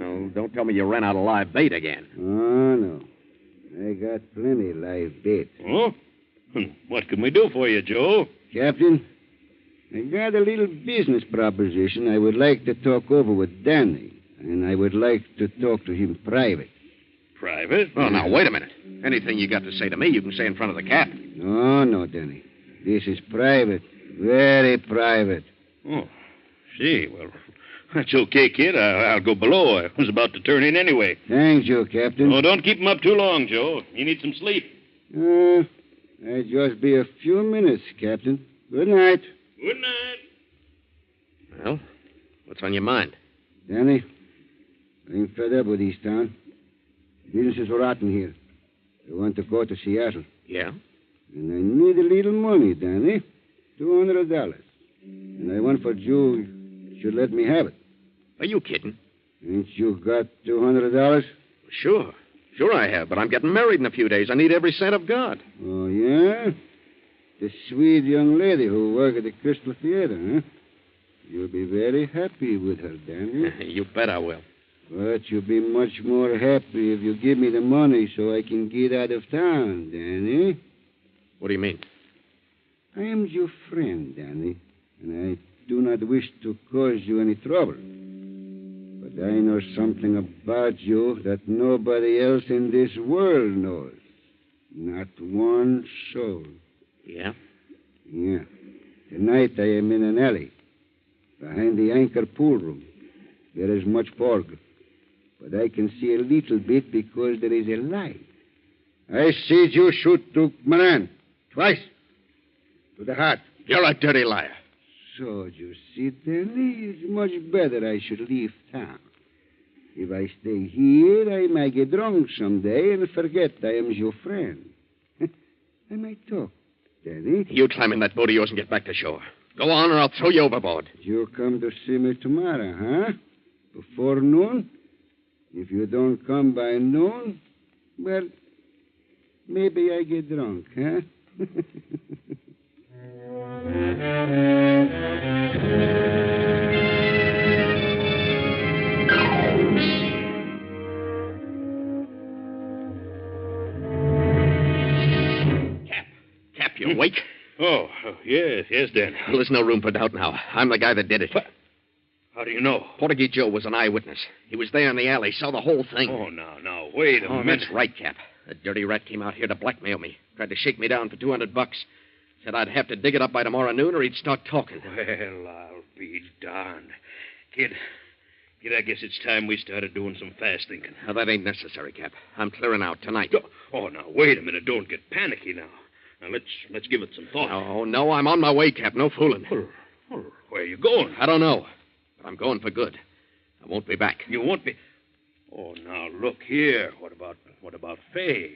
Oh, don't tell me you ran out of live bait again. Oh, no. I got plenty live bait. Oh? What can we do for you, Joe? Captain, I got a little business proposition I would like to talk over with Danny. And I would like to talk to him private. Private? Oh, now, wait a minute. Anything you got to say to me, you can say in front of the captain. No, Danny. This is private. Very private. Oh, see. Well, that's okay, kid. I'll go below. I was about to turn in anyway. Thank you, Captain. Oh, don't keep him up too long, Joe. He needs some sleep. I'll just be a few minutes, Captain. Good night. Good night. Well, what's on your mind? Danny, I'm fed up with East Town. Business is rotten here. I want to go to Seattle. Yeah? And I need a little money, Danny. $200. And I want for you should let me have it. Are you kidding? Ain't you got $200? Sure. Sure I have, but I'm getting married in a few days. I need every cent I've got. Oh, yeah? The sweet young lady who works at the Crystal Theater, huh? You'll be very happy with her, Danny. You bet I will. But you'll be much more happy if you give me the money so I can get out of town, Danny. What do you mean? I am your friend, Danny, and I do not wish to cause you any trouble. But I know something about you that nobody else in this world knows. Not one soul. Yeah? Yeah. Tonight I am in an alley, behind the Anchor pool room. There is much fog, but I can see a little bit because there is a light. I see you shoot to Moran. Twice. To the heart. You're a dirty liar. So you see, Danny, it's much better I should leave town. If I stay here, I might get drunk someday and forget I am your friend. I might talk, Danny. You climb in that boat of yours and get back to shore. Go on, or I'll throw you overboard. You come to see me tomorrow, huh? Before noon? If you don't come by noon, well, maybe I get drunk, huh? Cap, you awake? Oh, yes, Dan. Well, there's no room for doubt now. I'm the guy that did it. What? How do you know? Portuguese Joe was an eyewitness. He was there in the alley, saw the whole thing. Oh, now, wait a minute. That's right, Cap. The dirty rat came out here to blackmail me. Tried to shake me down for $200. Said I'd have to dig it up by tomorrow noon or he'd start talking. Well, I'll be darned. Kid, I guess it's time we started doing some fast thinking. Now, that ain't necessary, Cap. I'm clearing out tonight. Oh, now, wait a minute. Don't get panicky now. Now, let's give it some thought. Oh, no, I'm on my way, Cap. No fooling. Well, where are you going? I don't know. But I'm going for good. I won't be back. You won't be? Oh, now, look here. What about Fay?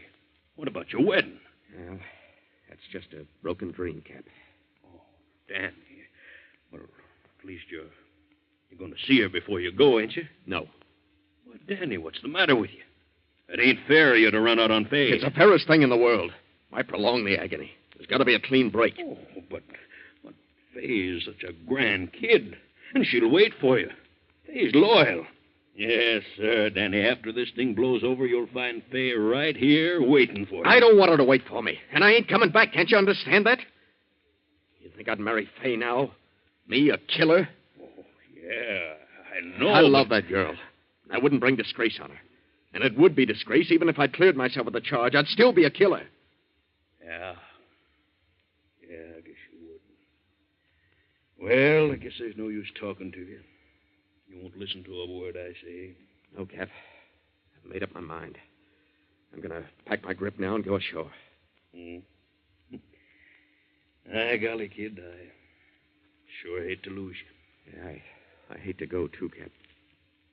What about your wedding? Well, that's just a broken dream, Cap. Oh, Danny. Well, at least you're going to see her before you go, ain't you? No. Well, Danny, what's the matter with you? It ain't fair you to run out on Fay. It's the fairest thing in the world. Why prolong the agony? There's got to be a clean break. Oh, but Fay's such a grand kid, and she'll wait for you. Fay's loyal. Yes, sir, Danny. After this thing blows over, you'll find Fay right here waiting for you. I don't want her to wait for me, and I ain't coming back. Can't you understand that? You think I'd marry Fay now? Me, a killer? Oh, yeah, I know. I love that girl. I wouldn't bring disgrace on her. And it would be disgrace even if I'd cleared myself of the charge. I'd still be a killer. Yeah, I guess you would. Well, I guess there's no use talking to you. You won't listen to a word I say. No, Cap. I've made up my mind. I'm going to pack my grip now and go ashore. Golly, kid, I sure hate to lose you. Yeah, I hate to go, too, Cap.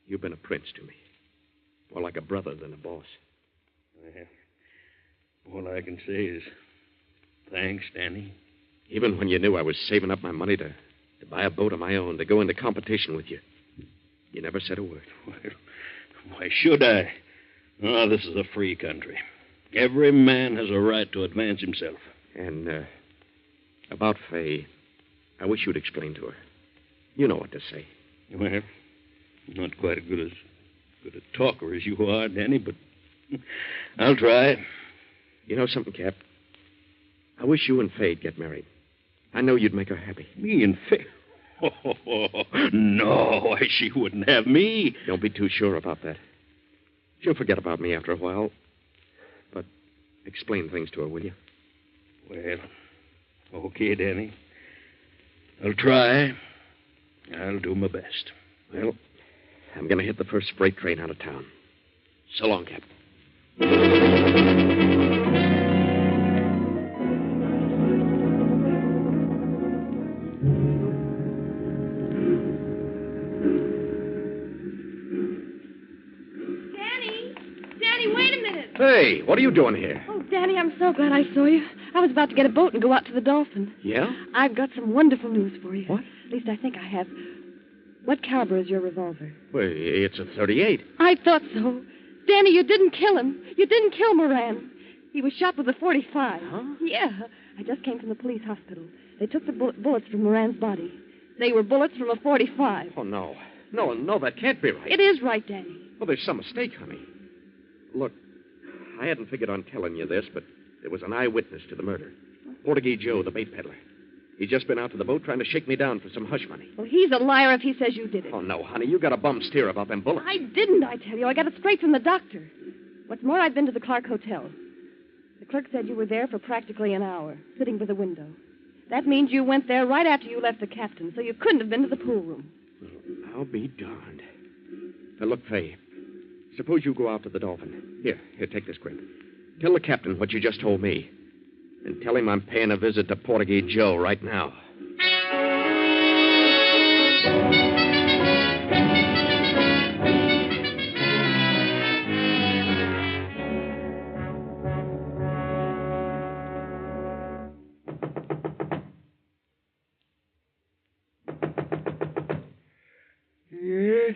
You've been a prince to me. More like a brother than a boss. All I can say is thanks, Danny. Even when you knew I was saving up my money to buy a boat of my own, to go into competition with you, you never said a word. Well, why should I? Oh, this is a free country. Every man has a right to advance himself. And, about Fay, I wish you'd explain to her. You know what to say. Well, not quite as good a talker as you are, Danny, but I'll try. You know something, Cap? I wish you and Fay'd get married. I know you'd make her happy. Me and Fay? Oh, no, why, she wouldn't have me. Don't be too sure about that. She'll forget about me after a while. But explain things to her, will you? Well, okay, Danny. I'll try. I'll do my best. Well, I'm going to hit the first freight train out of town. So long, Cap. Danny, wait a minute. Hey, what are you doing here? Oh, Danny, I'm so glad I saw you. I was about to get a boat and go out to the Dolphin. Yeah? I've got some wonderful news for you. What? At least I think I have. What caliber is your revolver? Well, it's a 38. I thought so. Danny, you didn't kill him. You didn't kill Moran. He was shot with a 45. Huh? Yeah. I just came from the police hospital. They took the bullets from Moran's body. They were bullets from a 45. Oh, no. No, that can't be right. It is right, Danny. Well, there's some mistake, honey. Look, I hadn't figured on telling you this, but there was an eyewitness to the murder. Portuguese Joe, the bait peddler. He's just been out to the boat trying to shake me down for some hush money. Well, he's a liar if he says you did it. Oh, no, honey. You got a bum steer about them bullets. I didn't, I tell you. I got it straight from the doctor. What's more, I've been to the Clark Hotel. The clerk said you were there for practically an hour, sitting by the window. That means you went there right after you left the captain, so you couldn't have been to the pool room. I'll be darned. Now, look, Fay. Suppose you go out to the Dolphin. Here, take this grip. Tell the captain what you just told me. And tell him I'm paying a visit to Portuguese Joe right now. Yes.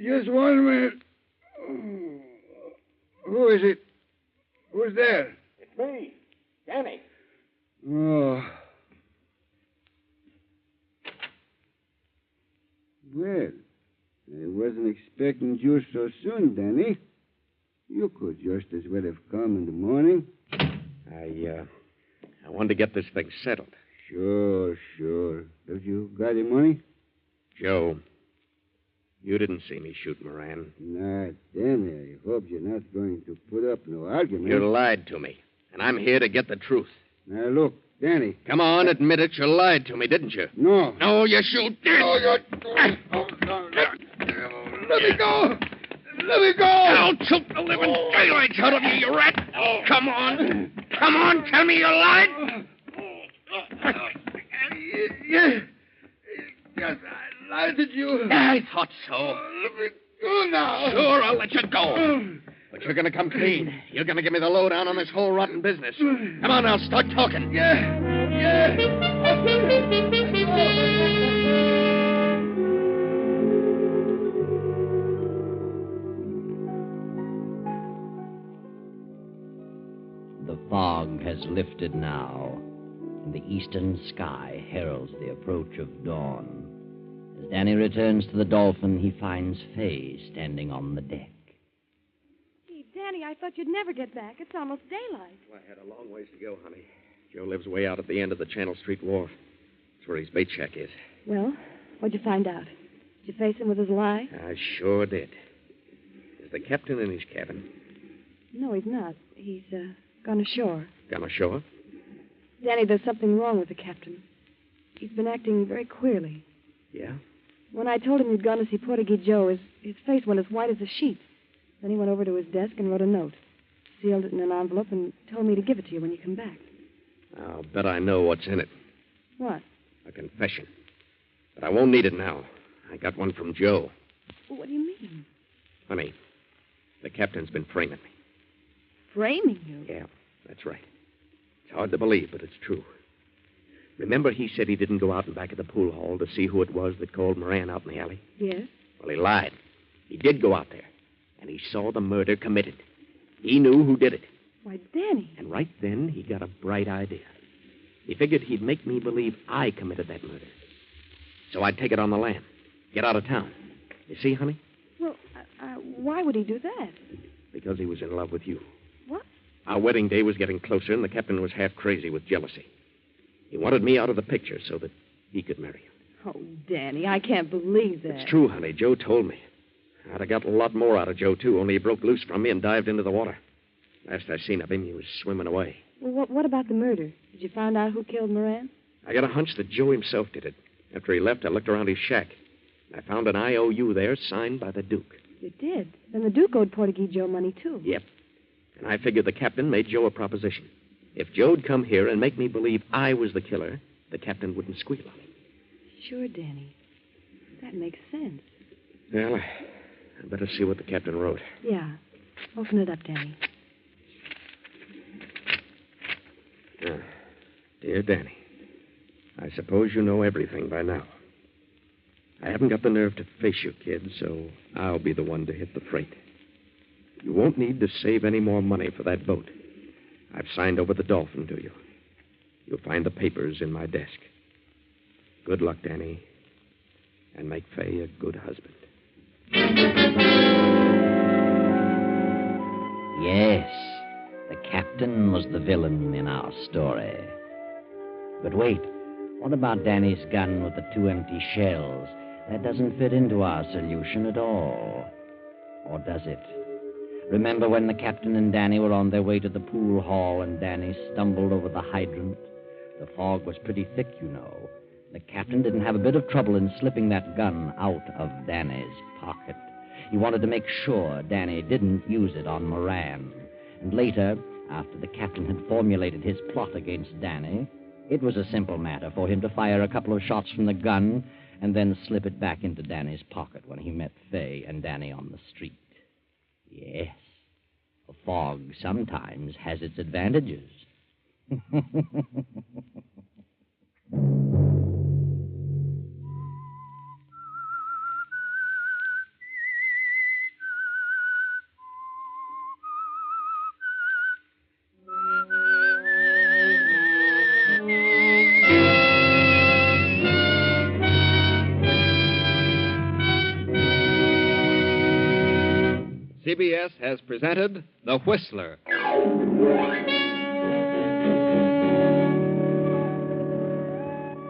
Just 1 minute. Who is it? Who's there? It's me, Danny. Oh. Well, I wasn't expecting you so soon, Danny. You could just as well have come in the morning. I wanted to get this thing settled. Sure. Have you got any money? Joe, you didn't see me shoot Moran. Not Danny. I hope you're not going to put up no argument. You lied to me, and I'm here to get the truth. Now, look, Danny. Come on, admit it. You lied to me, didn't you? No. No, you shoot did. No, you... Let me go. Let me go. I'll choke the living daylights out of you, you rat. Come on. Tell me you lied. Yes, I lied to you. I thought so. Let me go now. Sure, I'll let you go. But you're going to come clean. You're going to give me the lowdown on this whole rotten business. Come on now, start talking. Yeah. The fog has lifted now, and the eastern sky heralds the approach of dawn. As Danny returns to the Dolphin, he finds Fay standing on the deck. Hey, Danny, I thought you'd never get back. It's almost daylight. Well, I had a long ways to go, honey. Joe lives way out at the end of the Channel Street Wharf. That's where his bait shack is. Well, what'd you find out? Did you face him with his lie? I sure did. Is the captain in his cabin? No, he's not. He's gone ashore. Gone ashore? Danny, there's something wrong with the captain. He's been acting very queerly. Yeah? When I told him you'd gone to see Portuguese Joe, his face went as white as a sheet. Then he went over to his desk and wrote a note. Sealed it in an envelope and told me to give it to you when you come back. I'll bet I know what's in it. What? A confession. But I won't need it now. I got one from Joe. What do you mean? Honey, the captain's been framing me. Framing you? Yeah, that's right. It's hard to believe, but it's true. Remember he said he didn't go out in back of the pool hall to see who it was that called Moran out in the alley? Yes. Well, he lied. He did go out there, and he saw the murder committed. He knew who did it. Why, Danny. And right then, he got a bright idea. He figured he'd make me believe I committed that murder. So I'd take it on the lam. Get out of town. You see, honey? Well, why would he do that? Because he was in love with you. What? Our wedding day was getting closer, and the captain was half crazy with jealousy. He wanted me out of the picture so that he could marry you. Oh, Danny, I can't believe that. It's true, honey. Joe told me. I'd have got a lot more out of Joe, too, only he broke loose from me and dived into the water. Last I seen of him, he was swimming away. Well, what about the murder? Did you find out who killed Moran? I got a hunch that Joe himself did it. After he left, I looked around his shack. I found an IOU there signed by the Duke. You did? Then the Duke owed Portuguese Joe money, too. Yep. And I figured the captain made Joe a proposition. If Joe'd come here and make me believe I was the killer, the captain wouldn't squeal on him. Sure, Danny. That makes sense. Well, I better see what the captain wrote. Yeah. Open it up, Danny. Dear Danny, I suppose you know everything by now. I haven't got the nerve to face you, kid, so I'll be the one to hit the freight. You won't need to save any more money for that boat. I've signed over the Dolphin to you. You'll find the papers in my desk. Good luck, Danny, and make Fay a good husband. Yes, the captain was the villain in our story. But wait, what about Danny's gun with the 2 empty shells? That doesn't fit into our solution at all. Or does it? Remember when the captain and Danny were on their way to the pool hall and Danny stumbled over the hydrant? The fog was pretty thick, you know. The captain didn't have a bit of trouble in slipping that gun out of Danny's pocket. He wanted to make sure Danny didn't use it on Moran. And later, after the captain had formulated his plot against Danny, it was a simple matter for him to fire a couple of shots from the gun and then slip it back into Danny's pocket when he met Fay and Danny on the street. Yes, a fog sometimes has its advantages. CBS has presented The Whistler.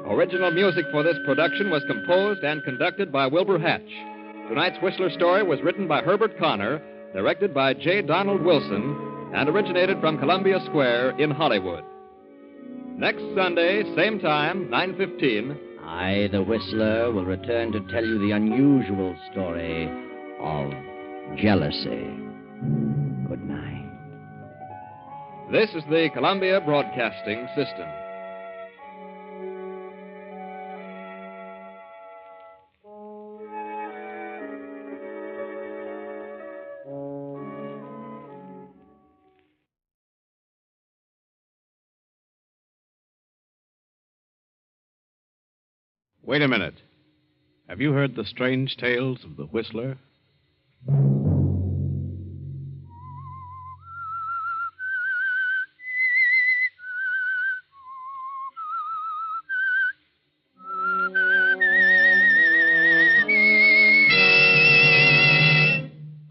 Original music for this production was composed and conducted by Wilbur Hatch. Tonight's Whistler story was written by Herbert Connor, directed by J. Donald Wilson, and originated from Columbia Square in Hollywood. Next Sunday, same time, 9:15. I, the Whistler, will return to tell you the unusual story of jealousy. Good night. This is the Columbia Broadcasting System. Wait a minute. Have you heard the strange tales of the Whistler?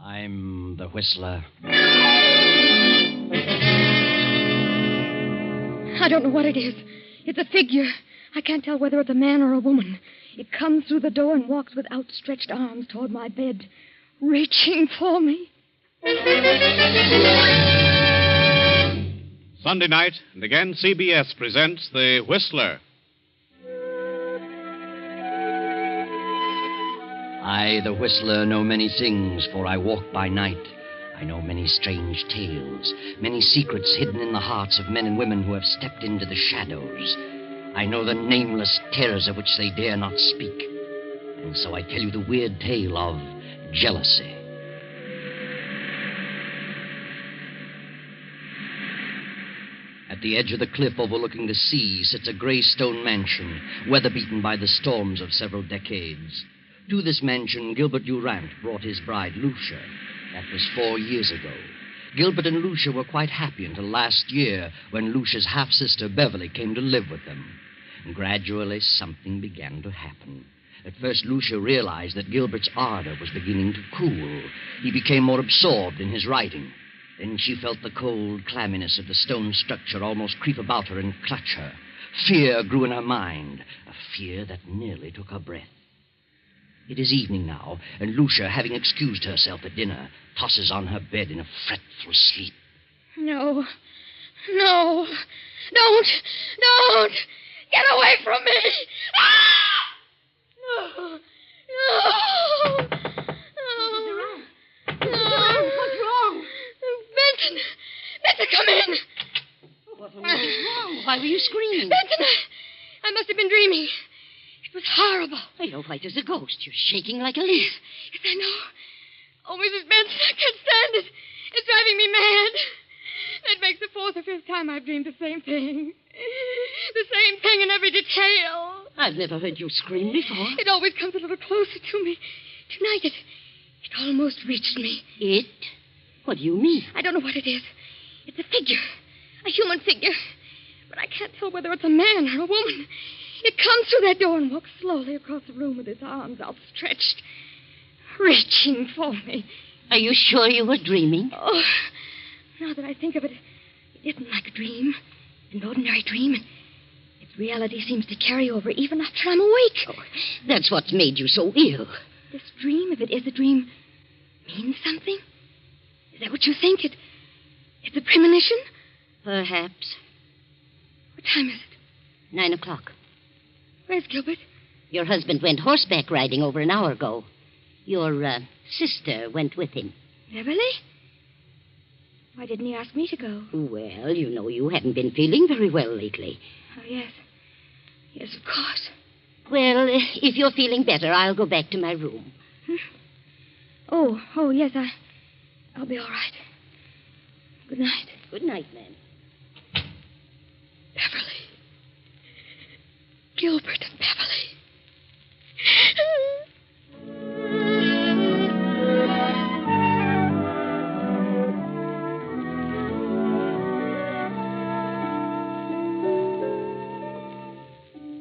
I'm the Whistler. I don't know what it is. It's a figure. I can't tell whether it's a man or a woman. It comes through the door and walks with outstretched arms toward my bed, reaching for me. Sunday night, and again CBS presents The Whistler. I, the Whistler, know many things, for I walk by night. I know many strange tales, many secrets hidden in the hearts of men and women who have stepped into the shadows. I know the nameless terrors of which they dare not speak. And so I tell you the weird tale of jealousy. At the edge of the cliff overlooking the sea sits a gray stone mansion, weather-beaten by the storms of several decades. To this mansion, Gilbert Durant brought his bride, Lucia. That was 4 years ago. Gilbert and Lucia were quite happy until last year, when Lucia's half-sister, Beverly, came to live with them. And gradually, something began to happen. At first, Lucia realized that Gilbert's ardor was beginning to cool. He became more absorbed in his writing. Then she felt the cold clamminess of the stone structure almost creep about her and clutch her. Fear grew in her mind, a fear that nearly took her breath. It is evening now, and Lucia, having excused herself at dinner, tosses on her bed in a fretful sleep. No. No. Don't. Get away from me. Ah! No. What's wrong? Benson, come in. What was wrong? Why were you screaming? Benson, I must have been dreaming. It was horrible. You're white as a ghost. You're shaking like a leaf. Yes, I know. Oh, Mrs. Benson, I can't stand it. It's driving me mad. That makes the fourth or fifth time I've dreamed the same thing. The same thing in every detail. I've never heard you scream before. It always comes a little closer to me. Tonight it almost reached me. It? What do you mean? I don't know what it is. It's a figure. A human figure. But I can't tell whether it's a man or a woman. It comes through that door and walks slowly across the room with its arms outstretched, reaching for me. Are you sure you were dreaming? Oh, now that I think of it, it isn't like a dream. An ordinary dream. Its reality seems to carry over even after I'm awake. Oh, that's what's made you so ill. This dream, if it is a dream, means something? Is that what you think? It's a premonition? Perhaps. What time is it? 9 o'clock. Where's Gilbert? Your husband went horseback riding over an hour ago. Your sister went with him. Beverly? Why didn't he ask me to go? Well, you know you hadn't been feeling very well lately. Oh, yes. Yes, of course. Well, if you're feeling better, I'll go back to my room. Oh, yes, I'll be all right. Good night. Good night, ma'am. Beverly. Gilbert and Beverly.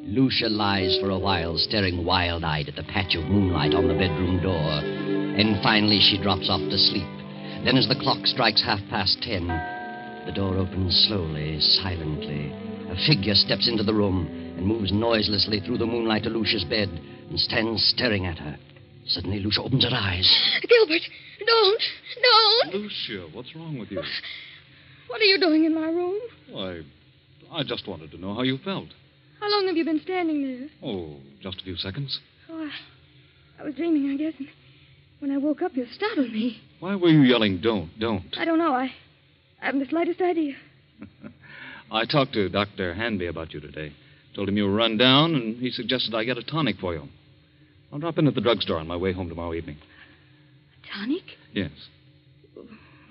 Lucia lies for a while, staring wild-eyed at the patch of moonlight on the bedroom door. And finally she drops off to sleep. Then as the clock strikes 10:30, the door opens slowly, silently. A figure steps into the room and moves noiselessly through the moonlight to Lucia's bed and stands staring at her. Suddenly Lucia opens her eyes. Gilbert, don't. Lucia, what's wrong with you? What are you doing in my room? Why, I just wanted to know how you felt. How long have you been standing there? Oh, just a few seconds. Oh, I was dreaming, I guess, and when I woke up, you startled me. Why were you yelling, don't? I don't know. I haven't the slightest idea. I talked to Dr. Hanby about you today. Told him you were run down, and he suggested I get a tonic for you. I'll drop in at the drugstore on my way home tomorrow evening. A tonic? Yes.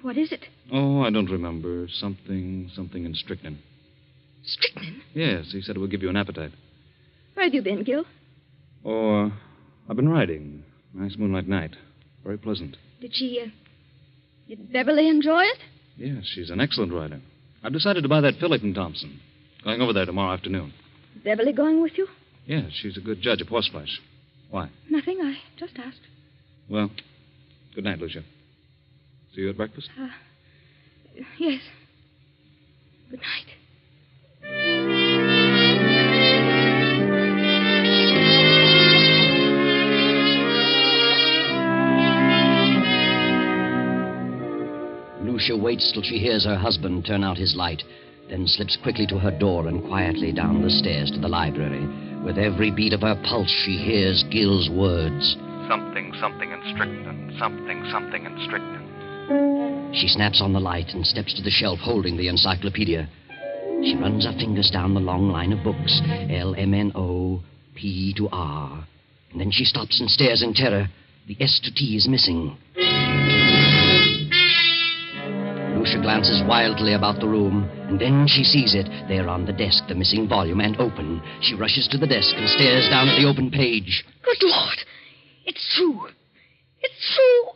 What is it? Oh, I don't remember. Something in strychnine. Strychnine? Yes, he said it would give you an appetite. Where have you been, Gil? Oh, I've been riding. Nice moonlight night. Very pleasant. Did Beverly enjoy it? Yes, she's an excellent rider. I've decided to buy that filly from Thompson. Going over there tomorrow afternoon. Beverly going with you? Yes, she's a good judge of horseflesh. Why? Nothing. I just asked. Well, good night, Lucia. See you at breakfast? Yes. Good night. Lucia waits till she hears her husband turn out his light, then slips quickly to her door and quietly down the stairs to the library. With every beat of her pulse, she hears Gil's words. Something in strychnine. Something in strychnine. She snaps on the light and steps to the shelf holding the encyclopedia. She runs her fingers down the long line of books, LMNO, P to R. And then she stops and stares in terror. The S to T is missing. Lucia glances wildly about the room, and then she sees it. There on the desk, the missing volume, and open. She rushes to the desk and stares down at the open page. Good Lord! It's true. It's true.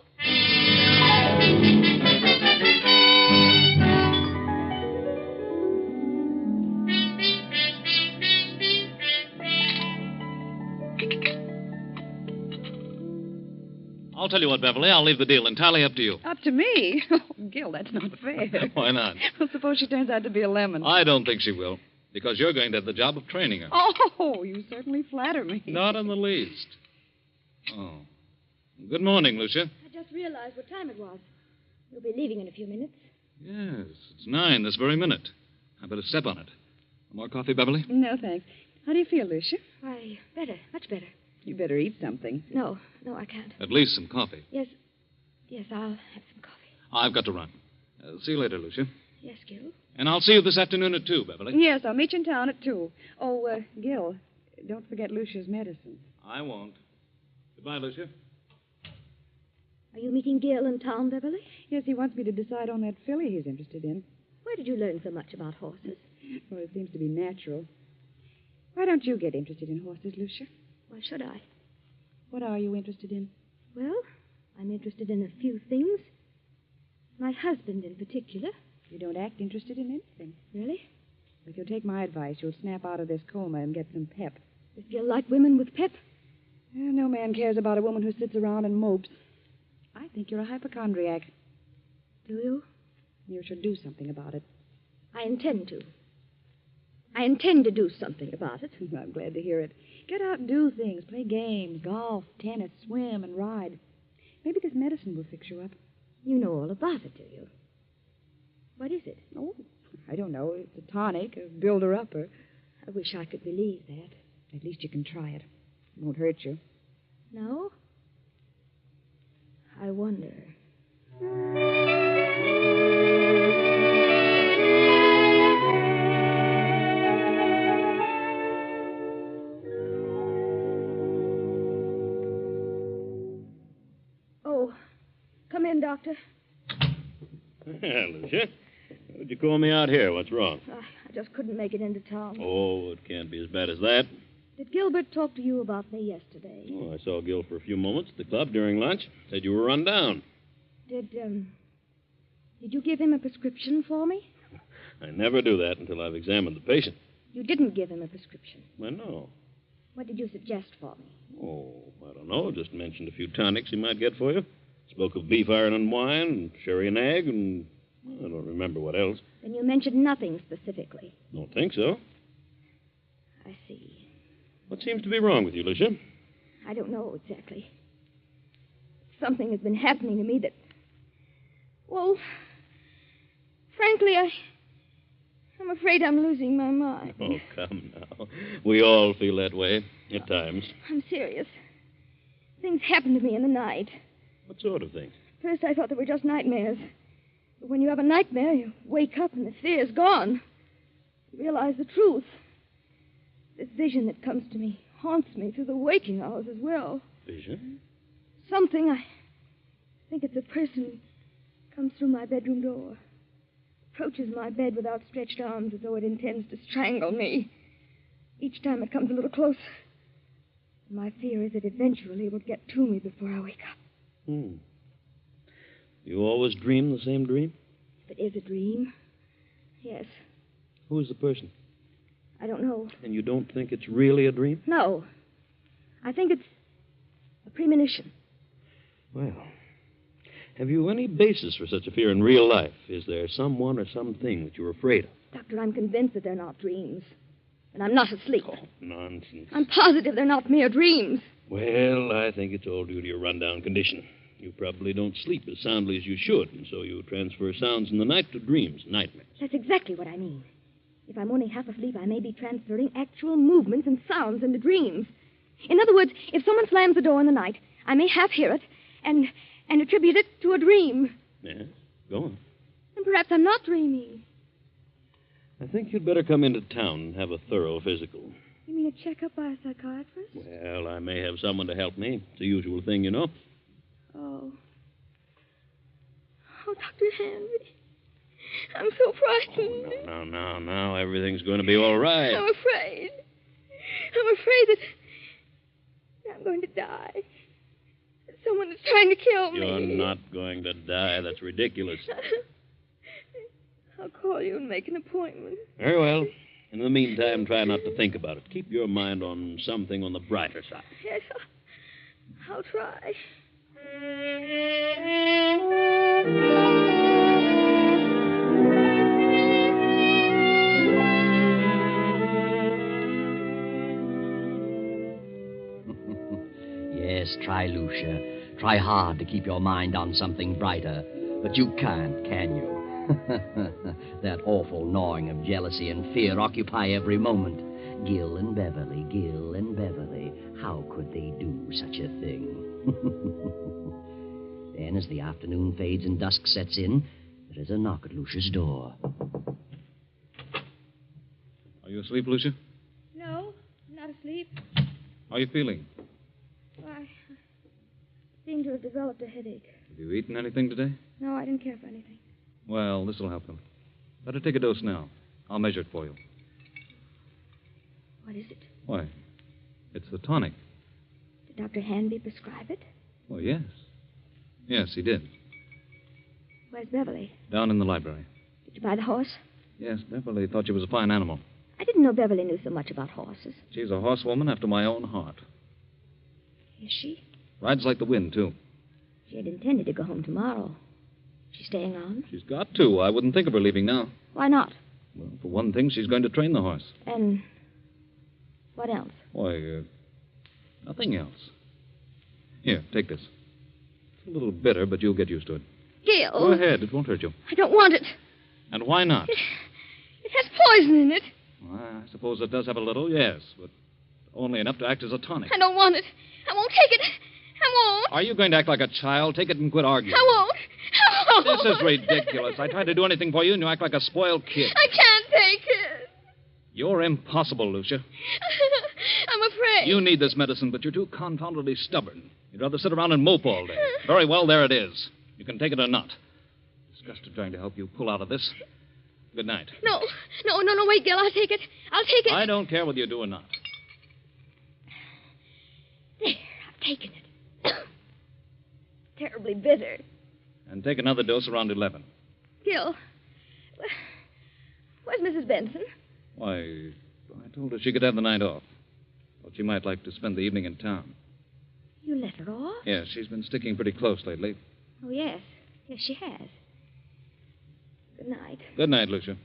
I'll tell you what, Beverly. I'll leave the deal entirely up to you. Up to me? Oh, Gil, that's not fair. Why not? Well, suppose she turns out to be a lemon. I don't think she will, because you're going to have the job of training her. Oh, you certainly flatter me. Not in the least. Oh. Good morning, Lucia. I just realized what time it was. You'll be leaving in a few minutes. Yes, it's 9 this very minute. I better step on it. More coffee, Beverly? No, thanks. How do you feel, Lucia? Why, better. Much better. You better eat something. No, I can't. At least some coffee. Yes, I'll have some coffee. I've got to run. See you later, Lucia. Yes, Gil? And I'll see you this afternoon at 2, Beverly. Yes, I'll meet you in town at 2. Oh, Gil, don't forget Lucia's medicine. I won't. Goodbye, Lucia. Are you meeting Gil in town, Beverly? Yes, he wants me to decide on that filly he's interested in. Where did you learn so much about horses? Well, it seems to be natural. Why don't you get interested in horses, Lucia? Why should I? What are you interested in? Well, I'm interested in a few things. My husband in particular. You don't act interested in anything. Really? If you'll take my advice, you'll snap out of this coma and get some pep. If you like women with pep? Well, no man cares about a woman who sits around and mopes. I think you're a hypochondriac. Do you? You should do something about it. I intend to. I intend to do something about it. I'm glad to hear it. Get out and do things. Play games, golf, tennis, swim, and ride. Maybe this medicine will fix you up. You know all about it, do you? What is it? Oh, I don't know. It's a tonic, a builder-upper. I wish I could believe that. At least you can try it. It won't hurt you. No? I wonder. Oh, come in, Doctor. Yeah, Lucia. What'd you call me out here? What's wrong? I just couldn't make it into town. Oh, it can't be as bad as that. Did Gilbert talk to you about me yesterday? Oh, I saw Gil for a few moments at the club during lunch. Said you were run down. Did you give him a prescription for me? I never do that until I've examined the patient. You didn't give him a prescription. Well, no. What did you suggest for me? Oh, I don't know. Just mentioned a few tonics he might get for you. Spoke of beef iron and wine, and sherry and egg, and I don't remember what else. Then you mentioned nothing specifically. Don't think so. I see. What seems to be wrong with you, Lucia? I don't know exactly. Something has been happening to me that... Well, frankly, I'm afraid I'm losing my mind. Oh, come now. We all feel that way at times. I'm serious. Things happen to me in the night. What sort of things? First, I thought they were just nightmares. But when you have a nightmare, you wake up and the fear's gone. You realize the truth. This vision that comes to me haunts me through the waking hours as well. Vision? Something, I think it's a person comes through my bedroom door. Approaches my bed with outstretched arms as though it intends to strangle me. Each time it comes a little closer. My fear is that eventually it will get to me before I wake up. You always dream the same dream? If it is a dream, yes. Who is the person? I don't know. And you don't think it's really a dream? No. I think it's a premonition. Well, have you any basis for such a fear in real life? Is there someone or something that you're afraid of? Doctor, I'm convinced that they're not dreams. And I'm not asleep. Oh, nonsense. I'm positive they're not mere dreams. Well, I think it's all due to your rundown condition. You probably don't sleep as soundly as you should, and so you transfer sounds in the night to dreams, nightmares. That's exactly what I mean. If I'm only half asleep, I may be transferring actual movements and sounds into dreams. In other words, if someone slams the door in the night, I may half hear it and attribute it to a dream. Yeah, go on. And perhaps I'm not dreaming. I think you'd better come into town and have a thorough physical. You mean a checkup by a psychiatrist? Well, I may have someone to help me. It's a usual thing, you know. Oh. Oh, Dr. Henry. I'm so frightened. Oh, now. Everything's going to be all right. I'm afraid. I'm afraid that I'm going to die. That someone is trying to kill me. You're not going to die. That's ridiculous. I'll call you and make an appointment. Very well. In the meantime, try not to think about it. Keep your mind on something on the brighter side. Yes, I'll try. Yes, try, Lucia. Try hard to keep your mind on something brighter. But you can't, can you? That awful gnawing of jealousy and fear occupy every moment. Gil and Beverly, Gil and Beverly. How could they do such a thing? Then, as the afternoon fades and dusk sets in, there is a knock at Lucia's door. Are you asleep, Lucia? No, I'm not asleep. How are you feeling? I seem to have developed a headache. Have you eaten anything today? No, I didn't care for anything. Well, this will help them. Better take a dose now. I'll measure it for you. What is it? Why, it's the tonic. Did Dr. Hanby prescribe it? Well, yes. Yes, he did. Where's Beverly? Down in the library. Did you buy the horse? Yes, Beverly thought she was a fine animal. I didn't know Beverly knew so much about horses. She's a horsewoman after my own heart. Is she? Rides like the wind, too. She had intended to go home tomorrow. She's staying on? She's got to. I wouldn't think of her leaving now. Why not? Well, for one thing, she's going to train the horse. And what else? Why, nothing else. Here, take this. It's a little bitter, but you'll get used to it. Gil. Go ahead. It won't hurt you. I don't want it. And why not? It has poison in it. Well, I suppose it does have a little, yes, but only enough to act as a tonic. I don't want it. I won't take it. I won't. Are you going to act like a child? Take it and quit arguing. I won't. I won't. This is ridiculous. I tried to do anything for you, and you act like a spoiled kid. I can't take it. You're impossible, Lucia. I'm afraid. You need this medicine, but you're too confoundedly stubborn. You'd rather sit around and mope all day. Very well, there it is. You can take it or not. Disgusted trying to help you pull out of this. Good night. No, wait, Gil. I'll take it. I'll take it. I don't care whether you do or not. There, I've taken it. Terribly bitter. And take another dose around 11. Gil, where's Mrs. Benson? Why, I told her she could have the night off. Thought she might like to spend the evening in town. You let her off? Yes, she's been sticking pretty close lately. Oh, yes. Yes, she has. Good night. Good night, Lucia.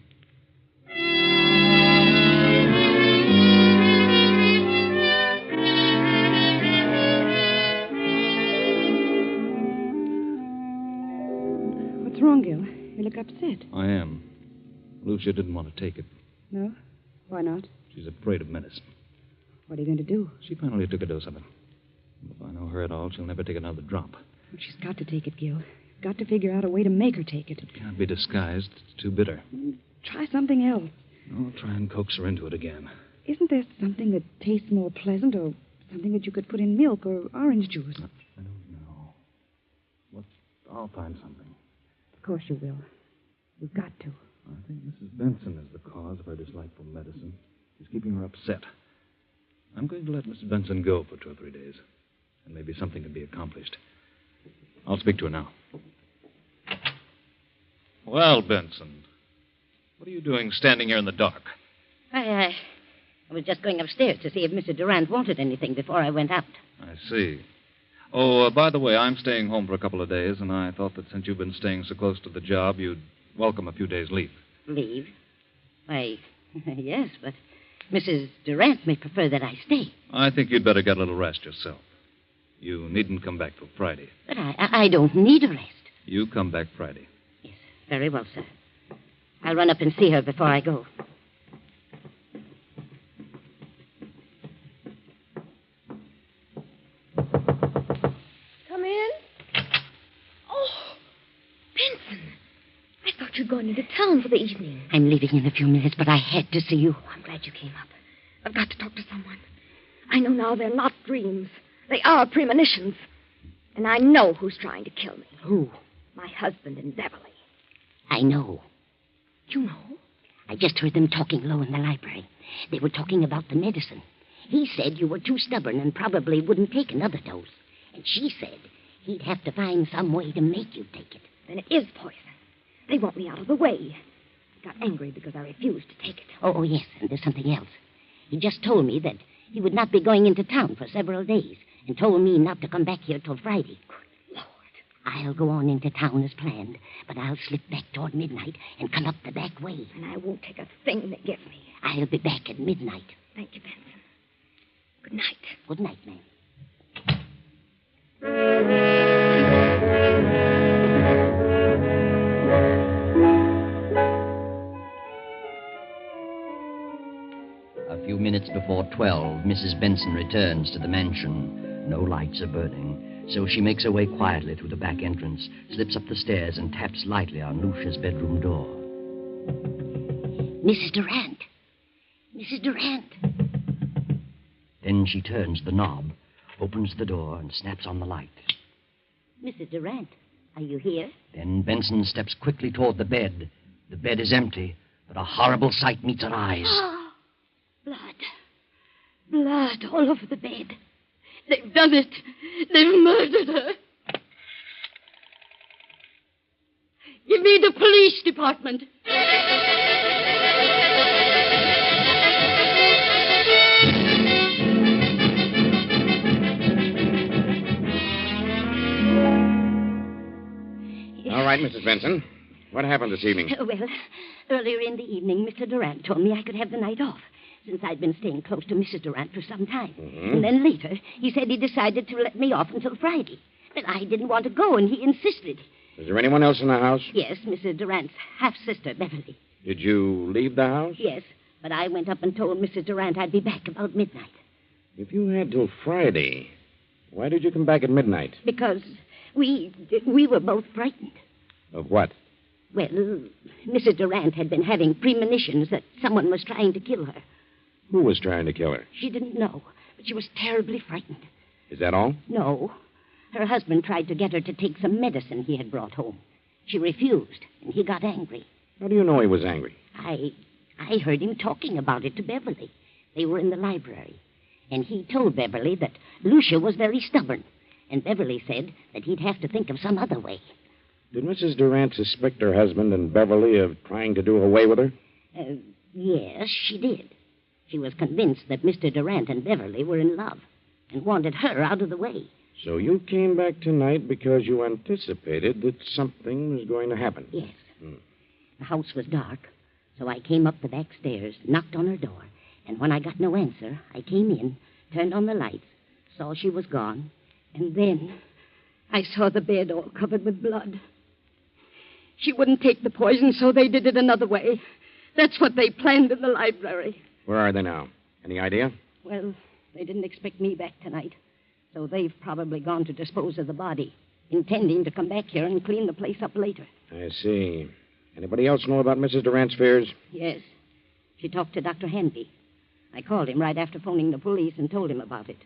What's wrong, Gil? You look upset. I am. Lucia didn't want to take it. No? Why not? She's afraid of medicine. What are you going to do? She finally took a dose of it. If I know her at all, she'll never take another drop. Well, she's got to take it, Gil. You've got to figure out a way to make her take it. It can't be disguised. It's too bitter. Try something else. I'll try and coax her into it again. Isn't there something that tastes more pleasant or something that you could put in milk or orange juice? I don't know. Well, I'll find something. Of course you will. You've got to. I think Mrs. Benson is the cause of her dislike for medicine. She's keeping her upset. I'm going to let Mrs. Benson go for 2 or 3 days, and maybe something can be accomplished. I'll speak to her now. Well, Benson, what are you doing standing here in the dark? I was just going upstairs to see if Mr. Durant wanted anything before I went out. I see. Oh, by the way, I'm staying home for a couple of days, and I thought that since you've been staying so close to the job, you'd welcome a few days' leave. Leave? Why, yes, but Mrs. Durant may prefer that I stay. I think you'd better get a little rest yourself. You needn't come back till Friday. But I don't need a rest. You come back Friday. Very well, sir. I'll run up and see her before I go. Come in. Oh, Benson. I thought you'd gone into town for the evening. I'm leaving in a few minutes, but I had to see you. I'm glad you came up. I've got to talk to someone. I know now they're not dreams. They are premonitions. And I know who's trying to kill me. Who? My husband and Beverly. I know. You know? I just heard them talking low in the library. They were talking about the medicine. He said you were too stubborn and probably wouldn't take another dose. And she said he'd have to find some way to make you take it. Then it is poison. They want me out of the way. I got angry because I refused to take it. Oh, yes, and there's something else. He just told me that he would not be going into town for several days and told me not to come back here till Friday. Good Lord. I'll go on into town as planned, but I'll slip back toward midnight and come up the back way. And I won't take a thing they give me. I'll be back at midnight. Thank you, Benson. Good night. Good night, ma'am. A few minutes before 12, Mrs. Benson returns to the mansion. No lights are burning, so she makes her way quietly through the back entrance, slips up the stairs, and taps lightly on Lucia's bedroom door. Mrs. Durant. Mrs. Durant. Then she turns the knob, opens the door, and snaps on the light. Mrs. Durant, are you here? Then Benson steps quickly toward the bed The bed is empty, but a horrible sight meets her eyes. Blood. Blood all over the bed. They've done it. They've murdered her. Give me the police department. All right, Mrs. Benson. What happened this evening? Well, earlier in the evening, Mr. Durant told me I could have the night off, since I'd been staying close to Mrs. Durant for some time. Mm-hmm. And then later, he said he decided to let me off until Friday. But I didn't want to go, and he insisted. Was there anyone else in the house? Yes, Mrs. Durant's half-sister, Beverly. Did you leave the house? Yes, but I went up and told Mrs. Durant I'd be back about midnight. If you had till Friday, why did you come back at midnight? Because we were both frightened. Of what? Well, Mrs. Durant had been having premonitions that someone was trying to kill her. Who was trying to kill her? She didn't know, but she was terribly frightened. Is that all? No. Her husband tried to get her to take some medicine he had brought home. She refused, and he got angry. How do you know he was angry? I heard him talking about it to Beverly. They were in the library. And he told Beverly that Lucia was very stubborn. And Beverly said that he'd have to think of some other way. Did Mrs. Durant suspect her husband and Beverly of trying to do away with her? Yes, she did. She was convinced that Mr. Durant and Beverly were in love and wanted her out of the way. So you came back tonight because you anticipated that something was going to happen? Yes. The house was dark, so I came up the back stairs, knocked on her door, and when I got no answer, I came in, turned on the lights, saw she was gone, and then I saw the bed all covered with blood. She wouldn't take the poison, so they did it another way. That's what they planned in the library. Where are they now? Any idea? Well, they didn't expect me back tonight, so they've probably gone to dispose of the body, intending to come back here and clean the place up later. I see. Anybody else know about Mrs. Durant's fears? Yes. She talked to Dr. Hanby. I called him right after phoning the police and told him about it.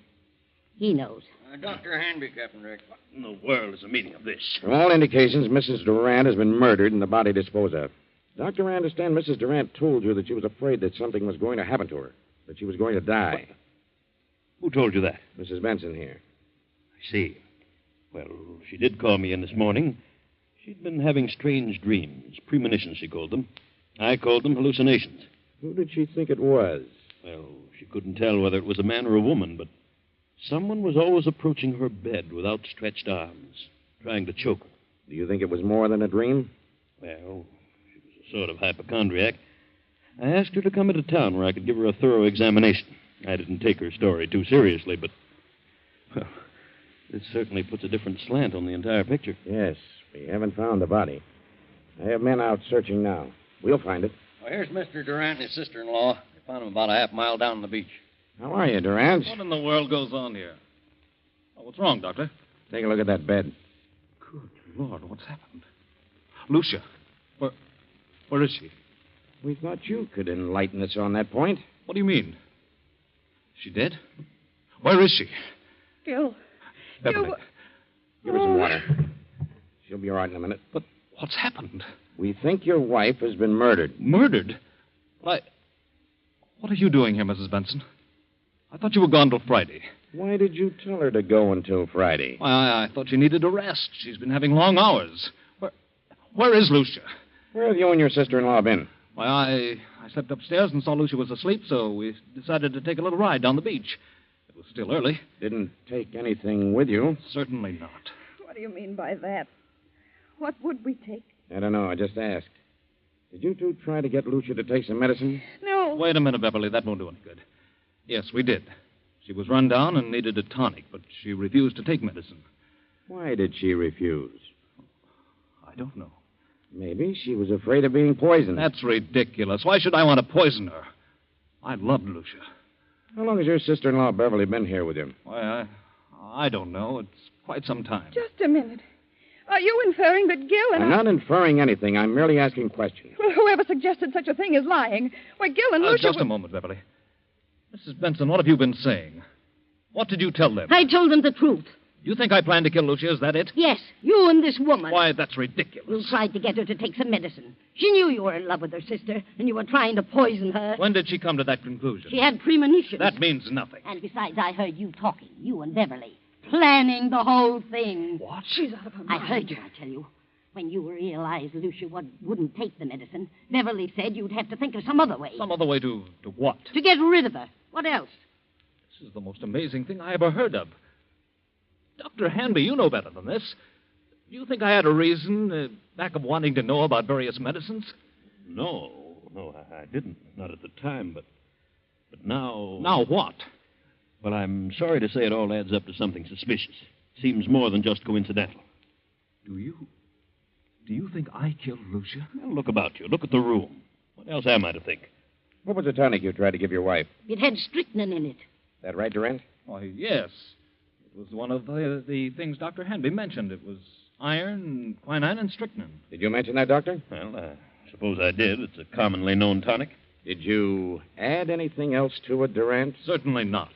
He knows. Dr. Hanby, Captain Rick. What in the world is the meaning of this? From all indications, Mrs. Durant has been murdered and the body disposed of. Doctor, I understand Mrs. Durant told you that she was afraid that something was going to happen to her, that she was going to die. What? Who told you that? Mrs. Benson here. I see. Well, she did call me in this morning. She'd been having strange dreams, premonitions, she called them. I called them hallucinations. Who did she think it was? Well, she couldn't tell whether it was a man or a woman, but someone was always approaching her bed with outstretched arms, trying to choke her. Do you think it was more than a dream? Well, she was a sort of hypochondriac. I asked her to come into town where I could give her a thorough examination. I didn't take her story too seriously, but, well, this certainly puts a different slant on the entire picture. Yes, we haven't found the body. I have men out searching now. We'll find it. Well, here's Mr. Durant and his sister-in-law. They found him about a half mile down the beach. How are you, Durant? What in the world goes on here? Oh, what's wrong, Doctor? Take a look at that bed. Good Lord, what's happened? Lucia, where is she? We thought you could enlighten us on that point. What do you mean? Is she dead? Where is she? Gil. Beverly. Give her some water. She'll be all right in a minute. But what's happened? We think your wife has been murdered. Murdered? What are you doing here, Mrs. Benson? I thought you were gone till Friday. Why did you tell her to go until Friday? Why, I thought she needed a rest. She's been having long hours. Where is Lucia? Where have you and your sister-in-law been? Why, I slept upstairs and saw Lucia was asleep, so we decided to take a little ride down the beach. It was still early. Didn't take anything with you? Certainly not. What do you mean by that? What would we take? I don't know. I just asked. Did you two try to get Lucia to take some medicine? No. Wait a minute, Beverly. That won't do any good. Yes, we did. She was run down and needed a tonic, but she refused to take medicine. Why did she refuse? I don't know. Maybe she was afraid of being poisoned. That's ridiculous. Why should I want to poison her? I loved Lucia. How long has your sister-in-law Beverly been here with you? Why, I don't know. It's quite some time. Just a minute. Are you inferring that Gil and I'm not inferring anything. I'm merely asking questions. Well, whoever suggested such a thing is lying. Why, Gil and Lucia... Just a moment, Beverly. Mrs. Benson, what have you been saying? What did you tell them? I told them the truth. You think I plan to kill Lucia? Is that it? Yes, you and this woman. Why, that's ridiculous. You tried to get her to take some medicine. She knew you were in love with her sister, and you were trying to poison her. When did she come to that conclusion? She had premonitions. That means nothing. And besides, I heard you talking, you and Beverly, planning the whole thing. What? She's out of her mind. I heard you, I tell you. When you realized Lucia wouldn't take the medicine, Beverly said you'd have to think of some other way. Some other way to what? To get rid of her. What else? This is the most amazing thing I ever heard of. Dr. Hanby, you know better than this. Do you think I had a reason back of wanting to know about various medicines? No, I didn't. Not at the time, but now... Now what? Well, I'm sorry to say it all adds up to something suspicious. Seems more than just coincidental. Do you think I killed Lucia? Well, look about you. Look at the room. What else am I to think? What was the tonic you tried to give your wife? It had strychnine in it. That right, Durant? Why, yes. It was one of the things Dr. Hanby mentioned. It was iron, quinine, and strychnine. Did you mention that, Doctor? Well, I suppose I did. It's a commonly known tonic. Did you add anything else to it, Durant? Certainly not.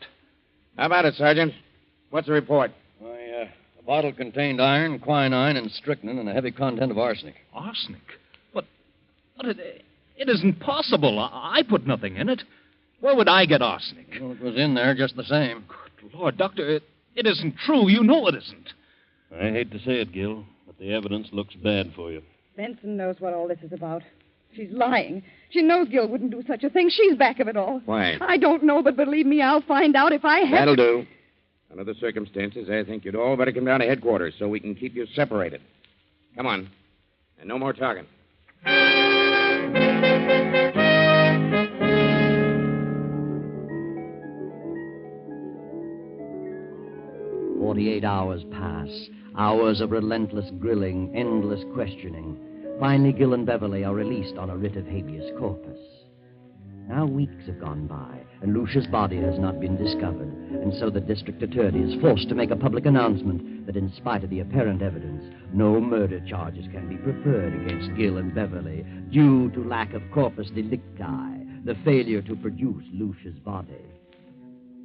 How about it, Sergeant? What's the report? Why, the bottle contained iron, quinine, and strychnine, and a heavy content of arsenic. Arsenic? But it isn't possible. I put nothing in it. Where would I get arsenic? Well, it was in there just the same. Good Lord, Doctor, it isn't true. You know it isn't. I hate to say it, Gil, but the evidence looks bad for you. Benson knows what all this is about. She's lying. She knows Gil wouldn't do such a thing. She's back of it all. Why? I don't know, but believe me, I'll find out if I have... That'll do. Under the circumstances, I think you'd all better come down to headquarters so we can keep you separated. Come on. And no more talking. 48 hours pass, hours of relentless grilling, endless questioning. Finally, Gil and Beverly are released on a writ of habeas corpus. Now weeks have gone by, and Lucia's body has not been discovered, and so the district attorney is forced to make a public announcement that in spite of the apparent evidence, no murder charges can be preferred against Gil and Beverly due to lack of corpus delicti, the failure to produce Lucia's body.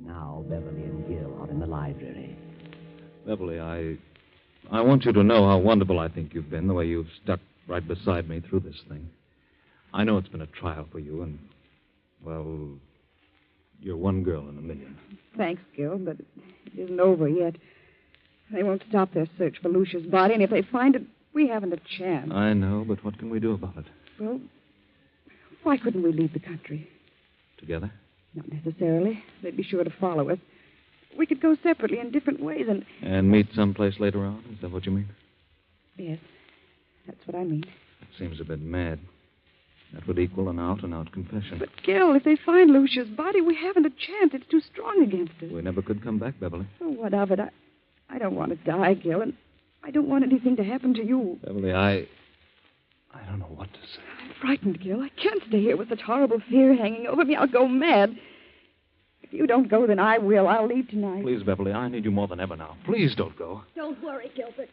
Now Beverly and Gil are in the library. Beverly, I want you to know how wonderful I think you've been, the way you've stuck right beside me through this thing. I know it's been a trial for you, and, well, you're one girl in a million. Thanks, Gil, but it isn't over yet. They won't stop their search for Lucia's body, and if they find it, we haven't a chance. I know, but what can we do about it? Well, why couldn't we leave the country? Together? Not necessarily. They'd be sure to follow us. We could go separately in different ways And meet someplace later on? Is that what you mean? Yes, that's what I mean. That seems a bit mad. That would equal an out-and-out confession. But, Gil, if they find Lucia's body, we haven't a chance. It's too strong against us. We never could come back, Beverly. Oh, what of it? I don't want to die, Gil, and I don't want anything to happen to you. Beverly, I don't know what to say. I'm frightened, Gil. I can't stay here with such horrible fear hanging over me. I'll go mad. If you don't go, then I will. I'll leave tonight. Please, Beverly, I need you more than ever now. Please don't go. Don't worry, Gilbert.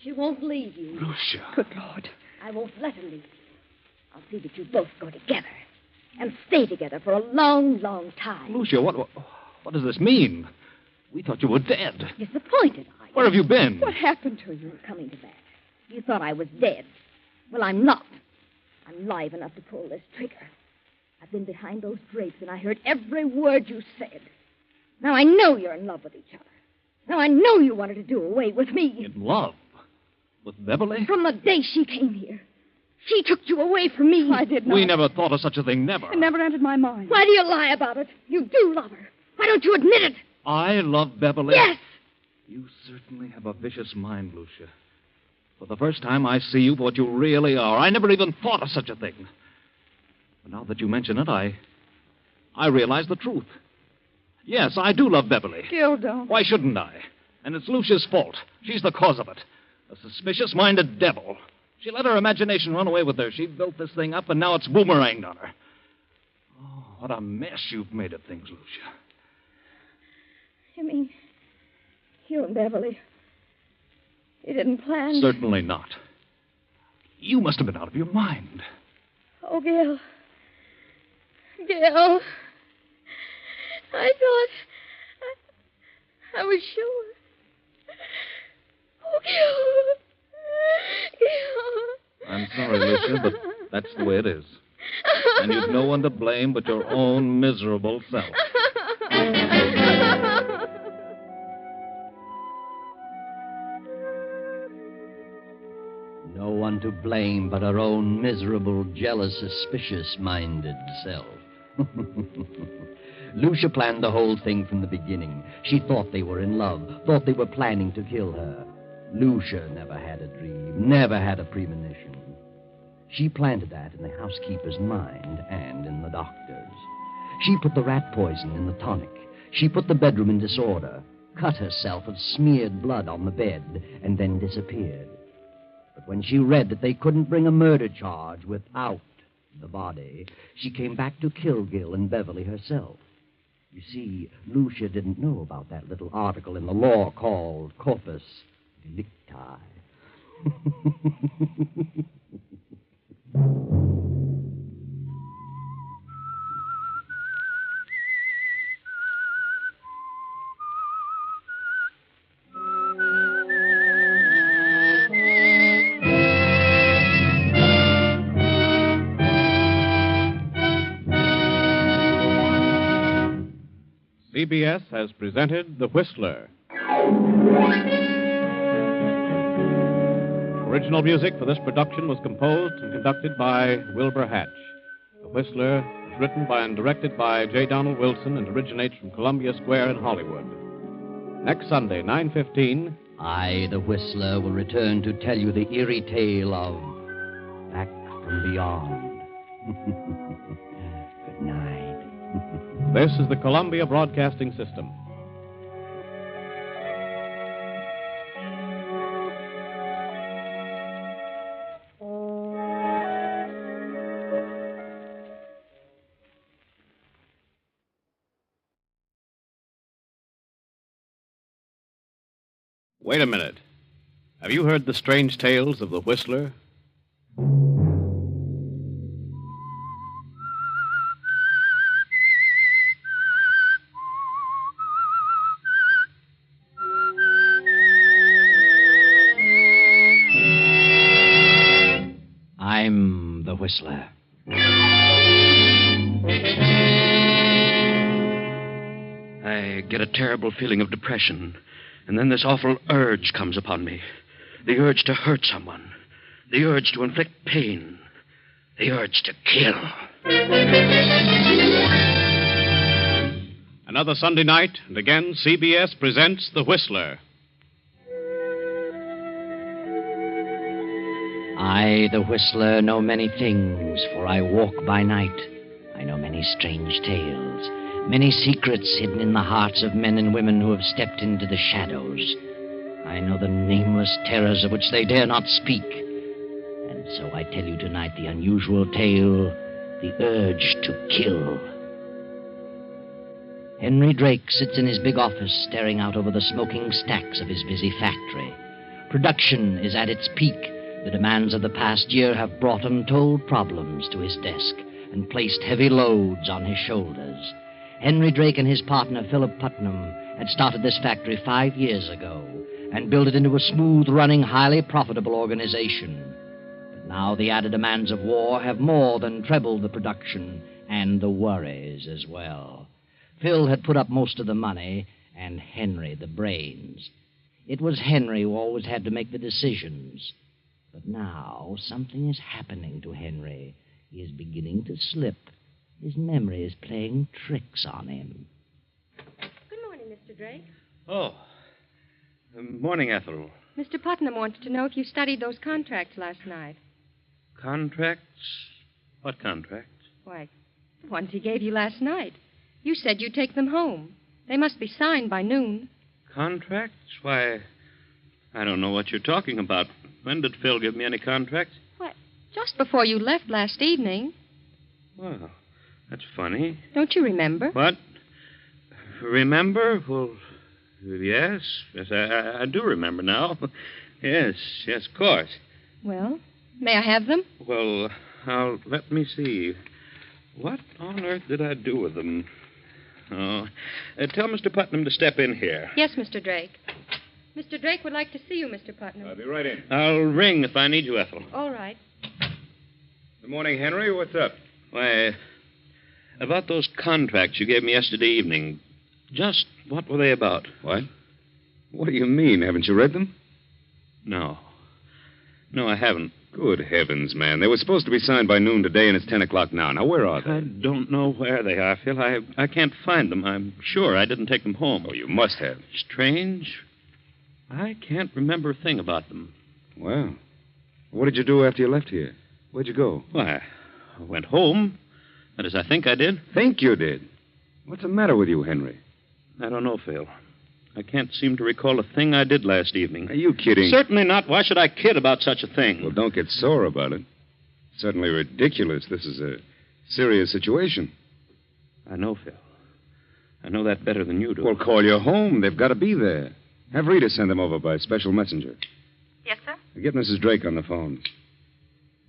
She won't leave you. Lucia. Good Lord. I won't let her leave you. I'll see that you both go together. And stay together for a long, long time. Lucia, what does this mean? We thought you were dead. Disappointed, are you? Where have you been? What happened to you? Coming to that. You thought I was dead. Well, I'm not. I'm live enough to pull this trigger. I've been behind those drapes, and I heard every word you said. Now I know you're in love with each other. Now I know you wanted to do away with me. In love? With Beverly? From the day she came here. She took you away from me. I did not. We never thought of such a thing, never. It never entered my mind. Why do you lie about it? You do love her. Why don't you admit it? I love Beverly? Yes. You certainly have a vicious mind, Lucia. For the first time, I see you for what you really are. I never even thought of such a thing. But now that you mention it, I realize the truth. Yes, I do love Beverly. Gil, don't. Why shouldn't I? And it's Lucia's fault. She's the cause of it. A suspicious-minded devil. She let her imagination run away with her. She built this thing up, and now it's boomeranged on her. Oh, what a mess you've made of things, Lucia. You mean you and Beverly, you didn't plan? Certainly not. You must have been out of your mind. Oh, Gil. Gil. I thought... I was sure. sorry, Lucia, but that's the way it is. And you've no one to blame but your own miserable self. No one to blame but her own miserable, jealous, suspicious-minded self. Lucia planned the whole thing from the beginning. She thought they were in love, thought they were planning to kill her. Lucia never had a dream, never had a premonition. She planted that in the housekeeper's mind and in the doctor's. She put the rat poison in the tonic. She put the bedroom in disorder, cut herself of smeared blood on the bed, and then disappeared. But when she read that they couldn't bring a murder charge without the body, she came back to kill Gil and Beverly herself. You see, Lucia didn't know about that little article in the law called Corpus Delicti. CBS has presented The Whistler. Original music for this production was composed and conducted by Wilbur Hatch. The Whistler is written by and directed by J. Donald Wilson and originates from Columbia Square in Hollywood. Next Sunday, 9:15, I, the Whistler, will return to tell you the eerie tale of Back from Beyond. Good night. This is the Columbia Broadcasting System. Wait a minute. Have you heard the strange tales of the Whistler? I'm the Whistler. I get a terrible feeling of depression. And then this awful urge comes upon me. The urge to hurt someone. The urge to inflict pain. The urge to kill. Another Sunday night, and again CBS presents The Whistler. I, the Whistler, know many things, for I walk by night. I know many strange tales. Many secrets hidden in the hearts of men and women who have stepped into the shadows. I know the nameless terrors of which they dare not speak. And so I tell you tonight the unusual tale, the urge to kill. Henry Drake sits in his big office staring out over the smoking stacks of his busy factory. Production is at its peak. The demands of the past year have brought untold problems to his desk and placed heavy loads on his shoulders. Henry Drake and his partner, Philip Putnam, had started this factory 5 years ago and built it into a smooth-running, highly profitable organization. But now the added demands of war have more than trebled the production and the worries as well. Phil had put up most of the money and Henry the brains. It was Henry who always had to make the decisions. But now something is happening to Henry. He is beginning to slip. His memory is playing tricks on him. Good morning, Mr. Drake. Oh. Morning, Ethel. Mr. Putnam wanted to know if you studied those contracts last night. Contracts? What contracts? Why, the ones he gave you last night. You said you'd take them home. They must be signed by noon. Contracts? Why, I don't know what you're talking about. When did Phil give me any contracts? What? Just before you left last evening. Well, that's funny. Don't you remember? What? Remember? Well, yes. Yes, I do remember now. Yes, of course. Well, may I have them? Well, let me see. What on earth did I do with them? Oh, tell Mr. Putnam to step in here. Yes, Mr. Drake. Mr. Drake would like to see you, Mr. Putnam. I'll be right in. I'll ring if I need you, Ethel. All right. Good morning, Henry. What's up? Why, about those contracts you gave me yesterday evening. Just what were they about? What? What do you mean? Haven't you read them? No. No, I haven't. Good heavens, man. They were supposed to be signed by noon today, and it's 10 o'clock now. Now, where are they? I don't know where they are, Phil. I can't find them. I'm sure I didn't take them home. Oh, you must have. Strange. I can't remember a thing about them. Well, what did you do after you left here? Where'd you go? Why, I went home. That is, I think I did. Think you did? What's the matter with you, Henry? I don't know, Phil. I can't seem to recall a thing I did last evening. Are you kidding? Certainly not. Why should I kid about such a thing? Well, don't get sore about it. It's certainly ridiculous. This is a serious situation. I know, Phil. I know that better than you do. Well, call your home. They've got to be there. Have Rita send them over by special messenger. Yes, sir? Get Mrs. Drake on the phone.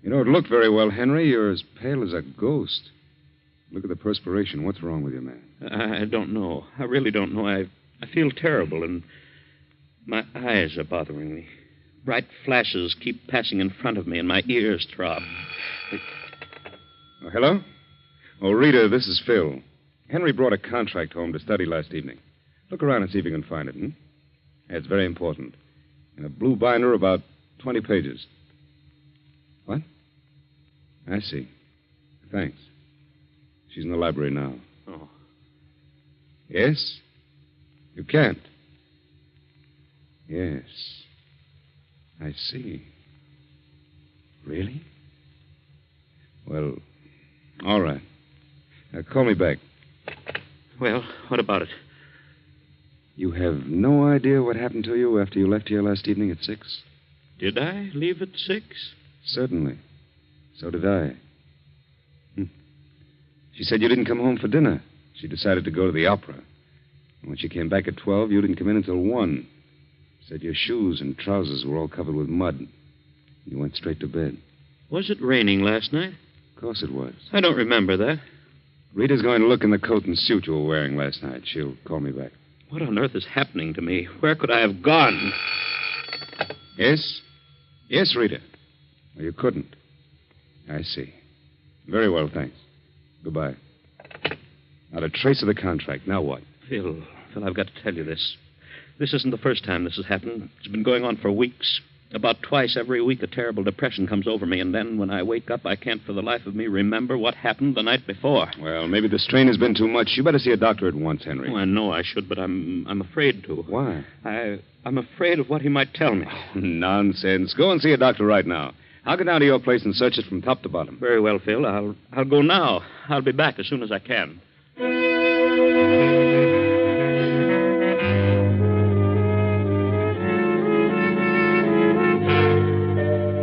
You don't look very well, Henry. You're as pale as a ghost. Look at the perspiration. What's wrong with you, man? I don't know. I really don't know. I feel terrible, and my eyes are bothering me. Bright flashes keep passing in front of me, and my ears throb. Oh, hello? Oh, Rita, this is Phil. Henry brought a contract home to study last evening. Look around and see if you can find it, Yeah, it's very important. In a blue binder, about 20 pages. What? I see. Thanks. She's in the library now. Oh. Yes? You can't? Yes. I see. Really? Well, all right. Now, call me back. Well, what about it? You have no idea what happened to you after you left here last evening at 6? Did I leave at 6? Certainly. So did I. She said you didn't come home for dinner. She decided to go to the opera. And when she came back at 12, you didn't come in until 1. Said your shoes and trousers were all covered with mud. You went straight to bed. Was it raining last night? Of course it was. I don't remember that. Rita's going to look in the coat and suit you were wearing last night. She'll call me back. What on earth is happening to me? Where could I have gone? Yes? Yes, Rita. Well, you couldn't. I see. Very well, thanks. Goodbye. Not a trace of the contract. Now what? Phil, I've got to tell you this. This isn't the first time this has happened. It's been going on for weeks. About twice every week, a terrible depression comes over me, and then when I wake up, I can't for the life of me remember what happened the night before. Well, maybe the strain has been too much. You better see a doctor at once, Henry. Oh, I know I should, but I'm afraid to. Why? I'm afraid of what he might tell me. Oh, nonsense. Go and see a doctor right now. I'll go down to your place and search it from top to bottom. Very well, Phil. I'll go now. I'll be back as soon as I can.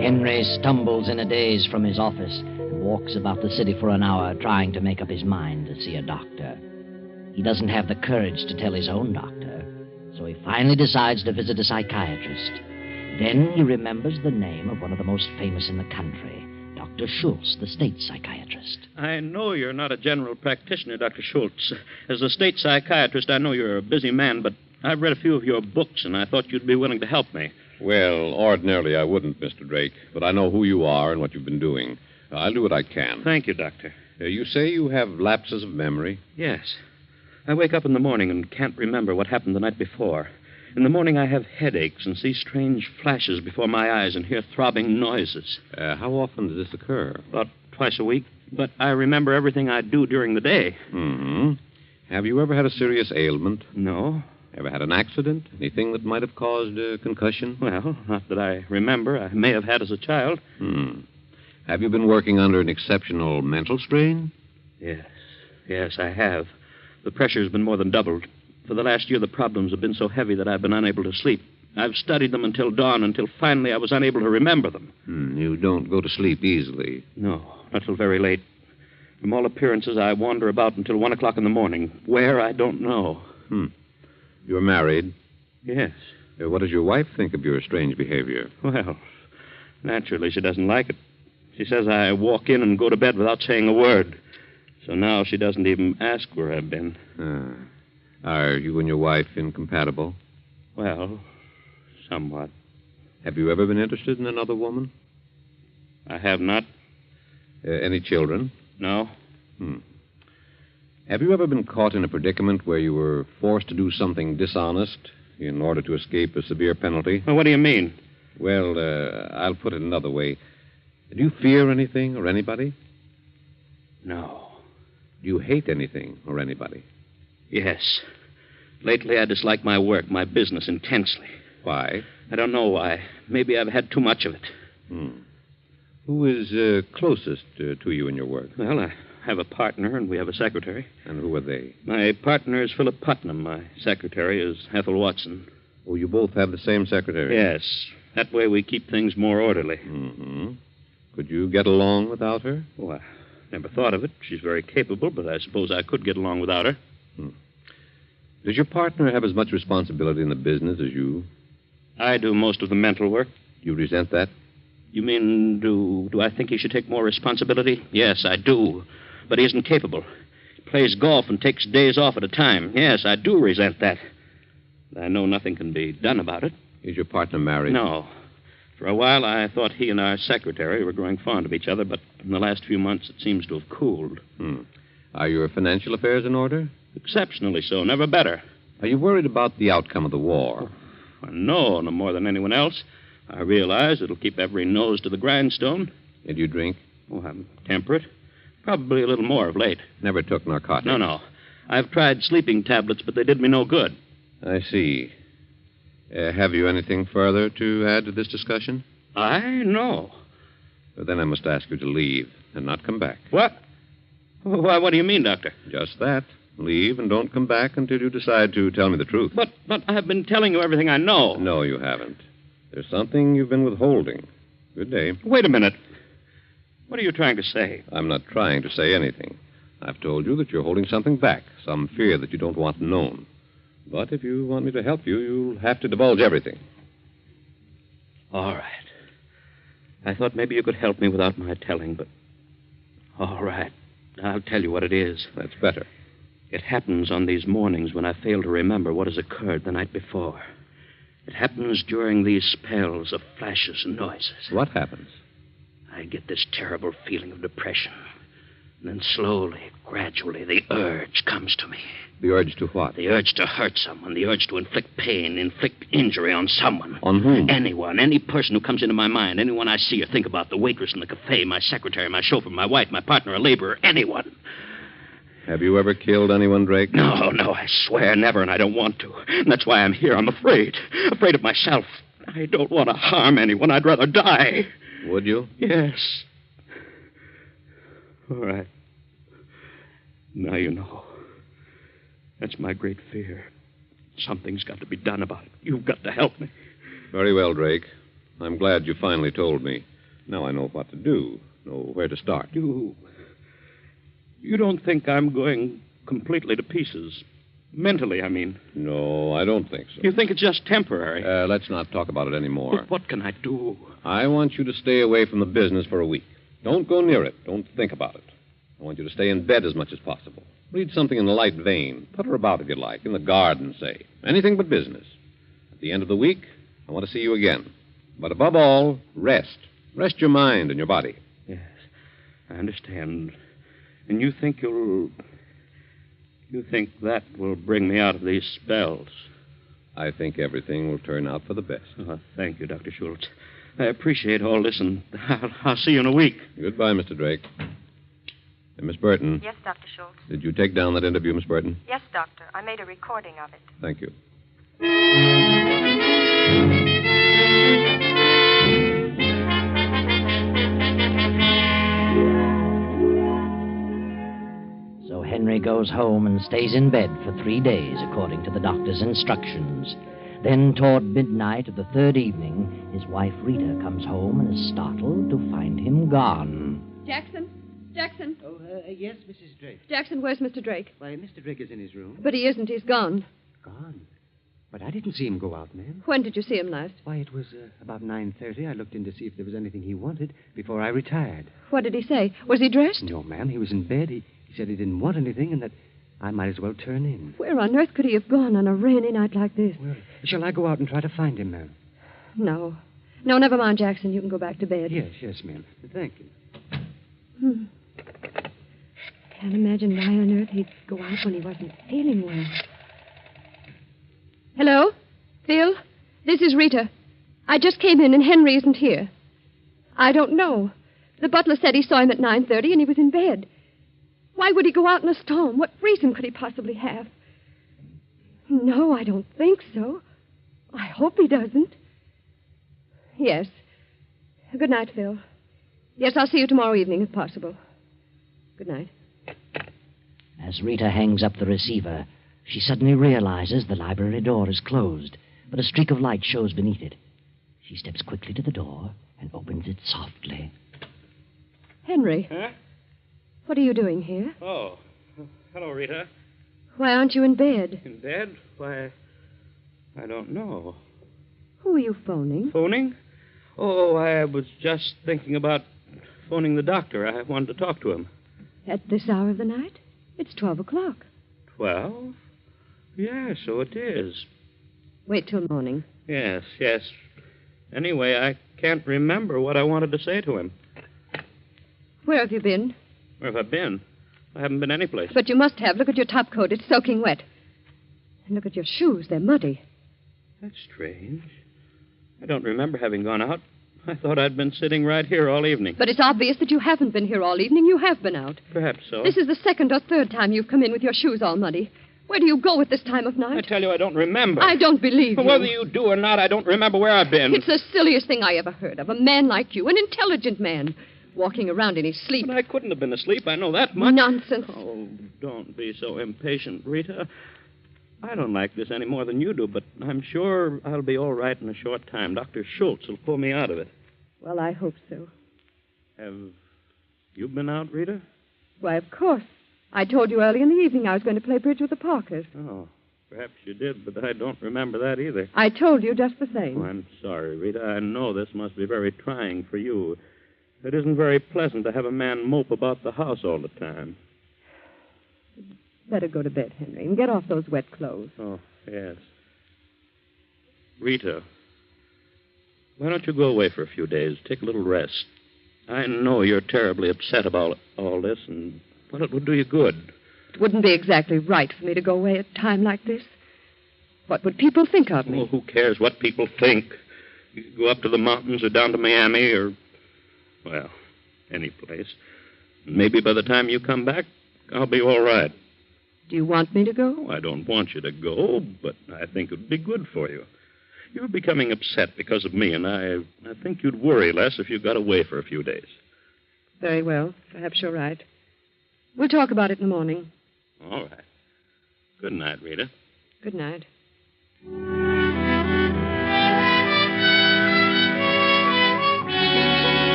Henry stumbles in a daze from his office and walks about the city for an hour trying to make up his mind to see a doctor. He doesn't have the courage to tell his own doctor, so he finally decides to visit a psychiatrist. Then he remembers the name of one of the most famous in the country, Dr. Schultz, the state psychiatrist. I know you're not a general practitioner, Dr. Schultz. As a state psychiatrist, I know you're a busy man, but I've read a few of your books, and I thought you'd be willing to help me. Well, ordinarily I wouldn't, Mr. Drake, but I know who you are and what you've been doing. I'll do what I can. Thank you, Doctor. You say you have lapses of memory? Yes. I wake up in the morning and can't remember what happened the night before. In the morning, I have headaches and see strange flashes before my eyes and hear throbbing noises. How often does this occur? About twice a week. But I remember everything I do during the day. Mm-hmm. Have you ever had a serious ailment? No. Ever had an accident? Anything that might have caused a concussion? Well, not that I remember. I may have had as a child. Have you been working under an exceptional mental strain? Yes, I have. The pressure's been more than doubled. For the last year, the problems have been so heavy that I've been unable to sleep. I've studied them until dawn, until finally I was unable to remember them. You don't go to sleep easily. No, not till very late. From all appearances, I wander about until 1 o'clock in the morning. Where, I don't know. You're married? Yes. What does your wife think of your strange behavior? Well, naturally, she doesn't like it. She says I walk in and go to bed without saying a word. So now she doesn't even ask where I've been. Are you and your wife incompatible? Well, somewhat. Have you ever been interested in another woman? I have not. Any children? No. Have you ever been caught in a predicament where you were forced to do something dishonest in order to escape a severe penalty? Well, what do you mean? Well, I'll put it another way. Do you fear anything or anybody? No. Do you hate anything or anybody? Yes. Lately, I dislike my work, my business, intensely. Why? I don't know why. Maybe I've had too much of it. Who is closest to you in your work? Well, I have a partner, and we have a secretary. And who are they? My partner is Philip Putnam. My secretary is Ethel Watson. Oh, you both have the same secretary? Yes. That way we keep things more orderly. Could you get along without her? Oh, I never thought of it. She's very capable, but I suppose I could get along without her. Does your partner have as much responsibility in the business as you? I do most of the mental work. You resent that? You mean, do I think he should take more responsibility? Yes, I do. But he isn't capable. He plays golf and takes days off at a time. Yes, I do resent that. I know nothing can be done about it. Is your partner married? No. For a while, I thought he and our secretary were growing fond of each other, but in the last few months, it seems to have cooled. Are your financial affairs in order? Exceptionally so, never better. Are you worried about the outcome of the war? No more than anyone else. I realize it'll keep every nose to the grindstone. And you drink? Oh, I'm temperate. Probably a little more of late. Never took narcotics? No. I've tried sleeping tablets, but they did me no good. I see. Have you anything further to add to this discussion? No. Well, then I must ask you to leave and not come back. What? Why, what do you mean, Doctor? Just that. Leave and don't come back until you decide to tell me the truth. But I've been telling you everything I know. No, you haven't. There's something you've been withholding. Good day. Wait a minute. What are you trying to say? I'm not trying to say anything. I've told you that you're holding something back, some fear that you don't want known. But if you want me to help you, you'll have to divulge everything. All right. I thought maybe you could help me without my telling, but... All right. I'll tell you what it is. That's better. It happens on these mornings when I fail to remember what has occurred the night before. It happens during these spells of flashes and noises. What happens? I get this terrible feeling of depression. And then slowly, gradually, the urge comes to me. The urge to what? The urge to hurt someone. The urge to inflict pain, inflict injury on someone. On whom? Anyone. Any person who comes into my mind. Anyone I see or think about. The waitress in the cafe, my secretary, my chauffeur, my wife, my partner, a laborer. Anyone. Have you ever killed anyone, Drake? No, I swear never, and I don't want to. And that's why I'm here. I'm afraid. Afraid of myself. I don't want to harm anyone. I'd rather die. Would you? Yes. All right. Now you know. That's my great fear. Something's got to be done about it. You've got to help me. Very well, Drake. I'm glad you finally told me. Now I know what to do, know where to start. You don't think I'm going completely to pieces? Mentally, I mean. No, I don't think so. You think it's just temporary? Let's not talk about it anymore. But what can I do? I want you to stay away from the business for a week. Don't go near it. Don't think about it. I want you to stay in bed as much as possible. Read something in a light vein. Putter about if you like. In the garden, say. Anything but business. At the end of the week, I want to see you again. But above all, rest. Rest your mind and your body. Yes, I understand. And you think you think that will bring me out of these spells? I think everything will turn out for the best. Oh, thank you, Dr. Schultz. I appreciate all this, and I'll see you in a week. Goodbye, Mr. Drake. And Miss Burton. Yes, Dr. Schultz. Did you take down that interview, Miss Burton? Yes, Doctor. I made a recording of it. Thank you. So Henry goes home and stays in bed for 3 days, according to the doctor's instructions. Then, toward midnight of the third evening, his wife Rita comes home and is startled to find him gone. Jackson? Oh, yes, Mrs. Drake. Jackson, where's Mr. Drake? Why, Mr. Drake is in his room. But he isn't. He's gone. Gone? But I didn't see him go out, ma'am. When did you see him last? Why, it was about 9:30. I looked in to see if there was anything he wanted before I retired. What did he say? Was he dressed? No, ma'am. He was in bed. He said he didn't want anything and that I might as well turn in. Where on earth could he have gone on a rainy night like this? Well, shall I go out and try to find him, ma'am? No. No, never mind, Jackson. You can go back to bed. Yes, ma'am. Thank you. Can't imagine why on earth he'd go out when he wasn't feeling well. Hello? Phil? This is Rita. I just came in and Henry isn't here. I don't know. The butler said he saw him at 9:30 and he was in bed. Why would he go out in a storm? What reason could he possibly have? No, I don't think so. I hope he doesn't. Yes. Good night, Phil. Yes, I'll see you tomorrow evening if possible. Good night. As Rita hangs up the receiver, she suddenly realizes the library door is closed, but a streak of light shows beneath it. She steps quickly to the door and opens it softly. Henry. Huh? What are you doing here? Oh. Hello, Rita. Why aren't you in bed? In bed? Why, I don't know. Who are you phoning? Phoning? Oh, I was just thinking about phoning the doctor. I wanted to talk to him. At this hour of the night? It's 12 o'clock. 12? Yeah, so it is. Wait till morning. Yes. Anyway, I can't remember what I wanted to say to him. Where have you been? Where have I been? I haven't been anyplace. But you must have. Look at your top coat. It's soaking wet. And look at your shoes. They're muddy. That's strange. I don't remember having gone out. I thought I'd been sitting right here all evening. But it's obvious that you haven't been here all evening. You have been out. Perhaps so. This is the second or third time you've come in with your shoes all muddy. Where do you go at this time of night? I tell you, I don't remember. I don't believe you. Whether you do or not, I don't remember where I've been. It's the silliest thing I ever heard of. A man like you, an intelligent man, walking around in his sleep. But I couldn't have been asleep. I know that much. Nonsense. Oh, don't be so impatient, Rita. I don't like this any more than you do, but I'm sure I'll be all right in a short time. Dr. Schultz will pull me out of it. Well, I hope so. Have you been out, Rita? Why, of course. I told you early in the evening I was going to play bridge with the Parkers. Oh, perhaps you did, but I don't remember that either. I told you just the same. Oh, I'm sorry, Rita. I know this must be very trying for you. It isn't very pleasant to have a man mope about the house all the time. Better go to bed, Henry, and get off those wet clothes. Oh, yes. Rita, why don't you go away for a few days? Take a little rest. I know you're terribly upset about all this, and, well, it would do you good. It wouldn't be exactly right for me to go away at a time like this. What would people think of me? Well, who cares what people think? You could go up to the mountains or down to Miami or, well, any place. Maybe by the time you come back, I'll be all right. Do you want me to go? Oh, I don't want you to go, but I think it would be good for you. You're becoming upset because of me, and I think you'd worry less if you got away for a few days. Very well. Perhaps you're right. We'll talk about it in the morning. All right. Good night, Rita. Good night.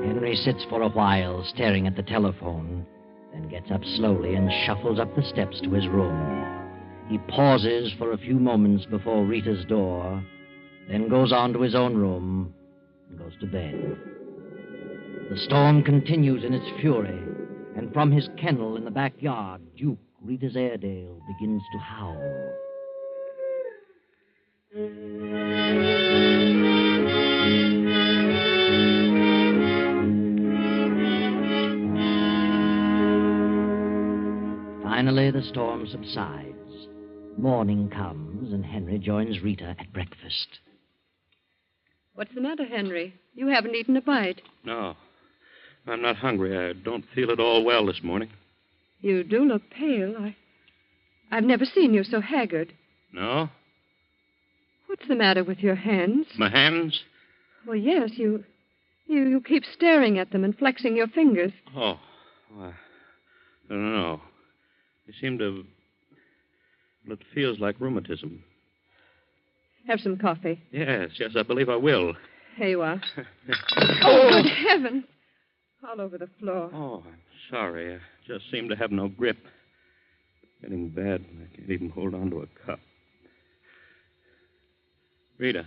Henry sits for a while staring at the telephone, then gets up slowly and shuffles up the steps to his room. He pauses for a few moments before Rita's door, then goes on to his own room and goes to bed. The storm continues in its fury, and from his kennel in the backyard, Duke, Rita's Airedale, begins to howl. Finally, the storm subsides. Morning comes, and Henry joins Rita at breakfast. What's the matter, Henry? You haven't eaten a bite. No, I'm not hungry. I don't feel at all well this morning. You do look pale. I've never seen you so haggard. No? What's the matter with your hands? My hands? Well, yes, you keep staring at them and flexing your fingers. Oh, I don't know. They seem to... Well, it feels like rheumatism. Have some coffee. Yes, I believe I will. Here you are. Oh, good heavens. All over the floor. Oh, I'm sorry. I just seem to have no grip. Getting bad. I can't even hold on to a cup. Rita,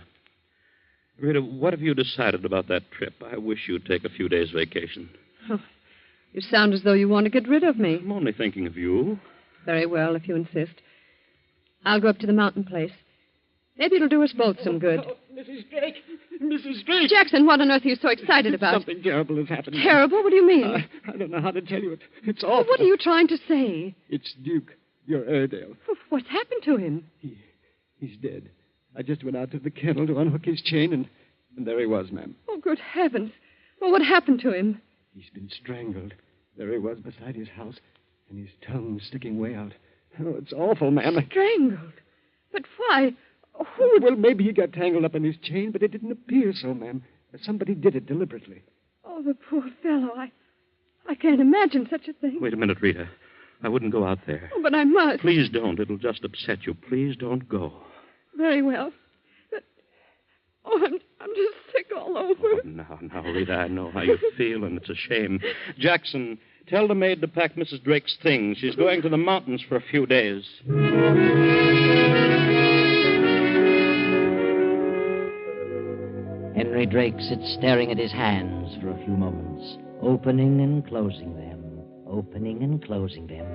what have you decided about that trip? I wish you'd take a few days' vacation. Oh, you sound as though you want to get rid of me. I'm only thinking of you. Very well, if you insist. I'll go up to the mountain place. Maybe it'll do us both some good. Oh, Mrs. Drake! Mrs. Drake! Jackson, what on earth are you so excited about? Something terrible has happened. Terrible? What do you mean? I don't know how to tell you. It's awful. What are you trying to say? It's Duke, your Airedale. What's happened to him? He's dead. I just went out to the kennel to unhook his chain, and there he was, ma'am. Oh, good heavens. Well, what happened to him? He's been strangled. There he was beside his house, and his tongue sticking way out. Oh, it's awful, ma'am. Strangled? But why? Who? Well, maybe he got tangled up in his chain, but it didn't appear so, ma'am. Somebody did it deliberately. Oh, the poor fellow. I can't imagine such a thing. Wait a minute, Rita. I wouldn't go out there. Oh, but I must. Please don't. It'll just upset you. Please don't go. Very well. But, I'm just sick all over. Oh, now, Rita, I know how you feel, and it's a shame. Jackson, tell the maid to pack Mrs. Drake's things. She's going to the mountains for a few days. Henry Drake sits staring at his hands for a few moments, opening and closing them, opening and closing them.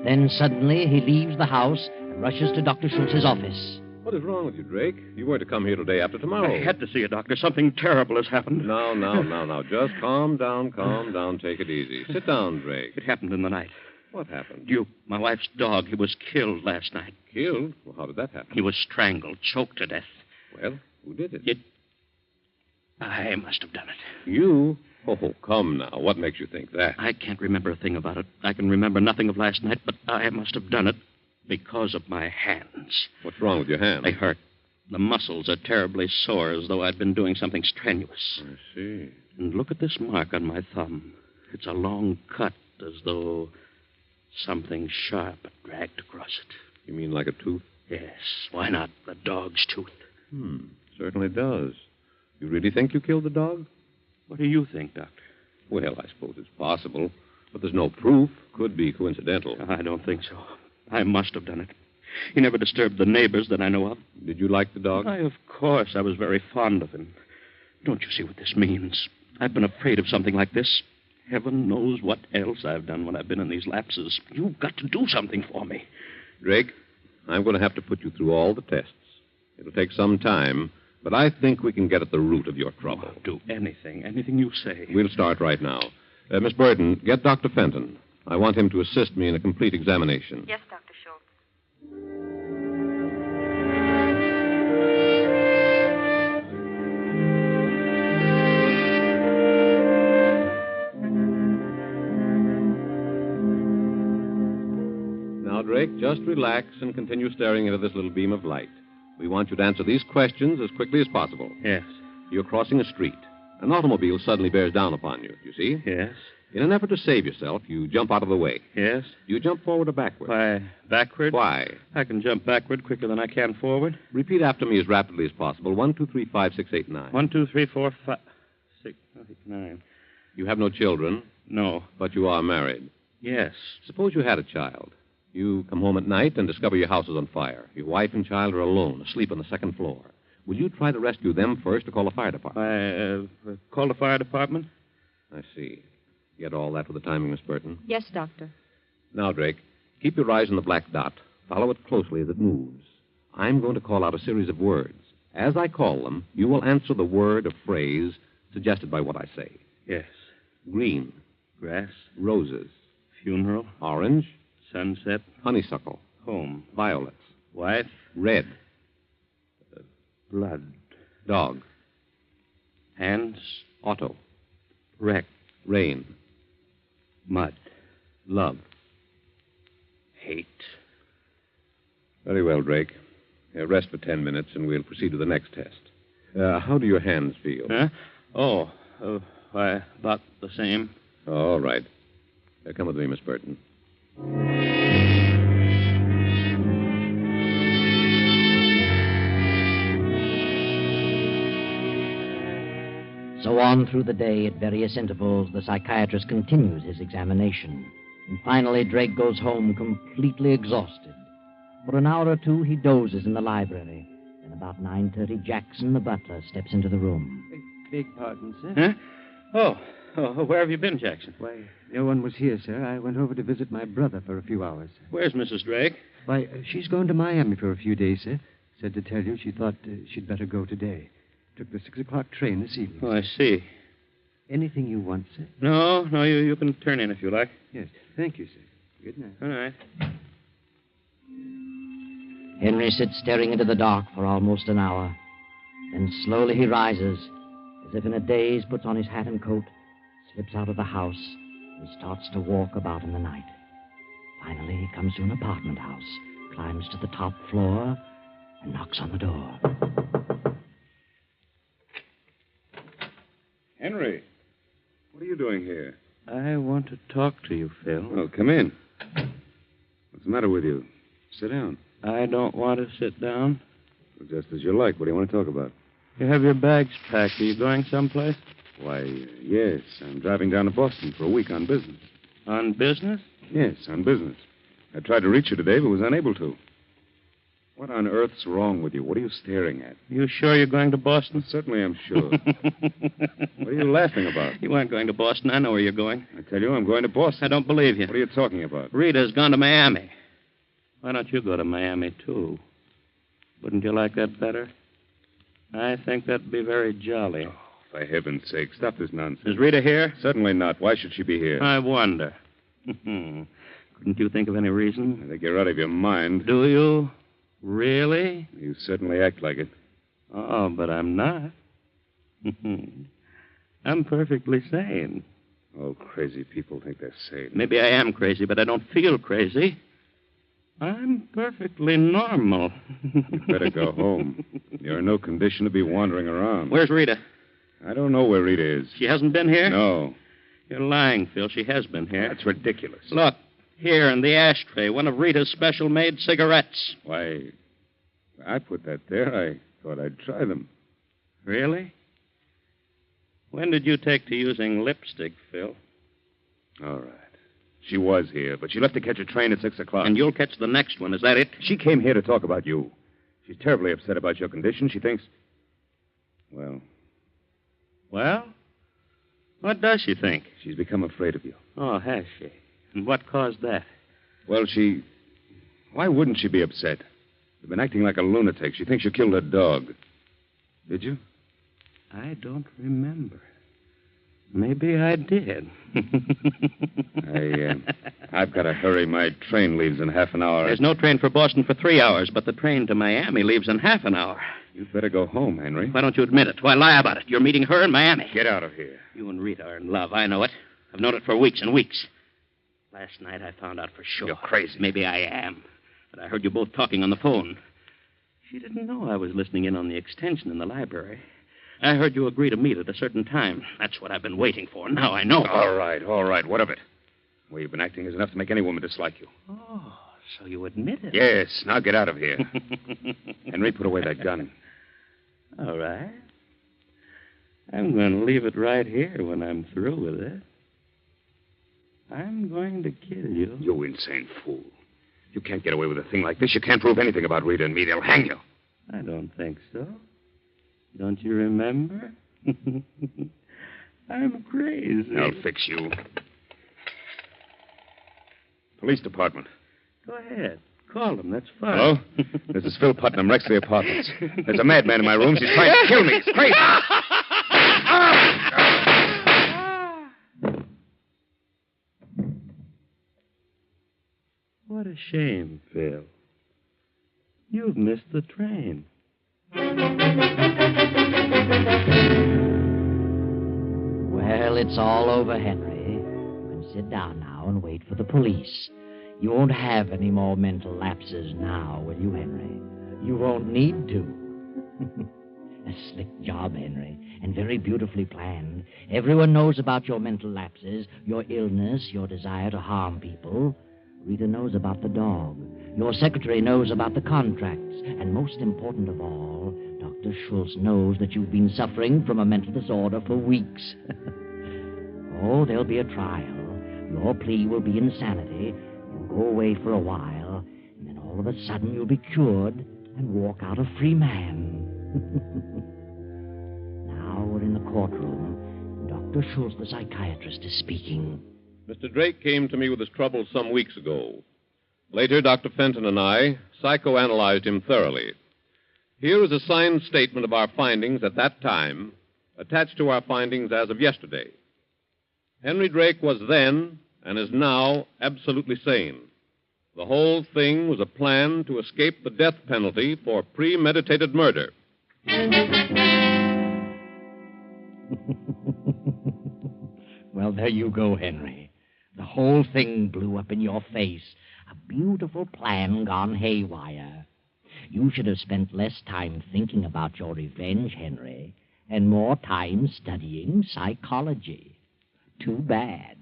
Then suddenly he leaves the house and rushes to Dr. Schultz's office. What is wrong with you, Drake? You were to come here today after tomorrow. I had to see a doctor. Something terrible has happened. Now. Just calm down. Take it easy. Sit down, Drake. It happened in the night. What happened? Duke, my wife's dog, he was killed last night. Killed? Well, how did that happen? He was strangled, choked to death. Well, who did it? I must have done it. You? Oh, come now. What makes you think that? I can't remember a thing about it. I can remember nothing of last night, but I must have done it because of my hands. What's wrong with your hands? They hurt. The muscles are terribly sore, as though I'd been doing something strenuous. I see. And look at this mark on my thumb. It's a long cut, as though something sharp had dragged across it. You mean like a tooth? Yes. Why not? The dog's tooth. Certainly does. You really think you killed the dog? What do you think, Doctor? Well, I suppose it's possible, but there's no proof. Could be coincidental. I don't think so. I must have done it. He never disturbed the neighbors that I know of. Did you like the dog? Why, of course. I was very fond of him. Don't you see what this means? I've been afraid of something like this. Heaven knows what else I've done when I've been in these lapses. You've got to do something for me. Drake, I'm going to have to put you through all the tests. It'll take some time, but I think we can get at the root of your trouble. I'll do anything you say. We'll start right now. Miss Burton, get Dr. Fenton. I want him to assist me in a complete examination. Yes, Dr. Schultz. Now, Drake, just relax and continue staring into this little beam of light. We want you to answer these questions as quickly as possible. Yes. You're crossing a street. An automobile suddenly bears down upon you. You see? Yes. In an effort to save yourself, you jump out of the way. Yes. Do you jump forward or backward? Why, backward? Why? I can jump backward quicker than I can forward. Repeat after me as rapidly as possible. 1, 2, 3, 5, 6, 8, 9. 1, 2, 3, 4, 5, 6, 8, 9. You have no children? No. But you are married? Yes. Suppose you had a child. You come home at night and discover your house is on fire. Your wife and child are alone, asleep on the second floor. Will you try to rescue them first or call the fire department? Call the fire department? I see. Get all that with the timing, Miss Burton? Yes, Doctor. Now, Drake, keep your eyes on the black dot. Follow it closely as it moves. I'm going to call out a series of words. As I call them, you will answer the word or phrase suggested by what I say. Yes. Green. Grass. Roses. Funeral. Orange. Sunset. Honeysuckle. Home. Violets. Wife. Red. Blood. Dog. Hands. Auto. Wreck. Rain. Mud. Love. Hate. Very well, Drake. Rest for 10 minutes, and we'll proceed to the next test. How do your hands feel? Huh? Why, about the same. All right. Come with me, Miss Burton. So on through the day, at various intervals, the psychiatrist continues his examination. And finally, Drake goes home completely exhausted. For an hour or two, he dozes in the library. Then about 9:30, Jackson, the butler, steps into the room. Beg pardon, sir? Huh? Oh, where have you been, Jackson? Why, no one was here, sir. I went over to visit my brother for a few hours. Where's Mrs. Drake? Why, she's going to Miami for a few days, sir. Said to tell you she thought she'd better go today. Took the 6 o'clock train this evening. Oh, I see. Anything you want, sir? No, you can turn in if you like. Yes. Thank you, sir. Good night. Good night. Henry sits staring into the dark for almost an hour. Then slowly he rises, as if in a daze, puts on his hat and coat, slips out of the house, and starts to walk about in the night. Finally, he comes to an apartment house, climbs to the top floor, and knocks on the door. Henry, what are you doing here? I want to talk to you, Phil. Oh, come in. What's the matter with you? Sit down. I don't want to sit down. Well, just as you like. What do you want to talk about? You have your bags packed. Are you going someplace? Why, yes. I'm driving down to Boston for a week on business. On business? Yes, on business. I tried to reach you today, but was unable to. What on earth's wrong with you? What are you staring at? You sure you're going to Boston? Certainly I'm sure. What are you laughing about? You aren't going to Boston. I know where you're going. I tell you, I'm going to Boston. I don't believe you. What are you talking about? Rita's gone to Miami. Why don't you go to Miami, too? Wouldn't you like that better? I think that'd be very jolly. Oh, for heaven's sake, stop this nonsense. Is Rita here? Certainly not. Why should she be here? I wonder. Couldn't you think of any reason? I think you're out of your mind. Do you? Really? You certainly act like it. Oh, but I'm not. I'm perfectly sane. Oh, crazy people think they're sane. Maybe I am crazy, but I don't feel crazy. I'm perfectly normal. You'd better go home. You're in no condition to be wandering around. Where's Rita? I don't know where Rita is. She hasn't been here? No. You're lying, Phil. She has been here. That's ridiculous. Look, here in the ashtray, one of Rita's special-made cigarettes. Why, I put that there. I thought I'd try them. Really? When did you take to using lipstick, Phil? All right. She was here, but she left to catch a train at 6 o'clock. And you'll catch the next one. Is that it? She came here to talk about you. She's terribly upset about your condition. She thinks... Well? Well? What does she think? She's become afraid of you. Oh, has she? And what caused that? Well, she... Why wouldn't she be upset? You've been acting like a lunatic. She thinks you killed her dog. Did you? I don't remember. Maybe I did. I've got to hurry. My train leaves in half an hour. There's no train for Boston for 3 hours, but the train to Miami leaves in half an hour. You'd better go home, Henry. Why don't you admit it? Why lie about it? You're meeting her in Miami. Get out of here. You and Rita are in love. I know it. I've known it for weeks and weeks. Last night I found out for sure. You're crazy. Maybe I am. But I heard you both talking on the phone. She didn't know I was listening in on the extension in the library. I heard you agree to meet at a certain time. That's what I've been waiting for. Now I know. All right. What of it? The way you've been acting is enough to make any woman dislike you. Oh, so you admit it? Yes. Now get out of here. Henry, put away that gun. All right. I'm going to leave it right here when I'm through with it. I'm going to kill you. You insane fool. You can't get away with a thing like this. You can't prove anything about Rita and me. They'll hang you. I don't think so. Don't you remember? I'm crazy. I'll fix you. Police department. Go ahead. Call them. That's fine. Hello? This is Phil Putnam, Rexley Apartments. There's a madman in my rooms. He's trying to kill me. He's crazy. What a shame, Phil. You've missed the train. Well, it's all over, Henry. You can sit down now and wait for the police. You won't have any more mental lapses now, will you, Henry? You won't need to. A slick job, Henry, and very beautifully planned. Everyone knows about your mental lapses, your illness, your desire to harm people. Rita knows about the dog. Your secretary knows about the contracts. And most important of all, Dr. Schultz knows that you've been suffering from a mental disorder for weeks. Oh, there'll be a trial. Your plea will be insanity. You'll go away for a while, and then all of a sudden you'll be cured and walk out a free man. Now we're in the courtroom. Dr. Schultz, the psychiatrist, is speaking. Mr. Drake came to me with his troubles some weeks ago. Later, Dr. Fenton and I psychoanalyzed him thoroughly. Here is a signed statement of our findings at that time, attached to our findings as of yesterday. Henry Drake was then, and is now, absolutely sane. The whole thing was a plan to escape the death penalty for premeditated murder. Well, there you go, Henry. The whole thing blew up in your face. A beautiful plan gone haywire. You should have spent less time thinking about your revenge, Henry, and more time studying psychology. Too bad.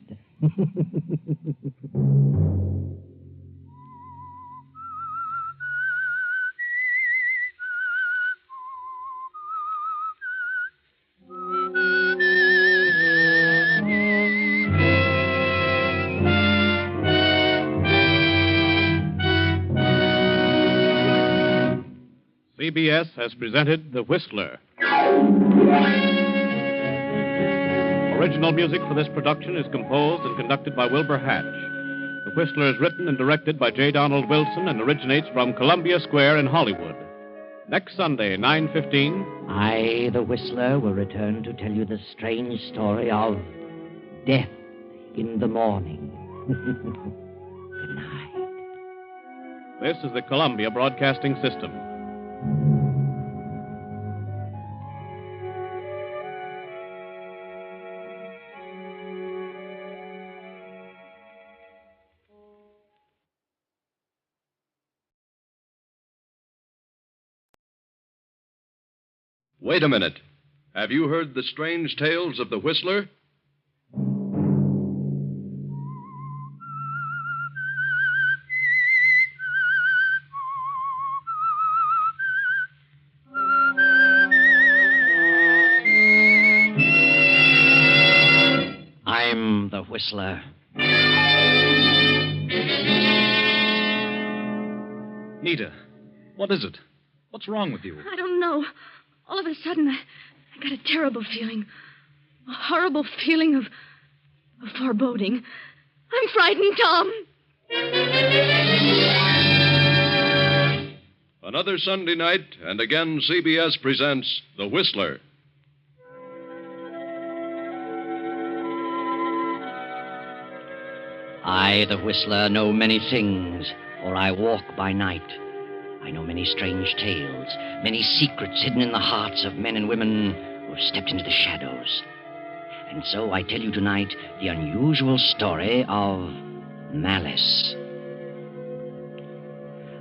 CBS has presented The Whistler. Original music for this production is composed and conducted by Wilbur Hatch. The Whistler is written and directed by J. Donald Wilson and originates from Columbia Square in Hollywood. Next Sunday, 9:15. I, the Whistler, will return to tell you the strange story of death in the morning. Good night. This is the Columbia Broadcasting System. Wait a minute. Have you heard the strange tales of the Whistler? I'm the Whistler. Nita, what is it? What's wrong with you? I don't know. All of a sudden, I got a terrible feeling. A horrible feeling of foreboding. I'm frightened, Tom. Another Sunday night, and again CBS presents The Whistler. I, the Whistler, know many things, for I walk by night. I know many strange tales, many secrets hidden in the hearts of men and women who have stepped into the shadows. And so I tell you tonight the unusual story of Malice.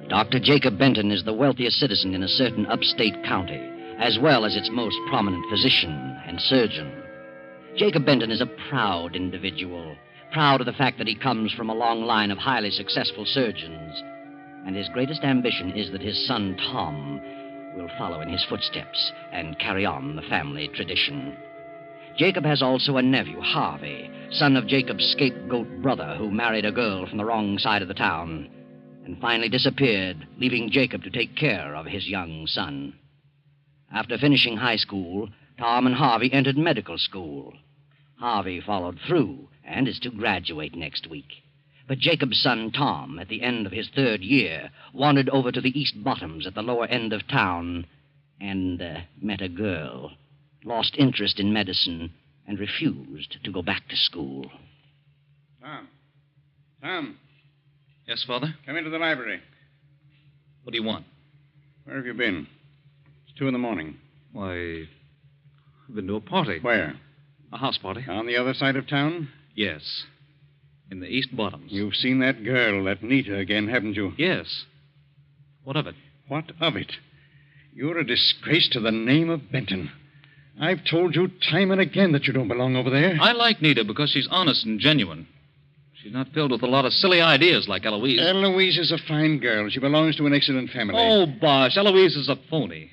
Dr. Jacob Benton is the wealthiest citizen in a certain upstate county, as well as its most prominent physician and surgeon. Jacob Benton is a proud individual, proud of the fact that he comes from a long line of highly successful surgeons. And his greatest ambition is that his son, Tom, will follow in his footsteps and carry on the family tradition. Jacob has also a nephew, Harvey, son of Jacob's scapegoat brother, who married a girl from the wrong side of the town and finally disappeared, leaving Jacob to take care of his young son. After finishing high school, Tom and Harvey entered medical school. Harvey followed through and is to graduate next week. But Jacob's son, Tom, at the end of his third year, wandered over to the East Bottoms at the lower end of town and met a girl, lost interest in medicine, and refused to go back to school. Tom. Yes, Father? Come into the library. What do you want? Where have you been? It's 2 a.m. Why, I've been to a party. Where? A house party. On the other side of town? Yes. In the East Bottoms. You've seen that girl, that Nita, again, haven't you? Yes. What of it? What of it? You're a disgrace to the name of Benton. I've told you time and again that you don't belong over there. I like Nita because she's honest and genuine. She's not filled with a lot of silly ideas like Eloise. Eloise is a fine girl. She belongs to an excellent family. Oh, bosh. Eloise is a phony.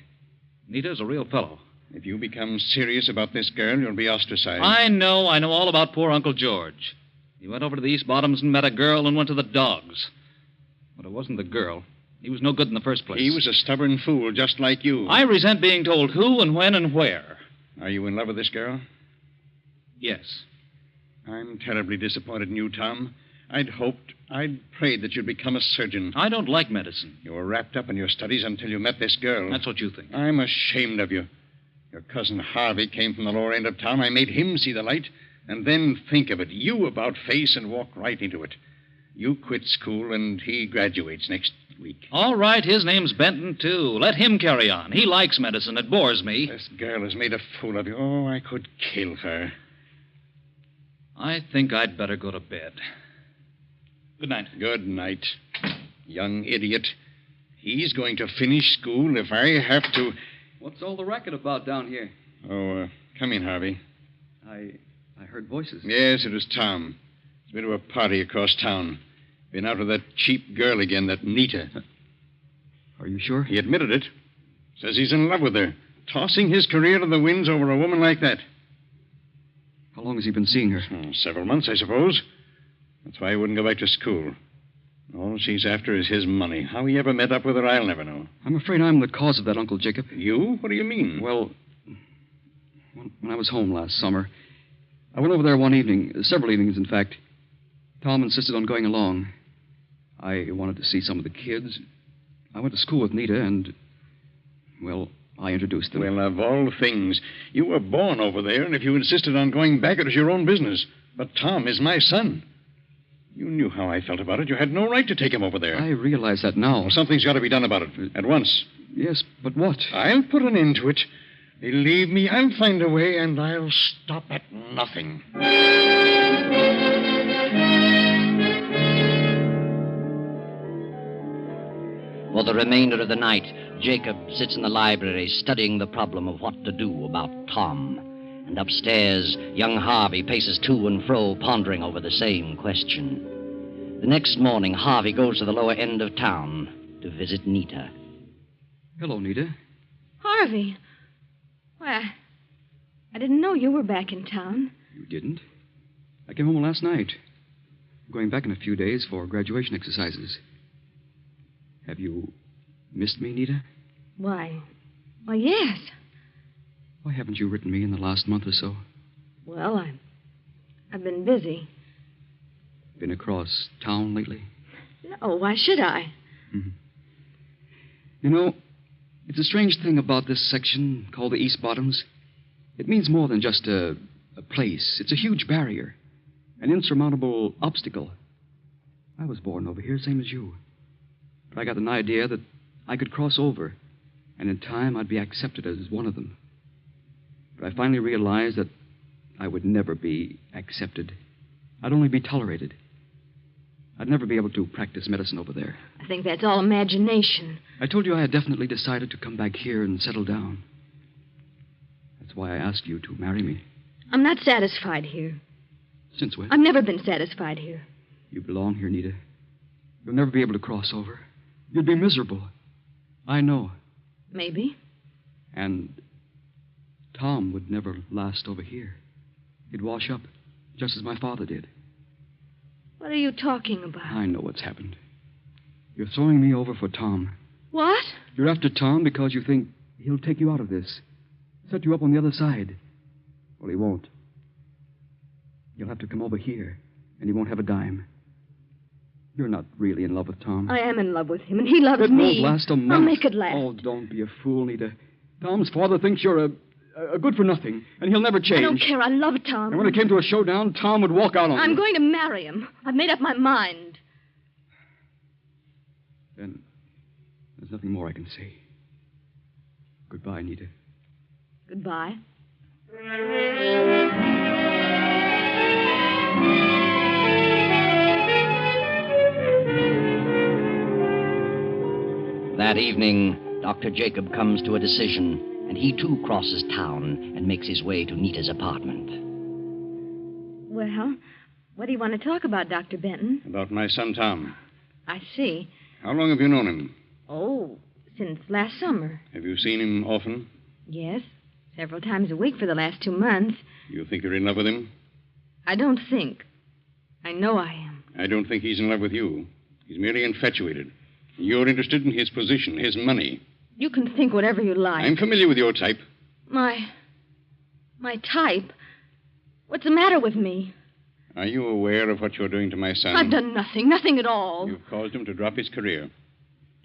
Nita's a real fellow. If you become serious about this girl, you'll be ostracized. I know all about poor Uncle George. He went over to the East Bottoms and met a girl and went to the dogs. But it wasn't the girl. He was no good in the first place. He was a stubborn fool, just like you. I resent being told who and when and where. Are you in love with this girl? Yes. I'm terribly disappointed in you, Tom. I'd hoped, I'd prayed that you'd become a surgeon. I don't like medicine. You were wrapped up in your studies until you met this girl. That's what you think. I'm ashamed of you. Your cousin Harvey came from the lower end of town. I made him see the light. And then think of it. You about face and walk right into it. You quit school and he graduates next week. All right, his name's Benton, too. Let him carry on. He likes medicine. It bores me. This girl has made a fool of you. Oh, I could kill her. I think I'd better go to bed. Good night. Good night, young idiot. He's going to finish school if I have to... What's all the racket about down here? Oh, come in, Harvey. I heard voices. Yes, it was Tom. He's been to a party across town. Been out with that cheap girl again, that Nita. Are you sure? He admitted it. Says he's in love with her. Tossing his career to the winds over a woman like that. How long has he been seeing her? Several months, I suppose. That's why he wouldn't go back to school. All she's after is his money. How he ever met up with her, I'll never know. I'm afraid I'm the cause of that, Uncle Jacob. You? What do you mean? Well, when I was home last summer, I went over there one evening, several evenings, in fact. Tom insisted on going along. I wanted to see some of the kids. I went to school with Nita, and, well, I introduced them. Well, of all things, you were born over there, and if you insisted on going back, it was your own business. But Tom is my son. You knew how I felt about it. You had no right to take him over there. I realize that now. Well, something's got to be done about it, at once. Yes, but what? I'll put an end to it. Believe me, I'll find a way, and I'll stop at nothing. For the remainder of the night, Jacob sits in the library studying the problem of what to do about Tom. And upstairs, young Harvey paces to and fro, pondering over the same question. The next morning, Harvey goes to the lower end of town to visit Nita. Hello, Nita. Harvey. Why, I didn't know you were back in town. You didn't? I came home last night. I'm going back in a few days for graduation exercises. Have you missed me, Nita? Why, yes. Why haven't you written me in the last month or so? Well, I've been busy. Been across town lately? No, why should I? Mm-hmm. You know, it's a strange thing about this section called the East Bottoms. It means more than just a place. It's a huge barrier, an insurmountable obstacle. I was born over here, same as you. But I got an idea that I could cross over, and in time I'd be accepted as one of them. But I finally realized that I would never be accepted. I'd only be tolerated. I'd never be able to practice medicine over there. I think that's all imagination. I told you I had definitely decided to come back here and settle down. That's why I asked you to marry me. I'm not satisfied here. Since when? I've never been satisfied here. You belong here, Nita. You'll never be able to cross over. You'd be miserable. I know. Maybe. And Tom would never last over here. He'd wash up, just as my father did. What are you talking about? I know what's happened. You're throwing me over for Tom. What? You're after Tom because you think he'll take you out of this. Set you up on the other side. Well, he won't. You'll have to come over here, and he won't have a dime. You're not really in love with Tom. I am in love with him, and he loves me. me. It won't last a month. I'll make it last. Oh, don't be a fool, Nita. Tom's father thinks you're a good-for-nothing, and he'll never change. I don't care. I love Tom. And when it came to a showdown, Tom would walk out on you. I'm going to marry him. I've made up my mind. Then there's nothing more I can say. Goodbye, Nita. Goodbye. That evening, Dr. Jacob comes to a decision, and he too crosses town and makes his way to Nita's apartment. Well, what do you want to talk about, Dr. Benton? About my son, Tom. I see. How long have you known him? Oh, since last summer. Have you seen him often? Yes, several times a week for the last 2 months. You think you're in love with him? I don't think. I know I am. I don't think he's in love with you. He's merely infatuated. You're interested in his position, his money. You can think whatever you like. I'm familiar with your type. My type? What's the matter with me? Are you aware of what you're doing to my son? I've done nothing. Nothing at all. You've caused him to drop his career.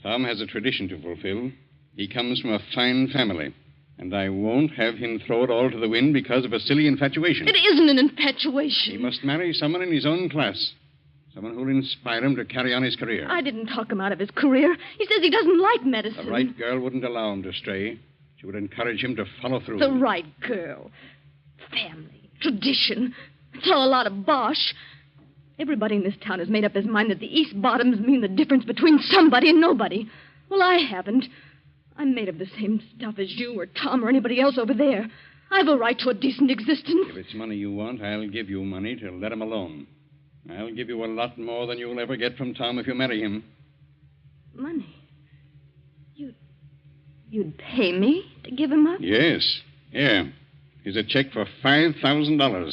Tom has a tradition to fulfill. He comes from a fine family. And I won't have him throw it all to the wind because of a silly infatuation. It isn't an infatuation. He must marry someone in his own class. Someone who'll inspire him to carry on his career. I didn't talk him out of his career. He says he doesn't like medicine. The right girl wouldn't allow him to stray. She would encourage him to follow through. The right girl. Family. Tradition. It's all a lot of bosh. Everybody in this town has made up his mind that the East Bottoms mean the difference between somebody and nobody. Well, I haven't. I'm made of the same stuff as you or Tom or anybody else over there. I've a right to a decent existence. If it's money you want, I'll give you money to let him alone. I'll give you a lot more than you'll ever get from Tom if you marry him. Money? You'd pay me to give him up? Yes. Here. Here's a check for $5,000.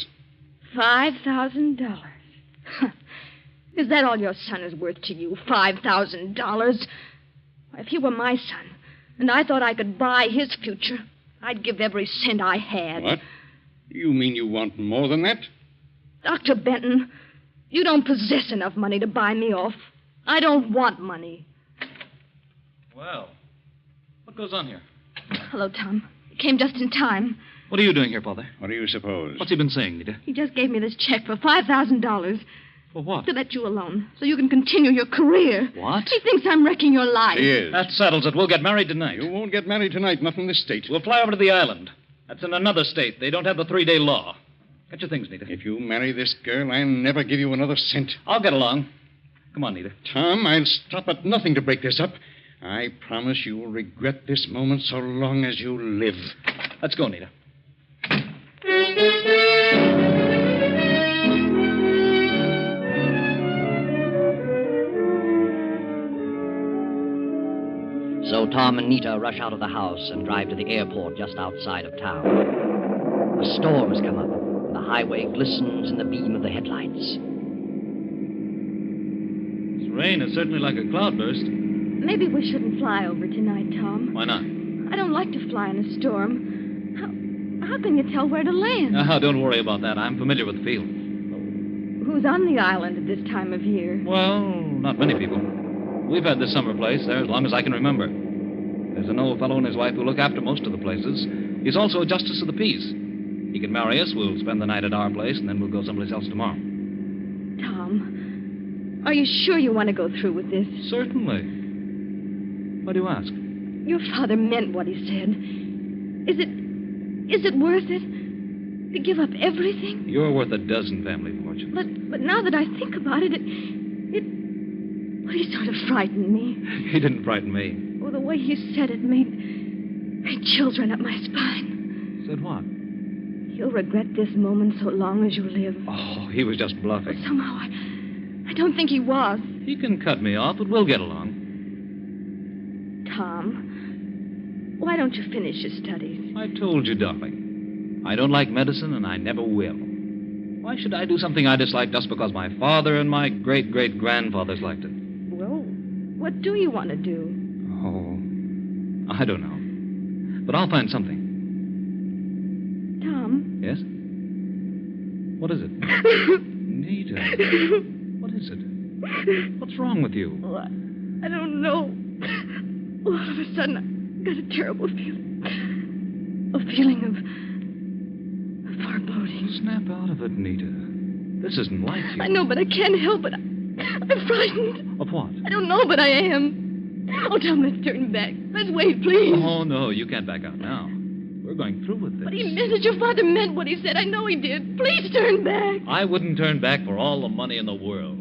$5,000? Is that all your son is worth to you? $5,000? If he were my son, and I thought I could buy his future, I'd give every cent I had. What? You mean you want more than that? Dr. Benton, you don't possess enough money to buy me off. I don't want money. Well, what goes on here? Hello, Tom. You came just in time. What are you doing here, Father? What do you suppose? What's he been saying, Nita? He just gave me this check for $5,000. For what? To let you alone, so you can continue your career. What? He thinks I'm wrecking your life. He is. That settles it. We'll get married tonight. You won't get married tonight, not in this state. We'll fly over to the island. That's in another state. They don't have the 3-day law. Get your things, Nita. If you marry this girl, I'll never give you another cent. I'll get along. Come on, Nita. Tom, I'll stop at nothing to break this up. I promise you will regret this moment so long as you live. Let's go, Nita. So Tom and Nita rush out of the house and drive to the airport just outside of town. A storm has come up, and the highway glistens in the beam of the headlights. This rain is certainly like a cloudburst. Maybe we shouldn't fly over tonight, Tom. Why not? I don't like to fly in a storm. How can you tell where to land? Don't worry about that. I'm familiar with the field. Who's on the island at this time of year? Well, not many people. We've had this summer place there as long as I can remember. There's an old fellow and his wife who look after most of the places. He's also a justice of the peace. He can marry us. We'll spend the night at our place, and then we'll go someplace else tomorrow. Tom, are you sure you want to go through with this? Certainly. Why do you ask? Your father meant what he said. Is it worth it? To give up everything? You're worth a dozen family fortunes. But now that I think about it, well, he sort of frightened me. He didn't frighten me. Oh, the way he said it made chills run up my spine. Said what? You'll regret this moment so long as you live. Oh, he was just bluffing. But somehow I don't think he was. He can cut me off, but we'll get along. Tom, why don't you finish your studies? I told you, darling. I don't like medicine, and I never will. Why should I do something I dislike just because my father and my great-great-grandfathers liked it? Well, what do you want to do? Oh, I don't know. But I'll find something. Tom? Yes? What is it? Nita. What is it? What's wrong with you? Oh, I don't know. All of a sudden, I got a terrible feeling. A feeling of foreboding. Snap out of it, Nita. This isn't like you. I know, but I can't help it. I'm frightened. Of what? I don't know, but I am. Oh, Tom, let's turn back. Let's wait, please. Oh, no, you can't back out now. We're going through with this. But he meant it. Your father meant what he said. I know he did. Please turn back. I wouldn't turn back for all the money in the world.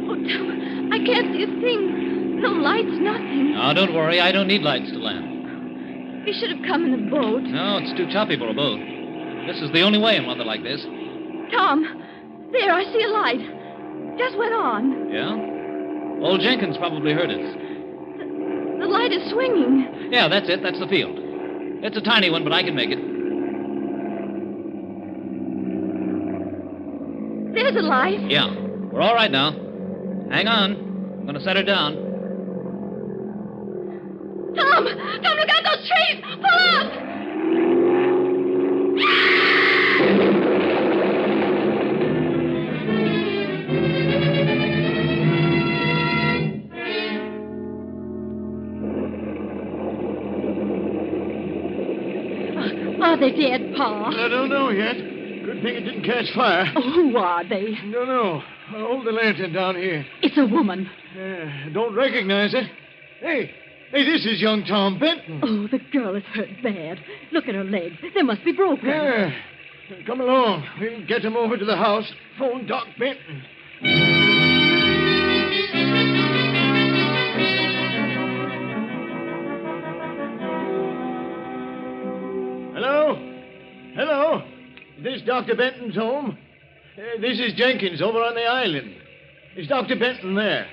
Oh, Tom, I can't see a thing. No lights, nothing. Now, don't worry. I don't need lights to land. You should have come in a boat. No, it's too choppy for a boat. This is the only way in weather like this. Tom, there, I see a light. Just went on. Yeah? Old Jenkins probably heard us. The light is swinging. Yeah, that's it. That's the field. It's a tiny one, but I can make it. There's a light. Yeah. We're all right now. Hang on. I'm going to set her down. Tom! Tom, look out those trees! Pull up! Are they dead, Pa? I don't know yet. Good thing it didn't catch fire. Oh, who are they? Don't know. Hold the lantern down here. It's a woman. Don't recognize her. Hey, this is young Tom Benton. Oh, the girl is hurt bad. Look at her legs. They must be broken. Yeah. Come along. We'll get him over to the house. Phone Doc Benton. Hello? This Dr. Benton's home? This is Jenkins over on the island. Is Dr. Benton there?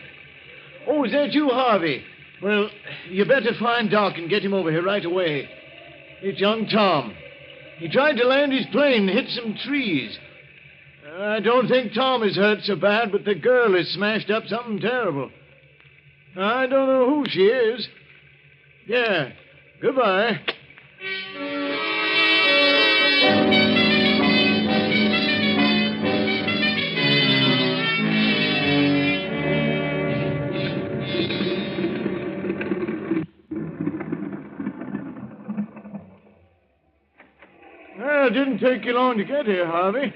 Oh, is that you, Harvey? Well, you better find Doc and get him over here right away. It's young Tom. He tried to land his plane and hit some trees. I don't think Tom is hurt so bad, but the girl has smashed up something terrible. I don't know who she is. Yeah. Goodbye. Well, it didn't take you long to get here, Harvey.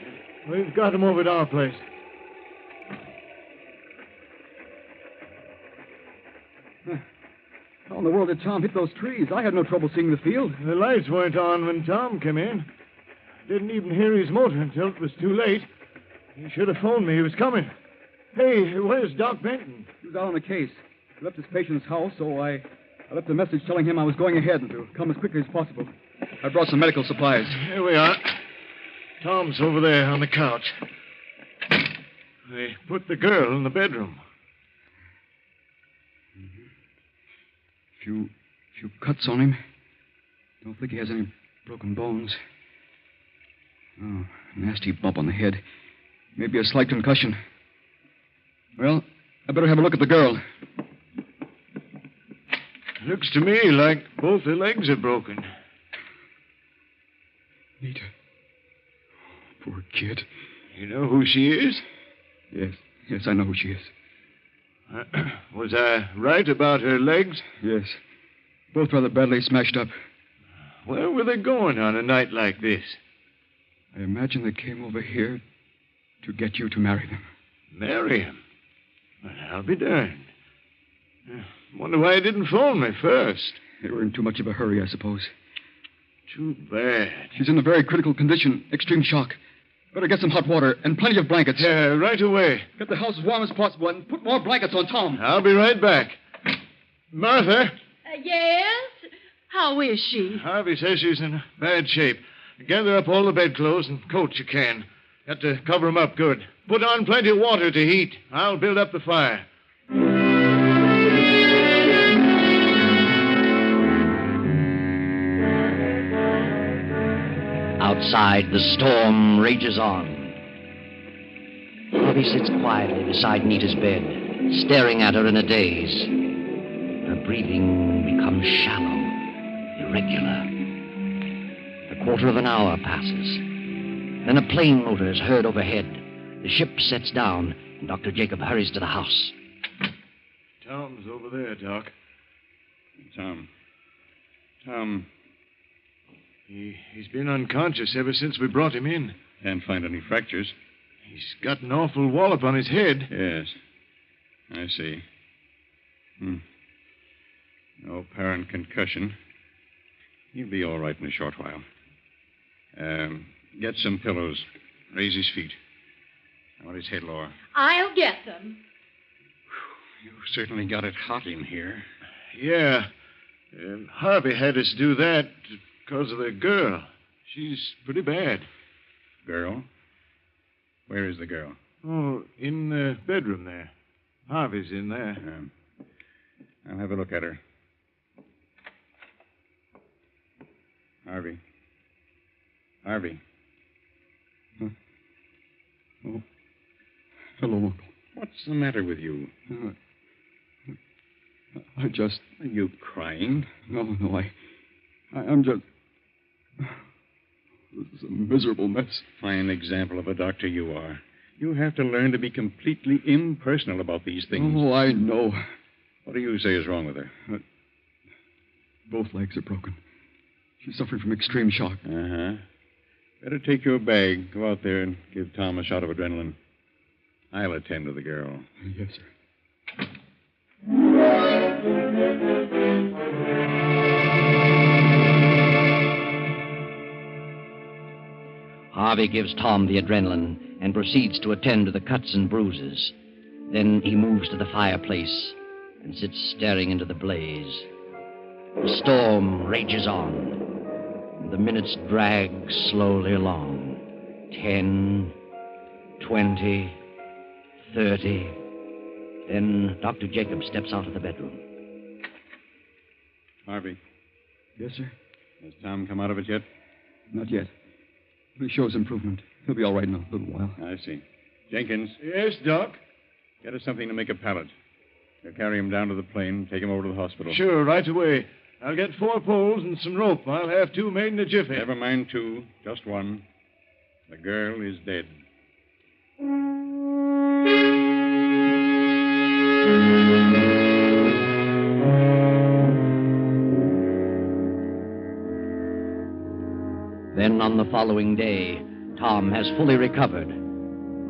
We've got him over at our place. How in the world did Tom hit those trees? I had no trouble seeing the field. The lights weren't on when Tom came in. Didn't even hear his motor until it was too late. He should have phoned me. He was coming. Hey, where's Doc Benton? He was out on a case. He left his patient's house, so I left a message telling him I was going ahead and to come as quickly as possible. I brought some medical supplies. Here we are. Tom's over there on the couch. They put the girl in the bedroom. Few cuts on him. Don't think he has any broken bones. Oh, nasty bump on the head. Maybe a slight concussion. Well, I better have a look at the girl. Looks to me like both her legs are broken. Nita. Poor kid. You know who she is? Yes, I know who she is. Was I right about her legs? Yes. Both rather badly smashed up. Where were they going on a night like this? I imagine they came over here to get you to marry them. Marry him? Well, I'll be darned. Wonder why he didn't phone me first. They were in too much of a hurry, I suppose. Too bad. She's in a very critical condition. Extreme shock. Better get some hot water and plenty of blankets. Yeah, right away. Get the house as warm as possible and put more blankets on Tom. I'll be right back. Martha? Yes? How is she? Harvey says she's in bad shape. Gather up all the bedclothes and coats you can. Got to cover 'em up good. Put on plenty of water to heat. I'll build up the fire. Outside, the storm rages on. Harvey sits quietly beside Nita's bed, staring at her in a daze. Her breathing becomes shallow, irregular. A quarter of an hour passes. Then a plane motor is heard overhead. The ship sets down, and Dr. Jacob hurries to the house. Tom's over there, Doc. Tom. He's been unconscious ever since we brought him in. Can't find any fractures. He's got an awful wallop on his head. Yes. I see. No apparent concussion. He'll be all right in a short while. Get some pillows. Raise his feet. I want his head lower. I'll get them. You certainly got it hot in here. Yeah. Harvey had us do that because of the girl. She's pretty bad. Girl? Where is the girl? Oh, in the bedroom there. Harvey's in there. I'll have a look at her. Harvey. Oh. Hello, Uncle. What's the matter with you? I just... Are you crying? No, I'm just... This is a miserable mess. Fine example of a doctor you are. You have to learn to be completely impersonal about these things. Oh, I know. What do you say is wrong with her? Both legs are broken. She's suffering from extreme shock. Uh-huh. Better take your bag, go out there, and give Tom a shot of adrenaline. I'll attend to the girl. Yes, sir. Harvey gives Tom the adrenaline and proceeds to attend to the cuts and bruises. Then he moves to the fireplace and sits staring into the blaze. The storm rages on, and the minutes drag slowly along. 10, 20, 30. Then Dr. Jacob steps out of the bedroom. Harvey. Yes, sir? Has Tom come out of it yet? Not yet. But he shows improvement. He'll be all right in a little while. I see. Jenkins. Yes, Doc? Get us something to make a pallet. We'll carry him down to the plane, take him over to the hospital. Sure, right away. I'll get 4 poles and some rope. I'll have 2 made in a jiffy. Never mind 2, just 1. The girl is dead. Then on the following day, Tom has fully recovered.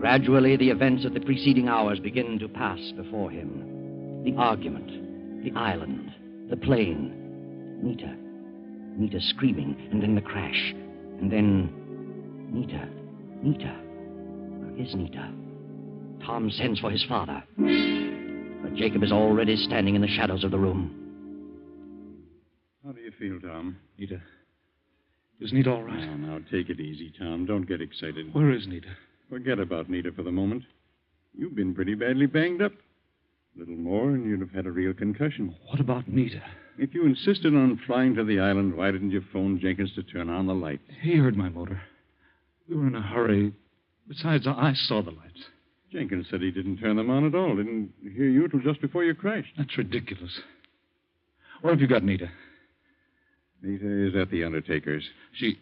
Gradually, the events of the preceding hours begin to pass before him. The argument, the island, the plane, Nita screaming, and then the crash. And then Nita. Where is Nita? Tom sends for his father. But Jacob is already standing in the shadows of the room. How do you feel, Tom? Nita. Is Nita all right? Now, take it easy, Tom. Don't get excited. Where is Nita? Forget about Nita for the moment. You've been pretty badly banged up. A little more, and you'd have had a real concussion. What about Nita? If you insisted on flying to the island, why didn't you phone Jenkins to turn on the light? He heard my motor. We were in a hurry. Besides, I saw the lights. Jenkins said he didn't turn them on at all. Didn't hear you till just before you crashed. That's ridiculous. Where have you got Nita? Nita is at the undertaker's. She...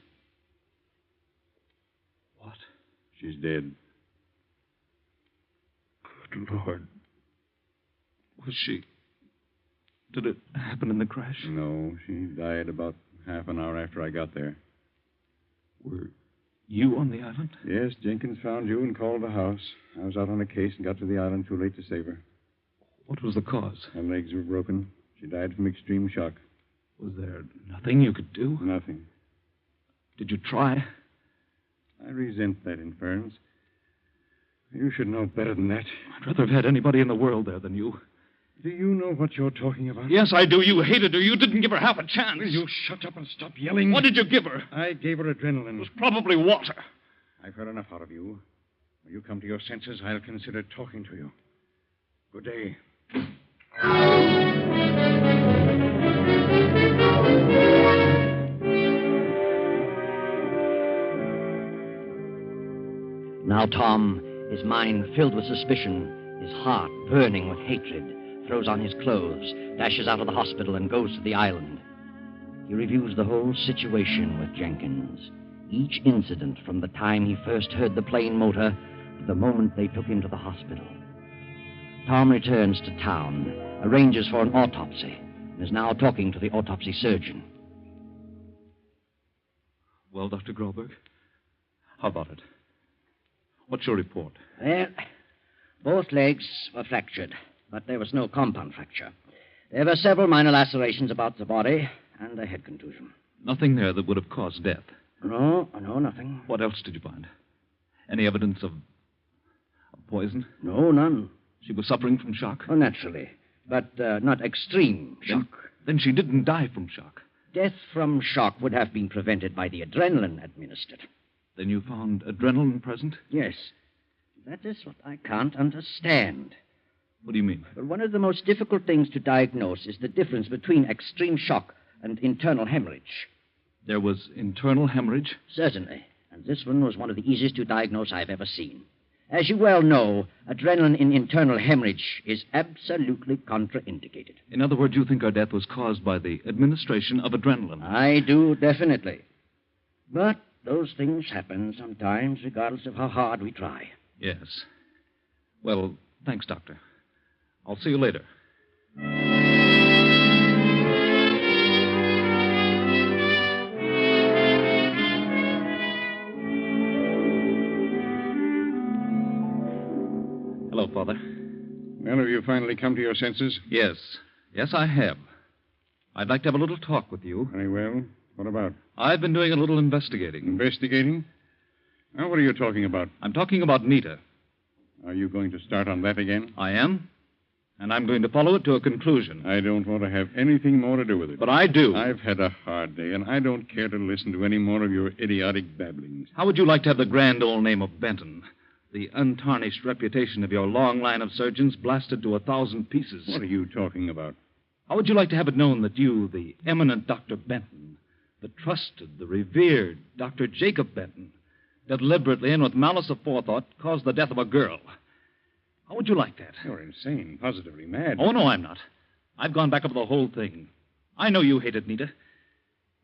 What? She's dead. Good Lord. Was she... Did it happen in the crash? No, she died about half an hour after I got there. Were you on the island? Yes, Jenkins found you and called the house. I was out on a case and got to the island too late to save her. What was the cause? Her legs were broken. She died from extreme shock. Was there nothing you could do? Nothing. Did you try? I resent that inference. You should know better than that. I'd rather have had anybody in the world there than you. Do you know what you're talking about? Yes, I do. You hated her. You didn't give her half a chance. Will you shut up and stop yelling? What did you give her? I gave her adrenaline. It was probably water. I've heard enough out of you. When you come to your senses, I'll consider talking to you. Good day. Now Tom, his mind filled with suspicion, his heart burning with hatred, throws on his clothes, dashes out of the hospital, and goes to the island. He reviews the whole situation with Jenkins. Each incident from the time he first heard the plane motor to the moment they took him to the hospital. Tom returns to town, arranges for an autopsy, and is now talking to the autopsy surgeon. Well, Dr. Groberg, how about it? What's your report? Well, both legs were fractured, but there was no compound fracture. There were several minor lacerations about the body and a head contusion. Nothing there that would have caused death? No, nothing. What else did you find? Any evidence of poison? No, none. She was suffering from shock? Oh, naturally, but not extreme shock. Then she didn't die from shock? Death from shock would have been prevented by the adrenaline administered. Then you found adrenaline present? Yes. That is what I can't understand. What do you mean? Well, one of the most difficult things to diagnose is the difference between extreme shock and internal hemorrhage. There was internal hemorrhage? Certainly. And this one was one of the easiest to diagnose I've ever seen. As you well know, adrenaline in internal hemorrhage is absolutely contraindicated. In other words, you think our death was caused by the administration of adrenaline? I do, definitely. But those things happen sometimes, regardless of how hard we try. Yes. Well, thanks, Doctor. I'll see you later. Hello, Father. Well, have you finally come to your senses? Yes. Yes, I have. I'd like to have a little talk with you. Very well. What about? I've been doing a little investigating. Investigating? Now, what are you talking about? I'm talking about Nita. Are you going to start on that again? I am. And I'm going to follow it to a conclusion. I don't want to have anything more to do with it. But I do. I've had a hard day, and I don't care to listen to any more of your idiotic babblings. How would you like to have the grand old name of Benton? The untarnished reputation of your long line of surgeons blasted to 1,000 pieces. What are you talking about? How would you like to have it known that you, the eminent Dr. Benton, the trusted, the revered Dr. Jacob Benton, deliberately and with malice aforethought caused the death of a girl? How would you like that? You're insane, positively mad. Oh, no, I'm not. I've gone back over the whole thing. I know you hated Nita.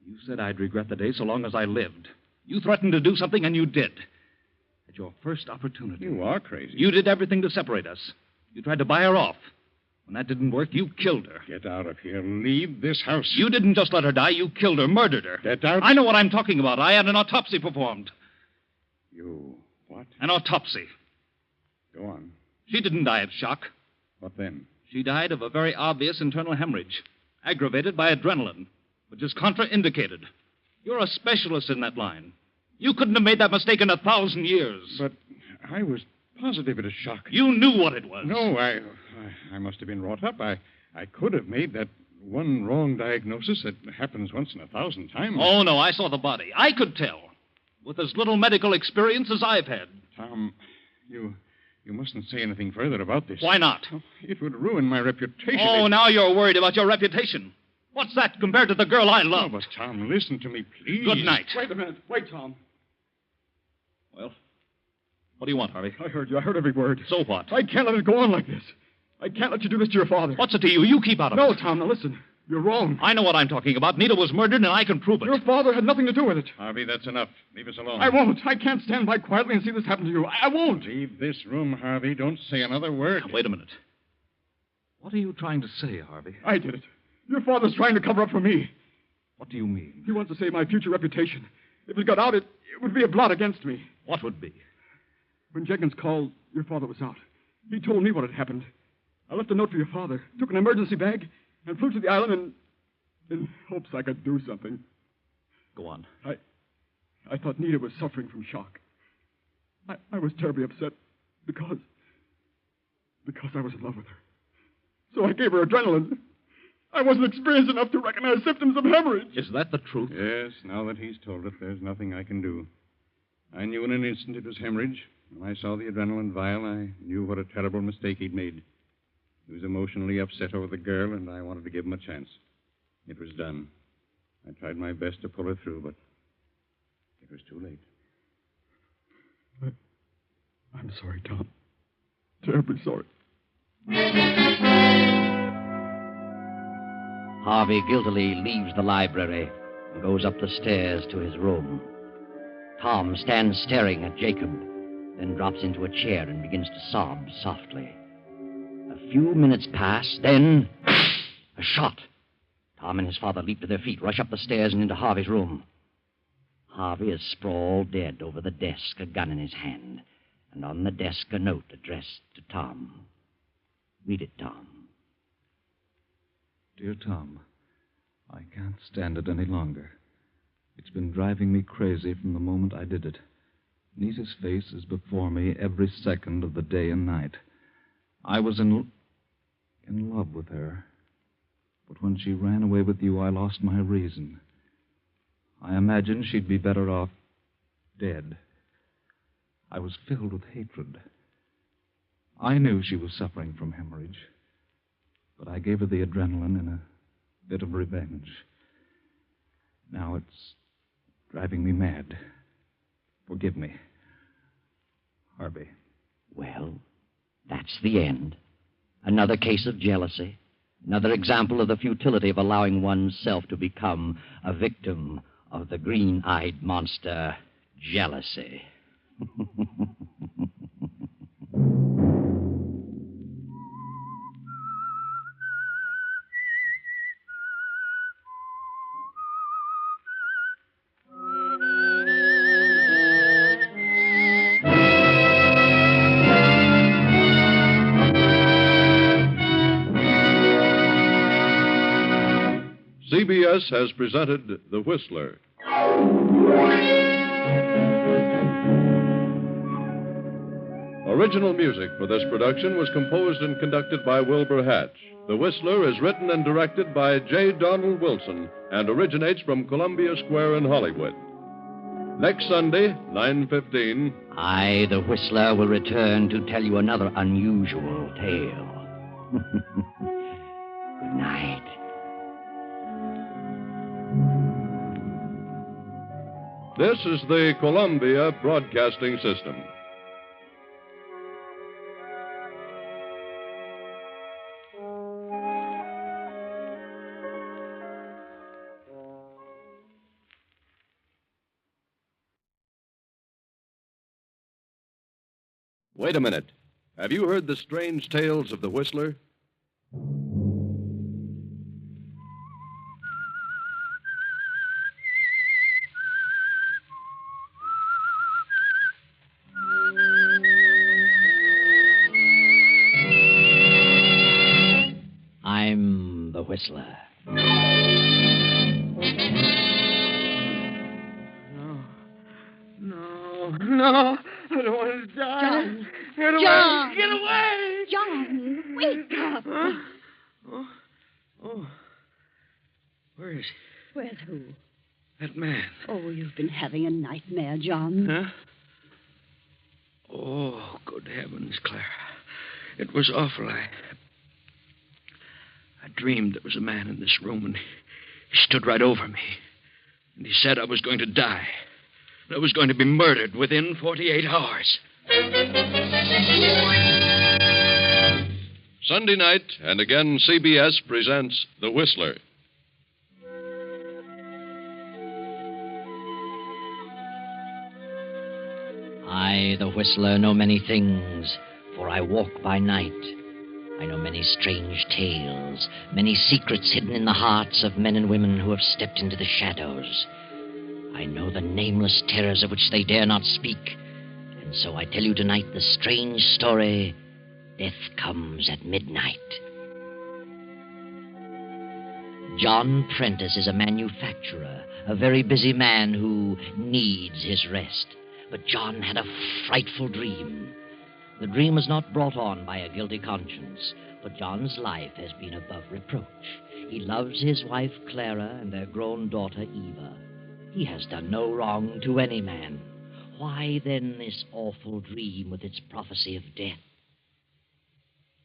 You said I'd regret the day so long as I lived. You threatened to do something, and you did. At your first opportunity. You are crazy. You did everything to separate us. You tried to buy her off. When that didn't work, you killed her. Get out of here. Leave this house. You didn't just let her die. You killed her, murdered her. Get out. I know what I'm talking about. I had an autopsy performed. You what? An autopsy. Go on. She didn't die of shock. What then? She died of a very obvious internal hemorrhage, aggravated by adrenaline, which is contraindicated. You're a specialist in that line. You couldn't have made that mistake in 1,000 years. But I was positive it was shock. You knew what it was. No, I must have been wrought up. I could have made that one wrong diagnosis that happens once in 1,000 times. Oh, no, I saw the body. I could tell. With as little medical experience as I've had. Tom, you mustn't say anything further about this. Why not? It would ruin my reputation. Oh, now you're worried about your reputation. What's that compared to the girl I love? Oh, but Tom, listen to me, please. Good night. Wait a minute. Wait, Tom. Well, what do you want, Harvey? I heard you. I heard every word. So what? I can't let it go on like this. I can't let you do this to your father. What's it to you? You keep out of it. No, Tom, now listen. You're wrong. I know what I'm talking about. Nita was murdered, and I can prove it. Your father had nothing to do with it. Harvey, that's enough. Leave us alone. I won't. I can't stand by quietly and see this happen to you. I won't. Leave this room, Harvey. Don't say another word. Now, wait a minute. What are you trying to say, Harvey? I did it. Your father's trying to cover up for me. What do you mean? He wants to save my future reputation. If it got out, it would be a blot against me. What would be? When Jenkins called, your father was out. He told me what had happened. I left a note for your father, took an emergency bag, and flew to the island in hopes I could do something. Go on. I thought Nita was suffering from shock. I was terribly upset because I was in love with her. So I gave her adrenaline. I wasn't experienced enough to recognize symptoms of hemorrhage. Is that the truth? Yes, now that he's told it, there's nothing I can do. I knew in an instant it was hemorrhage. When I saw the adrenaline vial, I knew what a terrible mistake he'd made. He was emotionally upset over the girl, and I wanted to give him a chance. It was done. I tried my best to pull her through, but it was too late. I'm sorry, Tom. Terribly sorry. Harvey guiltily leaves the library and goes up the stairs to his room. Tom stands staring at Jacob, then drops into a chair and begins to sob softly. A few minutes pass, then a shot. Tom and his father leap to their feet, rush up the stairs and into Harvey's room. Harvey is sprawled dead over the desk, a gun in his hand, and on the desk a note addressed to Tom. Read it, Tom. Dear Tom, I can't stand it any longer. It's been driving me crazy from the moment I did it. Nita's face is before me every second of the day and night. I was in love with her. But when she ran away with you, I lost my reason. I imagined she'd be better off dead. I was filled with hatred. I knew she was suffering from hemorrhage, but I gave her the adrenaline in a bit of revenge. Now it's driving me mad. Forgive me. Harvey. Well, that's the end. Another case of jealousy. Another example of the futility of allowing oneself to become a victim of the green-eyed monster, jealousy. CBS has presented The Whistler. Original music for this production was composed and conducted by Wilbur Hatch. The Whistler is written and directed by J. Donald Wilson and originates from Columbia Square in Hollywood. Next Sunday, 9:15. I, the Whistler, will return to tell you another unusual tale. Good night. This is the Columbia Broadcasting System. Wait a minute. Have you heard the strange tales of the Whistler? I'm the Whistler. No, I don't want to die. John! Get away! John! Get away! John, wake up! Huh? Oh. Where is he? Where's who? That man. Oh, you've been having a nightmare, John. Huh? Oh, good heavens, Clara. It was awful. I dreamed there was a man in this room, and he stood right over me. And he said I was going to die. I was going to be murdered within 48 hours. Sunday night, and again CBS presents The Whistler. I, the Whistler, know many things, for I walk by night. I know many strange tales, many secrets hidden in the hearts of men and women who have stepped into the shadows. I know the nameless terrors of which they dare not speak. And so I tell you tonight the strange story, Death Comes at Midnight. John Prentice is a manufacturer, a very busy man who needs his rest. But John had a frightful dream. The dream was not brought on by a guilty conscience, for John's life has been above reproach. He loves his wife Clara and their grown daughter Eva. He has done no wrong to any man. Why, then, this awful dream with its prophecy of death?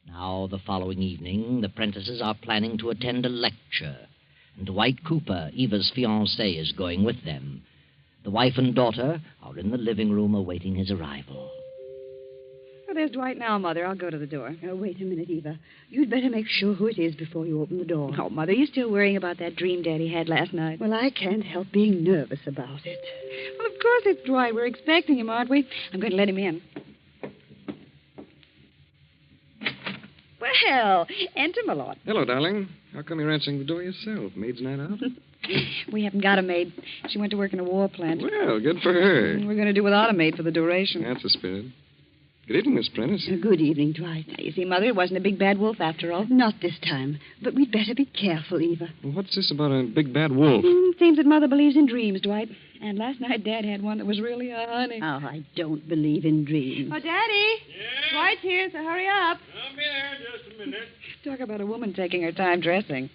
Now, the following evening, the Prentices are planning to attend a lecture, and Dwight Cooper, Eva's fiancé, is going with them. The wife and daughter are in the living room awaiting his arrival. Oh, there's Dwight now, Mother. I'll go to the door. Oh, wait a minute, Eva. You'd better make sure who it is before you open the door. Oh, Mother, you still worrying about that dream Daddy had last night? Well, I can't help being nervous about it. Well, of course it's Dwight. We're expecting him, aren't we? I'm going to let him in. Well, enter, my lord. Hello, darling. How come you're answering the door yourself? Maid's night out? We haven't got a maid. She went to work in a war plant. Well, good for her. We're going to do without a maid for the duration. That's the spirit. Good evening, Miss Prentice. Good evening, Dwight. You see, Mother, it wasn't a big bad wolf after all. Not this time. But we'd better be careful, Eva. Well, what's this about a big bad wolf? Seems that Mother believes in dreams, Dwight. And last night Dad had one that was really a honey. Oh, I don't believe in dreams. Oh, Daddy. Yes? Dwight's here, so hurry up. I'll be there just a minute. Talk about a woman taking her time dressing.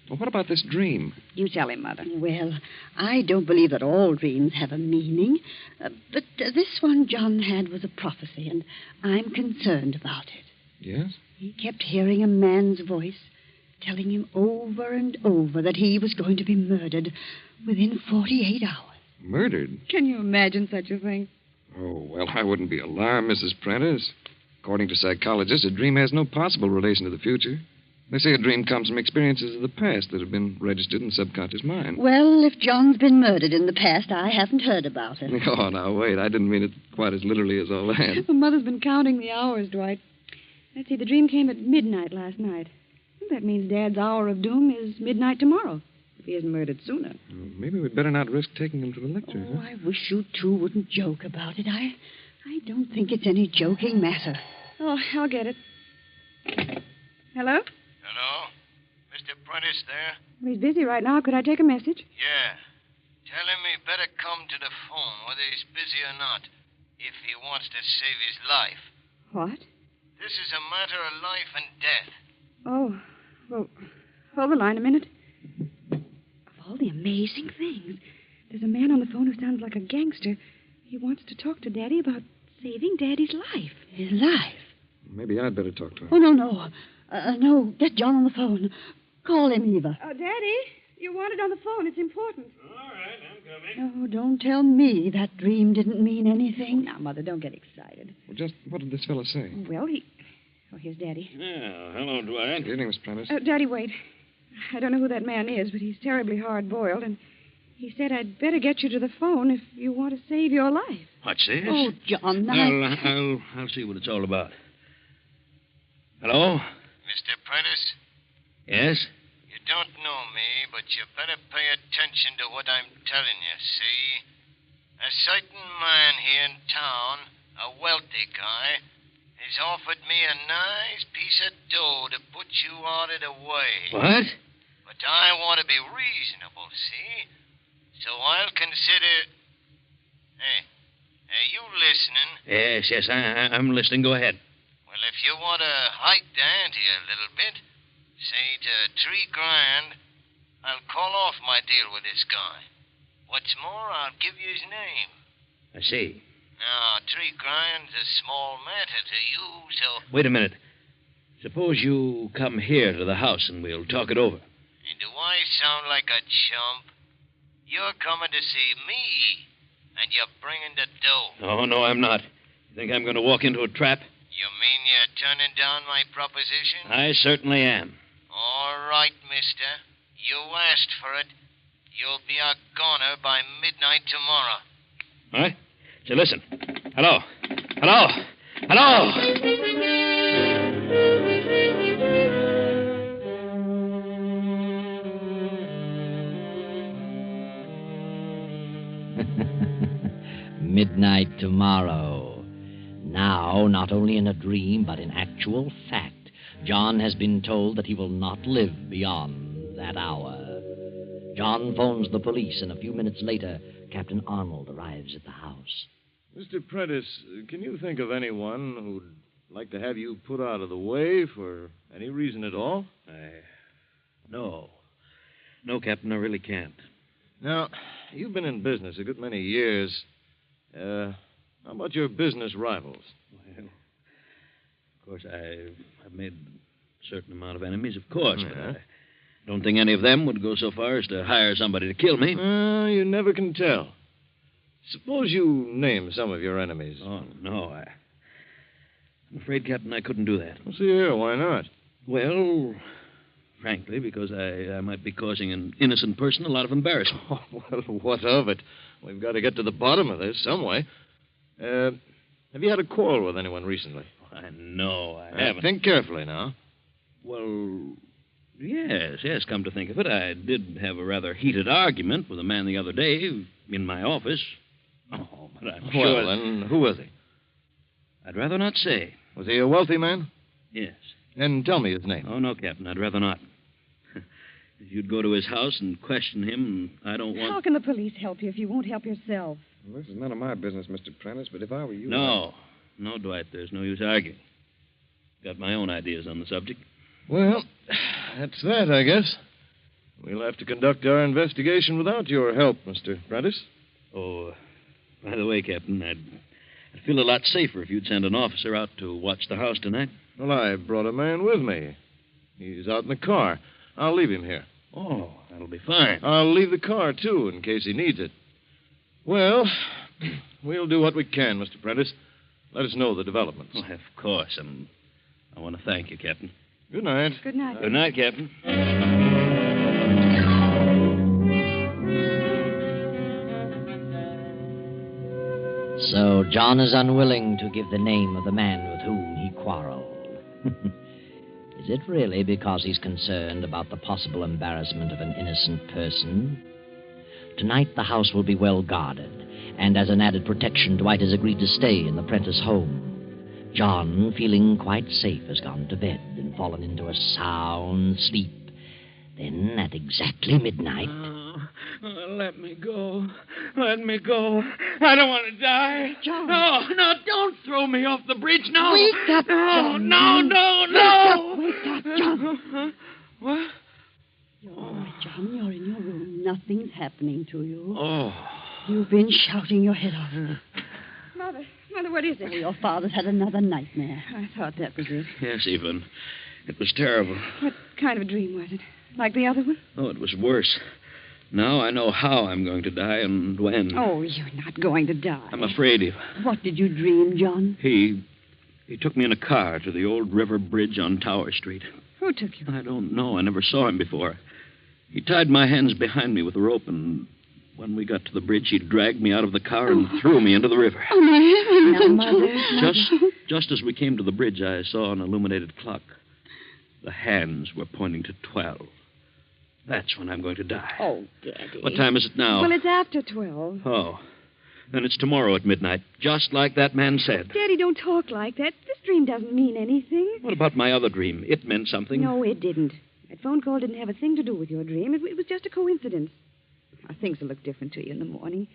Well, what about this dream? You tell him, Mother. Well, I don't believe that all dreams have a meaning. But this one John had was a prophecy, and I'm concerned about it. Yes? He kept hearing a man's voice telling him over and over that he was going to be murdered within 48 hours. Murdered? Can you imagine such a thing? Oh, well, I wouldn't be alarmed, Mrs. Prentice. According to psychologists, a dream has no possible relation to the future. They say a dream comes from experiences of the past that have been registered in the subconscious mind. Well, if John's been murdered in the past, I haven't heard about it. Oh, now, wait. I didn't mean it quite as literally as all that. Well, Mother's been counting the hours, Dwight. Let's see, the dream came at midnight last night. That means Dad's hour of doom is midnight tomorrow, if he isn't murdered sooner. Maybe we'd better not risk taking him to the lecture. Oh, I wish you two wouldn't joke about it. I don't think it's any joking matter. Oh, I'll get it. Hello? Hello? Mr. Prentice there? Well, he's busy right now. Could I take a message? Yeah. Tell him he better come to the phone, whether he's busy or not, if he wants to save his life. What? This is a matter of life and death. Oh, well, hold the line a minute. Of all the amazing things, there's a man on the phone who sounds like a gangster. He wants to talk to Daddy about saving Daddy's life. His life? Maybe I'd better talk to him. Oh, no. No, get John on the phone. Call him, Eva. Oh, Daddy, you want it on the phone. It's important. All right, I'm coming. Oh, don't tell me that dream didn't mean anything. Now, Mother, don't get excited. Well, just what did this fellow say? Well, Oh, here's Daddy. Yeah, hello, Dwight. Good evening, Miss Prentice. Daddy, wait. I don't know who that man is, but he's terribly hard-boiled, and he said I'd better get you to the phone if you want to save your life. What's this? Oh, John, I'll see what it's all about. Hello? Mr. Prentice? Yes? You don't know me, but you better pay attention to what I'm telling you, see? A certain man here in town, a wealthy guy, has offered me a nice piece of dough to put you out of the way. What? But I want to be reasonable, see? So I'll consider... Hey, are you listening? Yes, I'm listening. Go ahead. Well, if you want to hike the ante a little bit, say to $3,000, I'll call off my deal with this guy. What's more, I'll give you his name. I see. Now, $3,000's a small matter to you, so... Wait a minute. Suppose you come here to the house and we'll talk it over. And do I sound like a chump? You're coming to see me, and you're bringing the dough. Oh, no, I'm not. You think I'm going to walk into a trap? You mean you're turning down my proposition? I certainly am. All right, mister. You asked for it. You'll be a goner by midnight tomorrow. All right? So listen. Hello. Hello. Hello. Midnight tomorrow. Now, not only in a dream, but in actual fact, John has been told that he will not live beyond that hour. John phones the police, and a few minutes later, Captain Arnold arrives at the house. Mr. Prentice, can you think of anyone who'd like to have you put out of the way for any reason at all? No. No, Captain, I really can't. Now, you've been in business a good many years. How about your business rivals? Well, of course, I've made a certain amount of enemies, of course, but I don't think any of them would go so far as to hire somebody to kill me. You never can tell. Suppose you name some of your enemies. Oh, no, I'm afraid, Captain, I couldn't do that. Well, see here, why not? Well, frankly, because I might be causing an innocent person a lot of embarrassment. Oh, well, what of it? We've got to get to the bottom of this some way. Have you had a quarrel with anyone recently? No, I haven't. Think carefully now. Well, yes, come to think of it, I did have a rather heated argument with a man the other day in my office. Oh, but I'm sure... Well, then, who was he? I'd rather not say. Was he a wealthy man? Yes. Then tell me his name. Oh, no, Captain, I'd rather not. If you'd go to his house and question him, I don't want... How can the police help you if you won't help yourself? Well, this is none of my business, Mr. Prentice, but if I were you... No, Dwight, there's no use arguing. Got my own ideas on the subject. Well, that's that, I guess. We'll have to conduct our investigation without your help, Mr. Prentice. Oh, by the way, Captain, I'd feel a lot safer if you'd send an officer out to watch the house tonight. Well, I brought a man with me. He's out in the car. I'll leave him here. Oh, that'll be fine. I'll leave the car, too, in case he needs it. Well, We'll do what we can, Mr. Prentice. Let us know the developments. Oh, of course, and I want to thank you, Captain. Good night. Good night. Good night, Captain. So John is unwilling to give the name of the man with whom he quarreled. Is it really because he's concerned about the possible embarrassment of an innocent person? Tonight the house will be well guarded, and as an added protection, Dwight has agreed to stay in the Prentice home. John, feeling quite safe, has gone to bed and fallen into a sound sleep. Then, at exactly midnight... Let me go. Let me go. I don't want to die. John. No, don't throw me off the bridge. No. Wake up, John. No. Wake up, John. What? You're all right, John. You're in your room. Nothing's happening to you. Oh. You've been shouting your head off. Mother, what is it? Oh, your father's had another nightmare. I thought that was it. Yes, Evelyn. It was terrible. What kind of a dream was it? Like the other one? Oh, it was worse. Now I know how I'm going to die and when. Oh, you're not going to die. I'm afraid, Eva. What did you dream, John? He took me in a car to the old river bridge on Tower Street. Who took you? I don't know. I never saw him before. He tied my hands behind me with a rope, and when we got to the bridge, he dragged me out of the car and threw me into the river. Oh, my heavens. Mother. Just as we came to the bridge, I saw an illuminated clock. The hands were pointing to 12. That's when I'm going to die. Oh, Daddy. What time is it now? Well, it's after 12. Oh. Then it's tomorrow at midnight, just like that man said. Daddy, don't talk like that. This dream doesn't mean anything. What about my other dream? It meant something. No, it didn't. That phone call didn't have a thing to do with your dream. It was just a coincidence. Now, things will look different to you in the morning.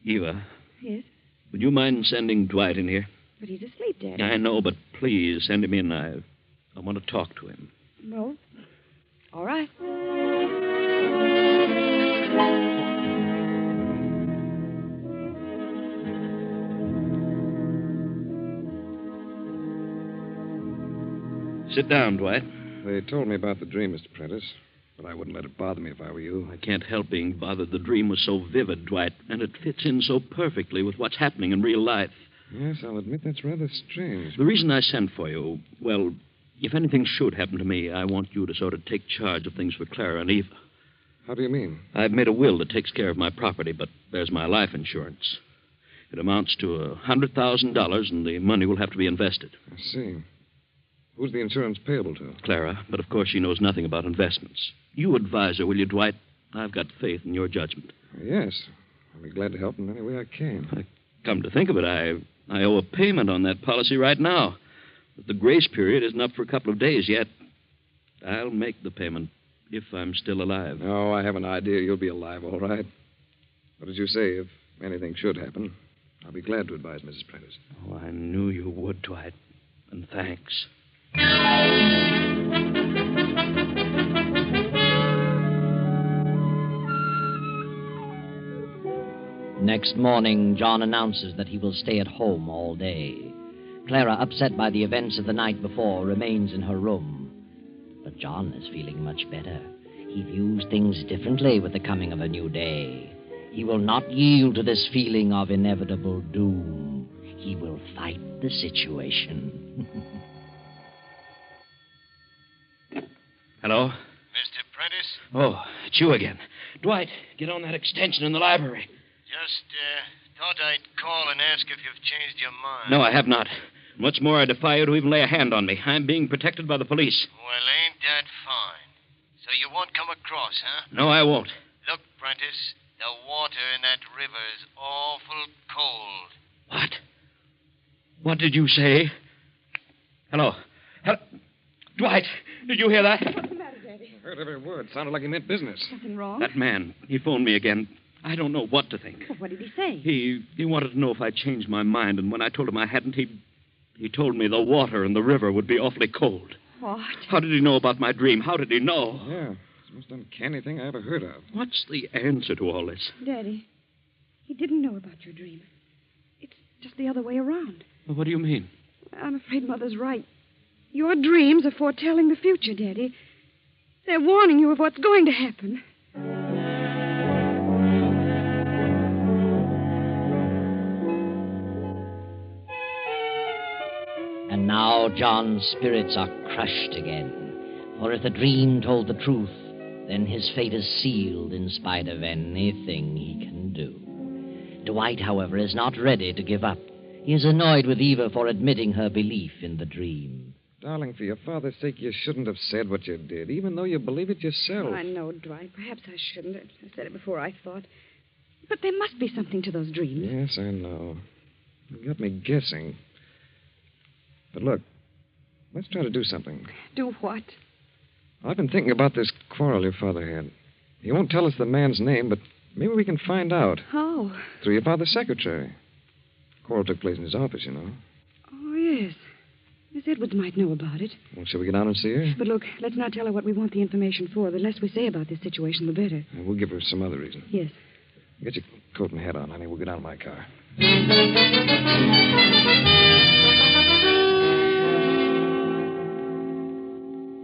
Eva, Yes? would you mind sending Dwight in here? But he's asleep, Daddy. I know, but please send him in. I want to talk to him. Well, all right. Sit down, Dwight. They told me about the dream, Mr. Prentice, but I wouldn't let it bother me if I were you. I can't help being bothered. The dream was so vivid, Dwight, and it fits in so perfectly with what's happening in real life. Yes, I'll admit that's rather strange. The reason I sent for you, well, if anything should happen to me, I want you to sort of take charge of things for Clara and Eva. How do you mean? I've made a will that takes care of my property, but there's my life insurance. It amounts to $100,000, and the money will have to be invested. I see. Who's the insurance payable to? Clara, but of course she knows nothing about investments. You advise her, will you, Dwight? I've got faith in your judgment. Yes. I'll be glad to help in any way I can. Come to think of it, I owe a payment on that policy right now. But the grace period isn't up for a couple of days yet. I'll make the payment if I'm still alive. Oh, I have an idea you'll be alive, all right. But as you say, if anything should happen, I'll be glad to advise Mrs. Prentice. Oh, I knew you would, Dwight. And thanks. Next morning, John announces that he will stay at home all day. Clara, upset by the events of the night before, remains in her room. But John is feeling much better. He views things differently with the coming of a new day. He will not yield to this feeling of inevitable doom. He will fight the situation. Hello? Mr. Prentice? Oh, it's you again. Dwight, get on that extension in the library. Just thought I'd call and ask if you've changed your mind. No, I have not. What's more, I defy you to even lay a hand on me. I'm being protected by the police. Well, ain't that fine? So you won't come across, huh? No, I won't. Look, Prentice, the water in that river's awful cold. What? What did you say? Hello? Dwight, did you hear that? What's the matter, Daddy? I heard every word. Sounded like he meant business. Something wrong? That man, he phoned me again. I don't know what to think. Well, what did he say? He wanted to know if I changed my mind, and when I told him I hadn't, he told me the water in the river would be awfully cold. What? How did he know about my dream? How did he know? Yeah, it's the most uncanny thing I ever heard of. What's the answer to all this? Daddy, he didn't know about your dream. It's just the other way around. Well, what do you mean? I'm afraid Mother's right. Your dreams are foretelling the future, Daddy. They're warning you of what's going to happen. And now John's spirits are crushed again. For if the dream told the truth, then his fate is sealed in spite of anything he can do. Dwight, however, is not ready to give up. He is annoyed with Eva for admitting her belief in the dream. Darling, for your father's sake, you shouldn't have said what you did, even though you believe it yourself. I know, Dwight. Perhaps I shouldn't. I said it before I thought. But there must be something to those dreams. Yes, I know. You got me guessing. But look, let's try to do something. Do what? I've been thinking about this quarrel your father had. He won't tell us the man's name, but maybe we can find out. How? Through your father's secretary. The quarrel took place in his office, you know. Oh, yes. Miss Edwards might know about it. Well, shall we get down and see her? But look, let's not tell her what we want the information for. The less we say about this situation, the better. We'll give her some other reason. Yes. Get your coat and hat on, honey. We'll get out of my car.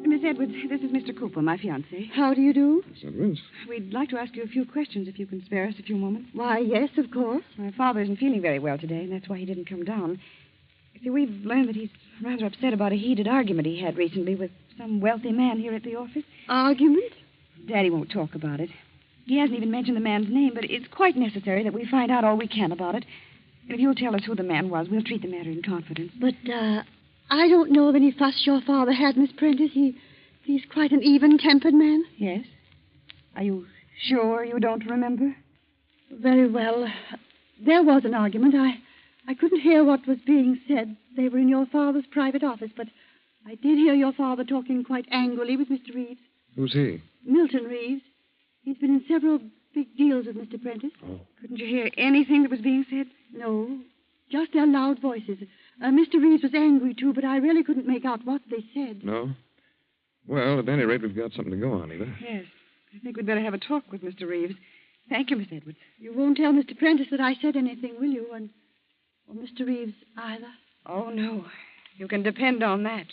Miss Edwards, this is Mr. Cooper, my fiancé. How do you do? Miss Edwards? We'd like to ask you a few questions if you can spare us a few moments. Why, yes, of course. My father isn't feeling very well today, and that's why he didn't come down. You see, we've learned that he's rather upset about a heated argument he had recently with some wealthy man here at the office. Argument? Daddy won't talk about it. He hasn't even mentioned the man's name, but it's quite necessary that we find out all we can about it. And if you'll tell us who the man was, we'll treat the matter in confidence. But, I don't know of any fuss your father had, Miss Prentice. He's quite an even-tempered man. Yes? Are you sure you don't remember? Very well. There was an argument. I couldn't hear what was being said. They were in your father's private office, but I did hear your father talking quite angrily with Mr. Reeves. Who's he? Milton Reeves. He's been in several big deals with Mr. Prentice. Oh. Couldn't you hear anything that was being said? No, just their loud voices. Mr. Reeves was angry, too, but I really couldn't make out what they said. No? Well, at any rate, we've got something to go on, Eva. Yes. I think we'd better have a talk with Mr. Reeves. Thank you, Miss Edwards. You won't tell Mr. Prentice that I said anything, will you? Or Mr. Reeves either? Oh, no. You can depend on that.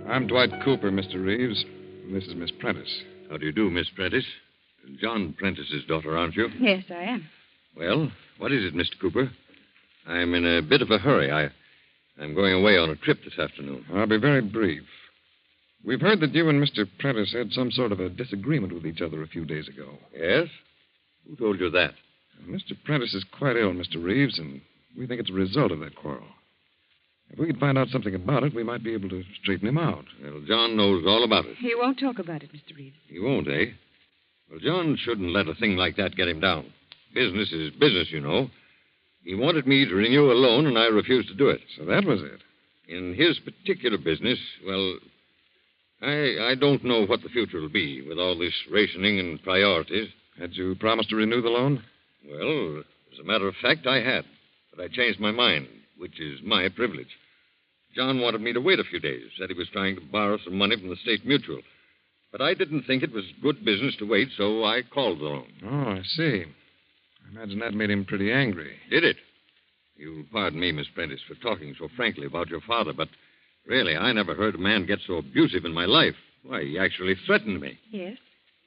I'm Dwight Cooper, Mr. Reeves. And this is Miss Prentice. How do you do, Miss Prentice? John Prentice's daughter, aren't you? Yes, I am. Well, what is it, Mr. Cooper? I'm in a bit of a hurry. I'm going away on a trip this afternoon. I'll be very brief. We've heard that you and Mr. Prentice had some sort of a disagreement with each other a few days ago. Yes? Who told you that? Mr. Prentice is quite ill, Mr. Reeves, and we think it's a result of that quarrel. If we could find out something about it, we might be able to straighten him out. Well, John knows all about it. He won't talk about it, Mr. Reeves. He won't, eh? Well, John shouldn't let a thing like that get him down. Business is business, you know. He wanted me to renew a loan, and I refused to do it. So that was it. In his particular business, well, I don't know what the future will be with all this rationing and priorities. Had you promised to renew the loan? Well, as a matter of fact, I had. But I changed my mind, which is my privilege. John wanted me to wait a few days, said he was trying to borrow some money from the State Mutual. But I didn't think it was good business to wait, so I called the loan. Oh, I see. I imagine that made him pretty angry. Did it? You'll pardon me, Miss Prentice, for talking so frankly about your father, but really, I never heard a man get so abusive in my life. Why, he actually threatened me. Yes?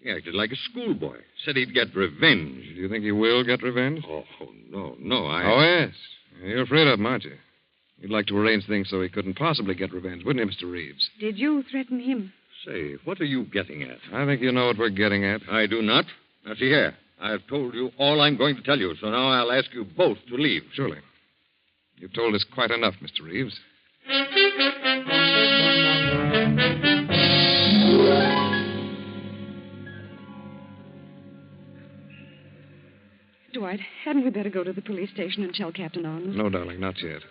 He acted like a schoolboy. Said he'd get revenge. Do you think he will get revenge? Oh, no, Oh, yes. You're afraid of him, aren't you? You'd like to arrange things so he couldn't possibly get revenge, wouldn't you, Mr. Reeves? Did you threaten him? Say, what are you getting at? I think you know what we're getting at. I do not. Now, see here. I've told you all I'm going to tell you, so now I'll ask you both to leave. Surely. You've told us quite enough, Mr. Reeves. Dwight, hadn't we better go to the police station and tell Captain Arnold? No, darling, not yet.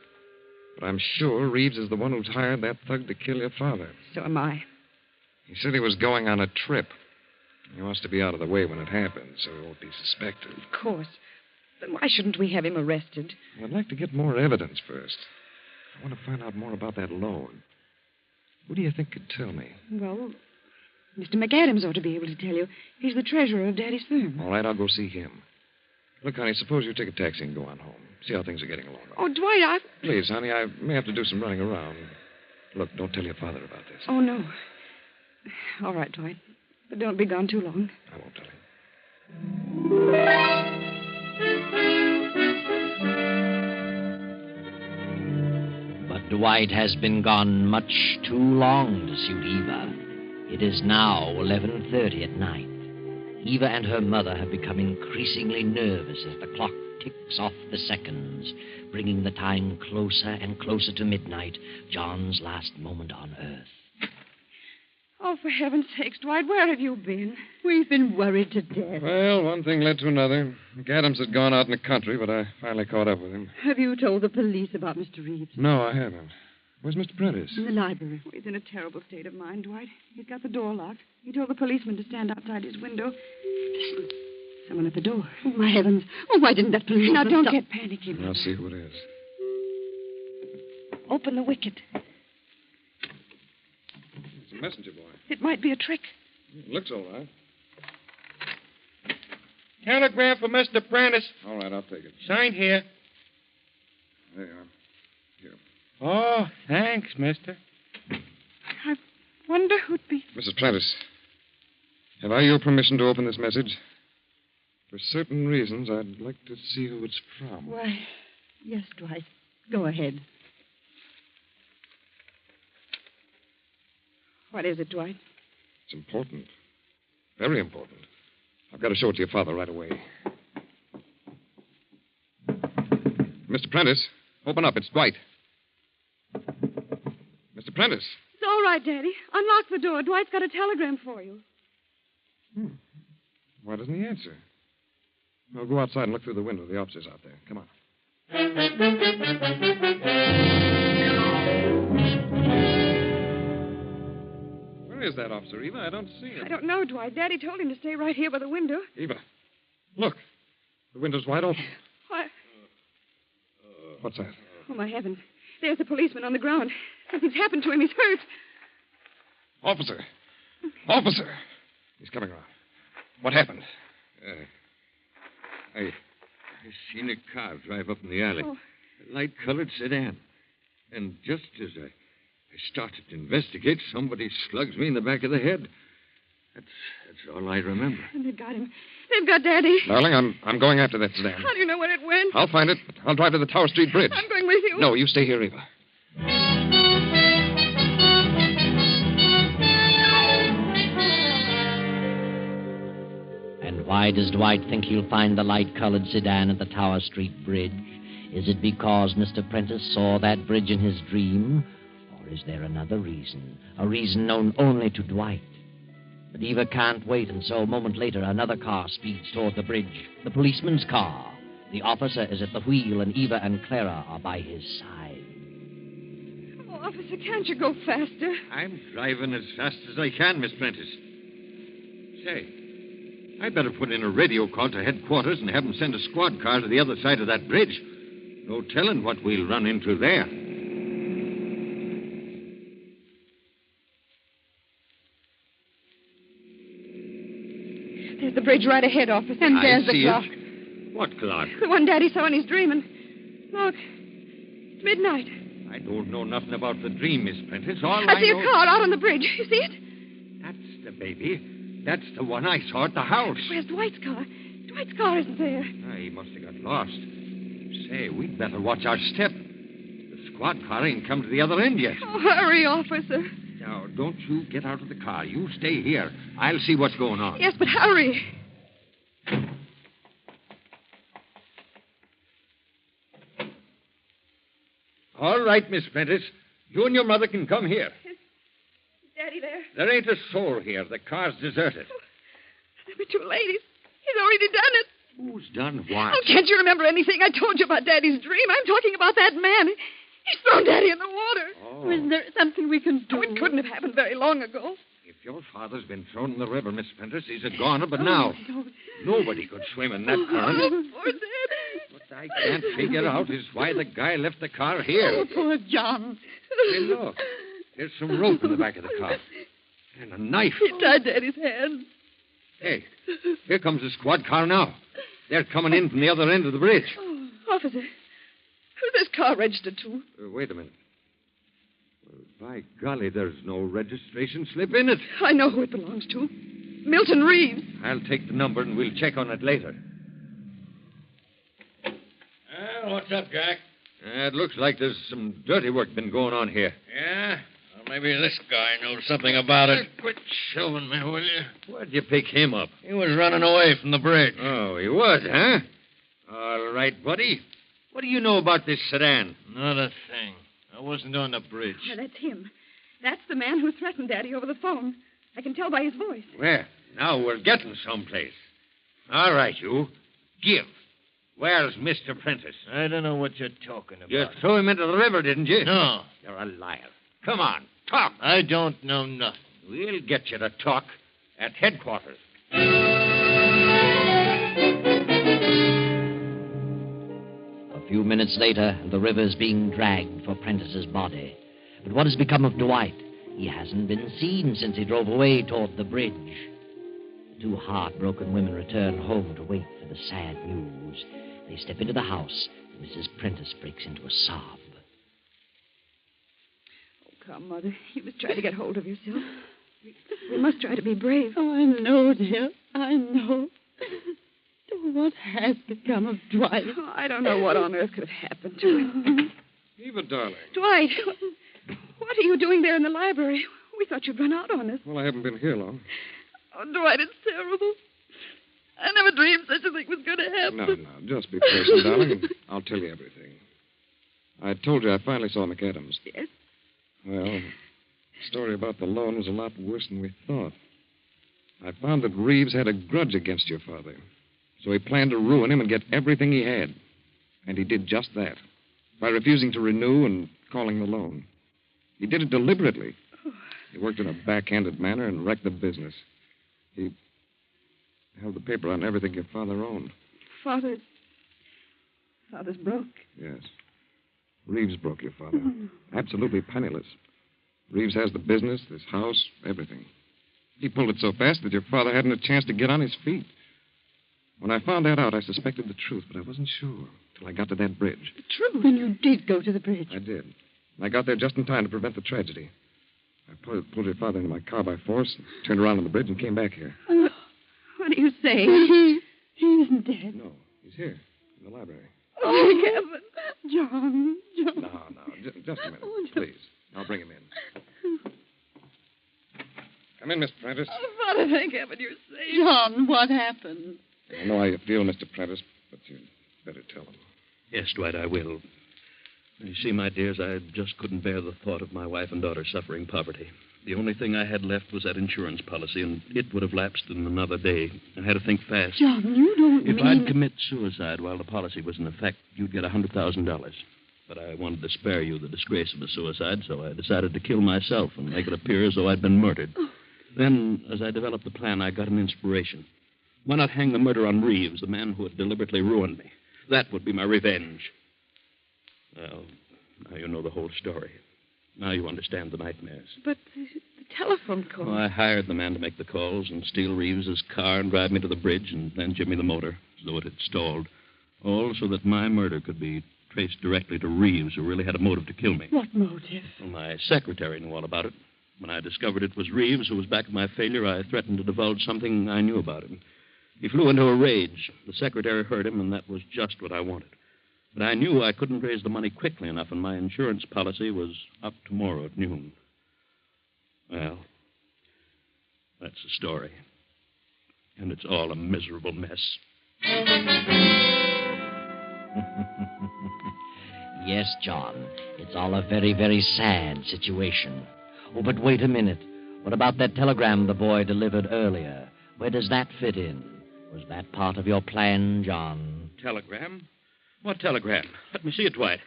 But I'm sure Reeves is the one who's hired that thug to kill your father. So am I. He said he was going on a trip. He wants to be out of the way when it happens, so he won't be suspected. Of course. Then why shouldn't we have him arrested? I'd like to get more evidence first. I want to find out more about that loan. Who do you think could tell me? Well, Mr. McAdams ought to be able to tell you. He's the treasurer of Daddy's firm. All right, I'll go see him. Look, honey, suppose you take a taxi and go on home. See how things are getting along. Oh, Dwight, Please, honey, I may have to do some running around. Look, don't tell your father about this. Oh, no. All right, Dwight. But don't be gone too long. I won't tell him. But Dwight has been gone much too long to suit Eva. It is now 11:30 at night. Eva and her mother have become increasingly nervous as the clock ticks off the seconds, bringing the time closer and closer to midnight, John's last moment on Earth. Oh, for heaven's sakes, Dwight, where have you been? We've been worried to death. Well, one thing led to another. McAdams had gone out in the country, but I finally caught up with him. Have you told the police about Mr. Reeves? No, I haven't. Where's Mr. Prentice? In the library. Oh, he's in a terrible state of mind, Dwight. He's got the door locked. He told the policeman to stand outside his window. Listen. Someone at the door. Oh, my heavens. Oh, why didn't that policeman Now, don't stop? get panicky. I'll see who it is. Open the wicket. It's a messenger boy. It might be a trick. Looks all right. Telegram for Mr. Prentice. All right, I'll take it. Signed here. There you are. Here. Oh, thanks, mister. I wonder who'd be... Mrs. Prentice, have I your permission to open this message? For certain reasons, I'd like to see who it's from. Why, yes, Dwight. Go ahead. What is it, Dwight? It's important. Very important. I've got to show it to your father right away. Mr. Prentice, open up. It's Dwight. Mr. Prentice. It's all right, Daddy. Unlock the door. Dwight's got a telegram for you. Why doesn't he answer? I'll go outside and look through the window. The officer's out there. Come on. Where is that officer, Eva? I don't see him. I don't know, Dwight. Daddy told him to stay right here by the window. Eva, look. The window's wide open. Why? What's that? Oh, my heavens. There's the policeman on the ground. Something's happened to him. He's hurt. Officer! Officer! He's coming around. What happened? I seen a car drive up in the alley. Oh. A light-colored sedan. And just as I started to investigate, somebody slugs me in the back of the head. That's all I remember. And they've got him. They've got Daddy. Darling, I'm going after that sedan. How do you know where it went? I'll find it. I'll drive to the Tower Street Bridge. I'm going with you. No, you stay here, Eva. And why does Dwight think he'll find the light-colored sedan at the Tower Street Bridge? Is it because Mr. Prentice saw that bridge in his dream? Or is there another reason? A reason known only to Dwight? But Eva can't wait, and so a moment later, another car speeds toward the bridge. The policeman's car. The officer is at the wheel, and Eva and Clara are by his side. Oh, officer, can't you go faster? I'm driving as fast as I can, Miss Prentice. Say, I'd better put in a radio call to headquarters and have them send a squad car to the other side of that bridge. No telling what we'll run into there. There's the bridge right ahead, officer. And there's the clock. What clock? The one Daddy saw in his dream. And look, it's midnight. I don't know nothing about the dream, Miss Prentice. All I see know... a car out on the bridge. You see it? That's the baby. That's the one I saw at the house. Where's Dwight's car? Dwight's car isn't there. He must have got lost. Say, we'd better watch our step. The squad car ain't come to the other end yet. Oh, hurry, officer. Now, don't you get out of the car. You stay here. I'll see what's going on. Yes, but hurry. All right, Miss Prentice. You and your mother can come here. Is Daddy there? There ain't a soul here. The car's deserted. There were two ladies. He's already done it. Who's done what? Oh, can't you remember anything I told you about Daddy's dream? I'm talking about that man. He's thrown Daddy in the water. Oh. Is there something we can do? Oh, it couldn't have happened very long ago. If your father's been thrown in the river, Miss Prentice, he's a goner, but now nobody could swim in that current. Poor Daddy. What I can't figure out is why the guy left the car here. Oh, poor John. Hey, look. There's some rope in the back of the car. And a knife. He tied Daddy's hands. Hey, here comes the squad car now. They're coming in from the other end of the bridge. Oh, officer, who's this car registered to? Wait a minute. Well, by golly, there's no registration slip in it. I know who it belongs to. Milton Reeves. I'll take the number and we'll check on it later. What's up, Jack? It looks like there's some dirty work been going on here. Yeah? Well, maybe this guy knows something about it. Quit shoving me, will you? Where'd you pick him up? He was running away from the bridge. Oh, he was, huh? All right, buddy. What do you know about this sedan? Not a thing. I wasn't on the bridge. Now, that's him. That's the man who threatened Daddy over the phone. I can tell by his voice. Well, now we're getting someplace. All right, you. Give. Where's Mr. Prentice? I don't know what you're talking about. You threw him into the river, didn't you? No. You're a liar. Come on, talk. I don't know nothing. We'll get you to talk at headquarters. A few minutes later, the river's being dragged for Prentice's body. But what has become of Dwight? He hasn't been seen since he drove away toward the bridge. The two heartbroken women return home to wait for the sad news. They step into the house, and Mrs. Prentice breaks into a sob. Oh, come, Mother. You must try to get hold of yourself. We must try to be brave. Oh, I know, dear. I know. What has become of Dwight? Oh, I don't know what on earth could have happened to him. Eva, darling. Dwight, what are you doing there in the library? We thought you'd run out on us. Well, I haven't been here long. Oh, Dwight, it's terrible. I never dreamed such a thing was going to happen. No, just be patient, darling, and I'll tell you everything. I told you I finally saw McAdams. Yes? Well, the story about the loan was a lot worse than we thought. I found that Reeves had a grudge against your father. So he planned to ruin him and get everything he had. And he did just that, by refusing to renew and calling the loan. He did it deliberately. He worked in a backhanded manner and wrecked the business. He held the paper on everything your father owned. Father's broke. Yes. Reeves broke your father. Absolutely penniless. Reeves has the business, this house, everything. He pulled it so fast that your father hadn't a chance to get on his feet. When I found that out, I suspected the truth, but I wasn't sure till I got to that bridge. The truth? When you did go to the bridge? I did. I got there just in time to prevent the tragedy. I pulled your father into my car by force, turned around on the bridge, and came back here. What do you say? He isn't dead. No, he's here, in the library. Oh, Kevin. John. No, just a minute, please. I'll bring him in. Come in, Miss Prentice. Oh, Father, thank heaven you're safe. John, what happened? I know how you feel, Mr. Prentice, but you'd better tell him. Yes, Dwight, I will. You see, my dears, I just couldn't bear the thought of my wife and daughter suffering poverty. The only thing I had left was that insurance policy, and it would have lapsed in another day. I had to think fast. John, you don't If mean... I'd commit suicide while the policy was in effect, you'd get $100,000. But I wanted to spare you the disgrace of a suicide, so I decided to kill myself and make it appear as though I'd been murdered. Then, as I developed the plan, I got an inspiration. Why not hang the murder on Reeves, the man who had deliberately ruined me? That would be my revenge. Well, now you know the whole story. Now you understand the nightmares. But the telephone call. I hired the man to make the calls and steal Reeves's car and drive me to the bridge and then give me the motor, as though it had stalled. All so that my murder could be traced directly to Reeves, who really had a motive to kill me. What motive? Well, my secretary knew all about it. When I discovered it was Reeves who was back of my failure, I threatened to divulge something I knew about him. He flew into a rage. The secretary heard him, and that was just what I wanted. But I knew I couldn't raise the money quickly enough, and my insurance policy was up tomorrow at noon. Well, that's the story. And it's all a miserable mess. Yes, John, it's all a very, very sad situation. Oh, but wait a minute. What about that telegram the boy delivered earlier? Where does that fit in? Was that part of your plan, John? Telegram? What telegram? Let me see it, Dwight.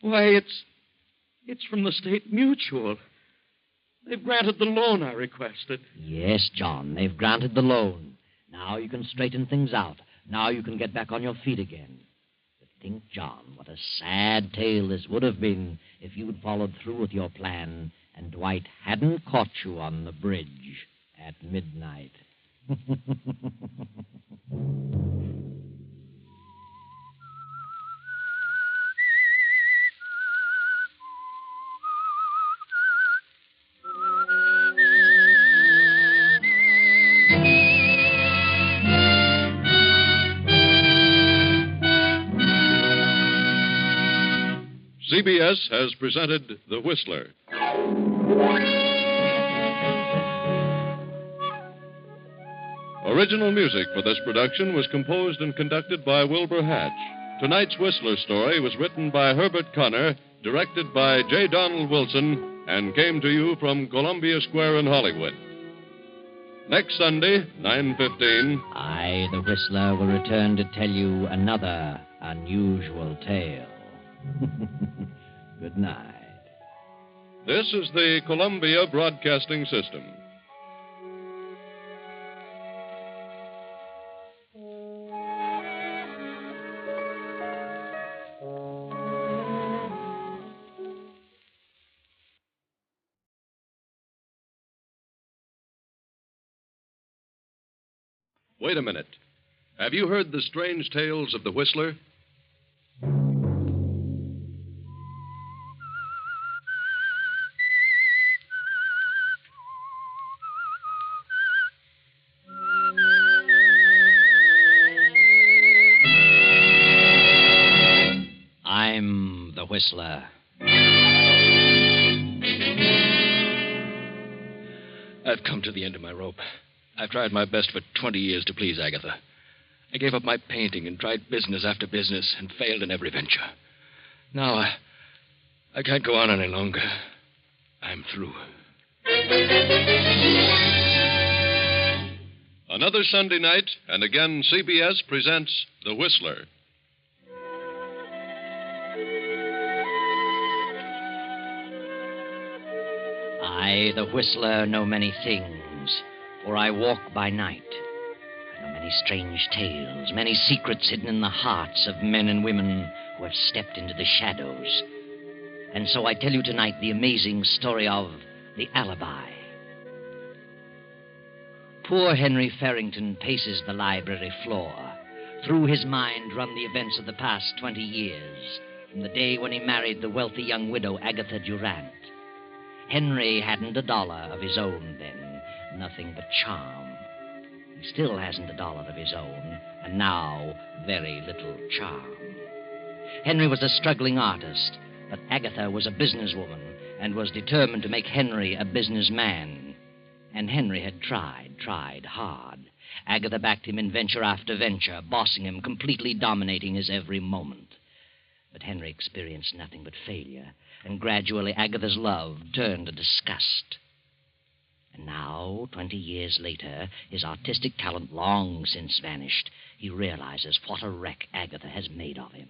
Why, it's from the State Mutual. They've granted the loan I requested. Yes, John, they've granted the loan. Now you can straighten things out. Now you can get back on your feet again. But think, John, what a sad tale this would have been if you'd followed through with your plan and Dwight hadn't caught you on the bridge at midnight. CBS has presented The Whistler. Original music for this production was composed and conducted by Wilbur Hatch. Tonight's Whistler story was written by Herbert Connor, directed by J. Donald Wilson, and came to you from Columbia Square in Hollywood. Next Sunday, 9:15. I, the Whistler, will return to tell you another unusual tale. Good night. This is the Columbia Broadcasting System. Wait a minute. Have you heard the strange tales of the Whistler? I'm the Whistler. I've come to the end of my rope. I've tried my best for 20 years to please Agatha. I gave up my painting and tried business after business and failed in every venture. Now I can't go on any longer. I'm through. Another Sunday night, and again CBS presents The Whistler. I, the Whistler, know many things, for I walk by night. I know many strange tales, many secrets hidden in the hearts of men and women who have stepped into the shadows. And so I tell you tonight the amazing story of the alibi. Poor Henry Farrington paces the library floor. Through his mind run the events of the past 20 years, from the day when he married the wealthy young widow Agatha Durant. Henry hadn't $1 of his own then, nothing but charm. He still hasn't $1 of his own, and now very little charm. Henry was a struggling artist, but Agatha was a businesswoman and was determined to make Henry a businessman. And Henry had tried hard. Agatha backed him in venture after venture, bossing him, completely dominating his every moment. But Henry experienced nothing but failure, and gradually Agatha's love turned to disgust. And now, 20 years later, his artistic talent long since vanished, he realizes what a wreck Agatha has made of him.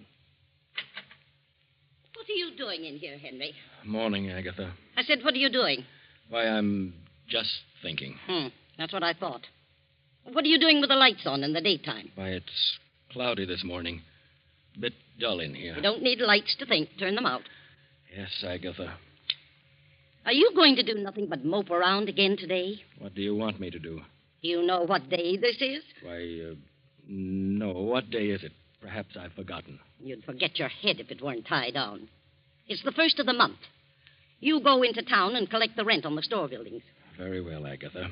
What are you doing in here, Henry? Morning, Agatha. I said, what are you doing? Why, I'm just thinking. That's what I thought. What are you doing with the lights on in the daytime? Why, it's cloudy this morning. A bit dull in here. You don't need lights to think. Turn them out. Yes, Agatha. Are you going to do nothing but mope around again today? What do you want me to do? Do you know what day this is? Why, no. What day is it? Perhaps I've forgotten. You'd forget your head if it weren't tied down. It's the 1st of the month. You go into town and collect the rent on the store buildings. Very well, Agatha.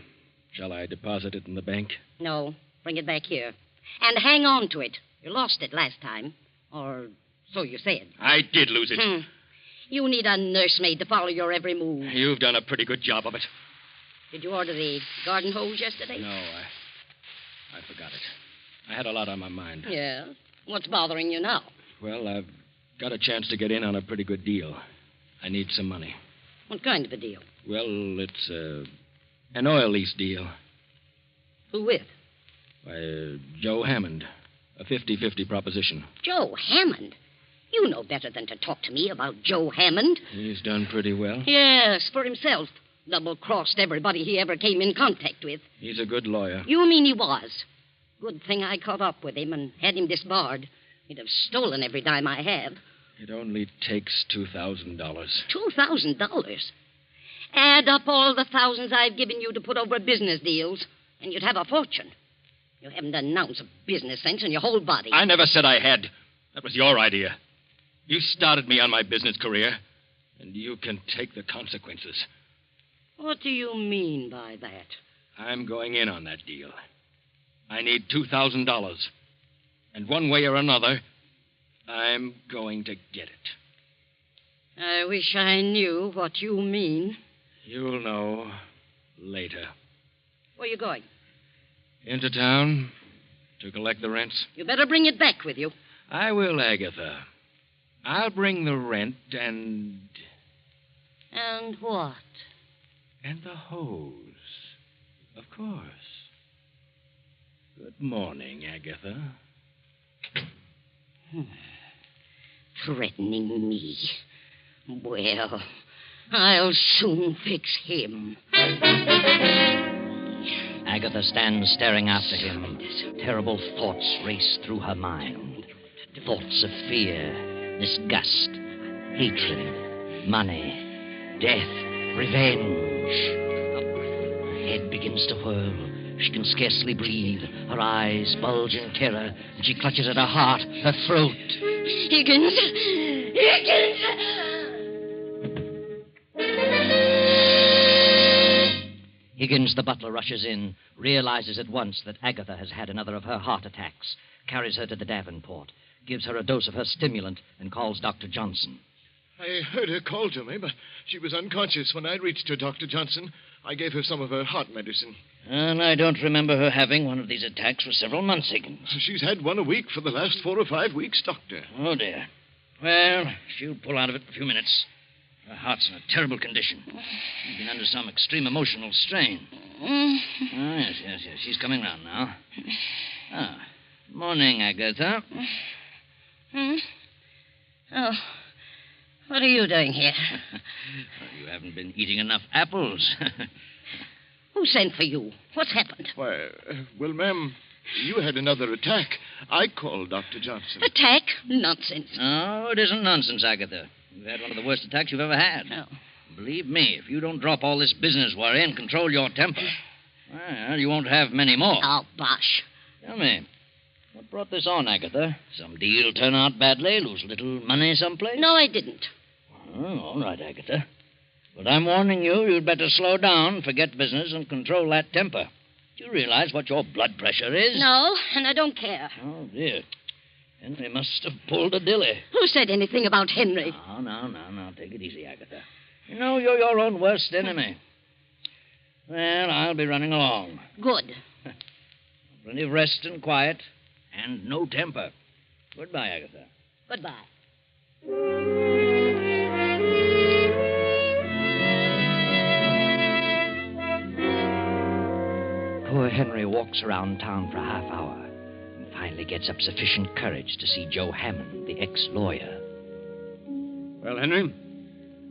Shall I deposit it in the bank? No. Bring it back here. And hang on to it. You lost it last time. Or so you said. I did lose it. You need a nursemaid to follow your every move. You've done a pretty good job of it. Did you order the garden hose yesterday? No, I forgot it. I had a lot on my mind. Yeah. What's bothering you now? Well, I've got a chance to get in on a pretty good deal. I need some money. What kind of a deal? Well, it's an oil lease deal. Who with? Why, Joe Hammond. A 50-50 proposition. Joe Hammond? You know better than to talk to me about Joe Hammond. He's done pretty well. Yes, for himself. Double-crossed everybody he ever came in contact with. He's a good lawyer. You mean he was? Good thing I caught up with him and had him disbarred. He'd have stolen every dime I had. It only takes $2,000. $2,000? Add up all the thousands I've given you to put over business deals, and you'd have a fortune. You haven't an ounce of business sense in your whole body. I never said I had. That was your idea. You started me on my business career, and you can take the consequences. What do you mean by that? I'm going in on that deal. I need $2,000. And one way or another, I'm going to get it. I wish I knew what you mean. You'll know later. Where are you going? Into town to collect the rents. You better bring it back with you. I will, Agatha. I'll bring the rent and... And what? And the hose. Of course. Good morning, Agatha. Threatening me. Well, I'll soon fix him. Agatha stands staring after him. Terrible thoughts race through her mind. Thoughts of fear, disgust, hatred, money, death, revenge. Her head begins to whirl. She can scarcely breathe. Her eyes bulge in terror. And she clutches at her heart, her throat. Higgins! Higgins! Higgins, the butler, rushes in, realizes at once that Agatha has had another of her heart attacks, carries her to the Davenport, gives her a dose of her stimulant, and calls Dr. Johnson. I heard her call to me, but she was unconscious when I reached her, Dr. Johnson. I gave her some of her heart medicine. And I don't remember her having one of these attacks for several months, Higgins. She's had one a week for the last 4 or 5 weeks, Doctor. Oh, dear. Well, she'll pull out of it in a few minutes. Her heart's in a terrible condition. She's been under some extreme emotional strain. Oh, yes. She's coming round now. Morning, Agatha. Oh, what are you doing here? You haven't been eating enough apples. Who sent for you? What's happened? Why, well, ma'am, you had another attack. I called Dr. Johnson. Attack? Nonsense. No, it isn't nonsense, Agatha. You've had one of the worst attacks you've ever had. No. Believe me, if you don't drop all this business worry and control your temper, well, you won't have many more. Oh, bosh. Tell me, what brought this on, Agatha? Some deal turn out badly? Lose a little money someplace? No, I didn't. Oh, all right, Agatha. But I'm warning you, you'd better slow down, forget business, and control that temper. Do you realize what your blood pressure is? No, and I don't care. Oh, dear. Henry must have pulled a dilly. Who said anything about Henry? No. Take it easy, Agatha. You know, you're your own worst enemy. Well, I'll be running along. Good. Plenty of rest and quiet, and no temper. Goodbye, Agatha. Goodbye. Poor Henry walks around town for a half hour and finally gets up sufficient courage to see Joe Hammond, the ex-lawyer. Well, Henry,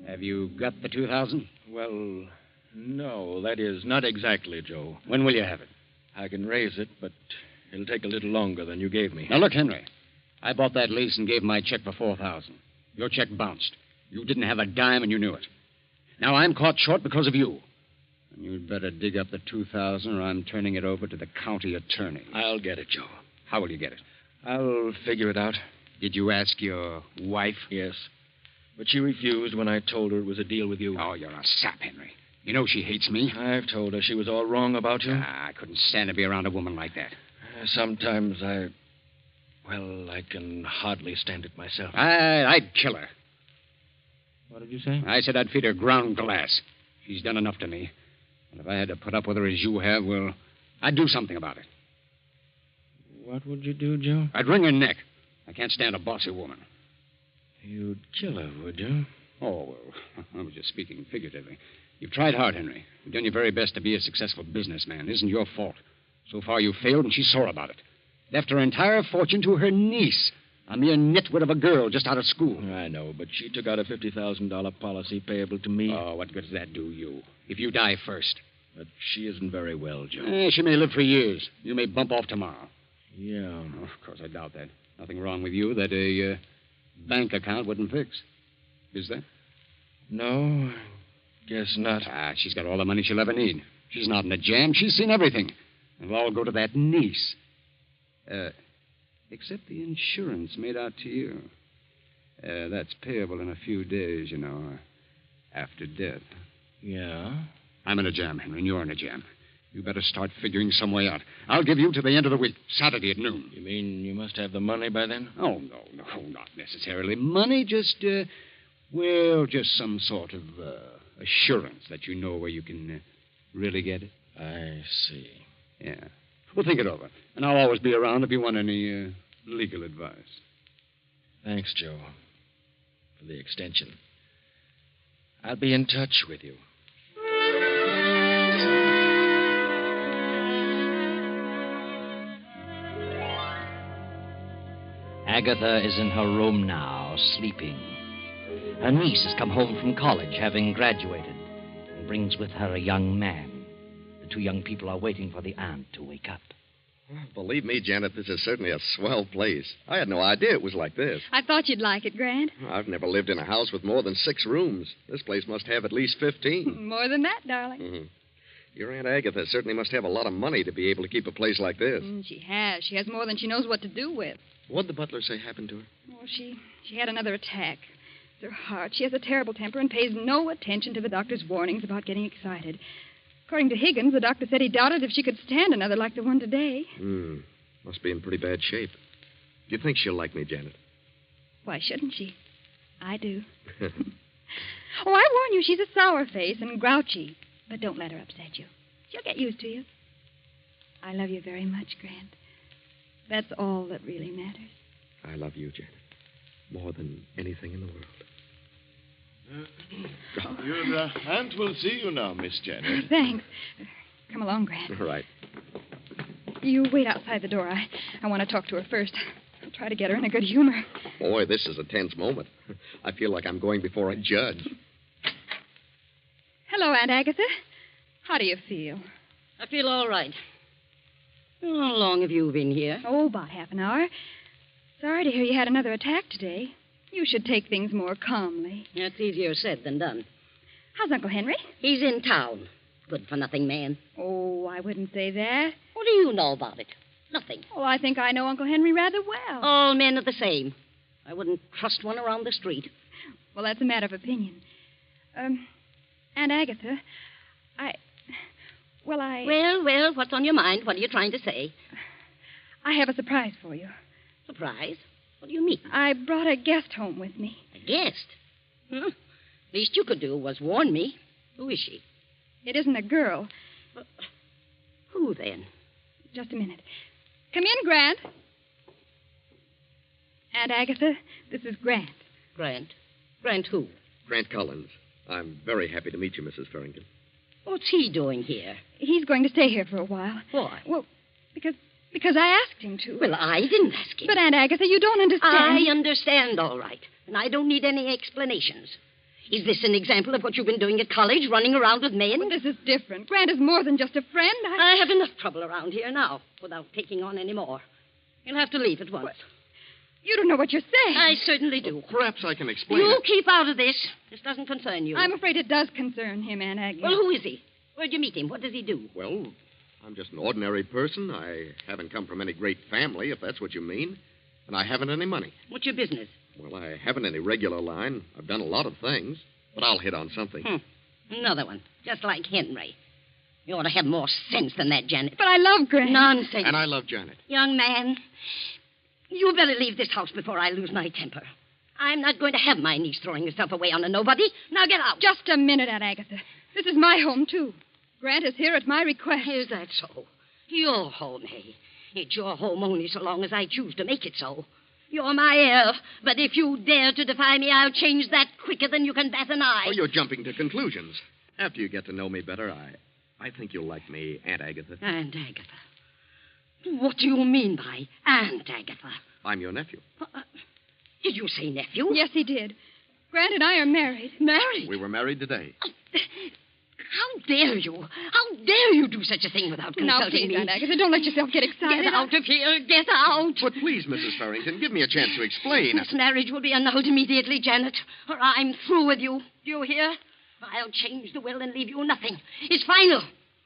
have you got the 2,000? Well, no, that is not exactly, Joe. When will you have it? I can raise it, but it'll take a little longer than you gave me. Now, look, Henry, I bought that lease and gave my check for 4,000. Your check bounced. You didn't have a dime, and you knew it. Now I'm caught short because of you. And you'd better dig up the 2,000, or I'm turning it over to the county attorney. I'll get it, Joe. How will you get it? I'll figure it out. Did you ask your wife? Yes. But she refused when I told her it was a deal with you. Oh, you're a sap, Henry. You know she hates me. I've told her she was all wrong about you. I couldn't stand to be around a woman like that. Sometimes I can hardly stand it myself. I'd kill her. What did you say? I said I'd feed her ground glass. She's done enough to me. And if I had to put up with her as you have, well, I'd do something about it. What would you do, Joe? I'd wring her neck. I can't stand a bossy woman. You'd kill her, would you? Oh, well, I was just speaking figuratively. You've tried hard, Henry. You've done your very best to be a successful businessman. It isn't your fault. So far, you failed, and she's sore about it. Left her entire fortune to her niece, a mere nitwit of a girl just out of school. I know, but she took out a $50,000 policy payable to me. Oh, what good does that do you? If you die first. But she isn't very well, Joe. She may live for years. You may bump off tomorrow. Yeah. Oh, of course, I doubt that. Nothing wrong with you that a bank account wouldn't fix. Is there? No, guess not. She's got all the money she'll ever need. She's not in a jam. She's seen everything. It'll all go to that niece. Except the insurance made out to you. That's payable in a few days, you know, after death. Yeah? I'm in a jam, Henry, and you're in a jam. You better start figuring some way out. I'll give you to the end of the week, Saturday at noon. You mean you must have the money by then? Oh, no, not necessarily money, just Well, just some sort of assurance that you know where you can really get it. I see. Yeah. Well, think it over. And I'll always be around if you want any legal advice. Thanks, Joe, for the extension. I'll be in touch with you. Agatha is in her room now, sleeping. Her niece has come home from college, having graduated, and brings with her a young man. The two young people are waiting for the aunt to wake up. Believe me, Janet, this is certainly a swell place. I had no idea it was like this. I thought you'd like it, Grant. I've never lived in a house with more than 6 rooms. This place must have at least 15. More than that, darling. Mm-hmm. Your Aunt Agatha certainly must have a lot of money to be able to keep a place like this. She has. She has more than she knows what to do with. What'd the butler say happened to her? Oh, she had another attack. It's her heart. She has a terrible temper and pays no attention to the doctor's warnings about getting excited. According to Higgins, the doctor said he doubted if she could stand another like the one today. Must be in pretty bad shape. Do you think she'll like me, Janet? Why shouldn't she? I do. Oh, I warn you, she's a sour face and grouchy. But don't let her upset you. She'll get used to you. I love you very much, Grant. That's all that really matters. I love you, Janet. More than anything in the world. Your aunt will see you now, Miss Janet. Thanks. Come along, Grant. All right. You wait outside the door. I want to talk to her first. I'll try to get her in a good humor. Boy, this is a tense moment. I feel like I'm going before a judge. Hello, Aunt Agatha. How do you feel? I feel all right. How long have you been here? Oh, about half an hour. Sorry to hear you had another attack today. You should take things more calmly. That's easier said than done. How's Uncle Henry? He's in town. Good-for-nothing man. Oh, I wouldn't say that. What do you know about it? Nothing. Oh, I think I know Uncle Henry rather well. All men are the same. I wouldn't trust one around the street. Well, that's a matter of opinion. Aunt Agatha, Well, what's on your mind? What are you trying to say? I have a surprise for you. Surprise? What do you mean? I brought a guest home with me. A guest? Least you could do was warn me. Who is she? It isn't a girl. Who, then? Just a minute. Come in, Grant. Aunt Agatha, this is Grant. Grant? Grant who? Grant Collins. I'm very happy to meet you, Mrs. Farrington. What's he doing here? He's going to stay here for a while. Why? Well, because I asked him to. Well, I didn't ask him. But, Aunt Agatha, you don't understand. I understand, all right. And I don't need any explanations. Is this an example of what you've been doing at college, running around with men? Well, this is different. Grant is more than just a friend. I have enough trouble around here now without taking on any more. You'll have to leave at once. What? You don't know what you're saying. I certainly do. Perhaps I can explain You it. keep out of this. This doesn't concern you. I'm afraid it does concern him, Aunt Agatha. Well, who is he? Where'd you meet him? What does he do? Well, I'm just an ordinary person. I haven't come from any great family, if that's what you mean. And I haven't any money. What's your business? Well, I haven't any regular line. I've done a lot of things. But I'll hit on something. Another one. Just like Henry. You ought to have more sense than that, Janet. But I love Grant. Nonsense. And I love Janet. Young man, you better leave this house before I lose my temper. I'm not going to have my niece throwing herself away on a nobody. Now get out. Just a minute, Aunt Agatha. This is my home, too. Grant is here at my request. Is that so? Your home, eh? It's your home only so long as I choose to make it so. You're my heir, but if you dare to defy me, I'll change that quicker than you can bat an eye. Oh, you're jumping to conclusions. After you get to know me better, I think you'll like me, Aunt Agatha. Aunt Agatha? What do you mean by Aunt Agatha? I'm your nephew. Did you say nephew? Yes, he did. Grant and I are married. Married? We were married today. How dare you? How dare you do such a thing without consulting now, please, me? Aunt Agatha, don't let yourself get excited. Get out of here. Get out. But please, Mrs. Farrington, give me a chance to explain. This marriage will be annulled immediately, Janet, or I'm through with you. Do you hear? I'll change the will and leave you nothing. It's final.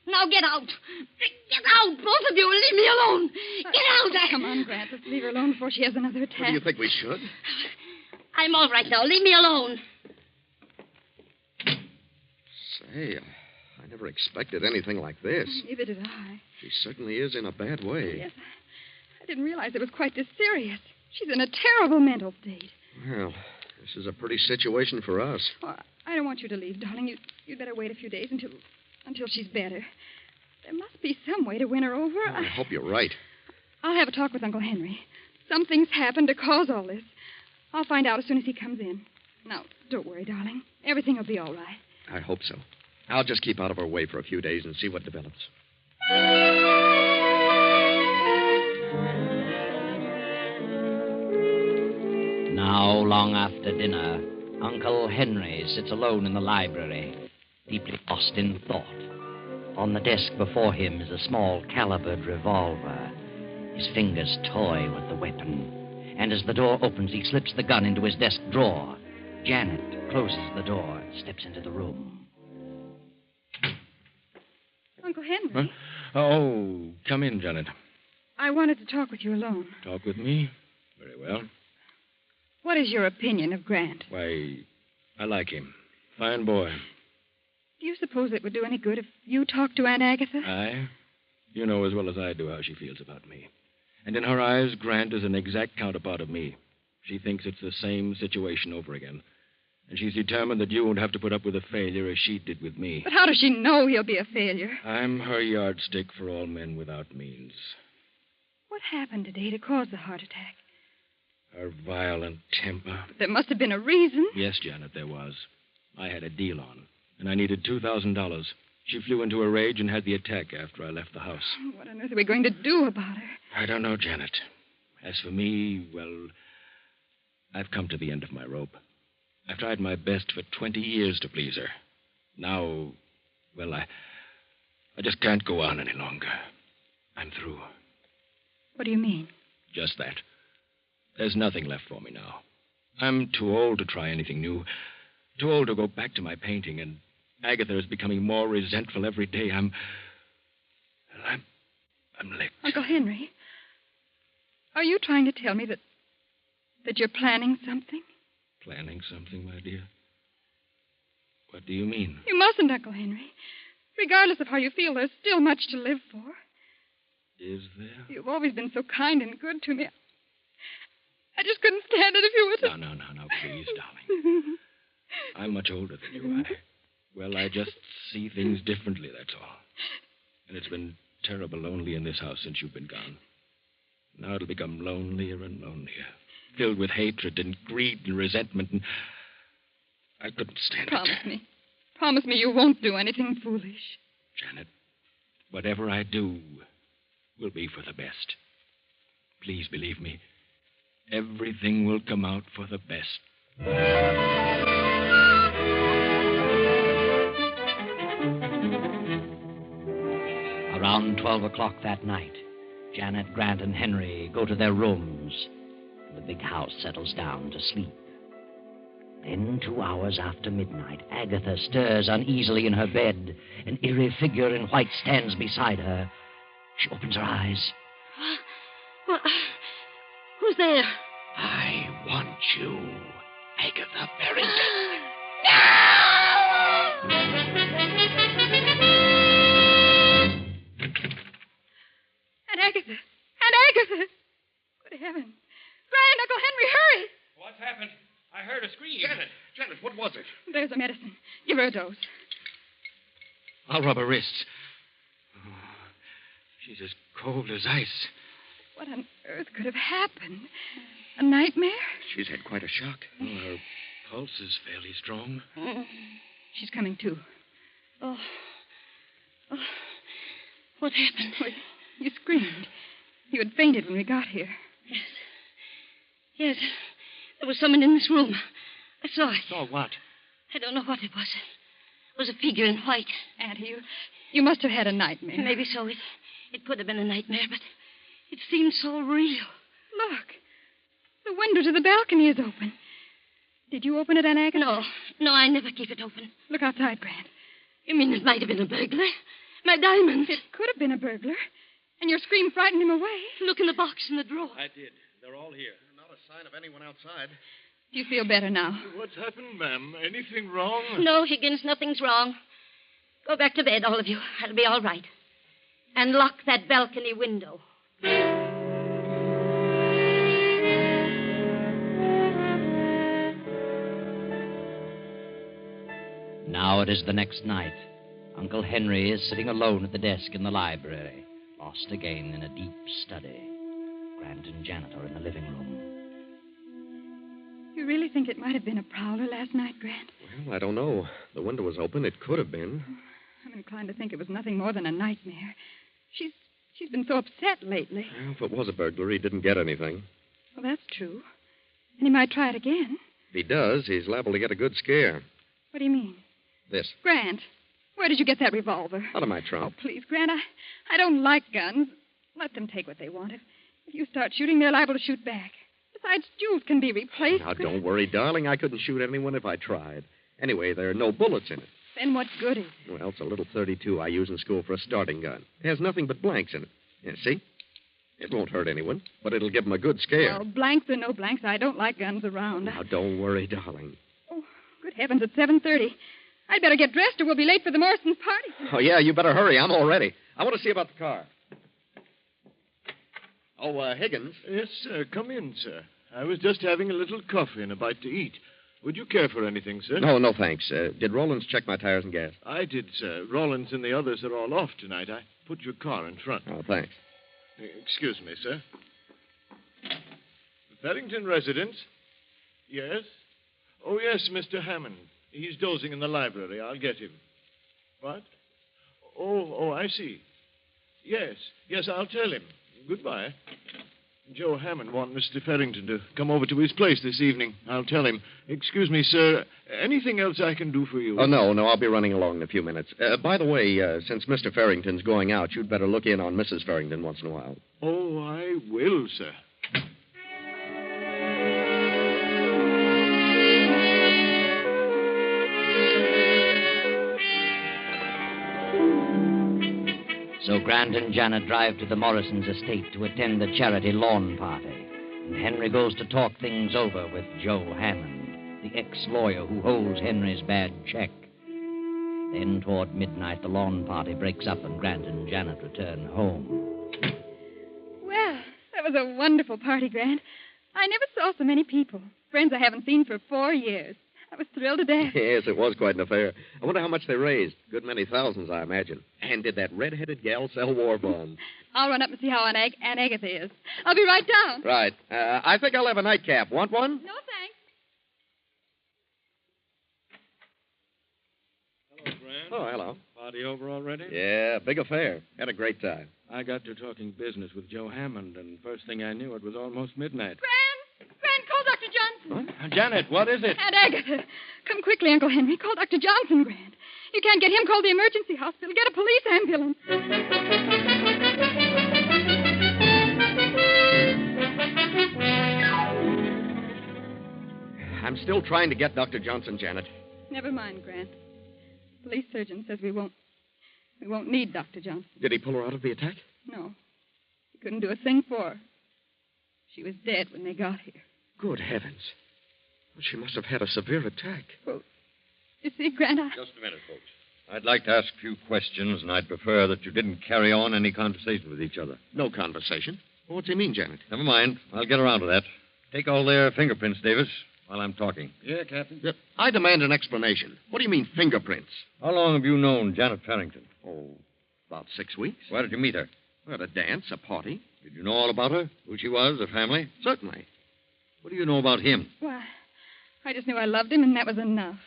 Now get out. Get out, both of you, and leave me alone. Get out. Come on, Grant. Let's leave her alone before she has another attack. What do you think we should? I'm all right now. Leave me alone. Say, I never expected anything like this. Neither did I. She certainly is in a bad way. Yes. I didn't realize it was quite this serious. She's in a terrible mental state. Well, This is a pretty situation for us. Oh, I don't want you to leave, darling. You'd better wait a few days until she's better. There must be some way to win her over. I hope you're right. I'll have a talk with Uncle Henry. Something's happened to cause all this. I'll find out as soon as he comes in. Now, don't worry, darling. Everything will be all right. I hope so. I'll just keep out of her way for a few days and see what develops. Now, long after dinner, Uncle Henry sits alone in the library, deeply lost in thought. On the desk before him is a small calibered revolver. His fingers toy with the weapon. And as the door opens, he slips the gun into his desk drawer. Janet closes the door and steps into the room. Uncle Henry, Oh, come in, Janet. I wanted to talk with you alone. Talk with me? Very well. What is your opinion of Grant? Why, I like him. Fine boy. Do you suppose it would do any good if you talked to Aunt Agatha? Aye. You know as well as I do how she feels about me. And in her eyes, Grant is an exact counterpart of me. She thinks it's the same situation over again. And she's determined that you won't have to put up with a failure as she did with me. But how does she know he'll be a failure? I'm her yardstick for all men without means. What happened today to cause the heart attack? Her violent temper. But there must have been a reason. Yes, Janet, there was. I had a deal on, and I needed $2,000. She flew into a rage and had the attack after I left the house. What on earth are we going to do about her? I don't know, Janet. As for me, well, I've come to the end of my rope. I've tried my best for 20 years to please her. Now, well, I just can't go on any longer. I'm through. What do you mean? Just that. There's nothing left for me now. I'm too old to try anything new. Too old to go back to my painting, and Agatha is becoming more resentful every day. I'm licked. Uncle Henry, are you trying to tell me that you're planning something? Planning something, my dear? What do you mean? You mustn't, Uncle Henry. Regardless of how you feel, there's still much to live for. Is there? You've always been so kind and good to me. I just couldn't stand it if you were to... No, please, darling. I'm much older than you. I just see things differently, that's all. And it's been terrible lonely in this house since you've been gone. Now it'll become lonelier and lonelier, filled with hatred and greed and resentment, and I couldn't stand it. Promise me you won't do anything foolish. Janet, whatever I do will be for the best. Please believe me. Everything will come out for the best. Around 12 o'clock that night, Janet, Grant, and Henry go to their rooms. The big house settles down to sleep. Then, 2 hours after midnight, Agatha stirs uneasily in her bed. An eerie figure in white stands beside her. She opens her eyes. What? Who's there? I want you, Agatha Barrington. Aunt Agatha! Good heavens. Grant, Uncle Henry, hurry! What's happened? I heard a scream. Janet, what was it? There's the medicine. Give her a dose. I'll rub her wrists. Oh, she's as cold as ice. What on earth could have happened? A nightmare? She's had quite a shock. Well, her pulse is fairly strong. She's coming to. Oh. What happened? Oh, you screamed. You had fainted when we got here. Yes. There was someone in this room. I saw it. Saw what? I don't know what it was. It was a figure in white. Auntie, you must have had a nightmare. Maybe so. It could have been a nightmare, but it seemed so real. Look. The window to the balcony is open. Did you open it, Aunt Agatha? No, I never keep it open. Look outside, Grant. You mean it might have been a burglar? My diamonds. It could have been a burglar. And your scream frightened him away. Look in the box in the drawer. I did. They're all here. Not a sign of anyone outside. Do you feel better now? What's happened, ma'am? Anything wrong? No, Higgins, nothing's wrong. Go back to bed, all of you. I'll be all right. And lock that balcony window. Now it is the next night. Uncle Henry is sitting alone at the desk in the library, lost again in a deep study. Grant and Janet are in the living room. You really think it might have been a prowler last night, Grant? Well, I don't know. The window was open. It could have been. I'm inclined to think it was nothing more than a nightmare. She's been so upset lately. Well, if it was a burglary, he didn't get anything. Well, that's true. And he might try it again. If he does, he's liable to get a good scare. What do you mean? This. Grant, where did you get that revolver? Out of my trunk. Oh, please, Grant, I don't like guns. Let them take what they want. If you start shooting, they're liable to shoot back. Besides, jewels can be replaced. Now, don't worry, darling. I couldn't shoot anyone if I tried. Anyway, there are no bullets in it. Then what good is it? Well, it's a little .32 I use in school for a starting gun. It has nothing but blanks in it. Yeah, see? It won't hurt anyone, but it'll give them a good scare. Well, blanks or no blanks, I don't like guns around. Now, don't worry, darling. Oh, good heavens, it's 7:30. I'd better get dressed or we'll be late for the Morrison's party. Oh, yeah, you better hurry. I'm all ready. I want to see about the car. Oh, Higgins. Yes, sir. Come in, sir. I was just having a little coffee and a bite to eat. Would you care for anything, sir? No, thanks. Did Rollins check my tires and gas? I did, sir. Rollins and the others are all off tonight. I put your car in front. Oh, thanks. Excuse me, sir. The Farrington residence? Yes? Oh, yes, Mr. Hammond. He's dozing in the library. I'll get him. What? Oh, I see. Yes, I'll tell him. Goodbye. Joe Hammond wants Mr. Farrington to come over to his place this evening. I'll tell him. Excuse me, sir. Anything else I can do for you? Oh, no. I'll be running along in a few minutes. By the way, since Mr. Farrington's going out, you'd better look in on Mrs. Farrington once in a while. Oh, I will, sir. So Grant and Janet drive to the Morrisons' estate to attend the charity lawn party. And Henry goes to talk things over with Joe Hammond, the ex-lawyer who holds Henry's bad check. Then toward midnight, the lawn party breaks up and Grant and Janet return home. Well, that was a wonderful party, Grant. I never saw so many people. Friends I haven't seen for 4 years. I was thrilled to death. Yes, it was quite an affair. I wonder how much they raised. Good many thousands, I imagine. And did that red-headed gal sell war bonds? I'll run up and see how Aunt Agatha is. I'll be right down. Right. I think I'll have a nightcap. Want one? No, thanks. Hello, Grant. Oh, hello. Party over already? Yeah, big affair. Had a great time. I got to talking business with Joe Hammond, and first thing I knew, it was almost midnight. Grant, call Dr. Johnson. What? Janet, what is it? Aunt Agatha. Come quickly, Uncle Henry. Call Dr. Johnson, Grant. You can't get him. Call the emergency hospital. Get a police ambulance. I'm still trying to get Dr. Johnson, Janet. Never mind, Grant. The police surgeon says we won't need Dr. Johnson. Did he pull her out of the attack? No. He couldn't do a thing for her. She was dead when they got here. Good heavens. Well, she must have had a severe attack. Well, you see, Grant, Just a minute, folks. I'd like to ask a few questions, and I'd prefer that you didn't carry on any conversation with each other. No conversation? Well, what's he mean, Janet? Never mind. I'll get around to that. Take all their fingerprints, Davis, while I'm talking. Yeah, Captain. I demand an explanation. What do you mean, fingerprints? How long have you known Janet Farrington? Oh, about 6 weeks. Where did you meet her? At a dance, a party. Did you know all about her? Who she was, her family? Certainly. What do you know about him? Why, I just knew I loved him, and that was enough.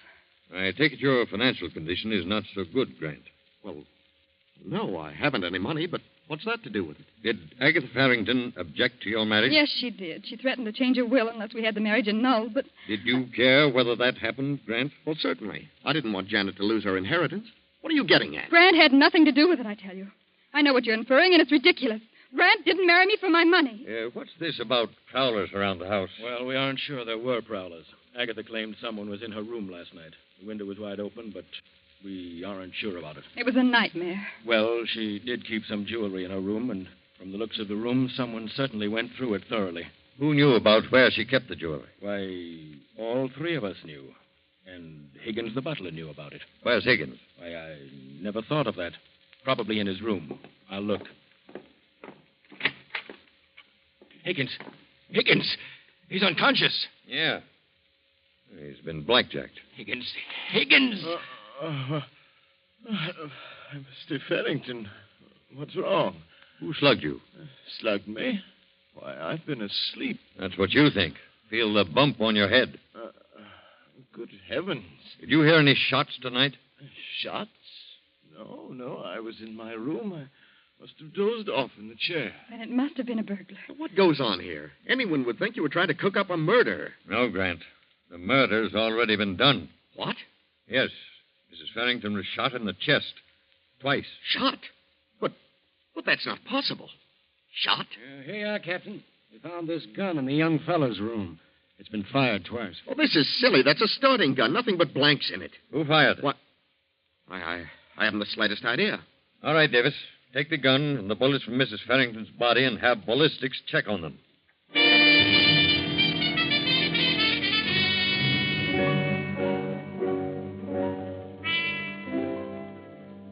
I take it your financial condition is not so good, Grant. Well, no, I haven't any money, but what's that to do with it? Did Agatha Farrington object to your marriage? Yes, she did. She threatened to change her will unless we had the marriage annulled, but... Did you care whether that happened, Grant? Well, certainly. I didn't want Janet to lose her inheritance. What are you getting at? Grant had nothing to do with it, I tell you. I know what you're inferring, and it's ridiculous. Grant didn't marry me for my money. What's this about prowlers around the house? Well, we aren't sure there were prowlers. Agatha claimed someone was in her room last night. The window was wide open, but we aren't sure about it. It was a nightmare. Well, she did keep some jewelry in her room, and from the looks of the room, someone certainly went through it thoroughly. Who knew about where she kept the jewelry? Why, all three of us knew. And Higgins, the butler, knew about it. Where's Higgins? Why, I never thought of that. Probably in his room. I'll look. Higgins! He's unconscious. Yeah. He's been blackjacked. Higgins! Mr. Farrington, what's wrong? Who slugged you? Slugged me? Why, I've been asleep. That's what you think. Feel the bump on your head. Good heavens. Did you hear any shots tonight? Shots? No, I was in my room. I must have dozed off in the chair. Then it must have been a burglar. What goes on here? Anyone would think you were trying to cook up a murder. No, Grant. The murder's already been done. What? Yes. Mrs. Farrington was shot in the chest. Twice. Shot? But that's not possible. Shot? Here you are, Captain. We found this gun in the young fellow's room. It's been fired twice. Oh, this is silly. That's a starting gun. Nothing but blanks in it. Who fired it? What? I haven't the slightest idea. All right, Davis. Take the gun and the bullets from Mrs. Farrington's body and have ballistics check on them.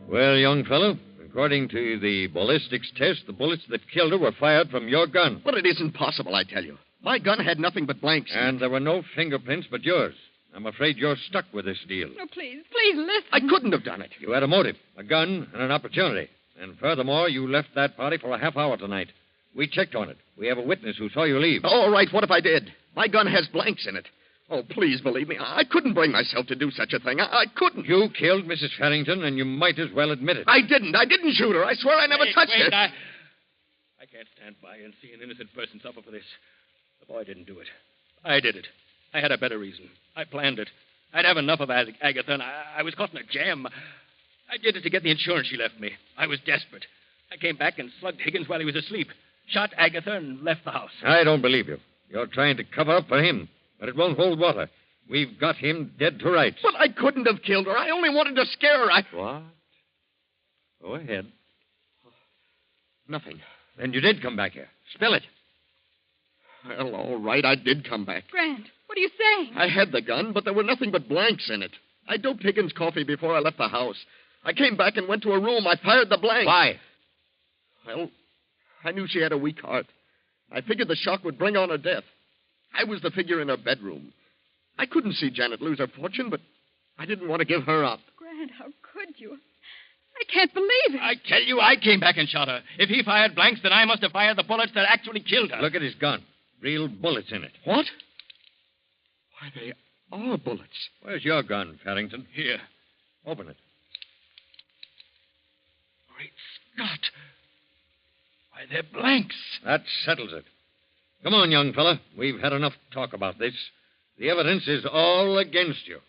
Well, young fellow, according to the ballistics test, the bullets that killed her were fired from your gun. But it isn't possible, I tell you. My gun had nothing but blanks in it. And there were no fingerprints but yours. I'm afraid you're stuck with this deal. No, please listen. I couldn't have done it. You had a motive, a gun, and an opportunity. And furthermore, you left that party for a half hour tonight. We checked on it. We have a witness who saw you leave. All right, what if I did? My gun has blanks in it. Oh, please believe me. I couldn't bring myself to do such a thing. I couldn't. You killed Mrs. Farrington, and you might as well admit it. I didn't. I didn't shoot her. I swear I never touched her. I can't stand by and see an innocent person suffer for this. The boy didn't do it. I did it. I had a better reason. I planned it. I'd have enough of Agatha, and I was caught in a jam. I did it to get the insurance she left me. I was desperate. I came back and slugged Higgins while he was asleep, shot Agatha, and left the house. I don't believe you. You're trying to cover up for him, but it won't hold water. We've got him dead to rights. But I couldn't have killed her. I only wanted to scare her. What? Go ahead. Nothing. Then you did come back here. Spill it. Well, all right, I did come back. Grant, what are you saying? I had the gun, but there were nothing but blanks in it. I doped Higgins' coffee before I left the house. I came back and went to her room. I fired the blank. Why? Well, I knew she had a weak heart. I figured the shock would bring on her death. I was the figure in her bedroom. I couldn't see Janet lose her fortune, but I didn't want to give her up. Grant, how could you? I can't believe it. I tell you, I came back and shot her. If he fired blanks, then I must have fired the bullets that actually killed her. Look at his gun. Real bullets in it. What? Why, they are bullets. Where's your gun, Farrington? Here. Open it. Great Scott. Why, they're blanks. That settles it. Come on, young fella. We've had enough talk about this. The evidence is all against you.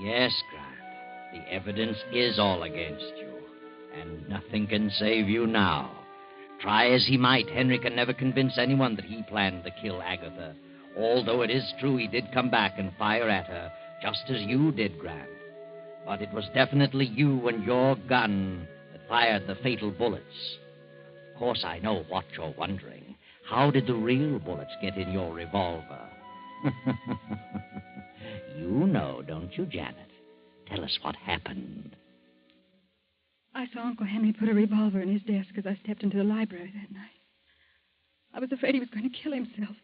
Yes, Grant. The evidence is all against you. And nothing can save you now. Try as he might, Henry can never convince anyone that he planned to kill Agatha. Although it is true he did come back and fire at her, just as you did, Grant. But it was definitely you and your gun that fired the fatal bullets. Of course, I know what you're wondering. How did the real bullets get in your revolver? You know, don't you, Janet? Tell us what happened. I saw Uncle Henry put a revolver in his desk as I stepped into the library that night. I was afraid he was going to kill himself.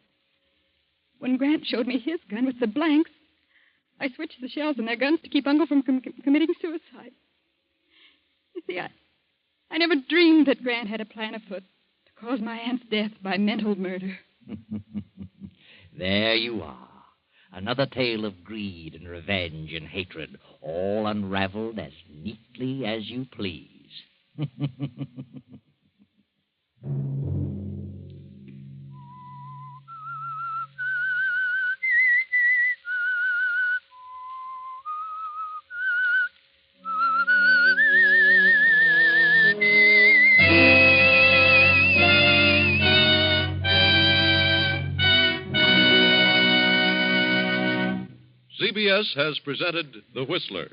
When Grant showed me his gun with the blanks, I switched the shells in their guns to keep Uncle from committing suicide. You see, I never dreamed that Grant had a plan afoot to cause my aunt's death by mental murder. There you are. Another tale of greed and revenge and hatred, all unraveled as neatly as you please. CBS has presented The Whistler.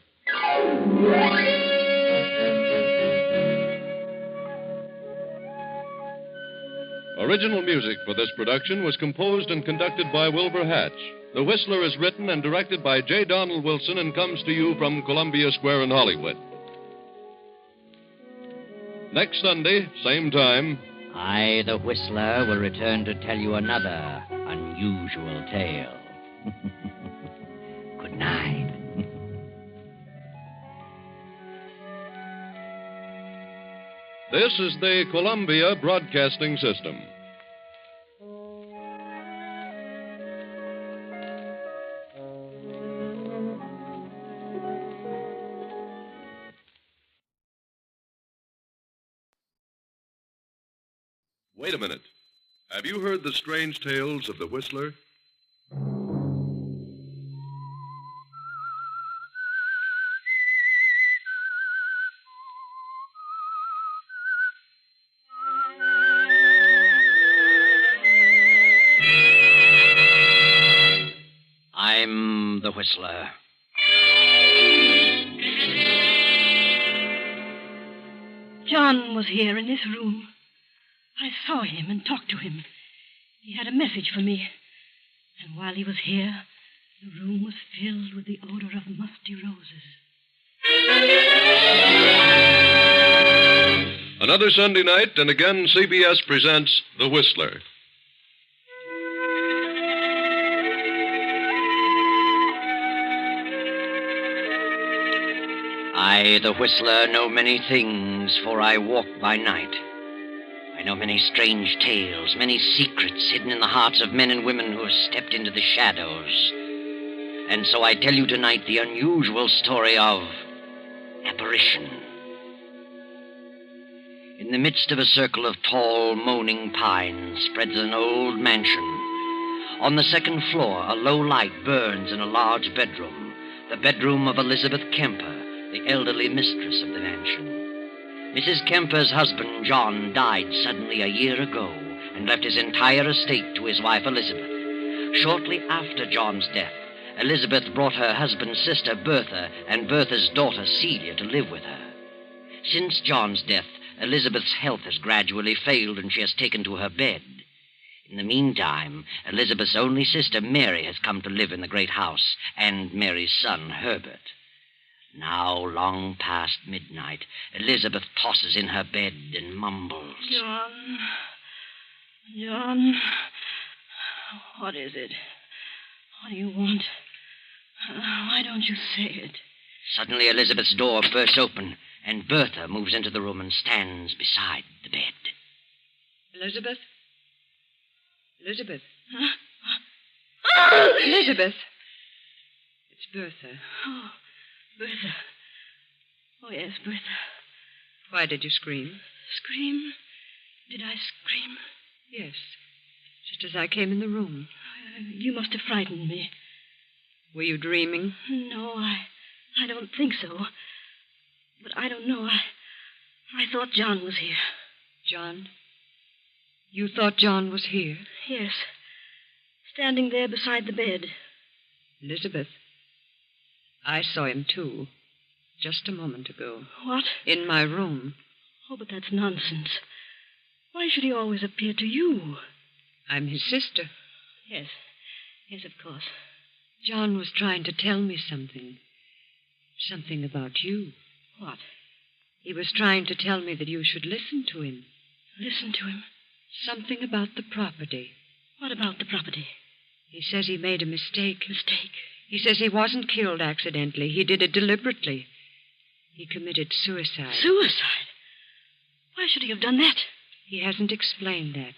Original music for this production was composed and conducted by Wilbur Hatch. The Whistler is written and directed by J. Donald Wilson and comes to you from Columbia Square in Hollywood. Next Sunday, same time, I, the Whistler, will return to tell you another unusual tale. Good night. This is the Columbia Broadcasting System. Wait a minute. Have you heard the strange tales of the Whistler? I'm the Whistler. John was here in this room. I saw him and talked to him. He had a message for me. And while he was here, the room was filled with the odor of musty roses. Another Sunday night, and again CBS presents The Whistler. I, the Whistler, know many things, for I walk by night. I know many strange tales, many secrets hidden in the hearts of men and women who have stepped into the shadows. And so I tell you tonight the unusual story of apparition. In the midst of a circle of tall, moaning pines spreads an old mansion. On the second floor, a low light burns in a large bedroom, the bedroom of Elizabeth Kemper, the elderly mistress of the mansion. Mrs. Kemper's husband, John, died suddenly a year ago and left his entire estate to his wife, Elizabeth. Shortly after John's death, Elizabeth brought her husband's sister, Bertha, and Bertha's daughter, Celia, to live with her. Since John's death, Elizabeth's health has gradually failed and she has taken to her bed. In the meantime, Elizabeth's only sister, Mary, has come to live in the great house, and Mary's son, Herbert. Now, long past midnight, Elizabeth tosses in her bed and mumbles. John, what is it? What do you want? Why don't you say it? Suddenly, Elizabeth's door bursts open, and Bertha moves into the room and stands beside the bed. Elizabeth? Elizabeth? Huh? Elizabeth! It's Bertha. Oh, Bertha. Oh, yes, Bertha. Why did you scream? Scream? Did I scream? Yes. Just as I came in the room. You must have frightened me. Were you dreaming? No, I don't think so. But I don't know. I thought John was here. John? You thought John was here? Yes. Standing there beside the bed. Elizabeth, I saw him, too. Just a moment ago. What? In my room. Oh, but that's nonsense. Why should he always appear to you? I'm his sister. Yes. Yes, of course. John was trying to tell me something. Something about you. What? He was trying to tell me that you should listen to him. Listen to him? Something about the property. What about the property? He says he made a mistake. Mistake? He says he wasn't killed accidentally. He did it deliberately. He committed suicide. Suicide? Why should he have done that? He hasn't explained that.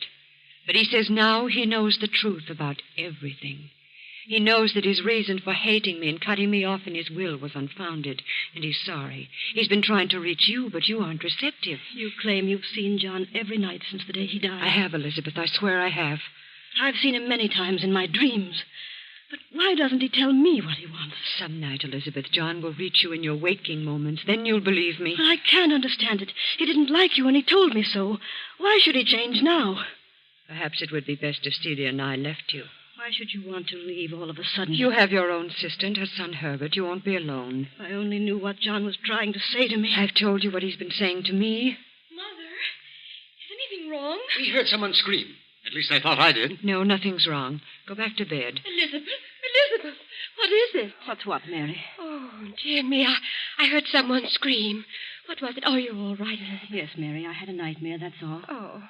But he says now he knows the truth about everything. He knows that his reason for hating me and cutting me off in his will was unfounded, and he's sorry. He's been trying to reach you, but you aren't receptive. You claim you've seen John every night since the day he died. I have, Elizabeth. I swear I have. I've seen him many times in my dreams. But why doesn't he tell me what he wants? Some night, Elizabeth, John will reach you in your waking moments. Then you'll believe me. I can't understand it. He didn't like you, and he told me so. Why should he change now? Perhaps it would be best if Celia and I left you. Why should you want to leave all of a sudden? You have your own sister and her son, Herbert. You won't be alone. If I only knew what John was trying to say to me. I've told you what he's been saying to me. Mother, is anything wrong? We heard someone scream. At least I thought I did. No, nothing's wrong. Go back to bed. Elizabeth, what is it? What's what, Mary? Oh, dear me, I heard someone scream. What was it? Oh, you're all right. Yes, Mary, I had a nightmare, that's all. Oh.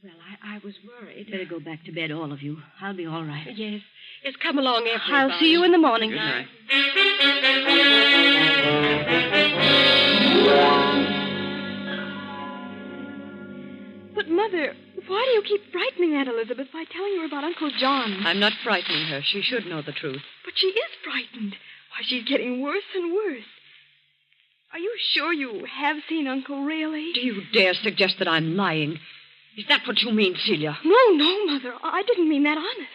Well, I was worried. Better go back to bed, all of you. I'll be all right. Yes. Yes, come along, everybody. I'll see you in the morning. Good night. But, Mother, why do you keep frightening Aunt Elizabeth by telling her about Uncle John? I'm not frightening her. She should know the truth. But she is frightened. Why, she's getting worse and worse. Are you sure you have seen Uncle, really? Do you dare suggest that I'm lying? Is that what you mean, Celia? No, Mother. I didn't mean that honest.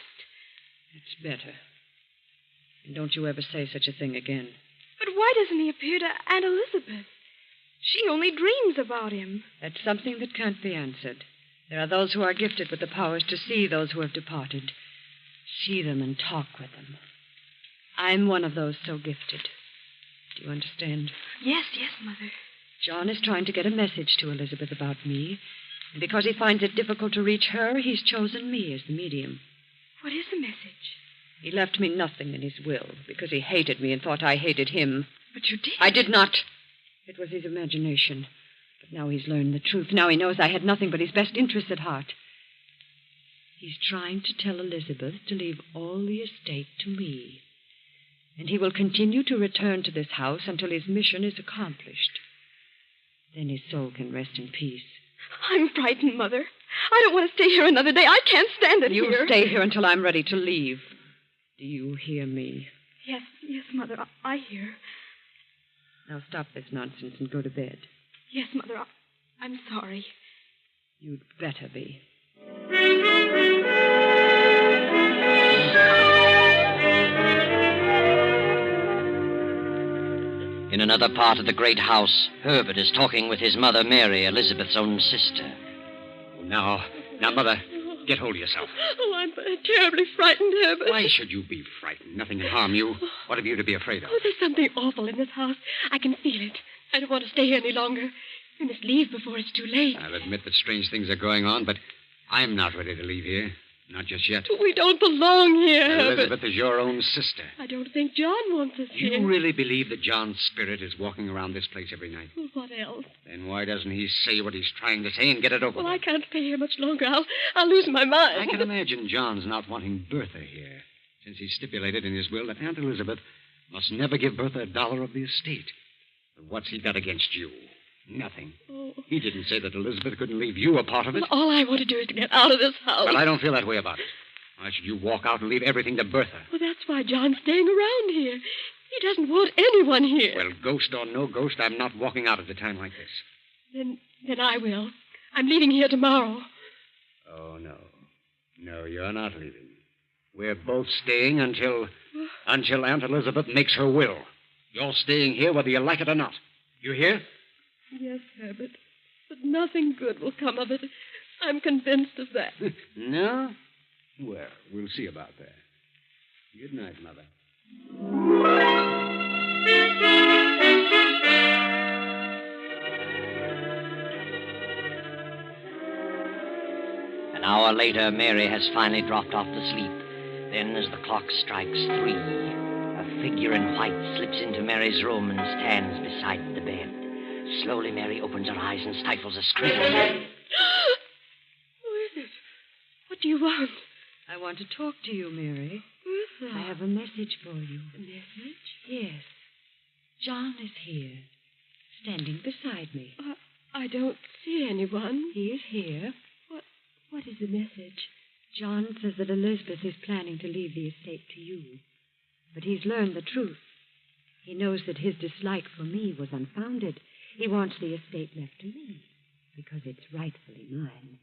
It's better. And don't you ever say such a thing again. But why doesn't he appear to Aunt Elizabeth? She only dreams about him. That's something that can't be answered. There are those who are gifted with the powers to see those who have departed. See them and talk with them. I'm one of those so gifted. Do you understand? Yes, Mother. John is trying to get a message to Elizabeth about me. And because he finds it difficult to reach her, he's chosen me as the medium. What is the message? He left me nothing in his will because he hated me and thought I hated him. But you did. I did not. It was his imagination. But now he's learned the truth. Now he knows I had nothing but his best interests at heart. He's trying to tell Elizabeth to leave all the estate to me. And he will continue to return to this house until his mission is accomplished. Then his soul can rest in peace. I'm frightened, Mother. I don't want to stay here another day. I can't stand it You here. stay here until I'm ready to leave. Do you hear me? Yes, Mother. I hear. Now stop this nonsense and go to bed. Yes, Mother. I'm sorry. You'd better be. In another part of the great house, Herbert is talking with his mother, Mary, Elizabeth's own sister. Now, Mother, get hold of yourself. Oh, I'm terribly frightened, Herbert. Why should you be frightened? Nothing can harm you. What have you to be afraid of? Oh, there's something awful in this house. I can feel it. I don't want to stay here any longer. We must leave before it's too late. I'll admit that strange things are going on, but I'm not ready to leave here. Not just yet. We don't belong here, Elizabeth Herbert. is your own sister. I don't think John wants us here. You really believe that John's spirit is walking around this place every night? Well, what else? Then why doesn't he say what he's trying to say and get it over Well, with? I can't stay here much longer. I'll lose my mind. I can imagine John's not wanting Bertha here, since he stipulated in his will that Aunt Elizabeth must never give Bertha $1 of the estate. But what's he got against you? Nothing. Oh. He didn't say that Elizabeth couldn't leave you a part of it. Well, all I want to do is to get out of this house. But I don't feel that way about it. Why should you walk out and leave everything to Bertha? Well, that's why John's staying around here. He doesn't want anyone here. Well, ghost or no ghost, I'm not walking out at a time like this. Then I will. I'm leaving here tomorrow. Oh, no. No, you're not leaving. We're both staying until Aunt Elizabeth makes her will. You're staying here whether you like it or not. You hear? Yes, Herbert. But nothing good will come of it. I'm convinced of that. No? Well, we'll see about that. Good night, Mother. An hour later, Mary has finally dropped off to sleep. Then, as the clock strikes 3, a figure in white slips into Mary's room and stands beside the bed. Slowly, Mary opens her eyes and stifles a scream. Who is it? What do you want? I want to talk to you, Mary. Bertha. I have a message for you. A message? Yes. John is here, standing beside me. I don't see anyone. He is here. What is the message? John says that Elizabeth is planning to leave the estate to you. But he's learned the truth. He knows that his dislike for me was unfounded. He wants the estate left to me because it's rightfully mine.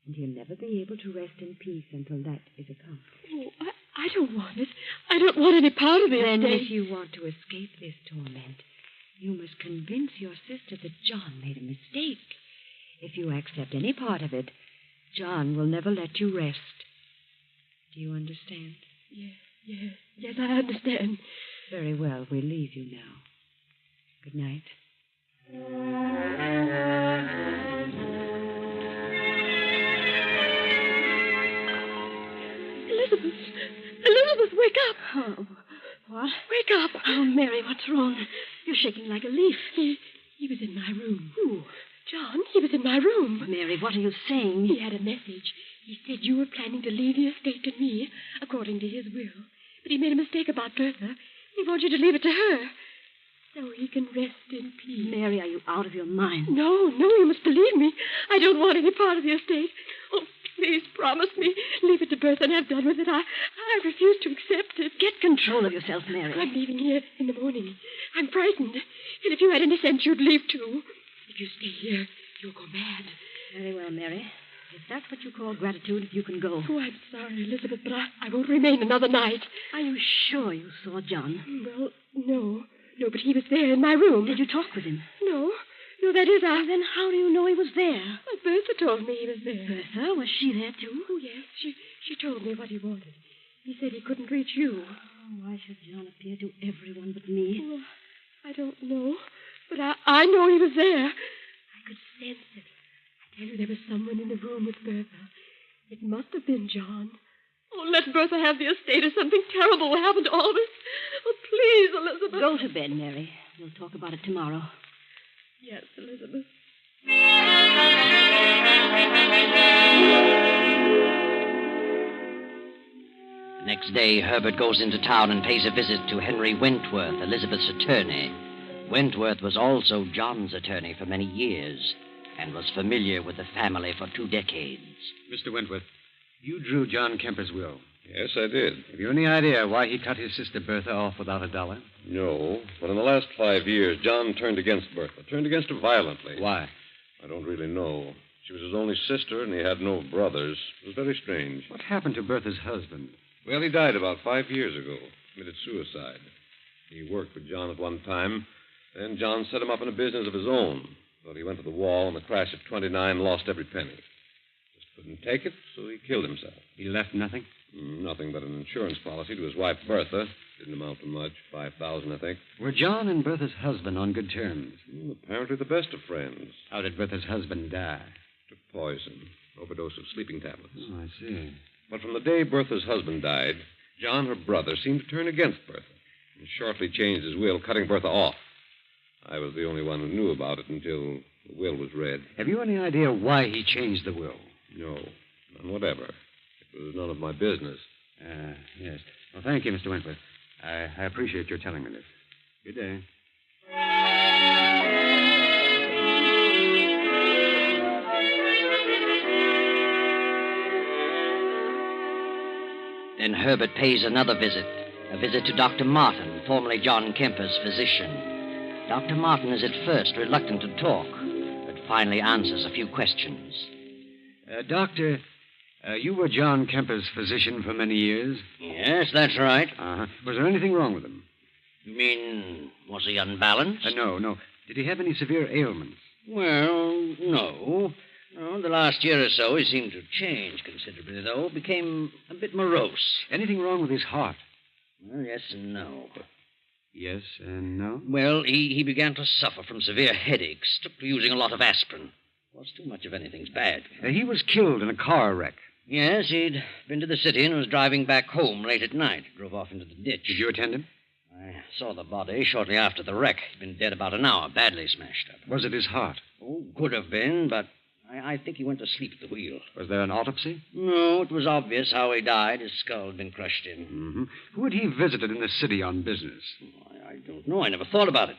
And he'll never be able to rest in peace until that is accomplished. Oh, I don't want it. I don't want any part of the Then estate. if you want to escape this torment, you must convince your sister that John made a mistake. If you accept any part of it, John will never let you rest. Do you understand? Yes, I understand. Very well, we'll leave you now. Good night. Elizabeth, wake up. Oh, what? Wake up. Oh, Mary, what's wrong? You're shaking like a leaf. He was in my room. Who? John, he was in my room. Mary, what are you saying? He had a message. He said you were planning to leave the estate to me, according to his will. But he made a mistake about Bertha. He wants you to leave it to her, so he can rest in peace. Mary, are you out of your mind? No, you must believe me. I don't want any part of the estate. Oh, please promise me. Leave it to Bertha and have done with it. I refuse to accept it. Get control of yourself, Mary. I'm leaving here in the morning. I'm frightened. And if you had any sense, you'd leave too. If you stay here, you'll go mad. Very well, Mary. If that's what you call gratitude, you can go. Oh, I'm sorry, Elizabeth, but I won't remain another night. Are you sure you saw John? Well, no. No, but he was there in my room. Did you talk with him? No, that is, Then how do you know he was there? Well, Bertha told me he was there. Bertha? Was she there, too? Oh, yes. She told me what he wanted. He said he couldn't reach you. Oh, why should John appear to everyone but me? Oh, I don't know. But I know he was there. I could sense it. I tell you, there was someone in the room with Bertha. It must have been John. Oh, let Bertha have the estate or something terrible will happen to all of us. Oh, please, Elizabeth. Go to bed, Mary. We'll talk about it tomorrow. Yes, Elizabeth. The next day, Herbert goes into town and pays a visit to Henry Wentworth, Elizabeth's attorney. Wentworth was also John's attorney for many years and was familiar with the family for 2 decades. Mr. Wentworth, you drew John Kemper's will. Yes, I did. Have you any idea why he cut his sister Bertha off without $1? No, but in the last 5 years, John turned against Bertha. Turned against her violently. Why? I don't really know. She was his only sister, and he had no brothers. It was very strange. What happened to Bertha's husband? Well, he died about 5 years ago. Committed suicide. He worked for John at one time. Then John set him up in a business of his own. But he went to the wall, and the crash of 29 lost every penny. Just couldn't take it, so he killed himself. He left nothing? Nothing but an insurance policy to his wife, Bertha. Didn't amount to much. $5,000, I think. Were John and Bertha's husband on good terms? Apparently the best of friends. How did Bertha's husband die? Took poison. Overdose of sleeping tablets. Oh, I see. But from the day Bertha's husband died, John, her brother, seemed to turn against Bertha. And shortly changed his will, cutting Bertha off. I was the only one who knew about it until the will was read. Have you any idea why he changed the will? No, none whatever. It was none of my business. Yes. Well, thank you, Mr. Wentworth. I appreciate your telling me this. Good day. Then Herbert pays another visit, a visit to Dr. Martin, formerly John Kemper's physician. Dr. Martin is at first reluctant to talk, but finally answers a few questions. Doctor, you were John Kemper's physician for many years? Yes, that's right. Uh-huh. Was there anything wrong with him? You mean, was he unbalanced? No. Did he have any severe ailments? Well, no. The last year or so, he seemed to change considerably, though. Became a bit morose. Anything wrong with his heart? Well, yes and no. Yes and no? Well, he began to suffer from severe headaches. Took to using a lot of aspirin. Was too much of anything's bad. He was killed in a car wreck. Yes, he'd been to the city and was driving back home late at night. Drove off into the ditch. Did you attend him? I saw the body shortly after the wreck. He'd been dead about an hour, badly smashed up. Was it his heart? Oh, could have been, but I think he went to sleep at the wheel. Was there an autopsy? No, it was obvious how he died. His skull had been crushed in. Mm-hmm. Who had he visited in the city on business? I don't know. I never thought about it.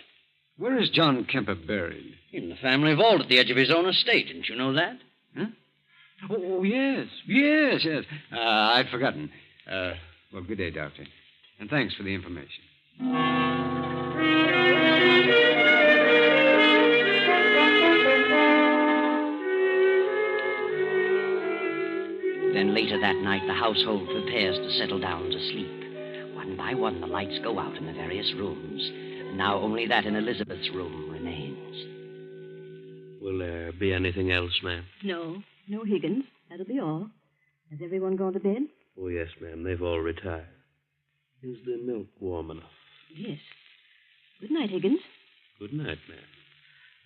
Where is John Kemper buried? In the family vault at the edge of his own estate. Didn't you know that? Huh? Oh, yes. Yes. I'd forgotten. Well, good day, Doctor. And thanks for the information. Then later that night, the household prepares to settle down to sleep. One by one, the lights go out in the various rooms. And now only that in Elizabeth's room remains. Will there be anything else, ma'am? No, Higgins. That'll be all. Has everyone gone to bed? Oh, yes, ma'am. They've all retired. Is the milk warm enough? Yes. Good night, Higgins. Good night, ma'am.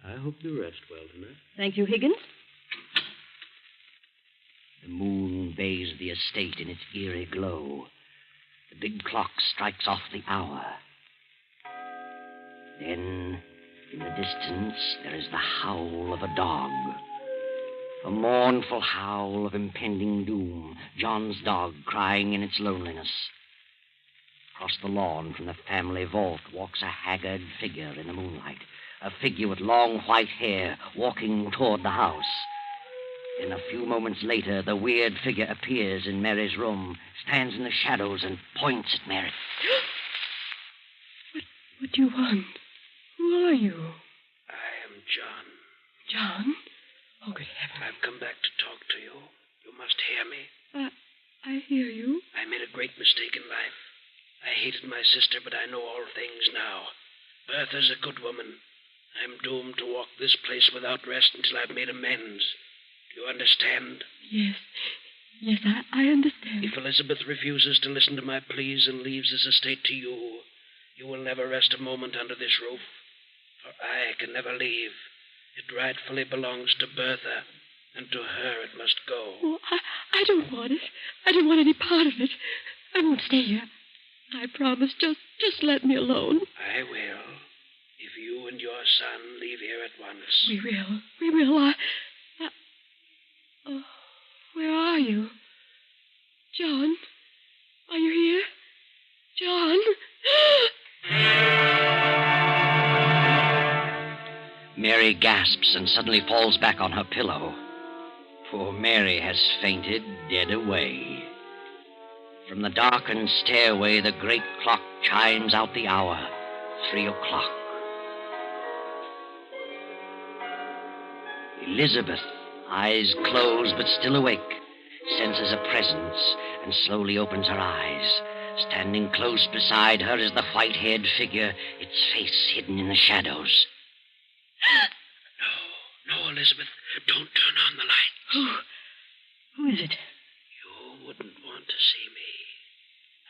I hope you rest well tonight. Thank you, Higgins. The moon bathes the estate in its eerie glow. The big clock strikes off the hour. Then In the distance, there is the howl of a dog. A mournful howl of impending doom. John's dog crying in its loneliness. Across the lawn from the family vault walks a haggard figure in the moonlight. A figure with long white hair walking toward the house. Then a few moments later, the weird figure appears in Mary's room, stands in the shadows, and points at Mary. What do you want? Who are you? I am John. John? Oh, good heavens. I've come back to talk to you. You must hear me. I hear you. I made a great mistake in life. I hated my sister, but I know all things now. Bertha's a good woman. I'm doomed to walk this place without rest until I've made amends. Do you understand? Yes. Yes, I understand. If Elizabeth refuses to listen to my pleas and leaves this estate to you, you will never rest a moment under this roof. For I can never leave. It rightfully belongs to Bertha, and to her it must go. Oh, I don't want it. I don't want any part of it. I won't stay here. I promise. Just let me alone. I will. If you and your son leave here at once. We will. We will. Oh, where are you? John? Are you here? John? Mary gasps and suddenly falls back on her pillow. Poor Mary has fainted dead away. From the darkened stairway, the great clock chimes out the hour, 3 o'clock. Elizabeth, eyes closed but still awake, senses a presence and slowly opens her eyes. Standing close beside her is the white-haired figure, its face hidden in the shadows. No, Elizabeth. Don't turn on the lights. Who is it? You wouldn't want to see me.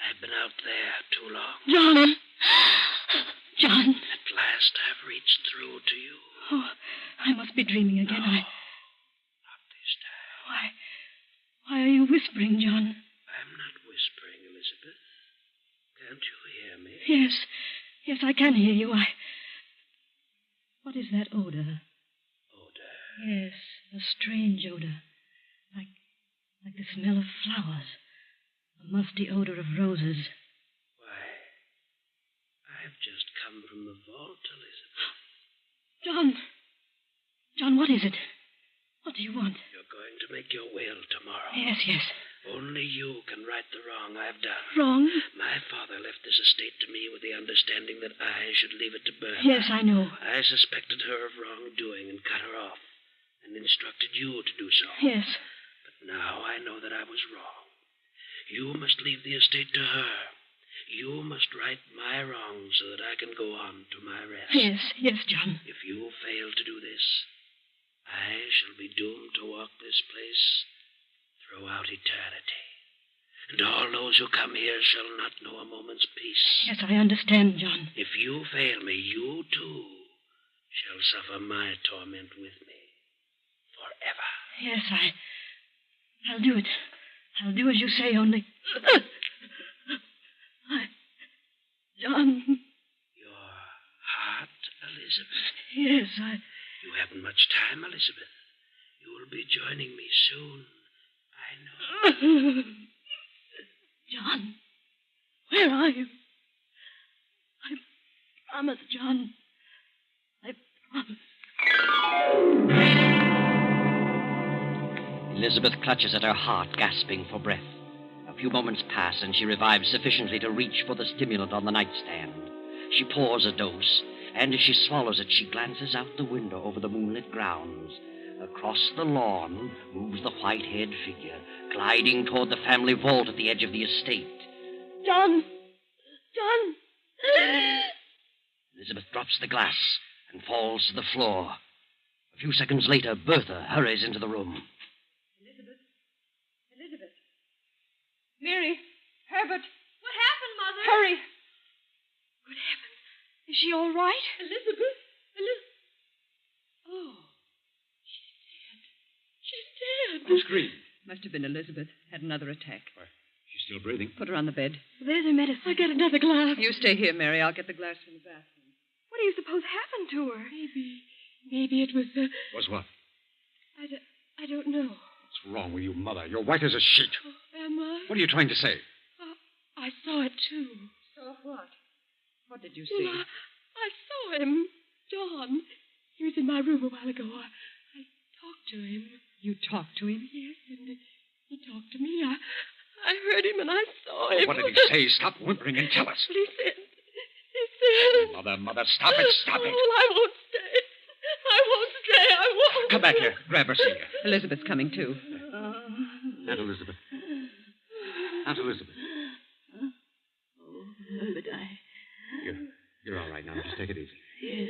I've been out there too long. John! John! At last I've reached through to you. Oh, I must be dreaming again. No, not this time. Why are you whispering, John? I'm not whispering, Elizabeth. Can't you hear me? Yes, I can hear you. What is that odor? Odor? Yes, a strange odor. Like the smell of flowers. A musty odor of roses. Why, I've just come from the vault, Elizabeth. John, what is it? What do you want? You're going to make your will tomorrow. Yes. Only you can right the wrong I've done. Wrong? My father left this estate to me with the understanding that I should leave it to Bertha. Yes, I know. I suspected her of wrongdoing and cut her off, and instructed you to do so. Yes. But now I know that I was wrong. You must leave the estate to her. You must right my wrongs so that I can go on to my rest. Yes, John. If you fail to do this, I shall be doomed to walk this place throughout eternity. And all those who come here shall not know a moment's peace. Yes, I understand, John. If you fail me, you too shall suffer my torment with me forever. Yes, I'll do it. I'll do as you say, only... John... Your heart, Elizabeth? Yes, You haven't much time, Elizabeth. You will be joining me soon. I know. John, where are you? I promise, John. I promise. Elizabeth clutches at her heart, gasping for breath. A few moments pass, and she revives sufficiently to reach for the stimulant on the nightstand. She pours a dose, and as she swallows it, she glances out the window over the moonlit grounds. Across the lawn moves the white-haired figure, gliding toward the family vault at the edge of the estate. John! Elizabeth drops the glass and falls to the floor. A few seconds later, Bertha hurries into the room. Elizabeth. Mary. Herbert. What happened, Mother? Hurry. Good heavens. Is she all right? Elizabeth. Oh. She's dead. Miss Green. Must have been Elizabeth. Had another attack. Why, she's still breathing. Put her on the bed. There's her medicine. I'll get another glass. You stay here, Mary. I'll get the glass from the bathroom. What are you suppose happened to her? Maybe it was Was what? I don't know. What's wrong with you, Mother? You're white as a sheet. Am I? What are you trying to say? I saw it, too. Saw what? What did you Well, see? I saw him. John. He was in my room a while ago. I talked to him. You talked to him? Yes, and he talked to me. I heard him and I saw him. What did he say? Stop whimpering and tell us. He said... Mother, stop it, stop it. Oh, I won't stay. I won't. Come back here. Grab her, Celia. Elizabeth's coming, too. Aunt Elizabeth. Aunt Elizabeth. Oh, Herbert, You're all right now. Just take it easy. Yes.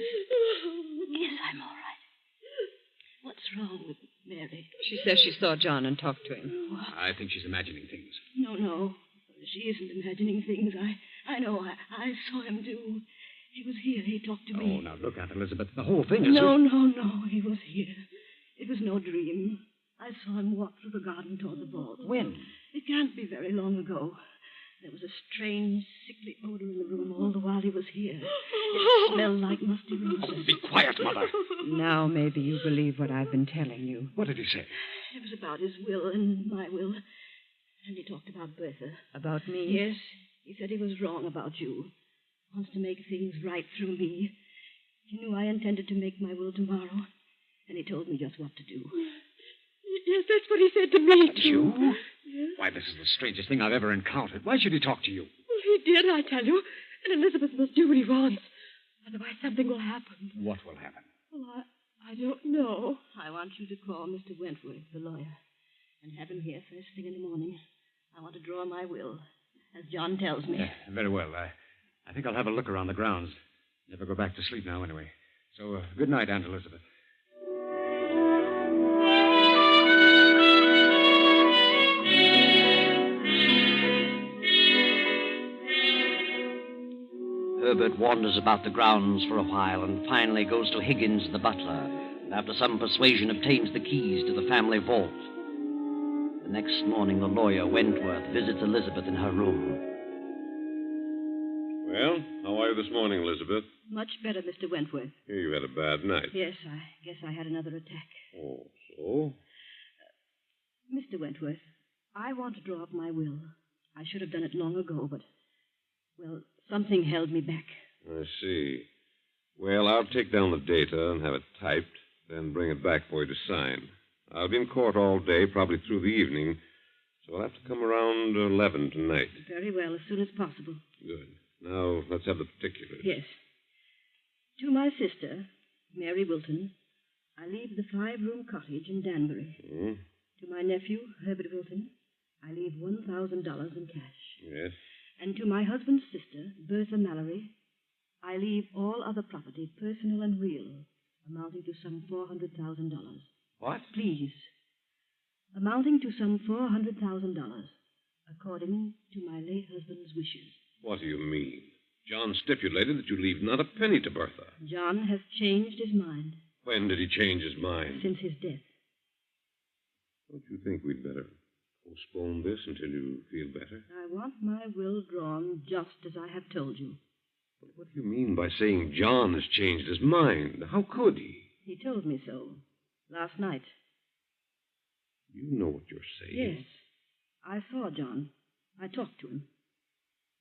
Yes, I'm all right. What's wrong with Mary? She says she saw John and talked to him. What? I think she's imagining things. No. She isn't imagining things. I know. I saw him do. He was here. He talked to me. Oh, now look, Aunt Elizabeth. The whole thing is... No. He was here. It was no dream. I saw him walk through the garden toward the vault. When? It can't be very long ago. There was a strange, sickly odor in the room all the while he was here. It smelled like musty roses. Be quiet, Mother. Now maybe you believe what I've been telling you. What did he say? It was about his will and my will. And he talked about Bertha. About me? Yes. He said he was wrong about you. Wants to make things right through me. He knew I intended to make my will tomorrow. And he told me just what to do. Yes, that's what he said to me, too. You? Yes. Why, this is the strangest thing I've ever encountered. Why should he talk to you? Well, he did, I tell you. And Elizabeth must do what he wants. Otherwise, something will happen. What will happen? Well, I don't know. I want you to call Mr. Wentworth, the lawyer, and have him here first thing in the morning. I want to draw my will, as John tells me. Very well. I think I'll have a look around the grounds. Never go back to sleep now, anyway. So, good night, Aunt Elizabeth. Herbert wanders about the grounds for a while and finally goes to Higgins, the butler, and after some persuasion obtains the keys to the family vault. The next morning, the lawyer, Wentworth, visits Elizabeth in her room. Well, how are you this morning, Elizabeth? Much better, Mr. Wentworth. Here you had a bad night. Yes, I guess I had another attack. Oh, so? Mr. Wentworth, I want to draw up my will. I should have done it long ago, but, well, something held me back. I see. Well, I'll take down the data and have it typed, then bring it back for you to sign. I'll be in court all day, probably through the evening, so I'll have to come around 11 tonight. Very well, as soon as possible. Good. Now, let's have the particulars. Yes. To my sister, Mary Wilton, I leave the 5-room cottage in Danbury. Hmm? To my nephew, Herbert Wilton, I leave $1,000 in cash. Yes. And to my husband's sister, Bertha Mallory, I leave all other property, personal and real, amounting to some $400,000. What? Please. Amounting to some $400,000, according to my late husband's wishes. What do you mean? John stipulated that you leave not a penny to Bertha. John has changed his mind. When did he change his mind? Since his death. Don't you think we'd better postpone this until you feel better? I want my will drawn just as I have told you. But what do you mean by saying John has changed his mind? How could he? He told me so last night. You know what you're saying. Yes. I saw John. I talked to him.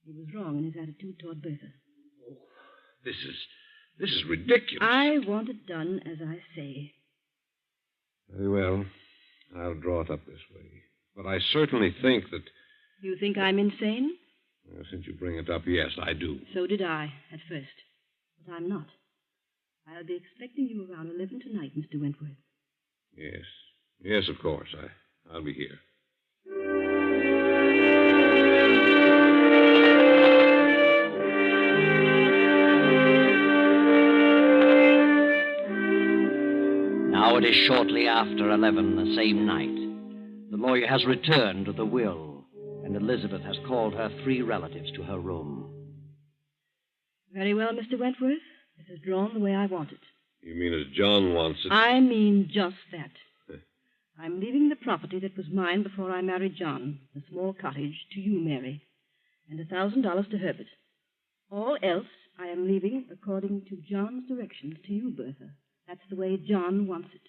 He was wrong in his attitude toward Bertha. Oh, this is ridiculous. I want it done as I say. Very well. I'll draw it up this way. But I certainly think that... You think I'm insane? Well, since you bring it up, yes, I do. So did I, at first. But I'm not. I'll be expecting you around 11 tonight, Mr. Wentworth. Yes. Yes, of course. I'll be here. Now it is shortly after 11 the same night. The lawyer has returned to the will, and Elizabeth has called her 3 relatives to her room. Very well, Mr. Wentworth. This is drawn the way I want it. You mean as John wants it? I mean just that. I'm leaving the property that was mine before I married John, the small cottage, to you, Mary, and $1,000 to Herbert. All else I am leaving according to John's directions to you, Bertha. That's the way John wants it.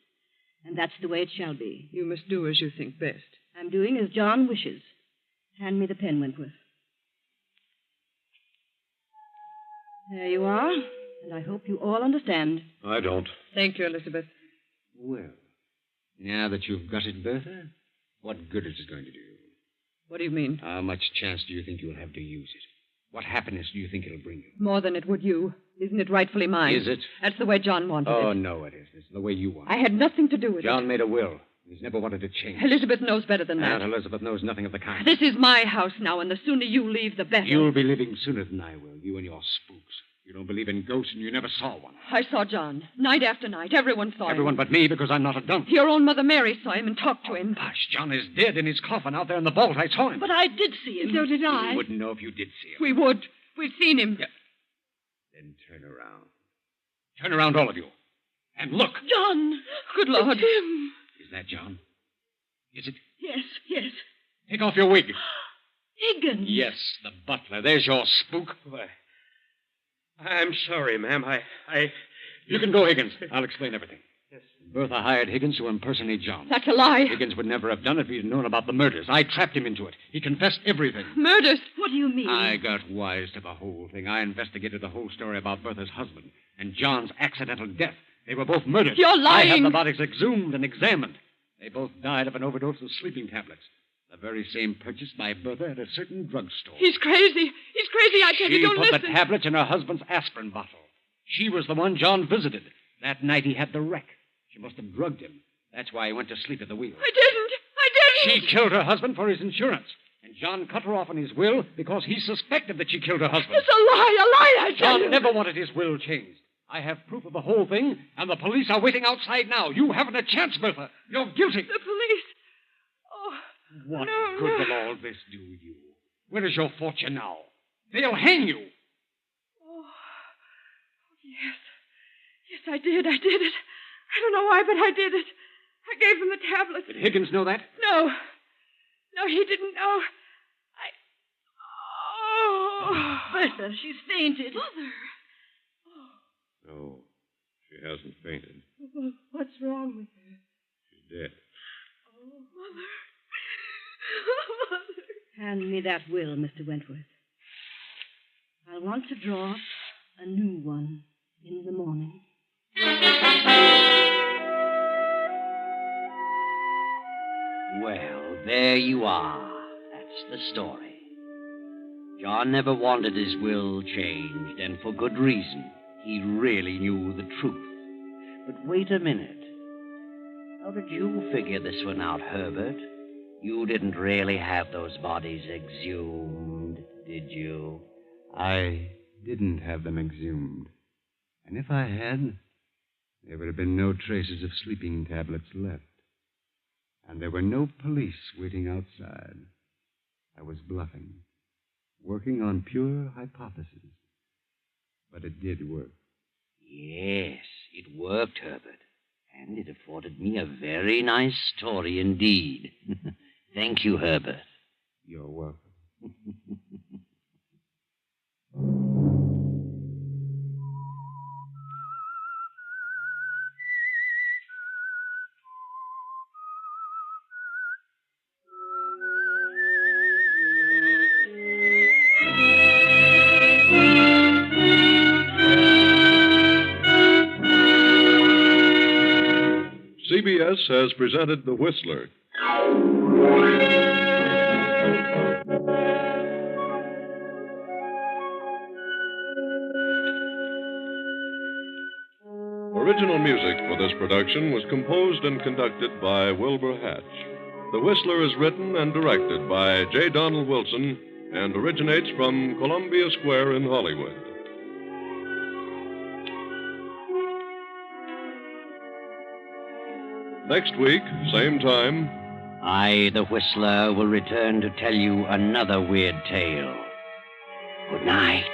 And that's the way it shall be. You must do as you think best. I'm doing as John wishes. Hand me the pen, Wentworth. There you are, and I hope you all understand. I don't. Thank you, Elizabeth. Well, now that you've got it, Bertha, what good is it going to do you? What do you mean? How much chance do you think you'll have to use it? What happiness do you think it'll bring you? More than it would you. Isn't it rightfully mine? Is it? That's the way John wanted it. Oh, no, it isn't. It's the way you want it. I had nothing to do with John it. made a will. He's never wanted to change. Elizabeth knows better than that. Aunt Elizabeth knows nothing of the kind. This is my house now, and the sooner you leave, the better. You'll be leaving sooner than I will, you and your spooks. You don't believe in ghosts, and you never saw one. I saw John. Night after night. Everyone saw him. Everyone but me, because I'm not a dump. Your own Mother Mary saw him and talked to him. Gosh, John is dead in his coffin out there in the vault. I saw him. But I did see him. So did I. You wouldn't know if you did see him. We would. We've seen him. Yeah. Then turn around. Turn around, all of you. And look. John! Good Lord. It's him. Is that John? Is it? Yes, yes. Take off your wig. Higgins. Yes, the butler. There's your spook. Why, I'm sorry, ma'am. You can go, Higgins. I'll explain everything. Yes. Bertha hired Higgins to impersonate John. That's a lie. Higgins would never have done it if he'd known about the murders. I trapped him into it. He confessed everything. Murders? What do you mean? I got wise to the whole thing. I investigated the whole story about Bertha's husband and John's accidental death. They were both murdered. You're lying. I have the bodies exhumed and examined. They both died of an overdose of sleeping tablets. The very same purchased by Bertha at a certain drugstore. He's crazy. He's crazy, I tell you. Don't She put listen. the tablets in her husband's aspirin bottle. She was the one John visited. That night he had the wreck. She must have drugged him. That's why he went to sleep at the wheel. I didn't. She killed her husband for his insurance. And John cut her off in his will because he suspected that she killed her husband. It's a lie, I tell John you. never wanted his will changed. I have proof of the whole thing, and the police are waiting outside now. You haven't a chance, Bertha. You're guilty. The police. Oh. What No, good no. will all this do you? Where is your fortune now? They'll hang you. Oh. Yes. Yes, I did it. I don't know why, but I did it. I gave him the tablets. Did Higgins know that? No. No, he didn't know. Oh. Bertha, she's fainted. Mother. No, she hasn't fainted. Well, what's wrong with her? She's dead. Oh, Mother. Hand me that will, Mr. Wentworth. I'll want to draw up a new one in the morning. Well, there you are. That's the story. John never wanted his will changed, and for good reason. He really knew the truth. But wait a minute. How did you figure this one out, Herbert? You didn't really have those bodies exhumed, did you? I didn't have them exhumed. And if I had, there would have been no traces of sleeping tablets left. And there were no police waiting outside. I was bluffing, working on pure hypothesis. But it did work. Yes, it worked, Herbert. And it afforded me a very nice story indeed. Thank you, Herbert. You're welcome. CBS has presented The Whistler. Original music for this production was composed and conducted by Wilbur Hatch. The Whistler is written and directed by J. Donald Wilson and originates from Columbia Square in Hollywood. Next week, same time. I, the Whistler, will return to tell you another weird tale. Good night.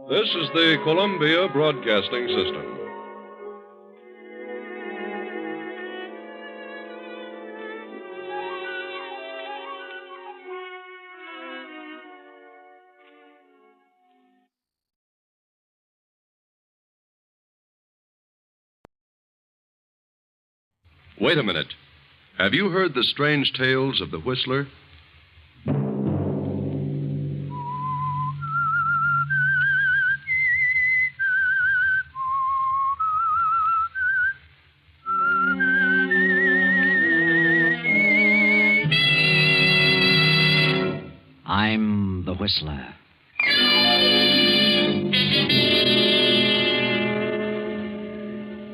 This is the Columbia Broadcasting System. Wait a minute. Have you heard the strange tales of the Whistler? I'm the Whistler.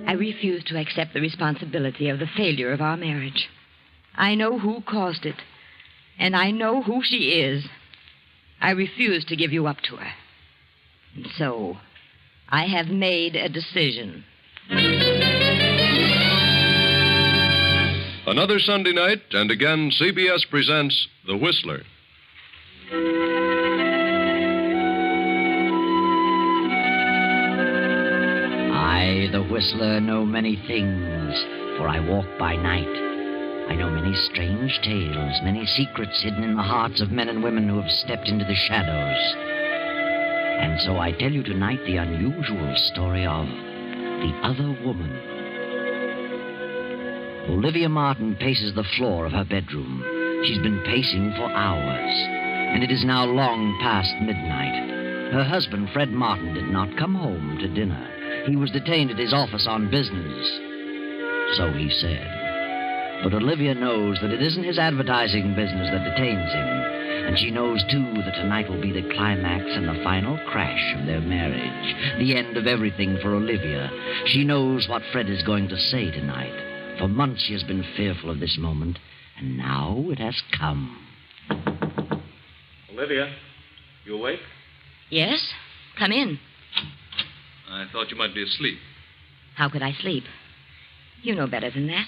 I refuse to accept the responsibility of the failure of our marriage. I know who caused it, and I know who she is. I refuse to give you up to her. And so, I have made a decision. Another Sunday night, and again, CBS presents The Whistler. I, the Whistler, know many things, for I walk by night. I know many strange tales, many secrets hidden in the hearts of men and women who have stepped into the shadows. And so I tell you tonight the unusual story of the other woman. Olivia Martin paces the floor of her bedroom. She's been pacing for hours, and it is now long past midnight. Her husband, Fred Martin, did not come home to dinner. He was detained at his office on business. So he said. But Olivia knows that it isn't his advertising business that detains him. And she knows, too, that tonight will be the climax and the final crash of their marriage. The end of everything for Olivia. She knows what Fred is going to say tonight. For months she has been fearful of this moment, and now it has come. Olivia, you awake? Yes? Come in. I thought you might be asleep. How could I sleep? You know better than that.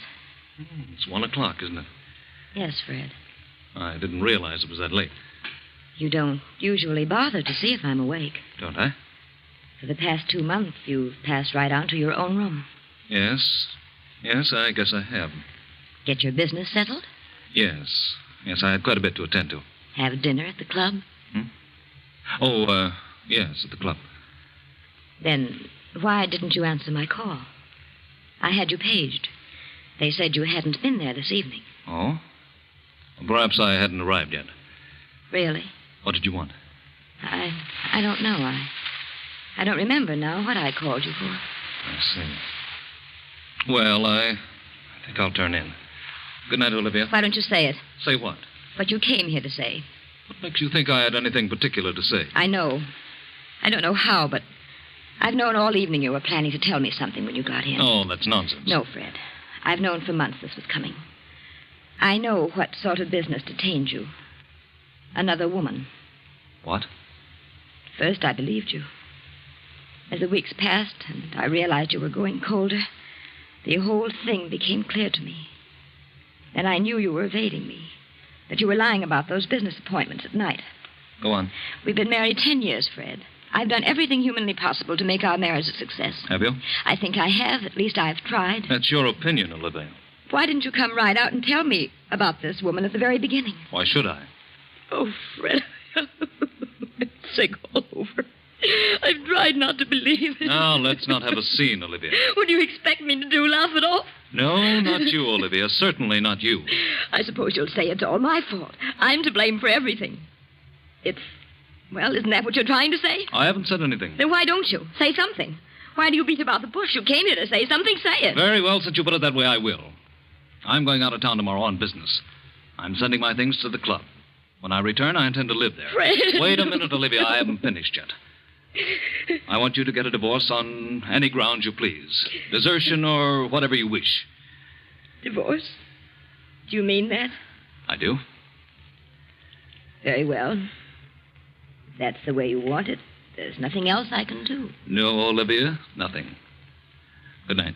It's 1 o'clock, isn't it? Yes, Fred. I didn't realize it was that late. You don't usually bother to see if I'm awake. Don't I? For the past 2 months, you've passed right on to your own room. Yes. Yes, I guess I have. Get your business settled? Yes. Yes, I had quite a bit to attend to. Have dinner at the club? Oh, yes, at the club. Then why didn't you answer my call? I had you paged. They said you hadn't been there this evening. Oh? Well, perhaps I hadn't arrived yet. Really? What did you want? I don't know. I don't remember now what I called you for. I see. Well, I think I'll turn in. Good night, Olivia. Why don't you say it? Say what? What you came here to say. What makes you think I had anything particular to say? I know. I don't know how, but I've known all evening you were planning to tell me something when you got in. Oh, that's nonsense. No, Fred. I've known for months this was coming. I know what sort of business detained you. Another woman. What? First, I believed you. As the weeks passed and I realized you were growing colder, the whole thing became clear to me. Then I knew you were evading me, that you were lying about those business appointments at night. Go on. We've been married 10 years, Fred. I've done everything humanly possible to make our marriage a success. Have you? I think I have. At least I've tried. That's your opinion, Olivia. Why didn't you come right out and tell me about this woman at the very beginning? Why should I? Oh, Fred. I'm sick all over. I've tried not to believe it. Now, let's not have a scene, Olivia. What do you expect me to do, laugh it off? No, not you, Olivia. Certainly not you. I suppose you'll say it's all my fault. I'm to blame for everything. Well, isn't that what you're trying to say? I haven't said anything. Then why don't you? Say something. Why do you beat about the bush? You came here to say something, say it. Very well, since you put it that way, I will. I'm going out of town tomorrow on business. I'm sending my things to the club. When I return, I intend to live there. Fred. Wait a minute, Olivia. I haven't finished yet. I want you to get a divorce on any grounds you please. Desertion or whatever you wish. Divorce? Do you mean that? I do. Very well. If that's the way you want it, there's nothing else I can do. No, Olivia, nothing. Good night.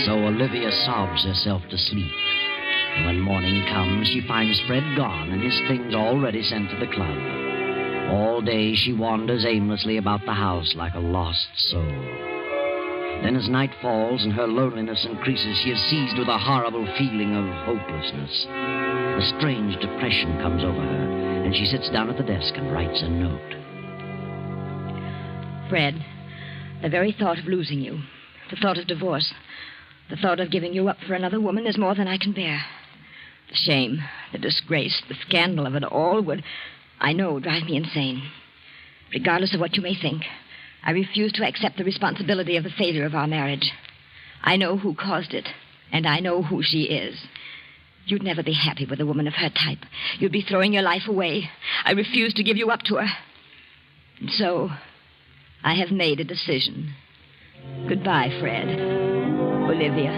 So Olivia sobs herself to sleep. And when morning comes, she finds Fred gone and his things already sent to the club. All day she wanders aimlessly about the house like a lost soul. Then as night falls and her loneliness increases, she is seized with a horrible feeling of hopelessness. A strange depression comes over her, and she sits down at the desk and writes a note. Fred, the very thought of losing you, the thought of divorce, the thought of giving you up for another woman is more than I can bear. The shame, the disgrace, the scandal of it all would, I know, drive me insane. Regardless of what you may think, I refuse to accept the responsibility of the failure of our marriage. I know who caused it, and I know who she is. You'd never be happy with a woman of her type. You'd be throwing your life away. I refuse to give you up to her. And so, I have made a decision. Goodbye, Fred. Olivia.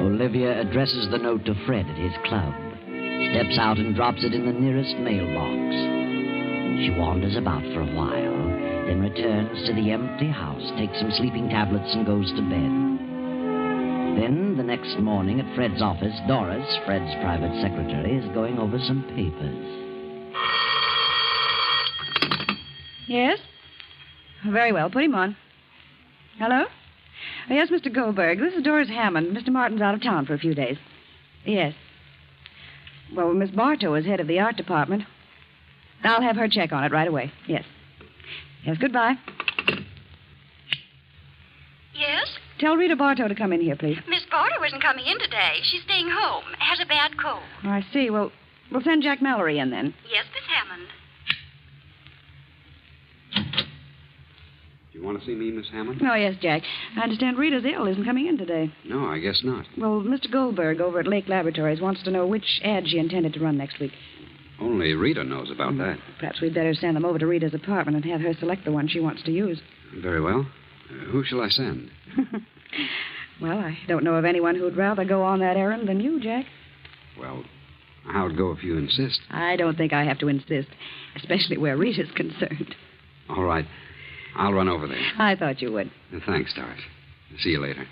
Olivia addresses the note to Fred at his club, steps out and drops it in the nearest mailbox. She wanders about for a while, then returns to the empty house, takes some sleeping tablets, and goes to bed. Then, the next morning at Fred's office, Doris, Fred's private secretary, is going over some papers. Yes? Very well. Put him on. Hello? Oh, yes, Mr. Goldberg. This is Doris Hammond. Mr. Martin's out of town for a few days. Yes. Well, Miss Bartow is head of the art department. I'll have her check on it right away. Yes. Yes, goodbye. Yes? Tell Rita Bartow to come in here, please. Miss Bartow isn't coming in today. She's staying home. Has a bad cold. Oh, I see. Well, we'll send Jack Mallory in then. Yes, Miss Hammond. Do you want to see me, Miss Hammond? Oh, yes, Jack. I understand Rita's ill, isn't coming in today. No, I guess not. Well, Mr. Goldberg over at Lake Laboratories wants to know which ad she intended to run next week. Only Rita knows about that. Perhaps we'd better send them over to Rita's apartment and have her select the one she wants to use. Very well. Who shall I send? Well, I don't know of anyone who'd rather go on that errand than you, Jack. Well, how'd go if you insist? I don't think I have to insist, especially where Rita's concerned. All right. I'll run over there. I thought you would. Thanks, Doris. See you later.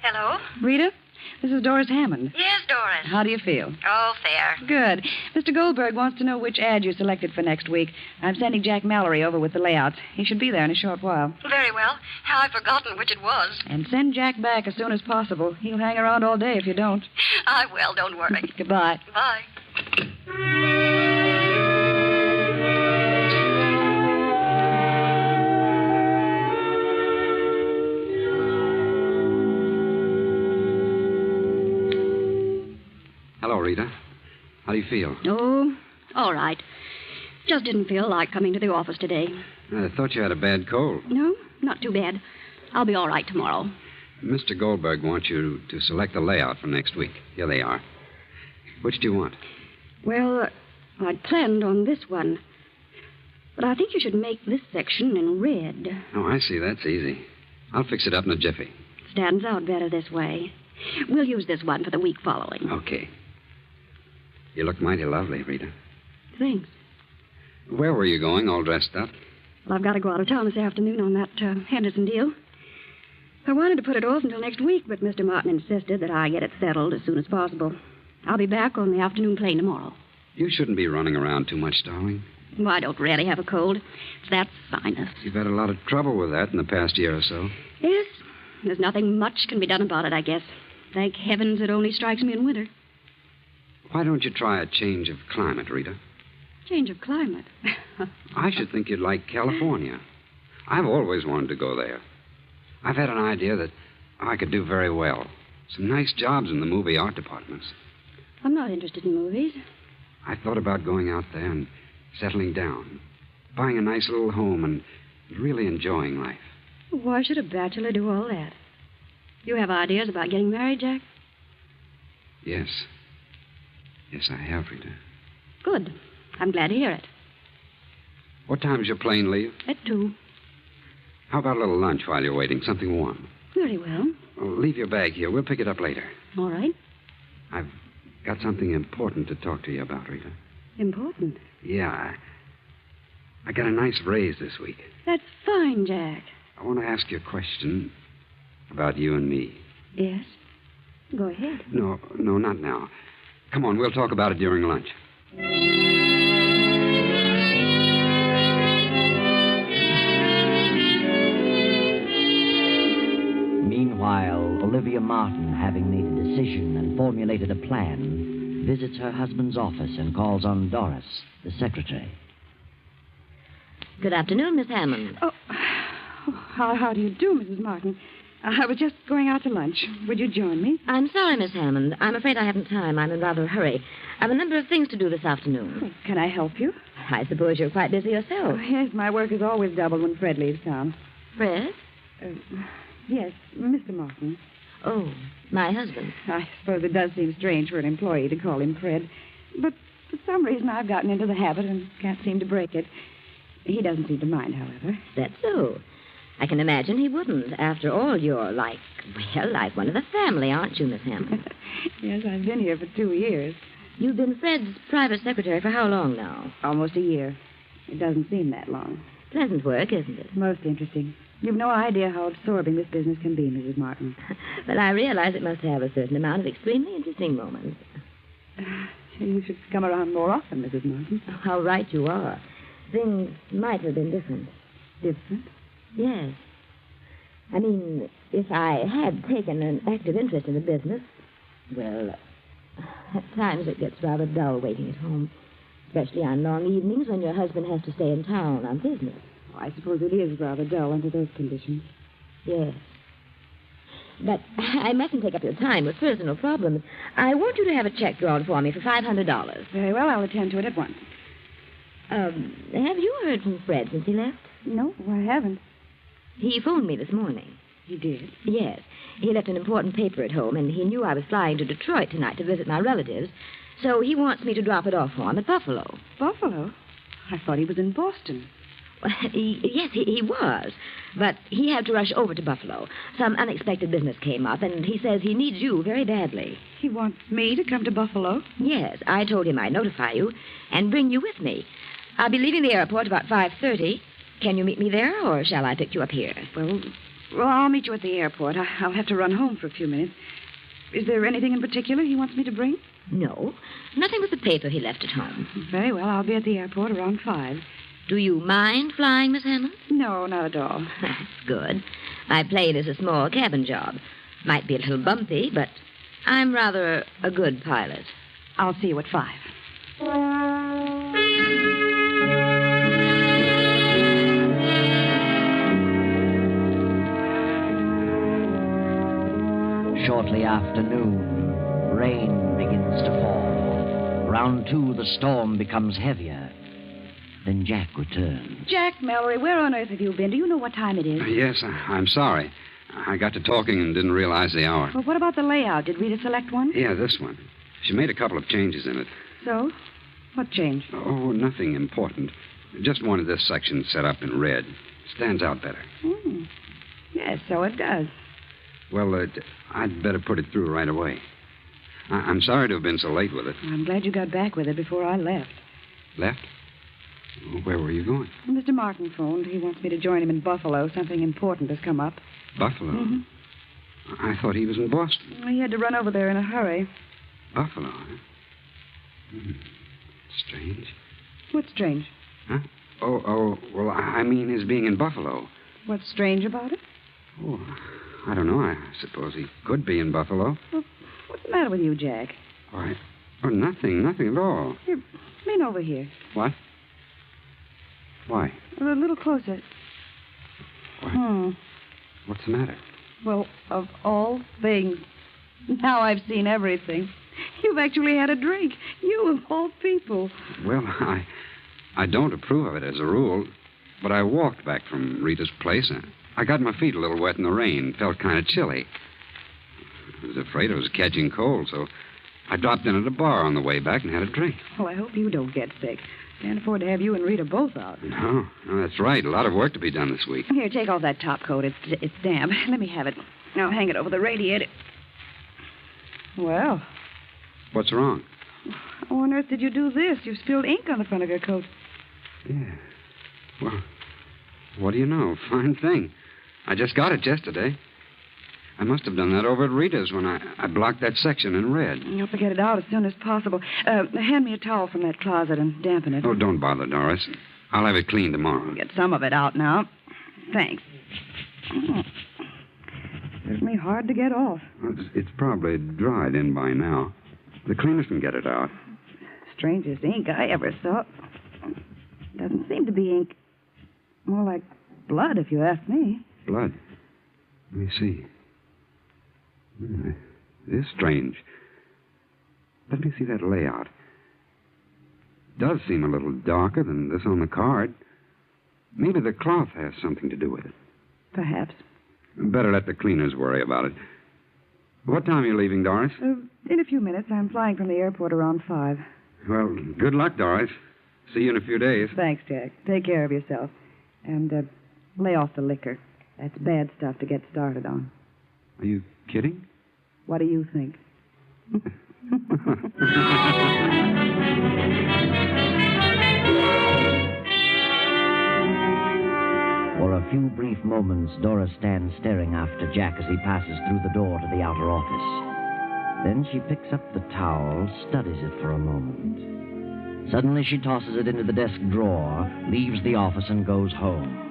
Hello? Rita, this is Doris Hammond. Yes, Doris. How do you feel? Oh, fair. Good. Mr. Goldberg wants to know which ad you selected for next week. I'm sending Jack Mallory over with the layouts. He should be there in a short while. Very well. How I've forgotten which it was. And send Jack back as soon as possible. He'll hang around all day if you don't. I will, don't worry. Goodbye. Bye. Hello, Rita. How do you feel? Oh, all right. Just didn't feel like coming to the office today. I thought you had a bad cold. No, not too bad. I'll be all right tomorrow. Mr. Goldberg wants you to select the layout for next week. Here they are. Which do you want? Well, I'd planned on this one. But I think you should make this section in red. Oh, I see. That's easy. I'll fix it up in a jiffy. Stands out better this way. We'll use this one for the week following. Okay. You look mighty lovely, Rita. Thanks. Where were you going, all dressed up? Well, I've got to go out of town this afternoon on that Henderson deal. I wanted to put it off until next week, but Mr. Martin insisted that I get it settled as soon as possible. I'll be back on the afternoon plane tomorrow. You shouldn't be running around too much, darling. Well, I don't really have a cold. It's that sinus. You've had a lot of trouble with that in the past year or so. Yes. There's nothing much can be done about it, I guess. Thank heavens it only strikes me in winter. Why don't you try a change of climate, Rita? Change of climate. I should think you'd like California. I've always wanted to go there. I've had an idea that I could do very well. Some nice jobs in the movie art departments. I'm not interested in movies. I thought about going out there and settling down, buying a nice little home and really enjoying life. Why should a bachelor do all that? You have ideas about getting married, Jack? Yes. Yes, I have, Rita. Good. I'm glad to hear it. What time's your plane leave? At 2. How about a little lunch while you're waiting? Something warm. Very well. Well, leave your bag here. We'll pick it up later. All right. I've got something important to talk to you about, Rita. Important? Yeah. I got a nice raise this week. That's fine, Jack. I want to ask you a question about you and me. Yes? Go ahead. No, not now. Come on, we'll talk about it during lunch. Meanwhile, Olivia Martin, having made a decision and formulated a plan, visits her husband's office and calls on Doris, the secretary. Good afternoon, Miss Hammond. Oh, how do you do, Mrs. Martin? I was just going out to lunch. Would you join me? I'm sorry, Miss Hammond. I'm afraid I haven't time. I'm in rather a hurry. I've a number of things to do this afternoon. Oh, can I help you? I suppose you're quite busy yourself. Oh, yes, my work is always doubled when Fred leaves town. Fred? Yes, Mr. Martin. Oh, my husband. I suppose it does seem strange for an employee to call him Fred. But for some reason I've gotten into the habit and can't seem to break it. He doesn't seem to mind, however. That's so. I can imagine he wouldn't. After all, you're like one of the family, aren't you, Miss Hammond? Yes, I've been here for 2 years. You've been Fred's private secretary for how long now? Almost a year. It doesn't seem that long. Pleasant work, isn't it? Most interesting. You've no idea how absorbing this business can be, Mrs. Martin. But I realize it must have a certain amount of extremely interesting moments. You should come around more often, Mrs. Martin. Oh, how right you are. Things might have been different. Different? Yes. I mean, if I had taken an active interest in the business, well, at times it gets rather dull waiting at home, especially on long evenings when your husband has to stay in town on business. Oh, I suppose it is rather dull under those conditions. Yes. But I mustn't take up your time with personal problems. I want you to have a check drawn for me for $500. Very well, I'll attend to it at once. Have you heard from Fred since he left? No, I haven't. He phoned me this morning. He did? Yes. He left an important paper at home, and he knew I was flying to Detroit tonight to visit my relatives, so he wants me to drop it off for him at Buffalo. Buffalo? I thought he was in Boston. Well, yes, he was. But he had to rush over to Buffalo. Some unexpected business came up, and he says he needs you very badly. He wants me to come to Buffalo? Yes, I told him I'd notify you and bring you with me. I'll be leaving the airport about 5:30. Can you meet me there, or shall I pick you up here? Well, I'll meet you at the airport. I'll have to run home for a few minutes. Is there anything in particular he wants me to bring? No, nothing but the paper he left at home. Very well, I'll be at the airport around 5. Do you mind flying, Miss Hammond? No, not at all. That's good. My plane is a small cabin job. Might be a little bumpy, but I'm rather a good pilot. I'll see you at 5. Shortly after noon, rain begins to fall. Round 2, the storm becomes heavier. Then Jack returns. Jack Mallory, where on earth have you been? Do you know what time it is? Yes, I'm sorry. I got to talking and didn't realize the hour. Well, what about the layout? Did Rita select one? Yeah, this one. She made a couple of changes in it. So? What changed? Oh, nothing important. Just wanted this section set up in red. Stands out better. Yes, so it does. Well, I'd better put it through right away. I'm sorry to have been so late with it. I'm glad you got back with it before I left. Left? Where were you going? Mr. Martin phoned. He wants me to join him in Buffalo. Something important has come up. Buffalo? Mm-hmm. I thought he was in Boston. He had to run over there in a hurry. Buffalo, huh? Strange. What's strange? Huh? Oh, well, I mean his being in Buffalo. What's strange about it? Oh, I don't know. I suppose he could be in Buffalo. Well, what's the matter with you, Jack? Why? Oh, nothing at all. Here, lean over here. What? Why? A little closer. What? What's the matter? Well, of all things, now I've seen everything. You've actually had a drink. You, of all people. Well, I don't approve of it as a rule, but I walked back from Rita's place. I got my feet a little wet in the rain. Felt kind of chilly. I was afraid I was catching cold, so I dropped in at a bar on the way back and had a drink. Well, I hope you don't get sick. Can't afford to have you and Rita both out. No, that's right. A lot of work to be done this week. Here, take off that top coat. It's damp. Let me have it. Now hang it over the radiator. Well. What's wrong? How on earth did you do this? You spilled ink on the front of your coat. Yeah. Well, what do you know? Fine thing. I just got it yesterday. I must have done that over at Rita's when I blocked that section and read. You'll have to get it out as soon as possible. Hand me a towel from that closet and dampen it. Oh, don't bother, Doris. I'll have it cleaned tomorrow. Get some of it out now. Thanks. Certainly hard to get off. Well, it's probably dried in by now. The cleaners can get it out. Strangest ink I ever saw. Doesn't seem to be ink. More like blood, if you ask me. Blood? Let me see. It is strange. Let me see that layout. It does seem a little darker than this on the card. Maybe the cloth has something to do with it. Perhaps. Better let the cleaners worry about it. What time are you leaving, Doris? In a few minutes. I'm flying from the airport around 5. Well, good luck, Doris. See you in a few days. Thanks, Jack. Take care of yourself. And lay off the liquor. That's bad stuff to get started on. Are you kidding? What do you think? For a few brief moments, Doris stands staring after Jack as he passes through the door to the outer office. Then she picks up the towel, studies it for a moment. Suddenly she tosses it into the desk drawer, leaves the office, and goes home.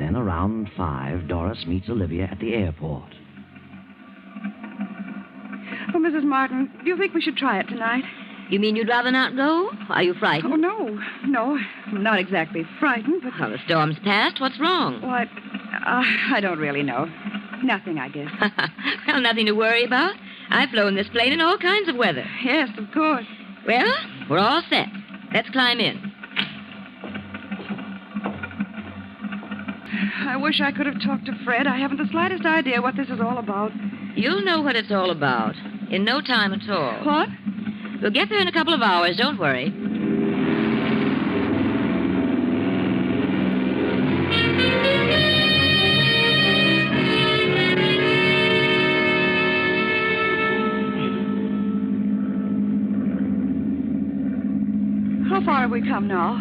Then around 5, Doris meets Olivia at the airport. Oh, Mrs. Martin, do you think we should try it tonight? You mean you'd rather not go? Are you frightened? Oh, no. No, I'm not exactly frightened, but... Well, the storm's passed. What's wrong? Well, I don't really know. Nothing, I guess. Well, nothing to worry about. I've flown this plane in all kinds of weather. Yes, of course. Well, we're all set. Let's climb in. I wish I could have talked to Fred. I haven't the slightest idea what this is all about. You'll know what it's all about in no time at all. What? We'll get there in a couple of hours. Don't worry. How far have we come now?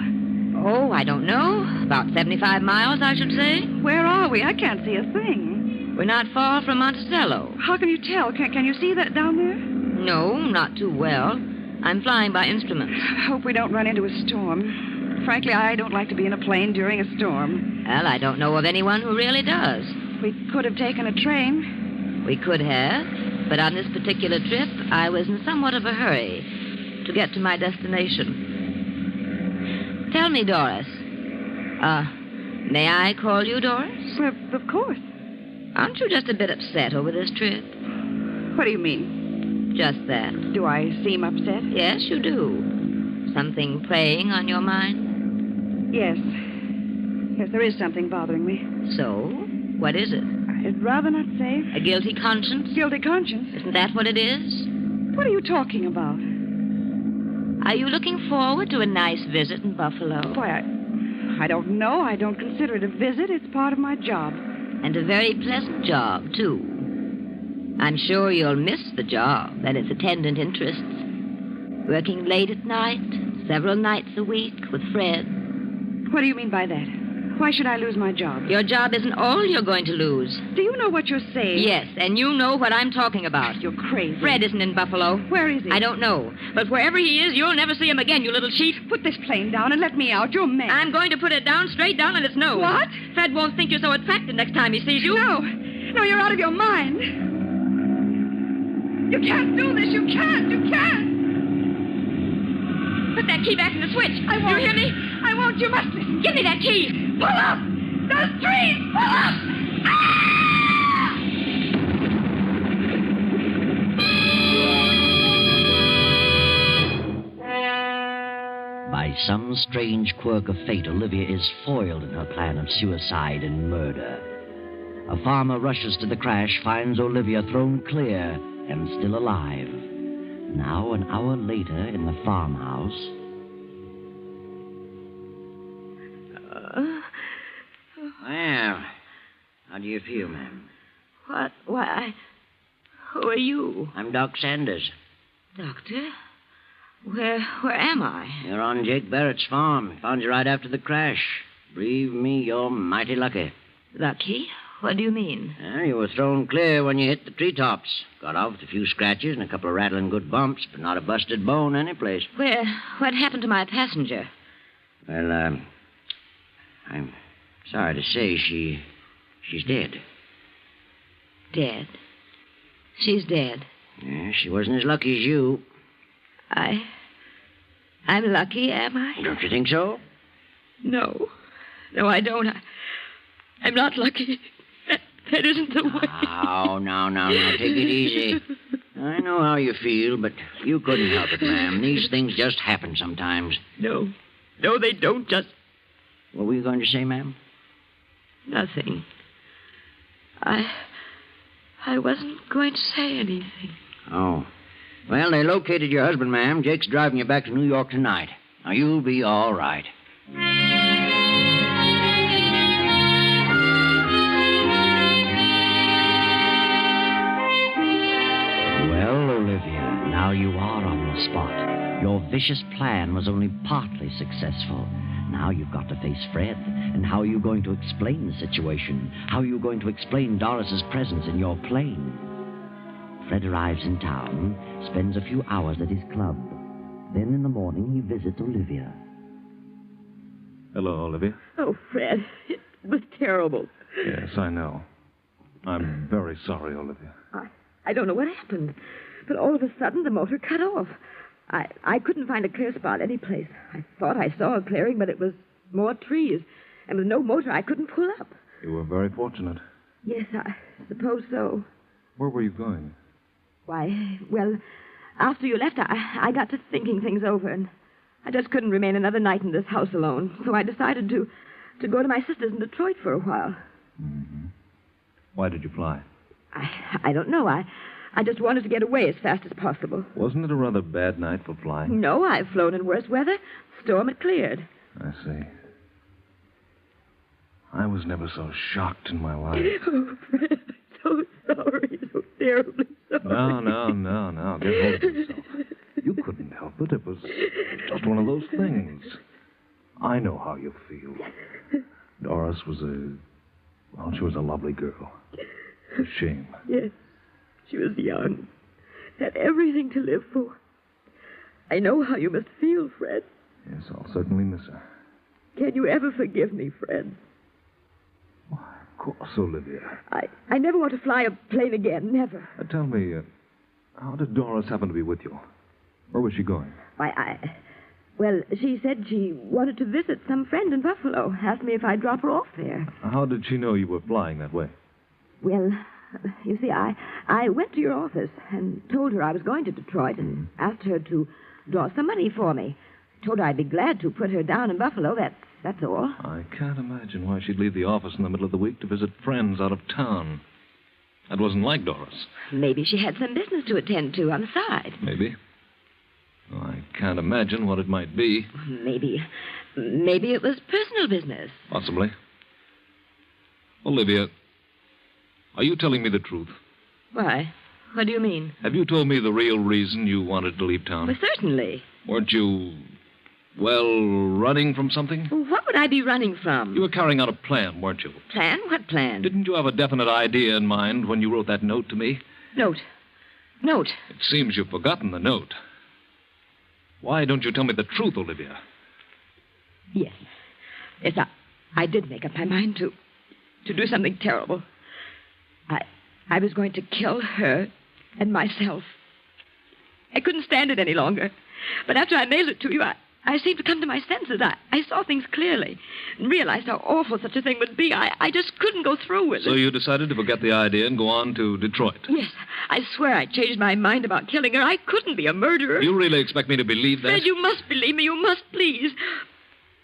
Oh, I don't know. About 75 miles, I should say. Where are we? I can't see a thing. We're not far from Monticello. How can you tell? Can you see that down there? No, not too well. I'm flying by instruments. I hope we don't run into a storm. Frankly, I don't like to be in a plane during a storm. Well, I don't know of anyone who really does. We could have taken a train. We could have, but on this particular trip, I was in somewhat of a hurry to get to my destination. Tell me, Doris. May I call you Doris? Well, of course. Aren't you just a bit upset over this trip? What do you mean? Just that. Do I seem upset? Yes, you do. Something preying on your mind? Yes. Yes, there is something bothering me. So? What is it? I'd rather not say. A guilty conscience? Guilty conscience? Isn't that what it is? What are you talking about? Are you looking forward to a nice visit in Buffalo? Why, I don't know. I don't consider it a visit. It's part of my job. And a very pleasant job, too. I'm sure you'll miss the job and its attendant interests. Working late at night, several nights a week with Fred. What do you mean by that? Why should I lose my job? Your job isn't all you're going to lose. Do you know what you're saying? Yes, and you know what I'm talking about. You're crazy. Fred isn't in Buffalo. Where is he? I don't know. But wherever he is, you'll never see him again, you little cheat. Put this plane down and let me out. You're mad. I'm going to put it down, straight down on its nose. What? Fred won't think you're so attractive next time he sees you. No. No, you're out of your mind. You can't do this. You can't. You can't. Put that key back in the switch. I won't. You hear me? I won't. You must listen. Give me that key. Pull up. Those trees. Pull up. Ah! By some strange quirk of fate, Olivia is foiled in her plan of suicide and murder. A farmer rushes to the crash, finds Olivia thrown clear and still alive. Now, an hour later, in the farmhouse. Well, how do you feel, ma'am? What? Why, who are you? I'm Doc Sanders. Doctor? Where am I? You're on Jake Barrett's farm. Found you right after the crash. Believe me, you're mighty lucky. Lucky? What do you mean? You were thrown clear when you hit the treetops. Got off with a few scratches and a couple of rattling good bumps, but not a busted bone anyplace. What happened to my passenger? Well, I'm sorry to say she's dead. Dead? She's dead. Yeah, she wasn't as lucky as you. I'm lucky, am I? Don't you think so? No. No, I don't. I'm not lucky. That isn't the way. Now. Take it easy. I know how you feel, but you couldn't help it, ma'am. These things just happen sometimes. No, they don't just... What were you going to say, ma'am? Nothing. I wasn't going to say anything. Oh. Well, they located your husband, ma'am. Jake's driving you back to New York tonight. Now, you'll be all right. Well, Olivia, now you are on the spot. Your vicious plan was only partly successful. Now you've got to face Fred. And how are you going to explain the situation? How are you going to explain Doris's presence in your plane? Fred arrives in town, spends a few hours at his club. Then in the morning he visits Olivia. Hello, Olivia. Oh, Fred, it was terrible. Yes, I know. I'm very sorry, Olivia. I don't know what happened, but all of a sudden the motor cut off. I couldn't find a clear spot any place. I thought I saw a clearing, but it was more trees. And with no motor, I couldn't pull up. You were very fortunate. Yes, I suppose so. Where were you going? Why, well, after you left, I got to thinking things over, and I just couldn't remain another night in this house alone. So I decided to go to my sister's in Detroit for a while. Mm-hmm. Why did you fly? I don't know. I just wanted to get away as fast as possible. Wasn't it a rather bad night for flying? No, I've flown in worse weather. Storm had cleared. I see. I was never so shocked in my life. Oh, Fred, I'm so sorry. So terribly sorry. No. Get hold of yourself. You couldn't help it. It was just one of those things. I know how you feel. Doris was she was a lovely girl. It's a shame. Yes. She was young. Had everything to live for. I know how you must feel, Fred. Yes, I'll certainly miss her. Can you ever forgive me, Fred? Of course, Olivia. I never want to fly a plane again. Never. Tell me, how did Doris happen to be with you? Where was she going? Well, she said she wanted to visit some friend in Buffalo. Asked me if I'd drop her off there. How did she know you were flying that way? Well, you see, I went to your office and told her I was going to Detroit and asked her to draw some money for me. Told her I'd be glad to put her down in Buffalo. That's all. I can't imagine why she'd leave the office in the middle of the week to visit friends out of town. That wasn't like Doris. Maybe she had some business to attend to on the side. Maybe. Well, I can't imagine what it might be. Maybe it was personal business. Possibly. Olivia, are you telling me the truth? Why? What do you mean? Have you told me the real reason you wanted to leave town? Well, certainly. Weren't you, running from something? Well, what would I be running from? You were carrying out a plan, weren't you? Plan? What plan? Didn't you have a definite idea in mind when you wrote that note to me? Note? It seems you've forgotten the note. Why don't you tell me the truth, Olivia? Yes, I did make up my mind to do something terrible. I was going to kill her and myself. I couldn't stand it any longer. But after I mailed it to you, I seemed to come to my senses. I saw things clearly and realized how awful such a thing would be. I just couldn't go through with it. So you decided to forget the idea and go on to Detroit? Yes. I swear I changed my mind about killing her. I couldn't be a murderer. You really expect me to believe that? Fred, you must believe me. You must, please.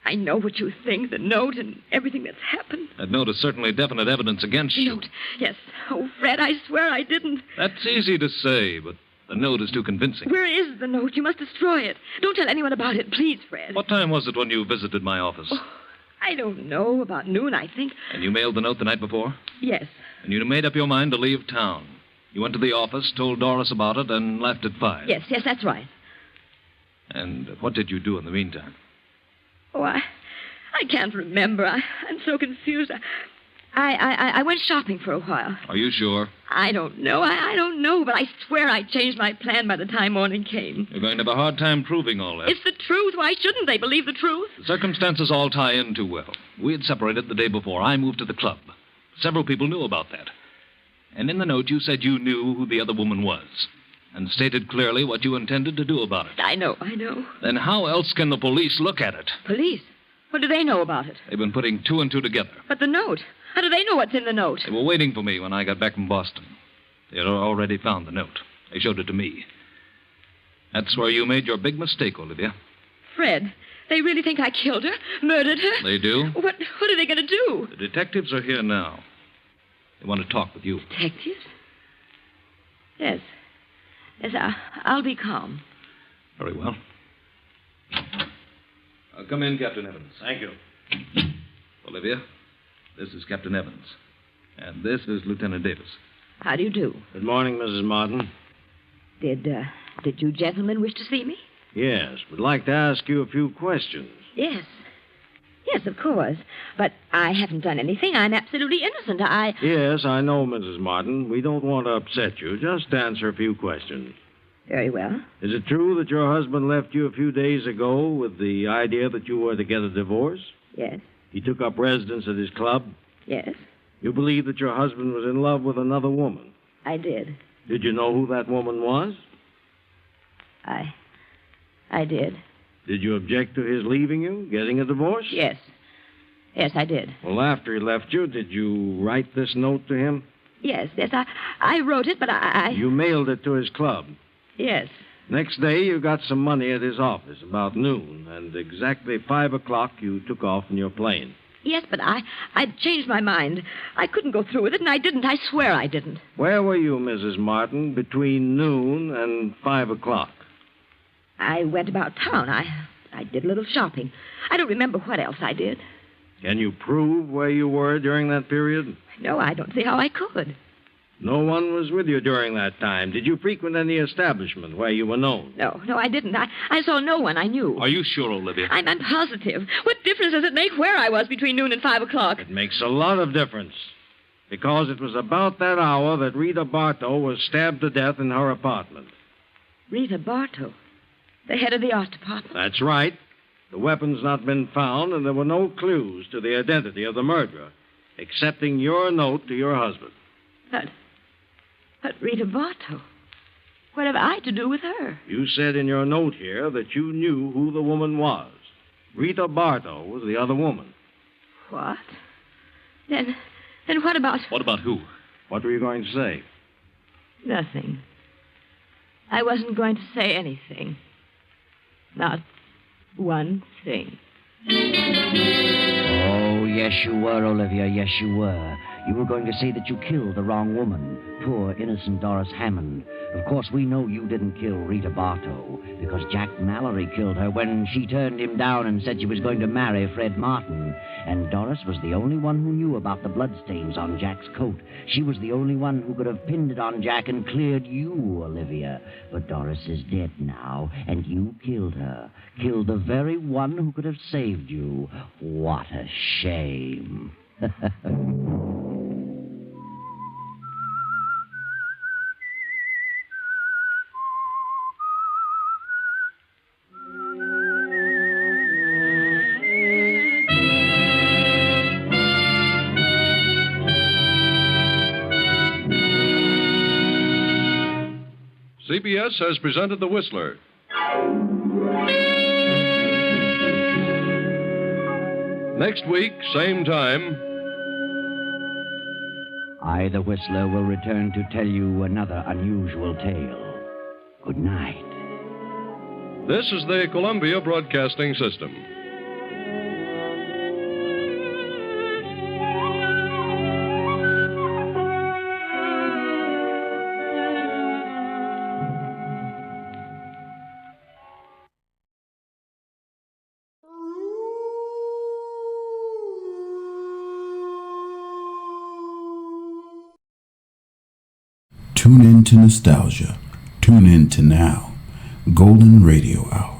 I know what you think, the note and everything that's happened. That note is certainly definite evidence against you. Note? Yes. Oh, Fred, I swear I didn't. That's easy to say, but the note is too convincing. Where is the note? You must destroy it. Don't tell anyone about it, please, Fred. What time was it when you visited my office? Oh, I don't know. About noon, I think. And you mailed the note the night before? Yes. And you'd made up your mind to leave town. You went to the office, told Doris about it, and left at 5. Yes, that's right. And what did you do in the meantime? Oh, I can't remember. I'm so confused. I went shopping for a while. Are you sure? I don't know. I don't know, but I swear I changed my plan by the time morning came. You're going to have a hard time proving all that. It's the truth. Why shouldn't they believe the truth? The circumstances all tie in too well. We had separated the day before. I moved to the club. Several people knew about that. And in the note, you said you knew who the other woman was and stated clearly what you intended to do about it. I know. Then how else can the police look at it? Police? What do they know about it? They've been putting two and two together. But the note. How do they know what's in the note? They were waiting for me when I got back from Boston. They had already found the note. They showed it to me. That's where you made your big mistake, Olivia. Fred, they really think I killed her, murdered her? They do. What are they going to do? The detectives are here now. They want to talk with you. Detectives? Yes. Yes, I'll be calm. Very well. Come in, Captain Evans. Thank you. Olivia, this is Captain Evans. And this is Lieutenant Davis. How do you do? Good morning, Mrs. Martin. Did you gentlemen wish to see me? Yes, we'd like to ask you a few questions. Yes. Yes, of course. But I haven't done anything. I'm absolutely innocent. Yes, I know, Mrs. Martin. We don't want to upset you. Just answer a few questions. Very well. Is it true that your husband left you a few days ago with the idea that you were to get a divorce? Yes. He took up residence at his club? Yes. You believe that your husband was in love with another woman? I did. Did you know who that woman was? I did. Did you object to his leaving you, getting a divorce? Yes. Yes, I did. Well, after he left you, did you write this note to him? Yes, I wrote it, but I... You mailed it to his club? Yes. Next day, you got some money at his office, about noon, and exactly 5 o'clock, you took off in your plane. Yes, but I'd changed my mind. I couldn't go through with it, and I didn't. I swear I didn't. Where were you, Mrs. Martin, between noon and 5 o'clock? I went about town. I did a little shopping. I don't remember what else I did. Can you prove where you were during that period? No, I don't see how I could. No one was with you during that time. Did you frequent any establishment where you were known? No, I didn't. I saw no one I knew. Are you sure, Olivia? I'm positive. What difference does it make where I was between noon and 5 o'clock? It makes a lot of difference. Because it was about that hour that Rita Bartow was stabbed to death in her apartment. Rita Bartow? The head of the art department? That's right. The weapon's not been found, and there were no clues to the identity of the murderer, excepting your note to your husband. But Rita Bartow, what have I to do with her? You said in your note here that you knew who the woman was. Rita Bartow was the other woman. What? Then what about... What about who? What were you going to say? Nothing. I wasn't going to say anything. Not one thing. Oh, yes, you were, Olivia. Yes, you were. You were going to say that you killed the wrong woman, poor, innocent Doris Hammond. Of course, we know you didn't kill Rita Bartow, because Jack Mallory killed her when she turned him down and said she was going to marry Fred Martin. And Doris was the only one who knew about the bloodstains on Jack's coat. She was the only one who could have pinned it on Jack and cleared you, Olivia. But Doris is dead now, and you killed her. Killed the very one who could have saved you. What a shame. CBS has presented The Whistler. Next week, same time. I, the Whistler, will return to tell you another unusual tale. Good night. This is the Columbia Broadcasting System. Tune in to nostalgia. Tune in to now. Golden Radio Hour.